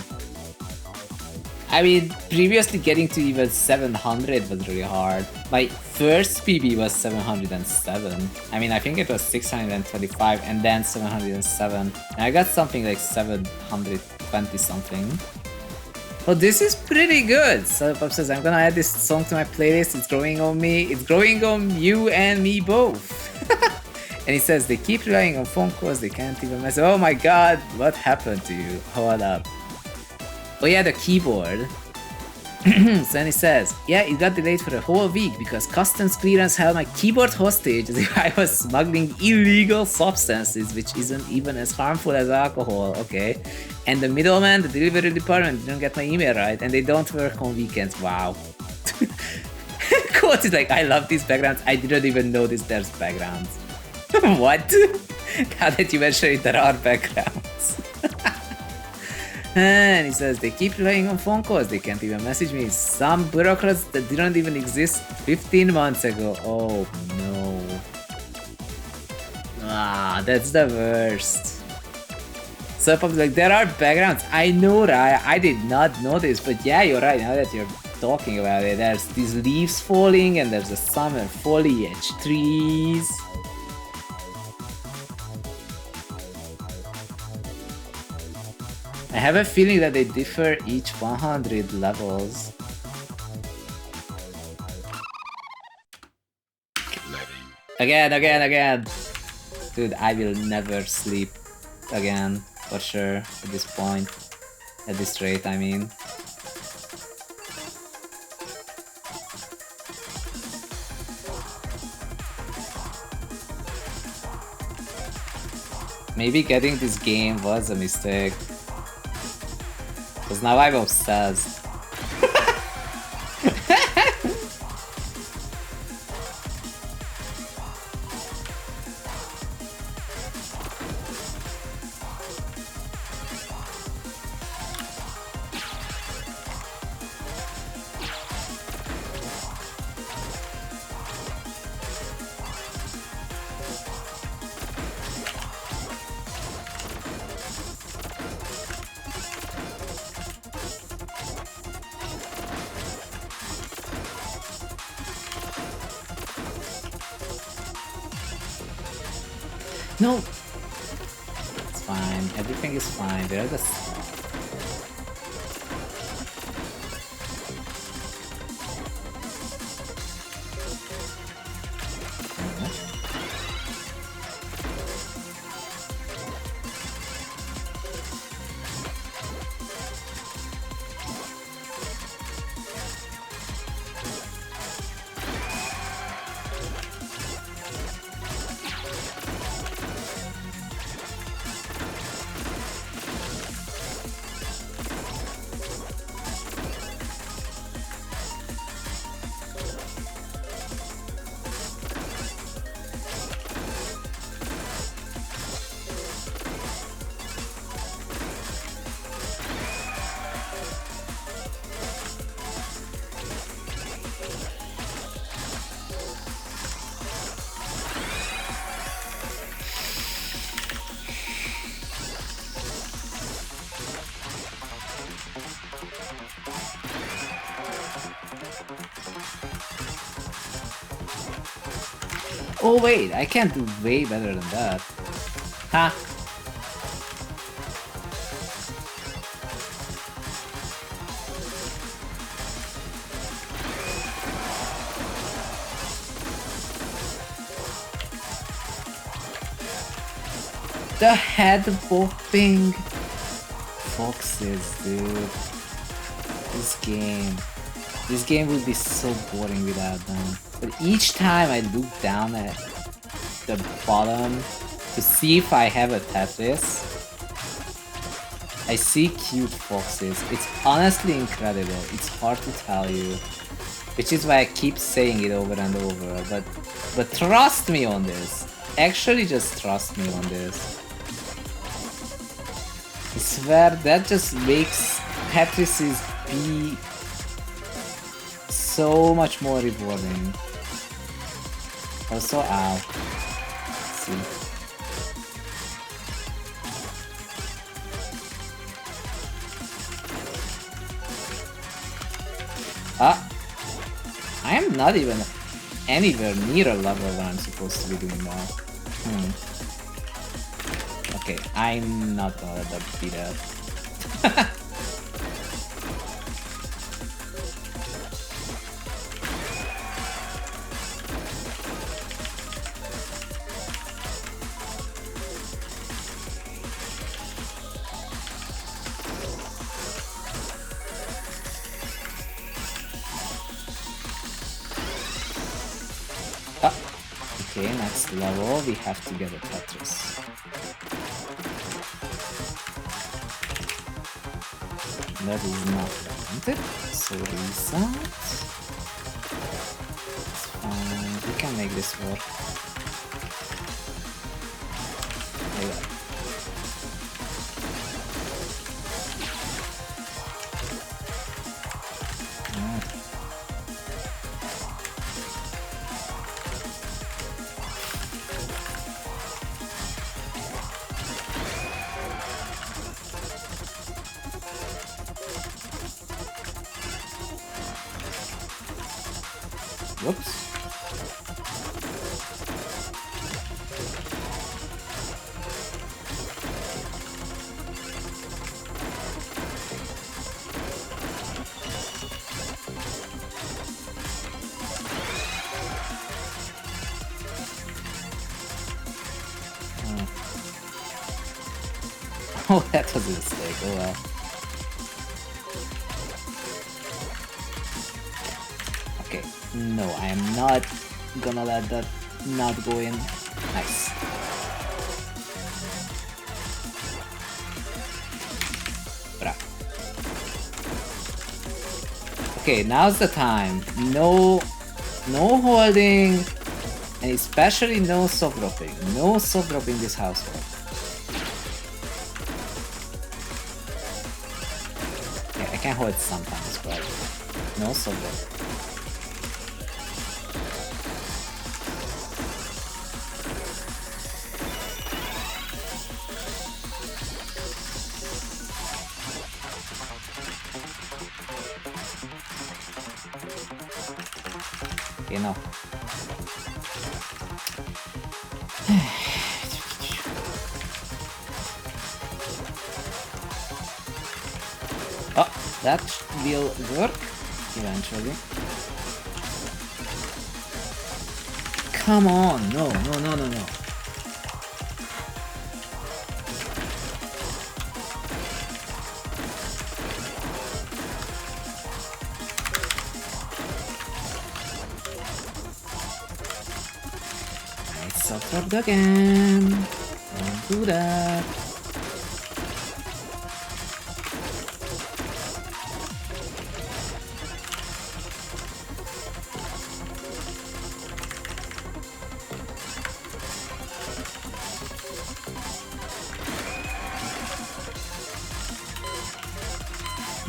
I mean, previously getting to even 700 was really hard. My first PB was 707. I mean, I think it was 625 and then 707. And I got something like 720 something. Well, this is pretty good. So Pop says, I'm gonna add this song to my playlist. It's growing on me. It's growing on you and me both. And he says, they keep relying on phone calls. They can't even mess. Oh my god, what happened to you? Hold up. Oh yeah, the keyboard. So then he says, yeah, it got delayed for a whole week because customs clearance held my keyboard hostage as if I was smuggling illegal substances, which isn't even as harmful as alcohol, okay? And the middleman, the delivery department, didn't get my email right, and they don't work on weekends. Wow. Quote is like, I love these backgrounds. I didn't even notice there's backgrounds. What? Now that you mention it, there are backgrounds. And he says, they keep relying on phone calls. They can't even message me. Some bureaucrats that didn't even exist 15 months ago. Oh no. Ah, that's the worst. So like, there are backgrounds. I know, right? I did not know this, but yeah, you're right. Now that you're talking about it, there's these leaves falling and there's a summer foliage trees. I have a feeling that they differ each 100 levels. Again. Dude, I will never sleep again, for sure, at this point. At this rate, I mean. Maybe getting this game was a mistake. Because now I'm obsessed. No! It's fine. Everything is fine. They're the stuff. Oh wait, I can do way better than that. Ha! The head bopping foxes, dude. This game would be so boring without them. But each time I look down at the bottom to see if I have a Tetris, I see cute foxes. It's honestly incredible. It's hard to tell you. Which is why I keep saying it over and over. But trust me on this. Actually just trust me on this. I swear that just makes Tetris be so much more rewarding. Also, ow. Let's see. I am not even anywhere near a level where I'm supposed to be doing now. Okay, I'm not gonna let that be that. Okay, next level, we have to get a Tetris. That is not wanted, so reset. It's fine, we can make this work. Like that. Whoops. Oh, that was a mistake. Oh well. Okay, no, I am not gonna let that not go in. Nice. Bra. Okay, now's the time. No holding, and especially no soft dropping. No soft dropping this household. Yeah, I can hold sometimes, but no soft dropping. Okay, no. That will work eventually. Come on, no. It's up again. Don't do that.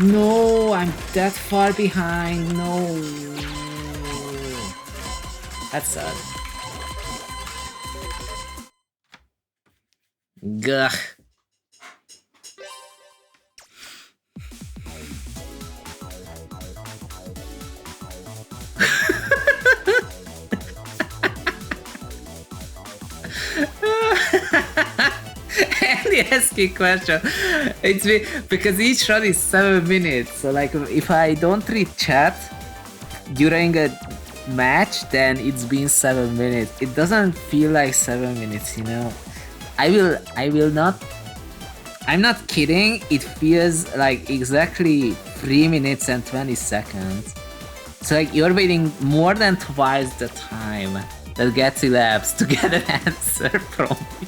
No, I'm that far behind. No. That's sad. Gah. Any asking question. It's because each run is 7 minutes. So like if I don't read chat during a match, then it's been 7 minutes. It doesn't feel like 7 minutes, you know. I will not. I'm not kidding. It feels like exactly 3 minutes and 20 seconds. So like you're waiting more than twice the time that gets elapsed to get an answer from me.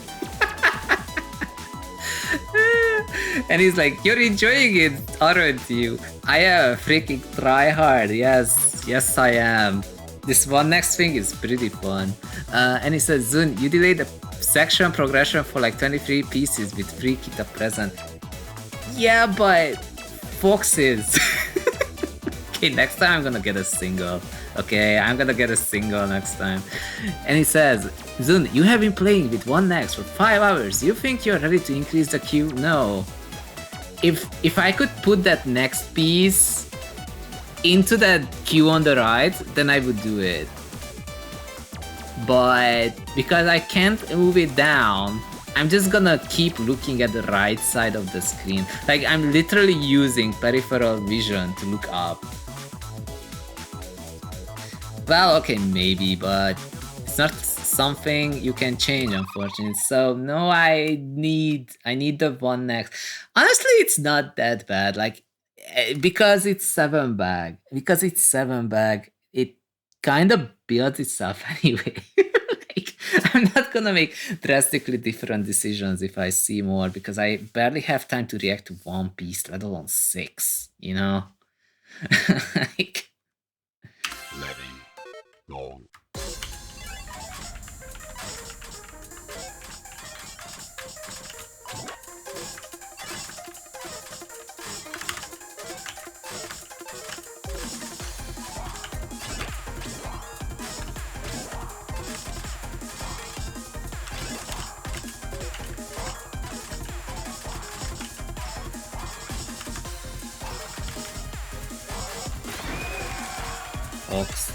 And he's like, you're enjoying it, aren't you? I am a freaking tryhard. Yes I am. This one next thing is pretty fun. And he says, Zun, you delayed the section progression for like 23 pieces with free kita present. Yeah, but foxes. Okay, next time I'm gonna get a single. Okay, I'm gonna get a single next time. And he says, Zun, you have been playing with one next for 5 hours. You think you're ready to increase the queue? No. If I could put that next piece into that queue on the right, then I would do it. But because I can't move it down, I'm just gonna keep looking at the right side of the screen. Like I'm literally using peripheral vision to look up. Well, okay, maybe, but it's not something you can change, unfortunately. So no, I need the one next. Honestly, it's not that bad. Like because it's 7 bag. Because it's 7 bag, it kind of builds itself anyway. Like, I'm not gonna make drastically different decisions if I see more because I barely have time to react to one piece, let alone 6. You know. Like, Ready. Go. Ox.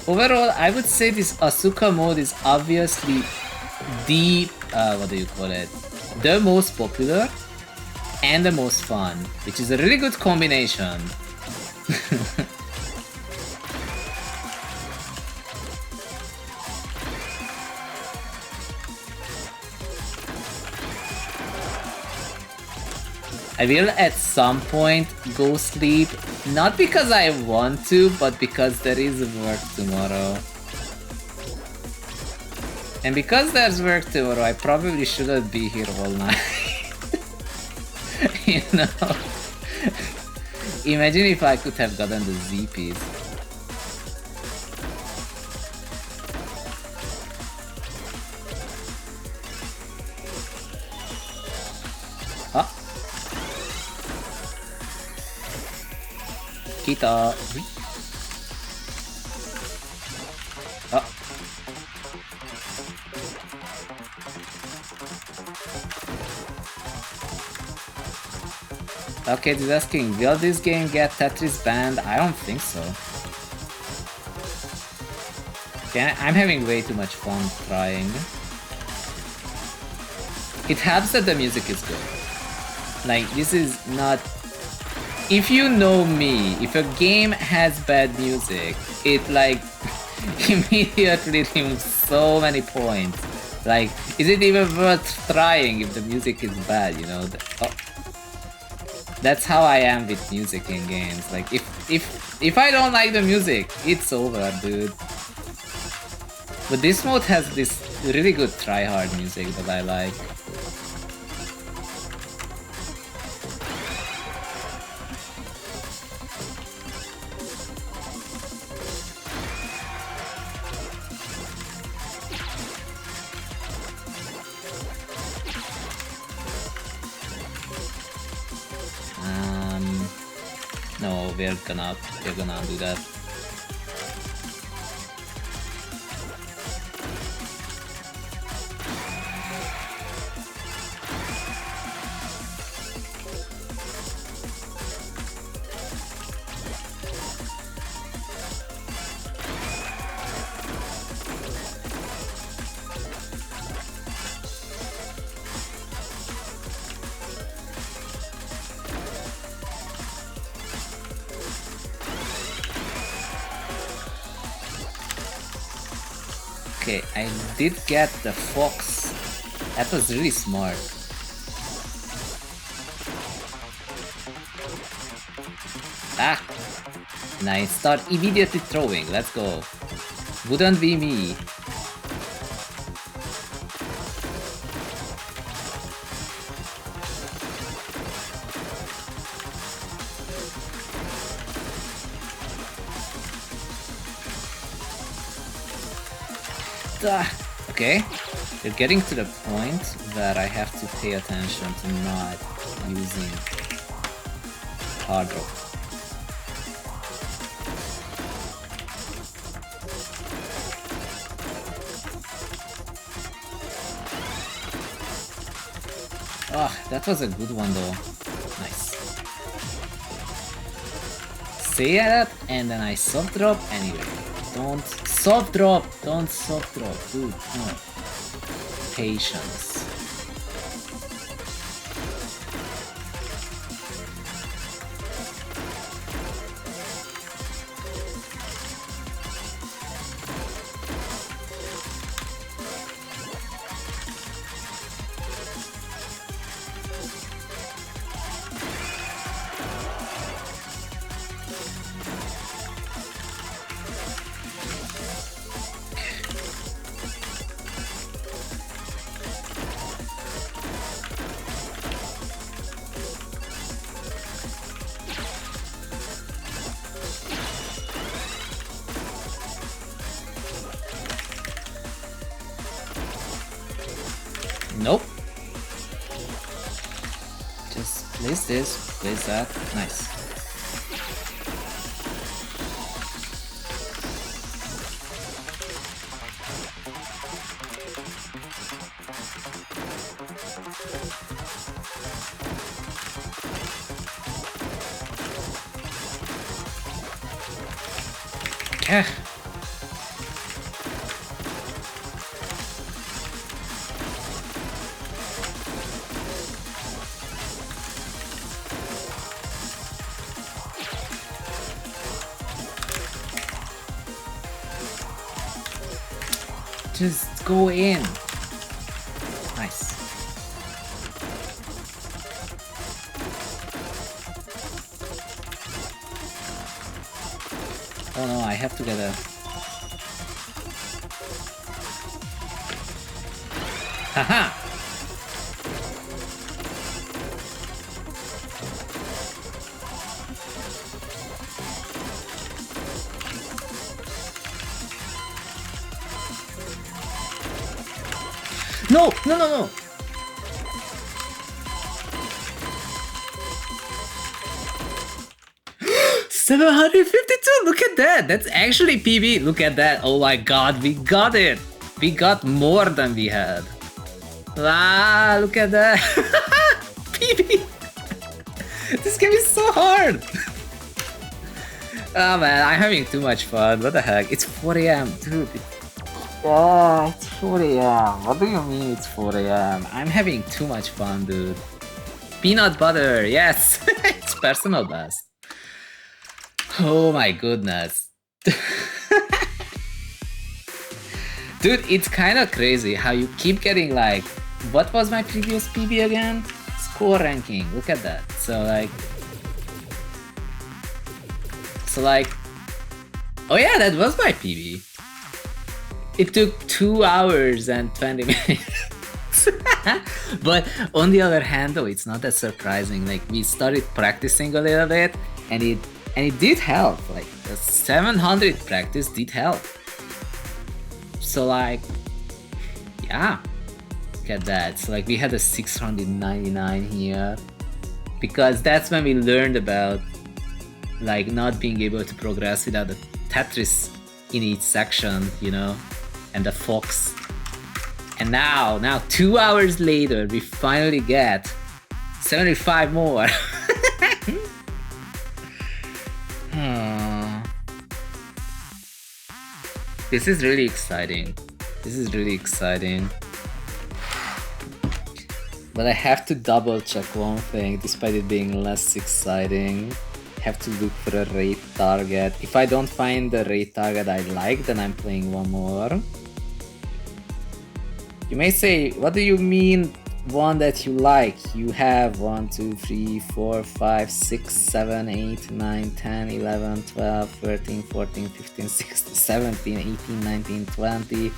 Overall, I would say this Asuka mode is obviously the, what do you call it? The most popular and the most fun, which is a really good combination. I will at some point go sleep, not because I want to, but because there is work tomorrow. And because there's work tomorrow, I probably shouldn't be here all night. You know? Imagine if I could have gotten the Z piece. Kita. Oh. Okay, he's asking, will this game get Tetris banned? I don't think so. Okay, I'm having way too much fun trying. It helps that the music is good. Like, this is not... If you know me, if a game has bad music, it like immediately removes so many points. Like, is it even worth trying if the music is bad, you know? That's how I am with music in games. Like, if I don't like the music, it's over, dude. But this mode has this really good try-hard music that I like. No, we're gonna do that. Okay, I did get the fox. That was really smart. Ah! And I start immediately throwing. Let's go. Wouldn't be me. Okay, we're getting to the point where I have to pay attention to not using hard rock. Ah, that was a good one though. Nice. Say that and then I soft drop anyway. Don't soft drop, dude, no. Patience. Nope. Just place this, place that. Nice. Yeah. Just go in. Nice. Oh no, I have to get a... Haha! No! No, no, no! 752, look at that! That's actually PB, look at that, oh my god, we got it! We got more than we had. Ah, look at that! PB! This game is so hard! Oh man, I'm having too much fun, what the heck? It's 4 AM, dude. Oh, it's 4 AM. What do you mean it's 4 AM? I'm having too much fun, dude. Peanut butter, yes! It's personal best. Oh my goodness. Dude, it's kind of crazy how you keep getting like... What was my previous PB again? Score ranking, look at that. So like... Oh yeah, that was my PB. It took 2 hours and 20 minutes. But on the other hand though, it's not that surprising. Like we started practicing a little bit and it did help. Like the 700 practice did help. So like, yeah, look at that. So like we had a 699 here because that's when we learned about like not being able to progress without the Tetris in each section, you know, and the fox. And now 2 hours later, we finally get 75 more. This is really exciting. This is really exciting. But I have to double check one thing, despite it being less exciting. I have to look for a raid target. If I don't find the raid target I like, then I'm playing one more. You may say, what do you mean one that you like? You have 1, 2, 3, 4, 5, 6, 7, 8, 9, 10, 11, 12, 13, 14, 15, 16, 17, 18, 19, 20.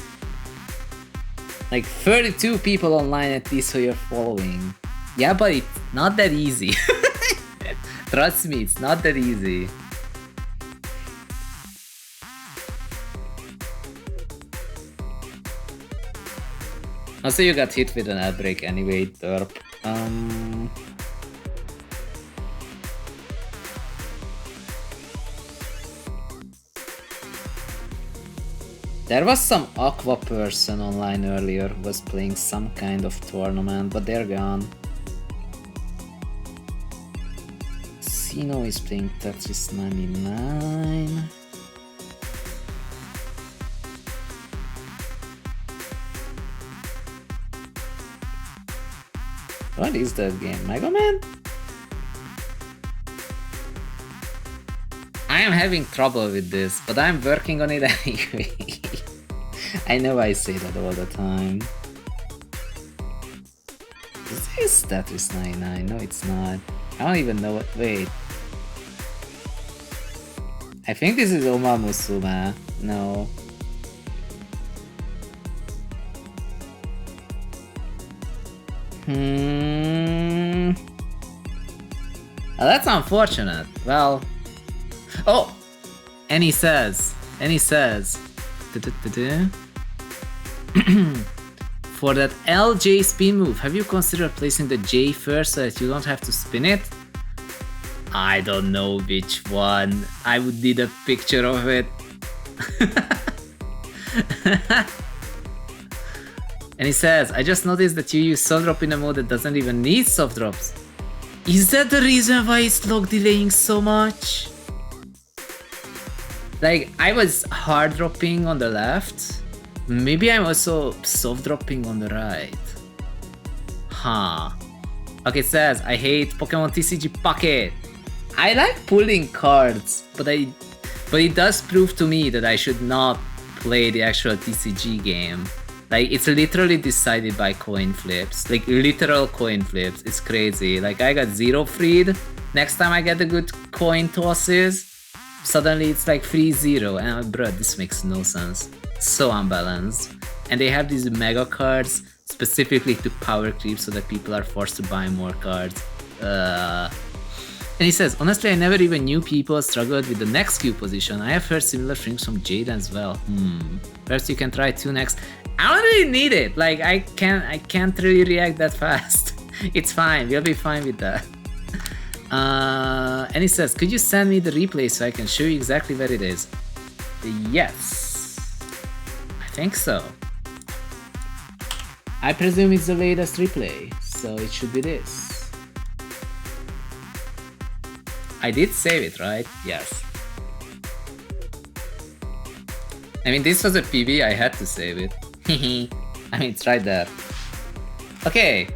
Like 32 people online at least who you're following. Yeah, but it's not that easy. Trust me, it's not that easy. Also, you got hit with an ad break anyway, derp. There was some Aqua person online earlier who was playing some kind of tournament, but they're gone. Sino is playing Tetris 99. What is that game? Mega Man? I am having trouble with this, but I'm working on it anyway. I know I say that all the time. Is this Tetris 99? No, it's not. I don't even know what. Wait. I think this is Oma Musuma. No. Oh, that's unfortunate. Well. Oh! And he says. For that LJ spin move, have you considered placing the J first so that you don't have to spin it? I don't know which one. I would need a picture of it. And he says, I just noticed that you use soft drop in a mode that doesn't even need soft drops. Is that the reason why it's log delaying so much? Like, I was hard dropping on the left. Maybe I'm also soft dropping on the right. Huh. Okay, it says, I hate Pokemon TCG Pocket. I like pulling cards, but it does prove to me that I should not play the actual TCG game. Like, it's literally decided by coin flips. Like, literal coin flips. It's crazy. Like, I got 0 freed. Next time I get the good coin tosses, suddenly it's like 3-0. And I'm like, bro, this makes no sense. So unbalanced. And they have these mega cards specifically to power creep so that people are forced to buy more cards. And he says, honestly, I never even knew people struggled with the next queue position. I have heard similar things from Jade as well. Perhaps you can try 2 next. I don't really need it. Like, I can't really react that fast. It's fine. We'll be fine with that. And he says, could you send me the replay so I can show you exactly where it is? Yes. I think so. I presume it's the latest replay, so it should be this. I did save it, right? Yes. I mean, this was a PB, I had to save it. I mean, it's right there. Okay,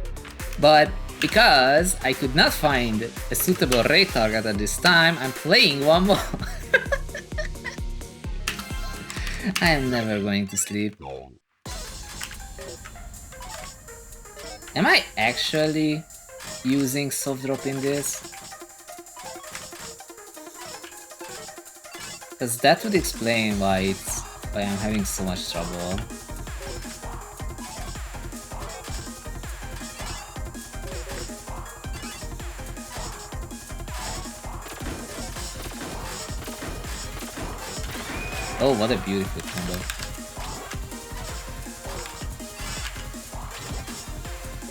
but because I could not find a suitable raid target at this time, I'm playing one more. I am never going to sleep. Long. Am I actually using soft drop in this? Because that would explain why I'm having so much trouble. Oh, what a beautiful combo.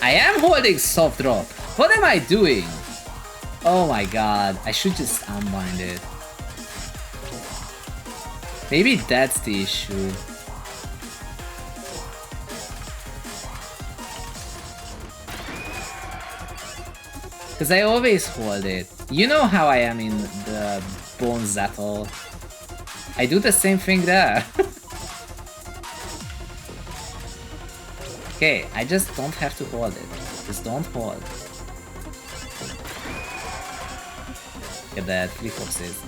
I am holding soft drop. What am I doing? Oh my god, I should just unbind it. Maybe that's the issue. Because I always hold it. You know how I am in the Bone Zettel. I do the same thing there. Okay, I just don't have to hold it. Just don't hold. Look at that, 3 foxes.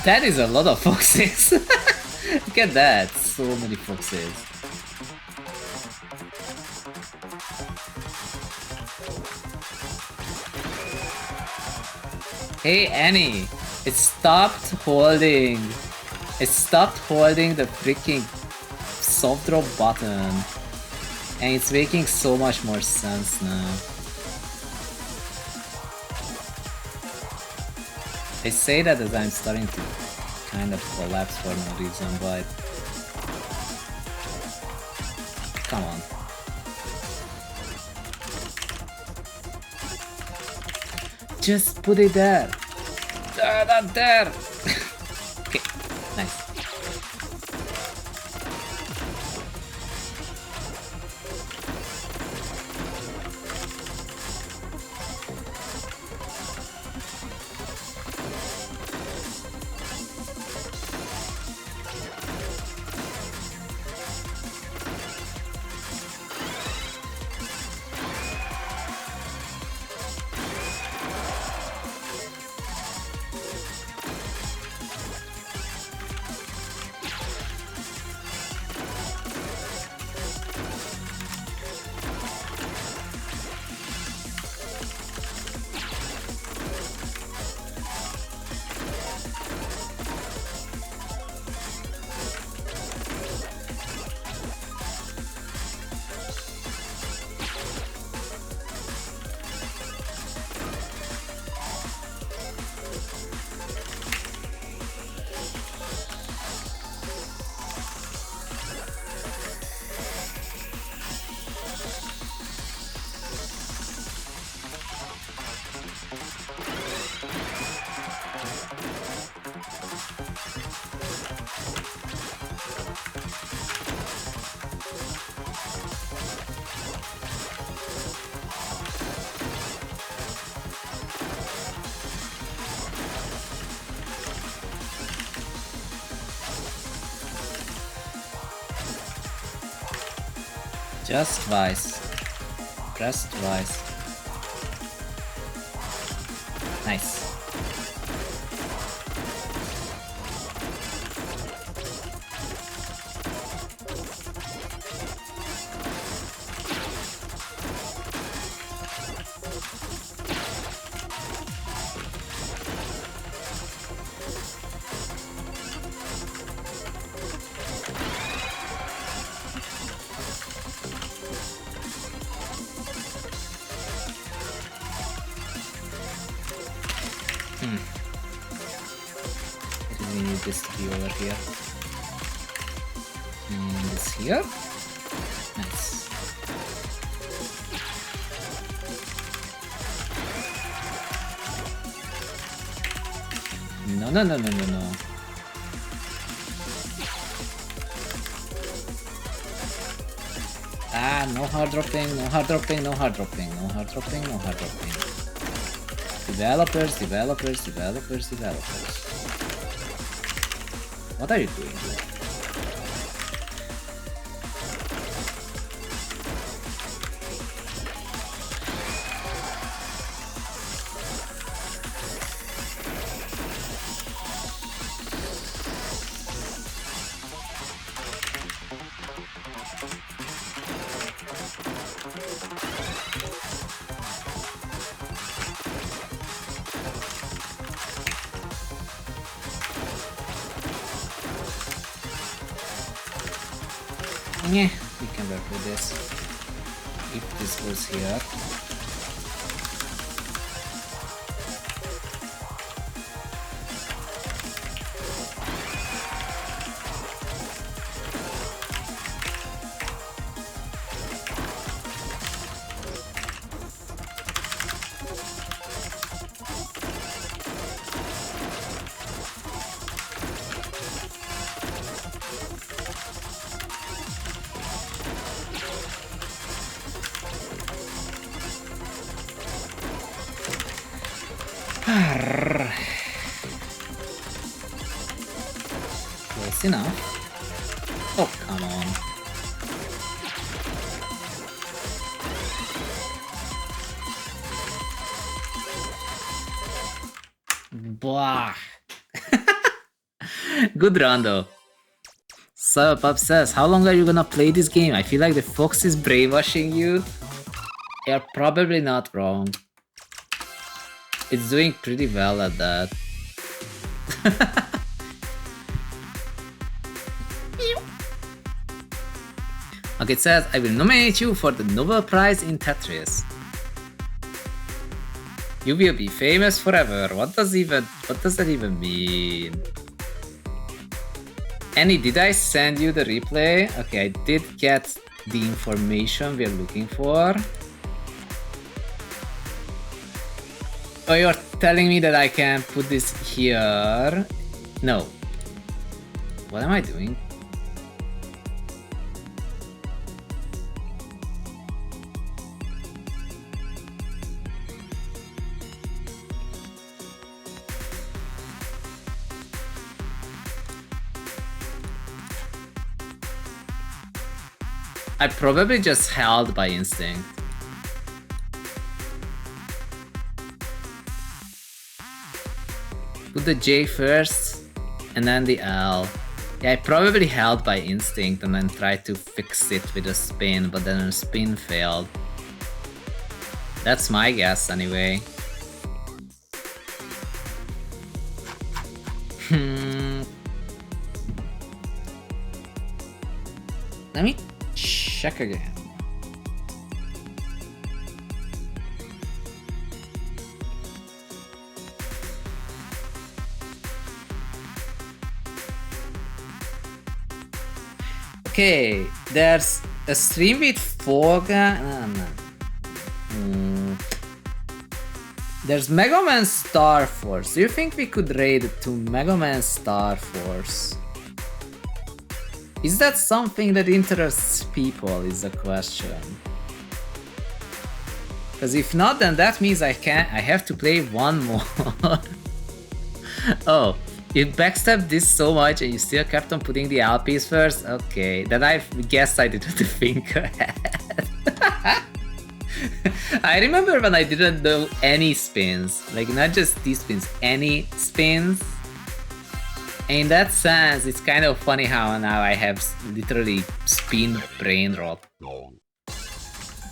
That is a lot of foxes. Look at that, so many foxes. Hey Annie, it stopped holding. It stopped holding the freaking soft drop button. And it's making so much more sense now. I say that as I'm starting to kind of collapse for no reason, but come on. Just put it there. Not there. Okay, nice. Just twice. Press twice. Nice. We need this to be over here. And this here. Nice. No, no, no, no, no, no. Ah, no hard dropping, no hard dropping, no hard dropping, no hard dropping, no hard dropping. Developers, developers, developers, developers. What are you doing? Yeah, we can work with this. If this goes here. Close enough. Oh, come on. Blah. Good run though. So, Pop says, how long are you gonna play this game? I feel like the fox is brainwashing you. You're probably not wrong. It's doing pretty well at that. Okay, it says, I will nominate you for the Nobel Prize in Tetris. You will be famous forever. What does that even mean? Annie, did I send you the replay? Okay, I did get the information we're looking for. Oh, you're telling me that I can put this here? No. What am I doing? I probably just held by instinct. Put the J first, and then the L. Yeah, I probably held by instinct and then tried to fix it with a spin, but then a spin failed. That's my guess anyway. Let me check again. Okay, there's a stream with Foga. There's Mega Man Star Force. Do you think we could raid to Mega Man Star Force? Is that something that interests people, is the question. Because if not, then that means I have to play one more. Oh, you backstabbed this so much and you still kept on putting the LPs first? Okay, then I guess I didn't think ahead. I remember when I didn't do any spins, like not just these spins, any spins. In that sense, it's kind of funny how now I have literally spin brain rot. Long.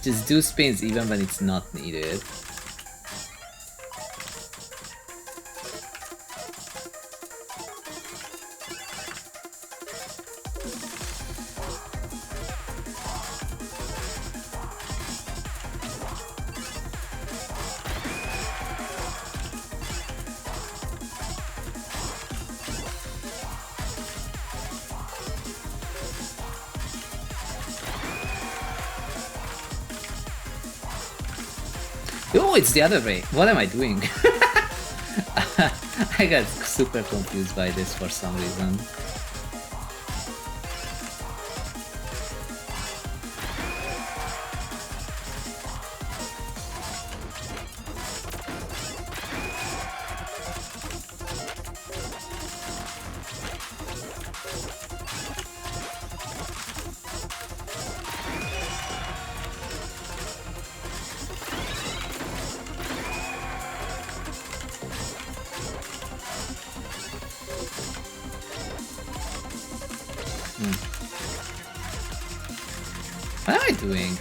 Just do spins even when it's not needed. Oh, it's the other way. What am I doing? I got super confused by this for some reason. What am I doing?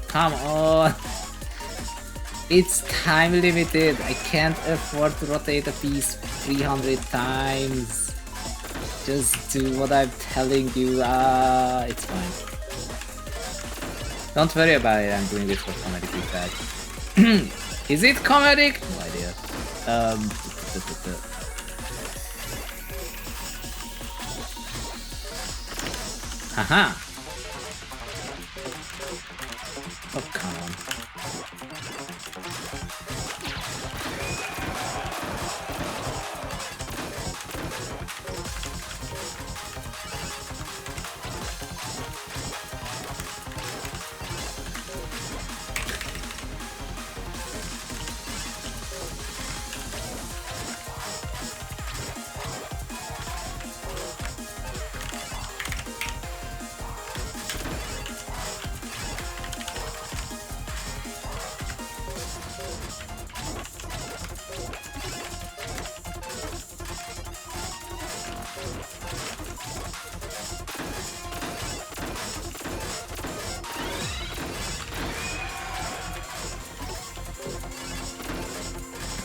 Come on! It's time limited. I can't afford to rotate a piece 300 times. Just do what I'm telling you. It's fine. Don't worry about it. I'm doing this for comedic effect. Is it comedic? No idea. Haha. Oh, come on.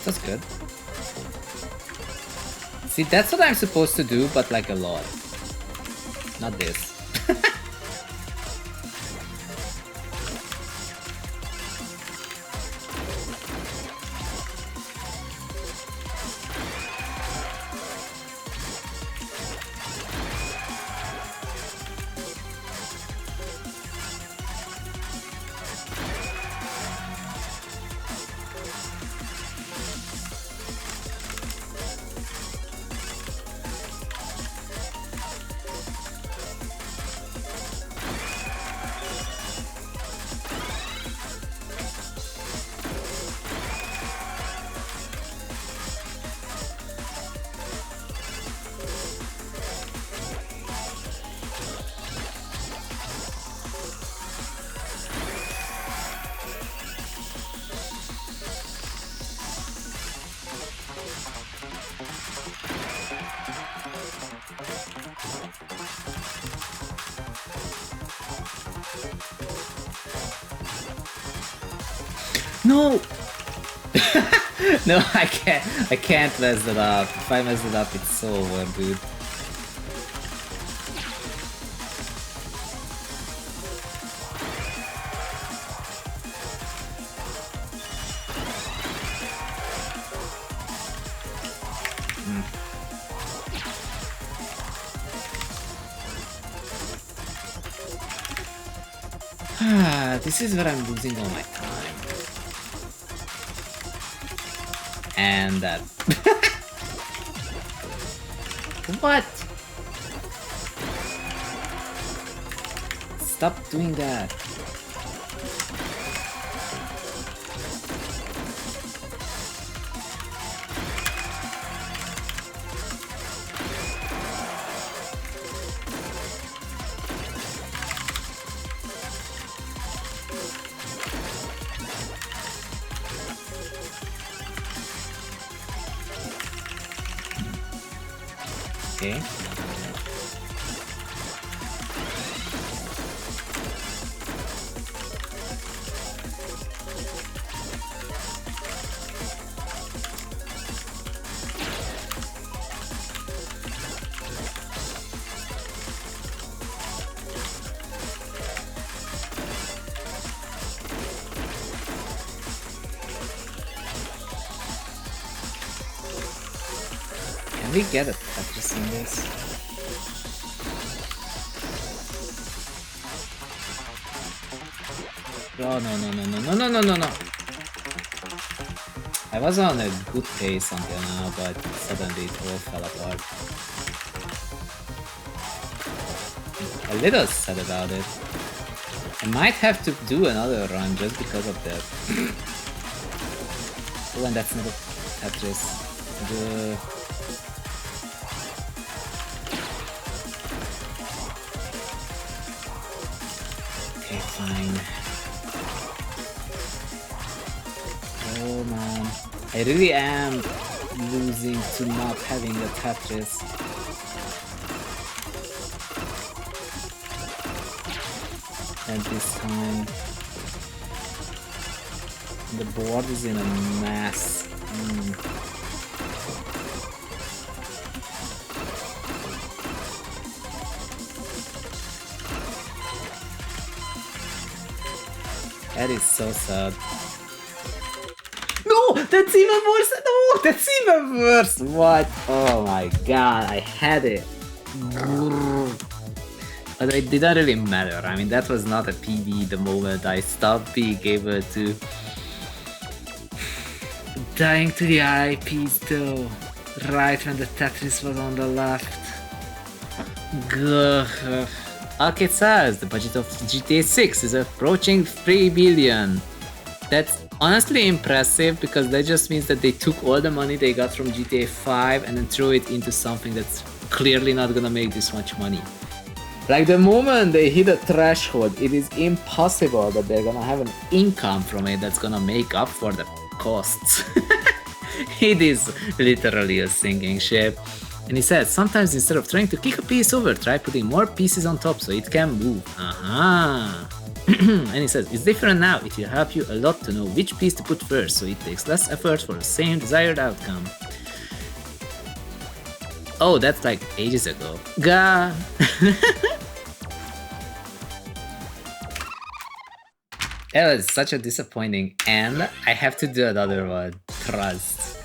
That's good. See, that's what I'm supposed to do, but like a lot. Not this. No! No, I can't mess it up. If I mess it up, it's so over, dude. This is where I'm losing all my time. And that. What? stop doing that. Okay. Can we get a Tetris in this? Oh no. I was on a good pace until now, but suddenly it all fell apart. A little sad about it. I might have to do another run just because of that. Oh, and that's not a Tetris. Okay, fine. Oh man, I really am losing to not having a Tetris. At this time, the board is in a mess. That is so sad. No, that's even worse. No, that's even worse. What? Oh my god, I had it. But it didn't really matter. I mean, that was not a PB the moment I stopped being able to. Dying to the IPs though. Right when the Tetris was on the left. Gah. Arcade says the budget of GTA 6 is approaching 3 billion. That's honestly impressive because that just means that they took all the money they got from GTA 5 and then threw it into something that's clearly not gonna make this much money. Like the moment they hit a threshold, it is impossible that they're gonna have an income from it that's gonna make up for the costs. It is literally a sinking ship. And he says, sometimes instead of trying to kick a piece over, try putting more pieces on top so it can move. Aha! And he says, it's different now, it will help you a lot to know which piece to put first, so it takes less effort for the same desired outcome. Oh, that's like ages ago. Gah! That was such a disappointing, and I have to do another one. Trust.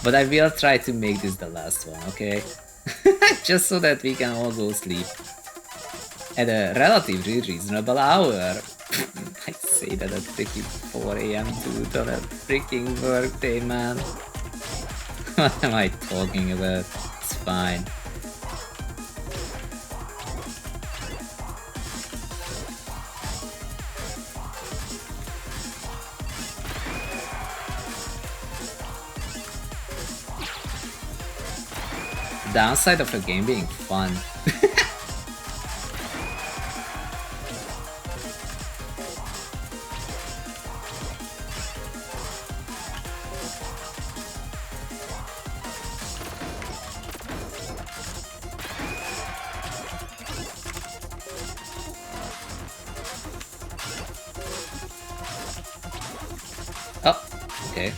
But I will try to make this the last one, okay? Just so that we can all go sleep. At a relatively reasonable hour. I say that at freaking 4 AM dude on a freaking workday, man. What am I talking about? It's fine. Downside of a game being fun. Oh, okay.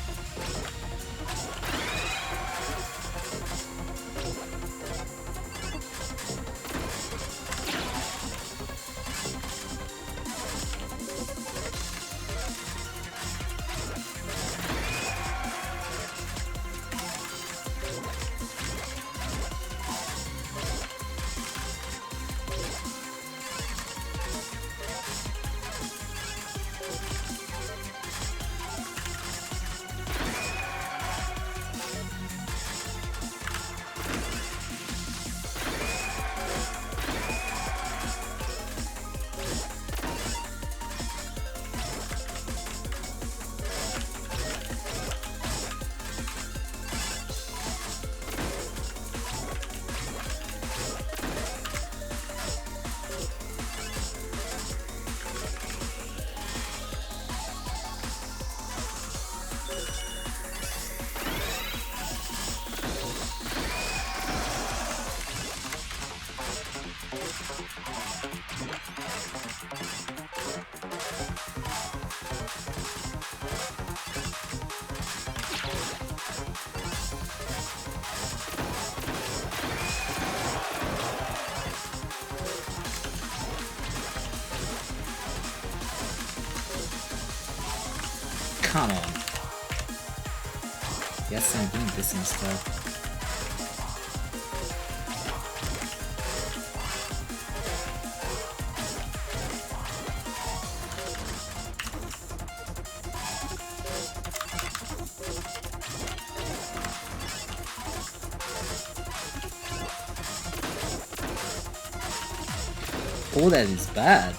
come on. Yes, I'm doing this instead. Oh, that is bad.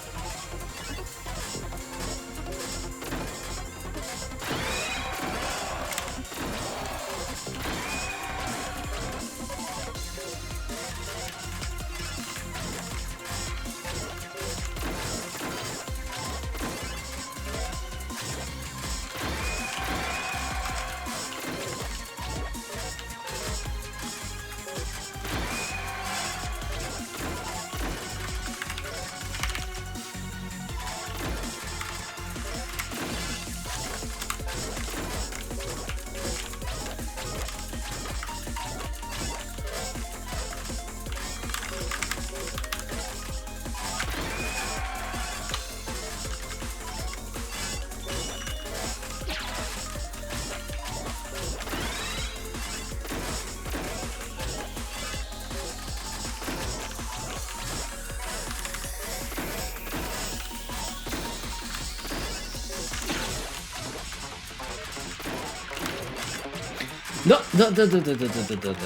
No, no, no, no, no, no, no, no, no.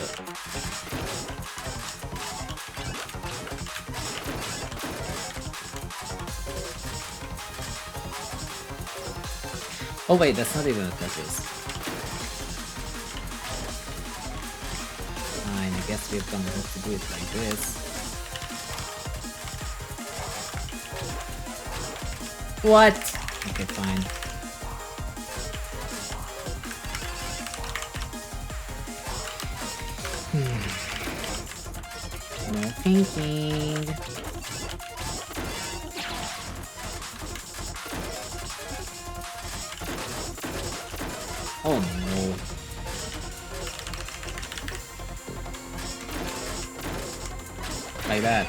Oh wait, that's not even a Tetris. Fine, I guess we're gonna have to do it like this. What? Okay, fine. No thinking. Oh no. Like that.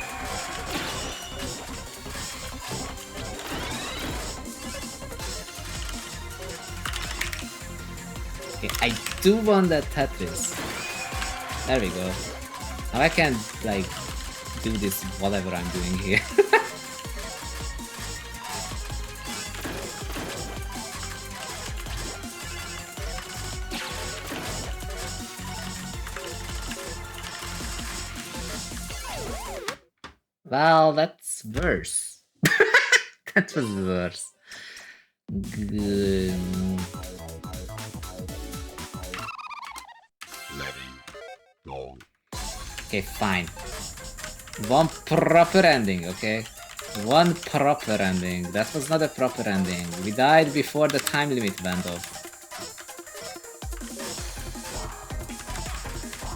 Okay, I do want that Tetris. There we go. Now I can, like, do this whatever I'm doing here. Well, that's worse. That was worse. Good. Letting go. Okay, fine. One proper ending, okay? One proper ending. That was not a proper ending. We died before the time limit went off.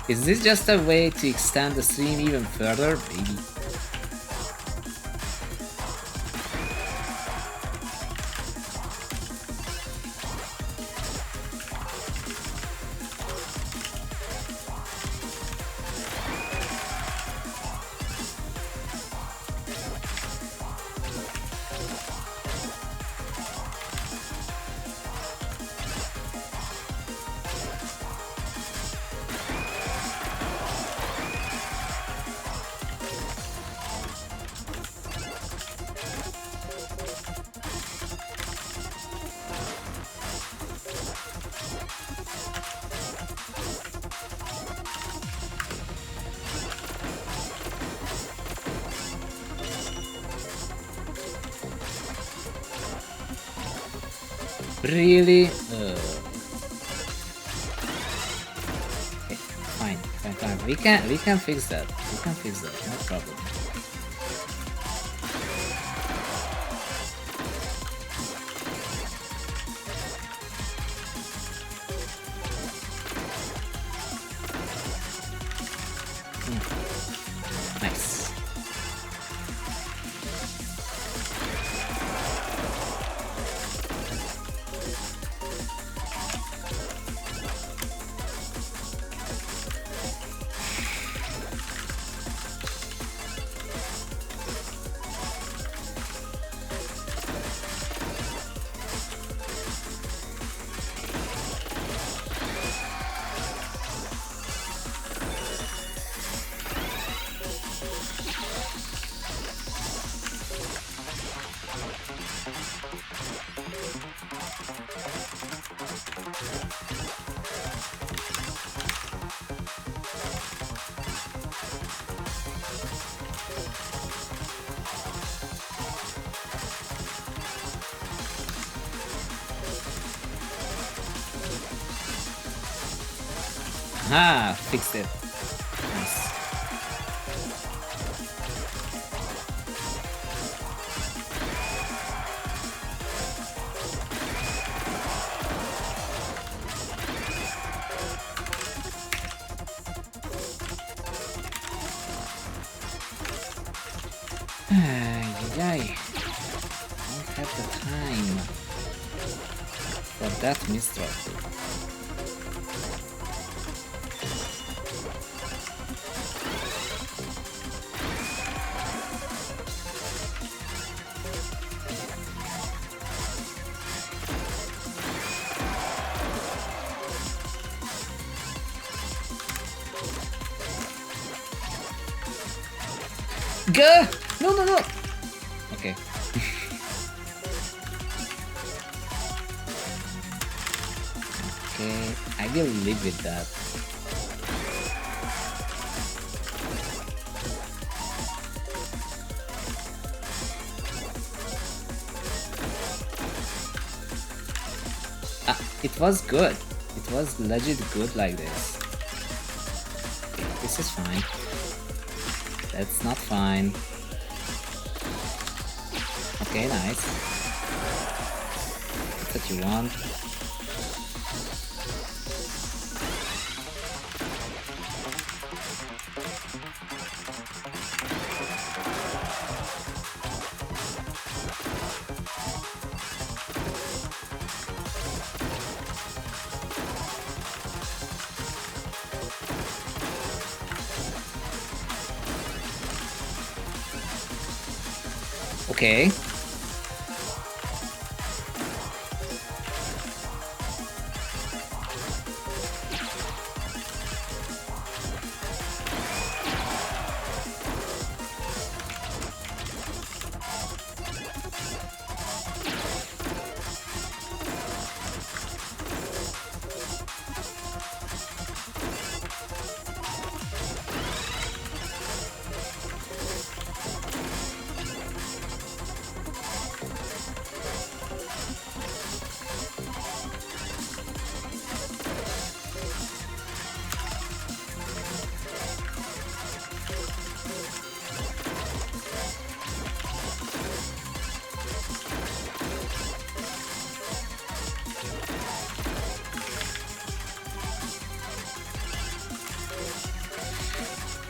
Is this just a way to extend the stream even further? Maybe. Really? Okay, fine, fine, fine. We can fix that. We can fix that. No problem. Nice. Aha! Fixed it. Nice. Yay. Don't have the time for that mistral. Go! No, no, no! Okay. Okay, I will live with that. Ah, it was good. It was legit good like this. Okay, this is fine. That's not fine. Okay, nice. That's what you want. Okay.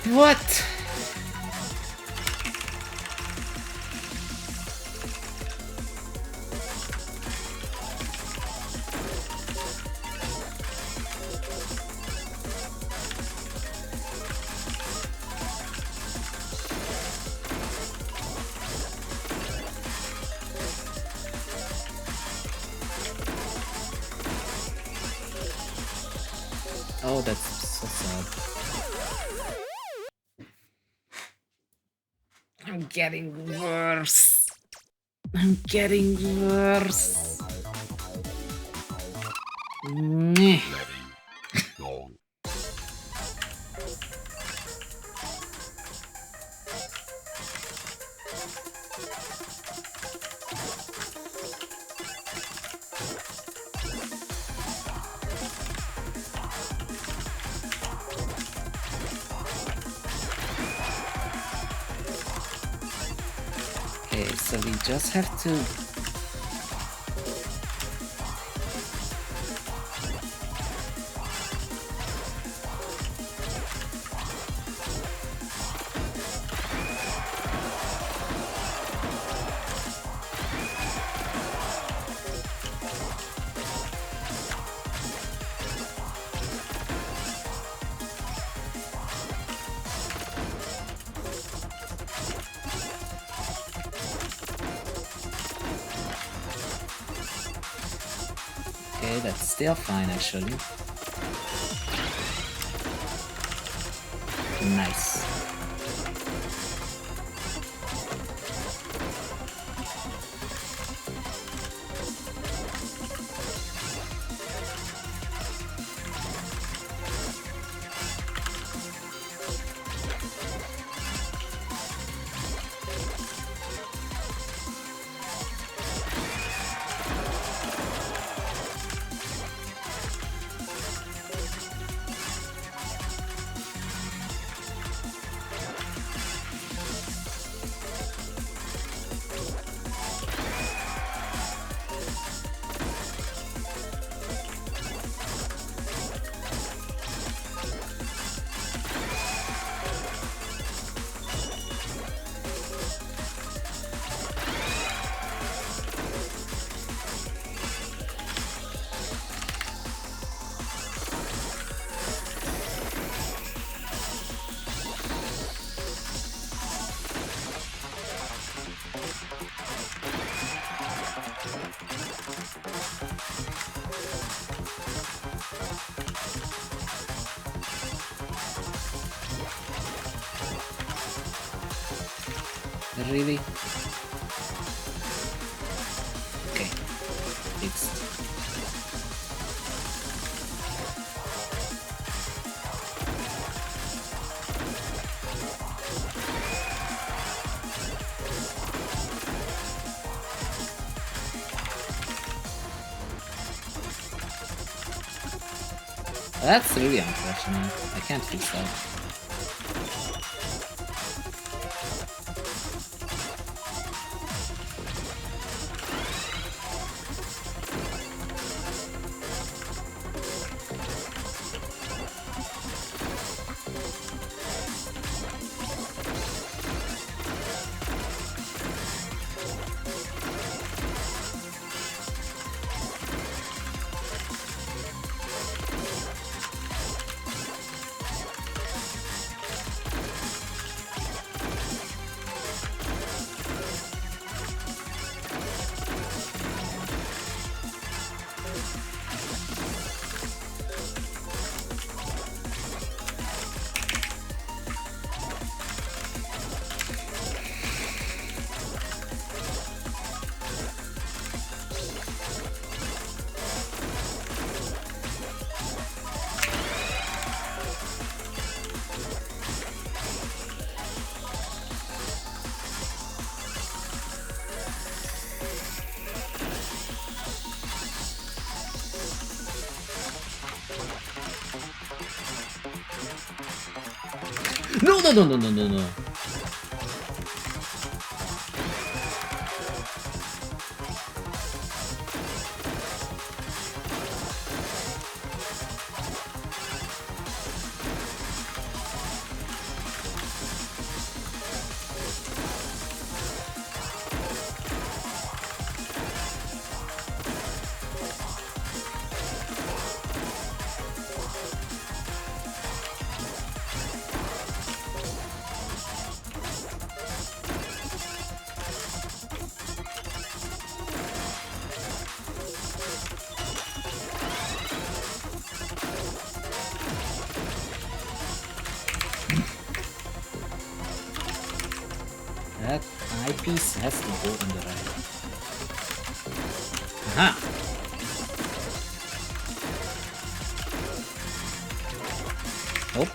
What? Oh, that's so sad. I'm getting worse. I'm getting worse. Meh. Go. Okay, so we just have to... Okay, that's still fine actually. Nice. Really? Okay, fixed. That's really unfortunate. I can't fix that. No, no, no, no, no, no, no. That eyepiece has to go on the right. Aha! Oh.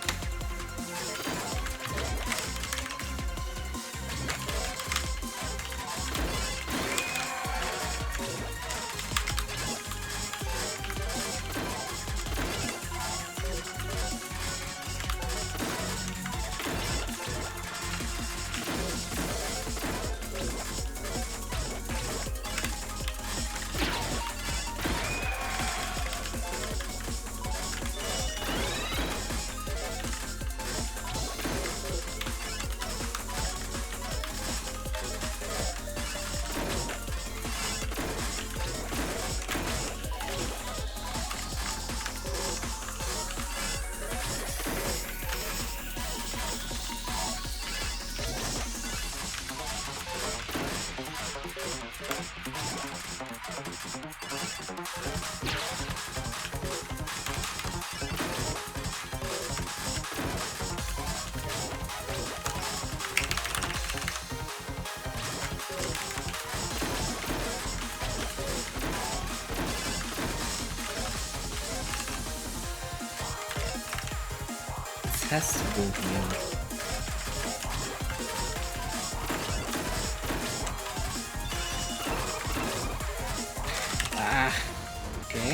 Has to go here. Ah, okay.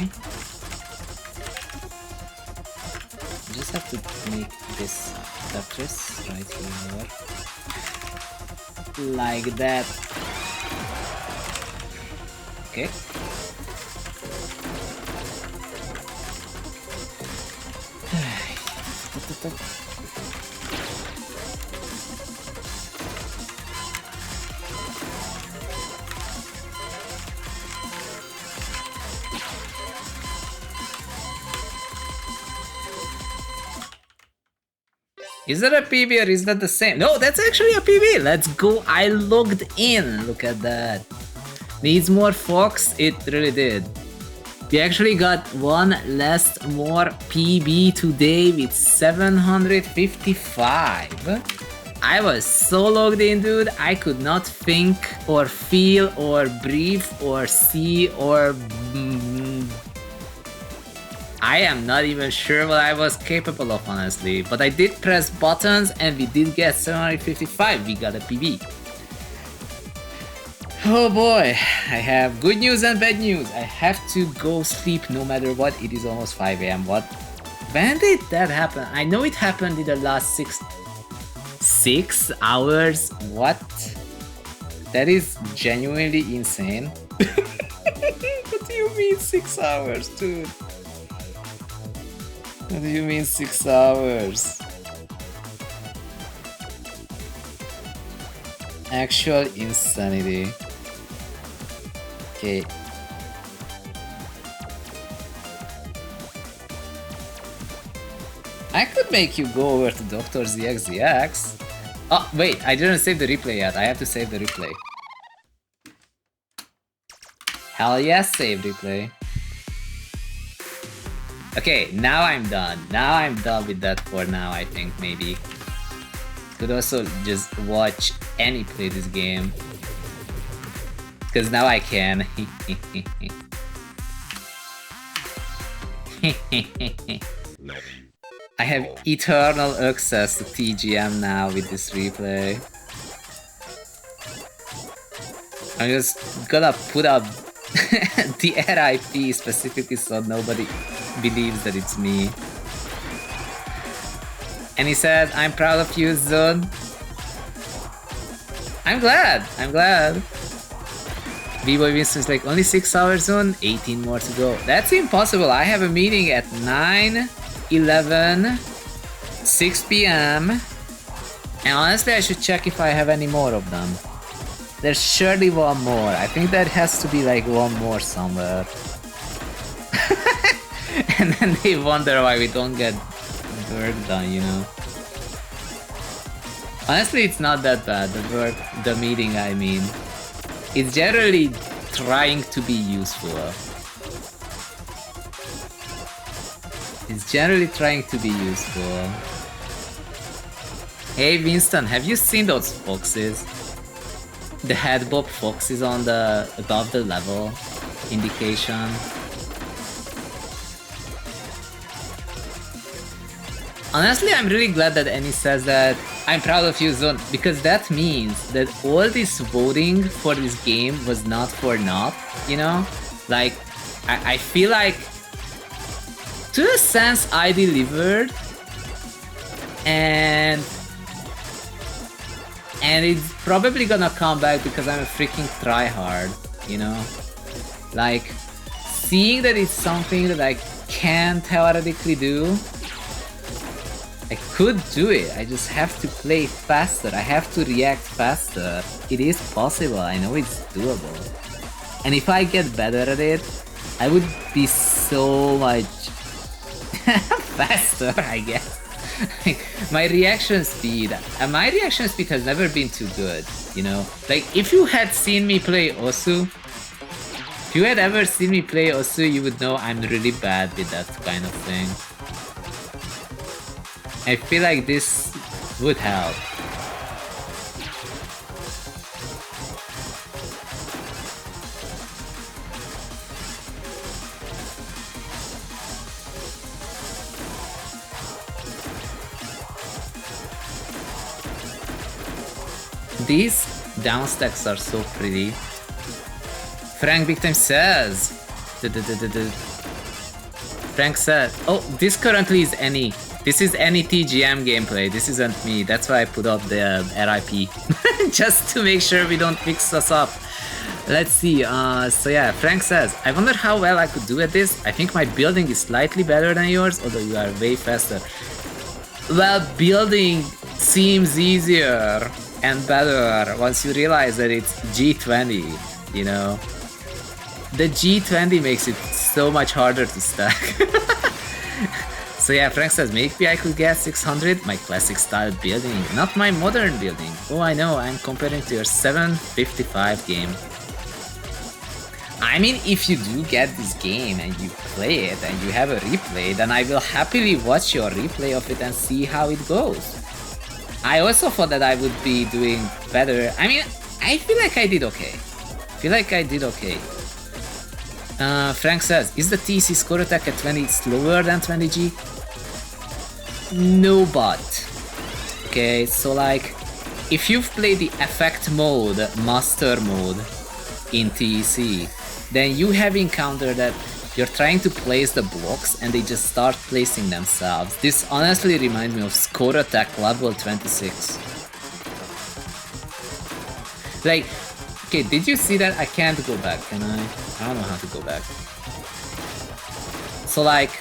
I just have to make this Tetris right here. Like that. Okay. Is that a PB or is that the same? No, that's actually a PB. Let's go. I logged in. Look at that. Needs more Fox? It really did. We actually got one last more PB today with 755. I was so logged in, dude. I could not think or feel or breathe or see or... I am not even sure what I was capable of, honestly. But I did press buttons and we did get 755. We got a PB. Oh boy, I have good news and bad news. I have to go sleep no matter what. It is almost 5 AM. What? When did that happen? I know it happened in the last 6 hours. What? That is genuinely insane. What do you mean 6 hours, dude? What do you mean 6 hours? Actual insanity. Okay. I could make you go over to Dr. ZXZX. Oh, wait, I didn't save the replay yet. I have to save the replay. Hell yes, save replay. Okay, now I'm done. Now I'm done with that for now, I think, maybe. Could also just watch Annie play this game. Because now I can. I have eternal access to TGM now with this replay. I'm just gonna put up the RIP specifically so nobody believes that it's me. And he says, I'm proud of you, Zun. I'm glad. I'm glad. B-Boy Winston's like, only 6 hours, Zun? 18 more to go. That's impossible. I have a meeting at 9, 11, 6 p.m. And honestly, I should check if I have any more of them. There's surely one more. I think there has to be like one more somewhere. And then they wonder why we don't get work done, you know. Honestly, it's not that bad, the meeting, I mean. It's generally trying to be useful. It's generally trying to be useful. Hey Winston, have you seen those foxes? The head bob foxes on the above the level indication. Honestly, I'm really glad that Annie says that I'm proud of you, Zone, because that means that all this voting for this game was not for naught, you know? Like, I feel like, to a sense, I delivered, and it's probably gonna come back because I'm a freaking tryhard, you know? Like, seeing that it's something that I can theoretically do, I could do it, I just have to play faster, I have to react faster. It is possible, I know it's doable. And if I get better at it, I would be so much faster, I guess. My reaction speed has never been too good, you know? Like, if you had seen me play Osu, if you had ever seen me play Osu, you would know I'm really bad with that kind of thing. I feel like this would help. These downstacks are so pretty. Frank Big Time says... Frank said... Oh, this currently is any... This is any TGM gameplay, this isn't me, that's why I put up the RIP. Just to make sure we don't mix us up. Let's see, so yeah, Frank says, I wonder how well I could do at this. I think my building is slightly better than yours, although you are way faster. Well, building seems easier and better once you realize that it's G20, you know? The G20 makes it so much harder to stack. So yeah, Frank says, maybe I could get 600, my classic style building, not my modern building. Oh, I know, I'm comparing to your 755 game. I mean, if you do get this game and you play it and you have a replay, then I will happily watch your replay of it and see how it goes. I also thought that I would be doing better. I mean, I feel like I did okay. Frank says, is the TC score attack at 20 slower than 20G? No, but. Okay, so like, if you've played the effect mode, master mode in TEC, then you have encountered that you're trying to place the blocks and they just start placing themselves. This honestly reminds me of score attack level 26. Like, okay, did you see that? I can't go back, can I? I don't know how to go back. So like,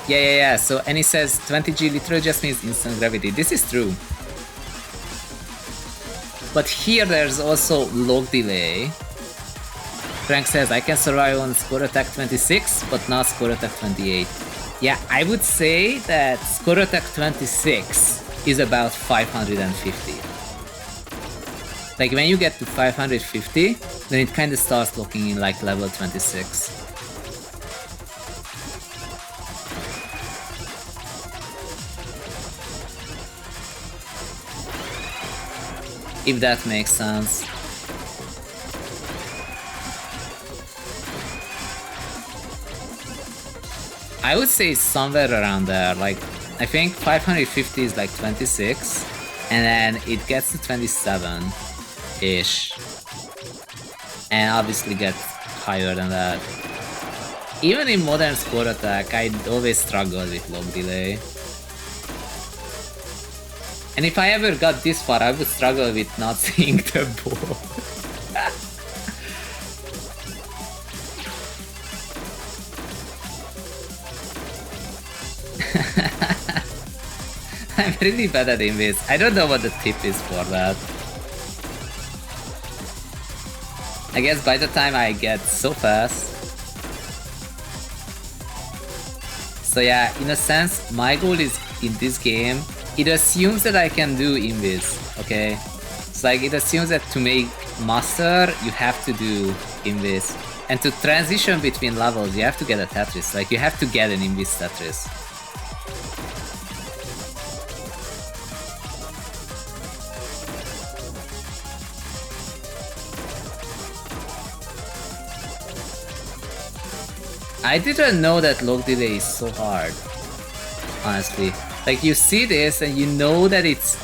yeah. So, and he says 20G literally just means instant gravity. This is true. But here there's also log delay. Frank says, I can survive on score attack 26, but not score attack 28. Yeah, I would say that score attack 26 is about 550. Like when you get to 550, then it kind of starts looking in like level 26. If that makes sense. I would say somewhere around there, like, I think 550 is like 26, and then it gets to 27-ish. And obviously gets higher than that. Even in modern score attack, I always struggle with log delay. And if I ever got this far, I would struggle with not seeing the ball. I'm really bad at invis. I don't know what the tip is for that. I guess by the time I get so fast. So yeah, in a sense, my goal is in this game, it assumes that I can do invis, okay? It's like it assumes that to make master, you have to do invis. And to transition between levels, you have to get a Tetris. Like you have to get an invis Tetris. I didn't know that log delay is so hard, honestly. Like you see this and you know that it's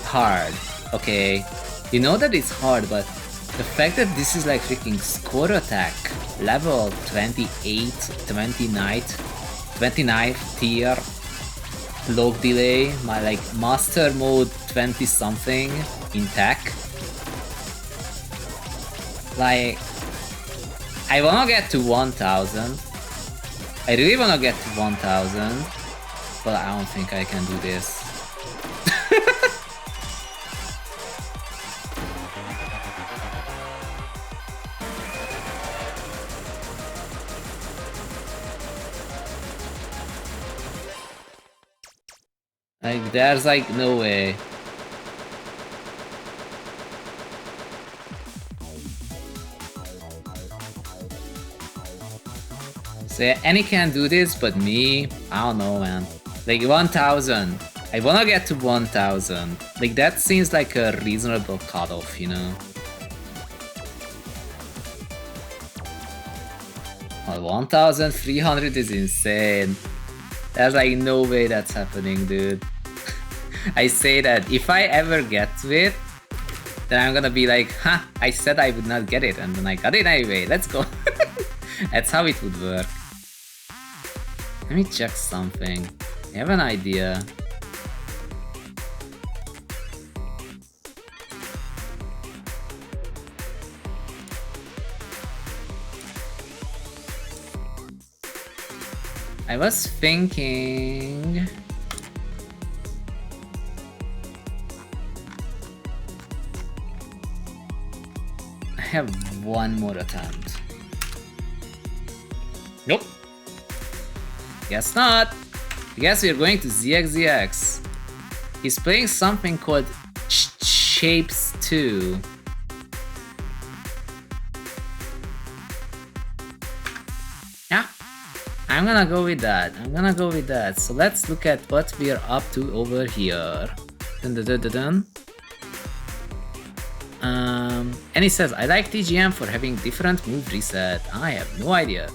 hard, okay? You know that it's hard, but the fact that this is like freaking score attack, level 28, 29 tier, log delay, my like master mode 20 something in tech. Like, I wanna get to 1000. I really wanna get to 1000, but I don't think I can do this. Like, there's like no way. So yeah, any can do this, but me, I don't know, man. Like 1000. I wanna get to 1000. Like that seems like a reasonable cutoff, you know? Well, 1300 is insane. There's like no way that's happening, dude. I say that if I ever get to it, then I'm gonna be like, huh, I said I would not get it, and then I got it anyway, let's go. That's how it would work. Let me check something. I have an idea. I was thinking... I have one more attempt. Nope. Guess not. I guess we're going to ZXZX. He's playing something called Shapes 2. Yeah, I'm gonna go with that. So let's look at what we're up to over here. Dun, dun, dun, dun, dun. And he says, I like TGM for having different move reset. I have no idea.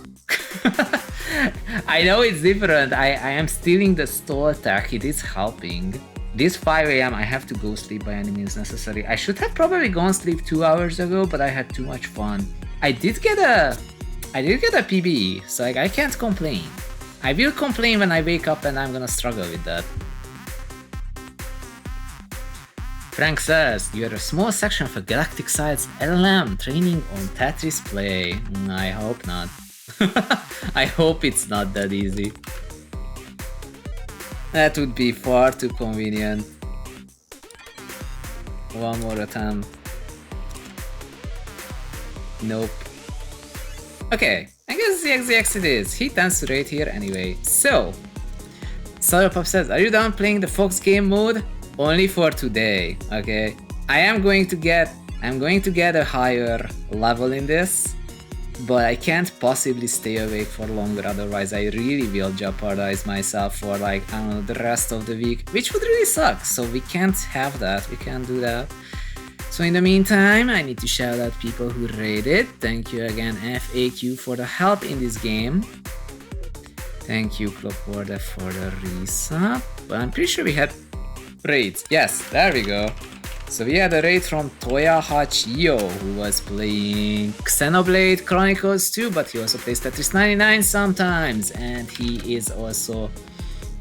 I know it's different. I am stealing the stall attack. It is helping. This 5 AM, I have to go sleep by any means necessary. I should have probably gone sleep 2 hours ago, but I had too much fun. I did get a PB, so like, I can't complain. I will complain when I wake up and I'm gonna struggle with that. Frank says, you're a small section of a galactic size LLM training on Tetris play. I hope not. I hope it's not that easy. That would be far too convenient. One more attempt. Nope. Okay, I guess the XZX it is. He tends to rate here anyway. So, Solarpop says, are you done playing the Fox game mode? Only for today, okay? I'm going to get a higher level in this, but I can't possibly stay awake for longer, otherwise I really will jeopardize myself for like, I don't know, the rest of the week, which would really suck. So we can't have that, we can't do that. So in the meantime, I need to shout out people who rated. Thank you again, FAQ, for the help in this game. Thank you, Clockworda, for the resub. But I'm pretty sure we had raids. Yes, there we go. So we had a raid from Toya Hachio, who was playing Xenoblade Chronicles 2, but he also plays Tetris 99 sometimes, and he is also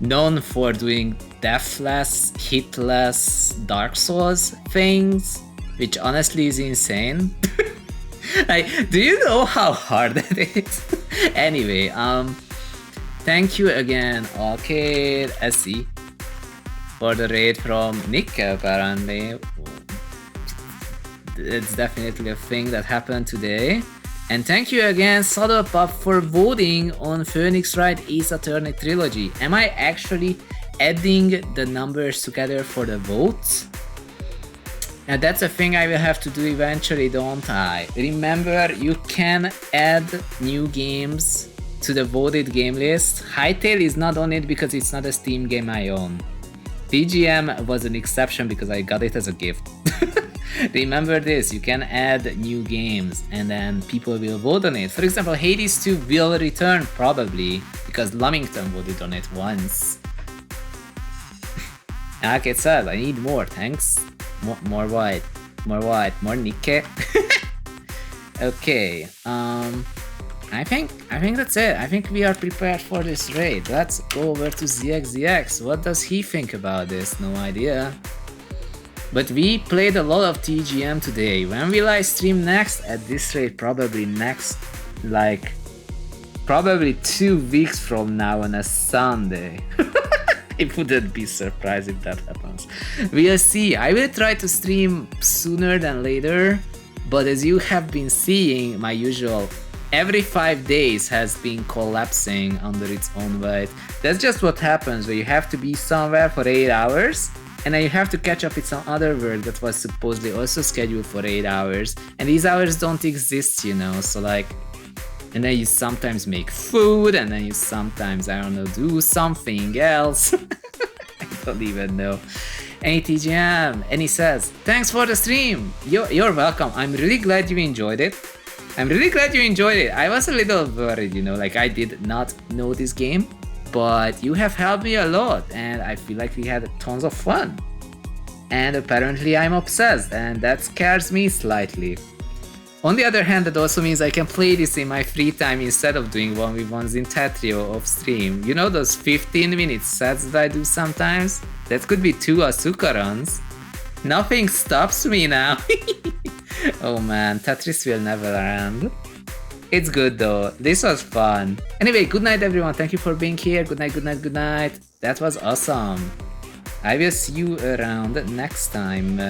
known for doing deathless, hitless Dark Souls things, which honestly is insane. Like, do you know how hard that is? Anyway, thank you again, Arcade SE, for the raid from Nick, apparently. It's definitely a thing that happened today. And thank you again, Solarpop, for voting on Phoenix Wright Ace Attorney Trilogy. Am I actually adding the numbers together for the votes? And that's a thing I will have to do eventually, don't I? Remember, you can add new games to the voted game list. Hytale is not on it because it's not a Steam game I own. TGM was an exception because I got it as a gift. Remember this, you can add new games and then people will vote on it. For example, Hades 2 will return probably because Lumington voted on it once. Okay, says I need more, thanks. More white, more Nikke. Okay, I think that's it. I think we are prepared for this raid. Let's go over to ZXZX. What does he think about this? No idea. But we played a lot of TGM today. When will I stream next? At this rate, probably next, like, probably 2 weeks from now on a Sunday. I wouldn't be surprised if that happens. We'll see. I will try to stream sooner than later, but as you have been seeing, my usual every 5 days has been collapsing under its own weight. That's just what happens when you have to be somewhere for 8 hours, and then you have to catch up with some other work that was supposedly also scheduled for 8 hours, and these hours don't exist, you know, so like, and then you sometimes make food, and then you sometimes, I don't know, do something else. I don't even know. ATGM, and he says, thanks for the stream. You're welcome. I'm really glad you enjoyed it. I was a little worried, you know, like I did not know this game, but you have helped me a lot, and I feel like we had tons of fun. And apparently I'm obsessed, and that scares me slightly. On the other hand, that also means I can play this in my free time instead of doing 1v1s in Tetrio off stream. You know those 15-minute sets that I do sometimes? That could be 2 Asuka runs. Nothing stops me now. Oh man, Tetris will never end. It's good though, this was fun. Anyway, good night everyone, thank you for being here. Good night, good night, good night. That was awesome. I will see you around next time.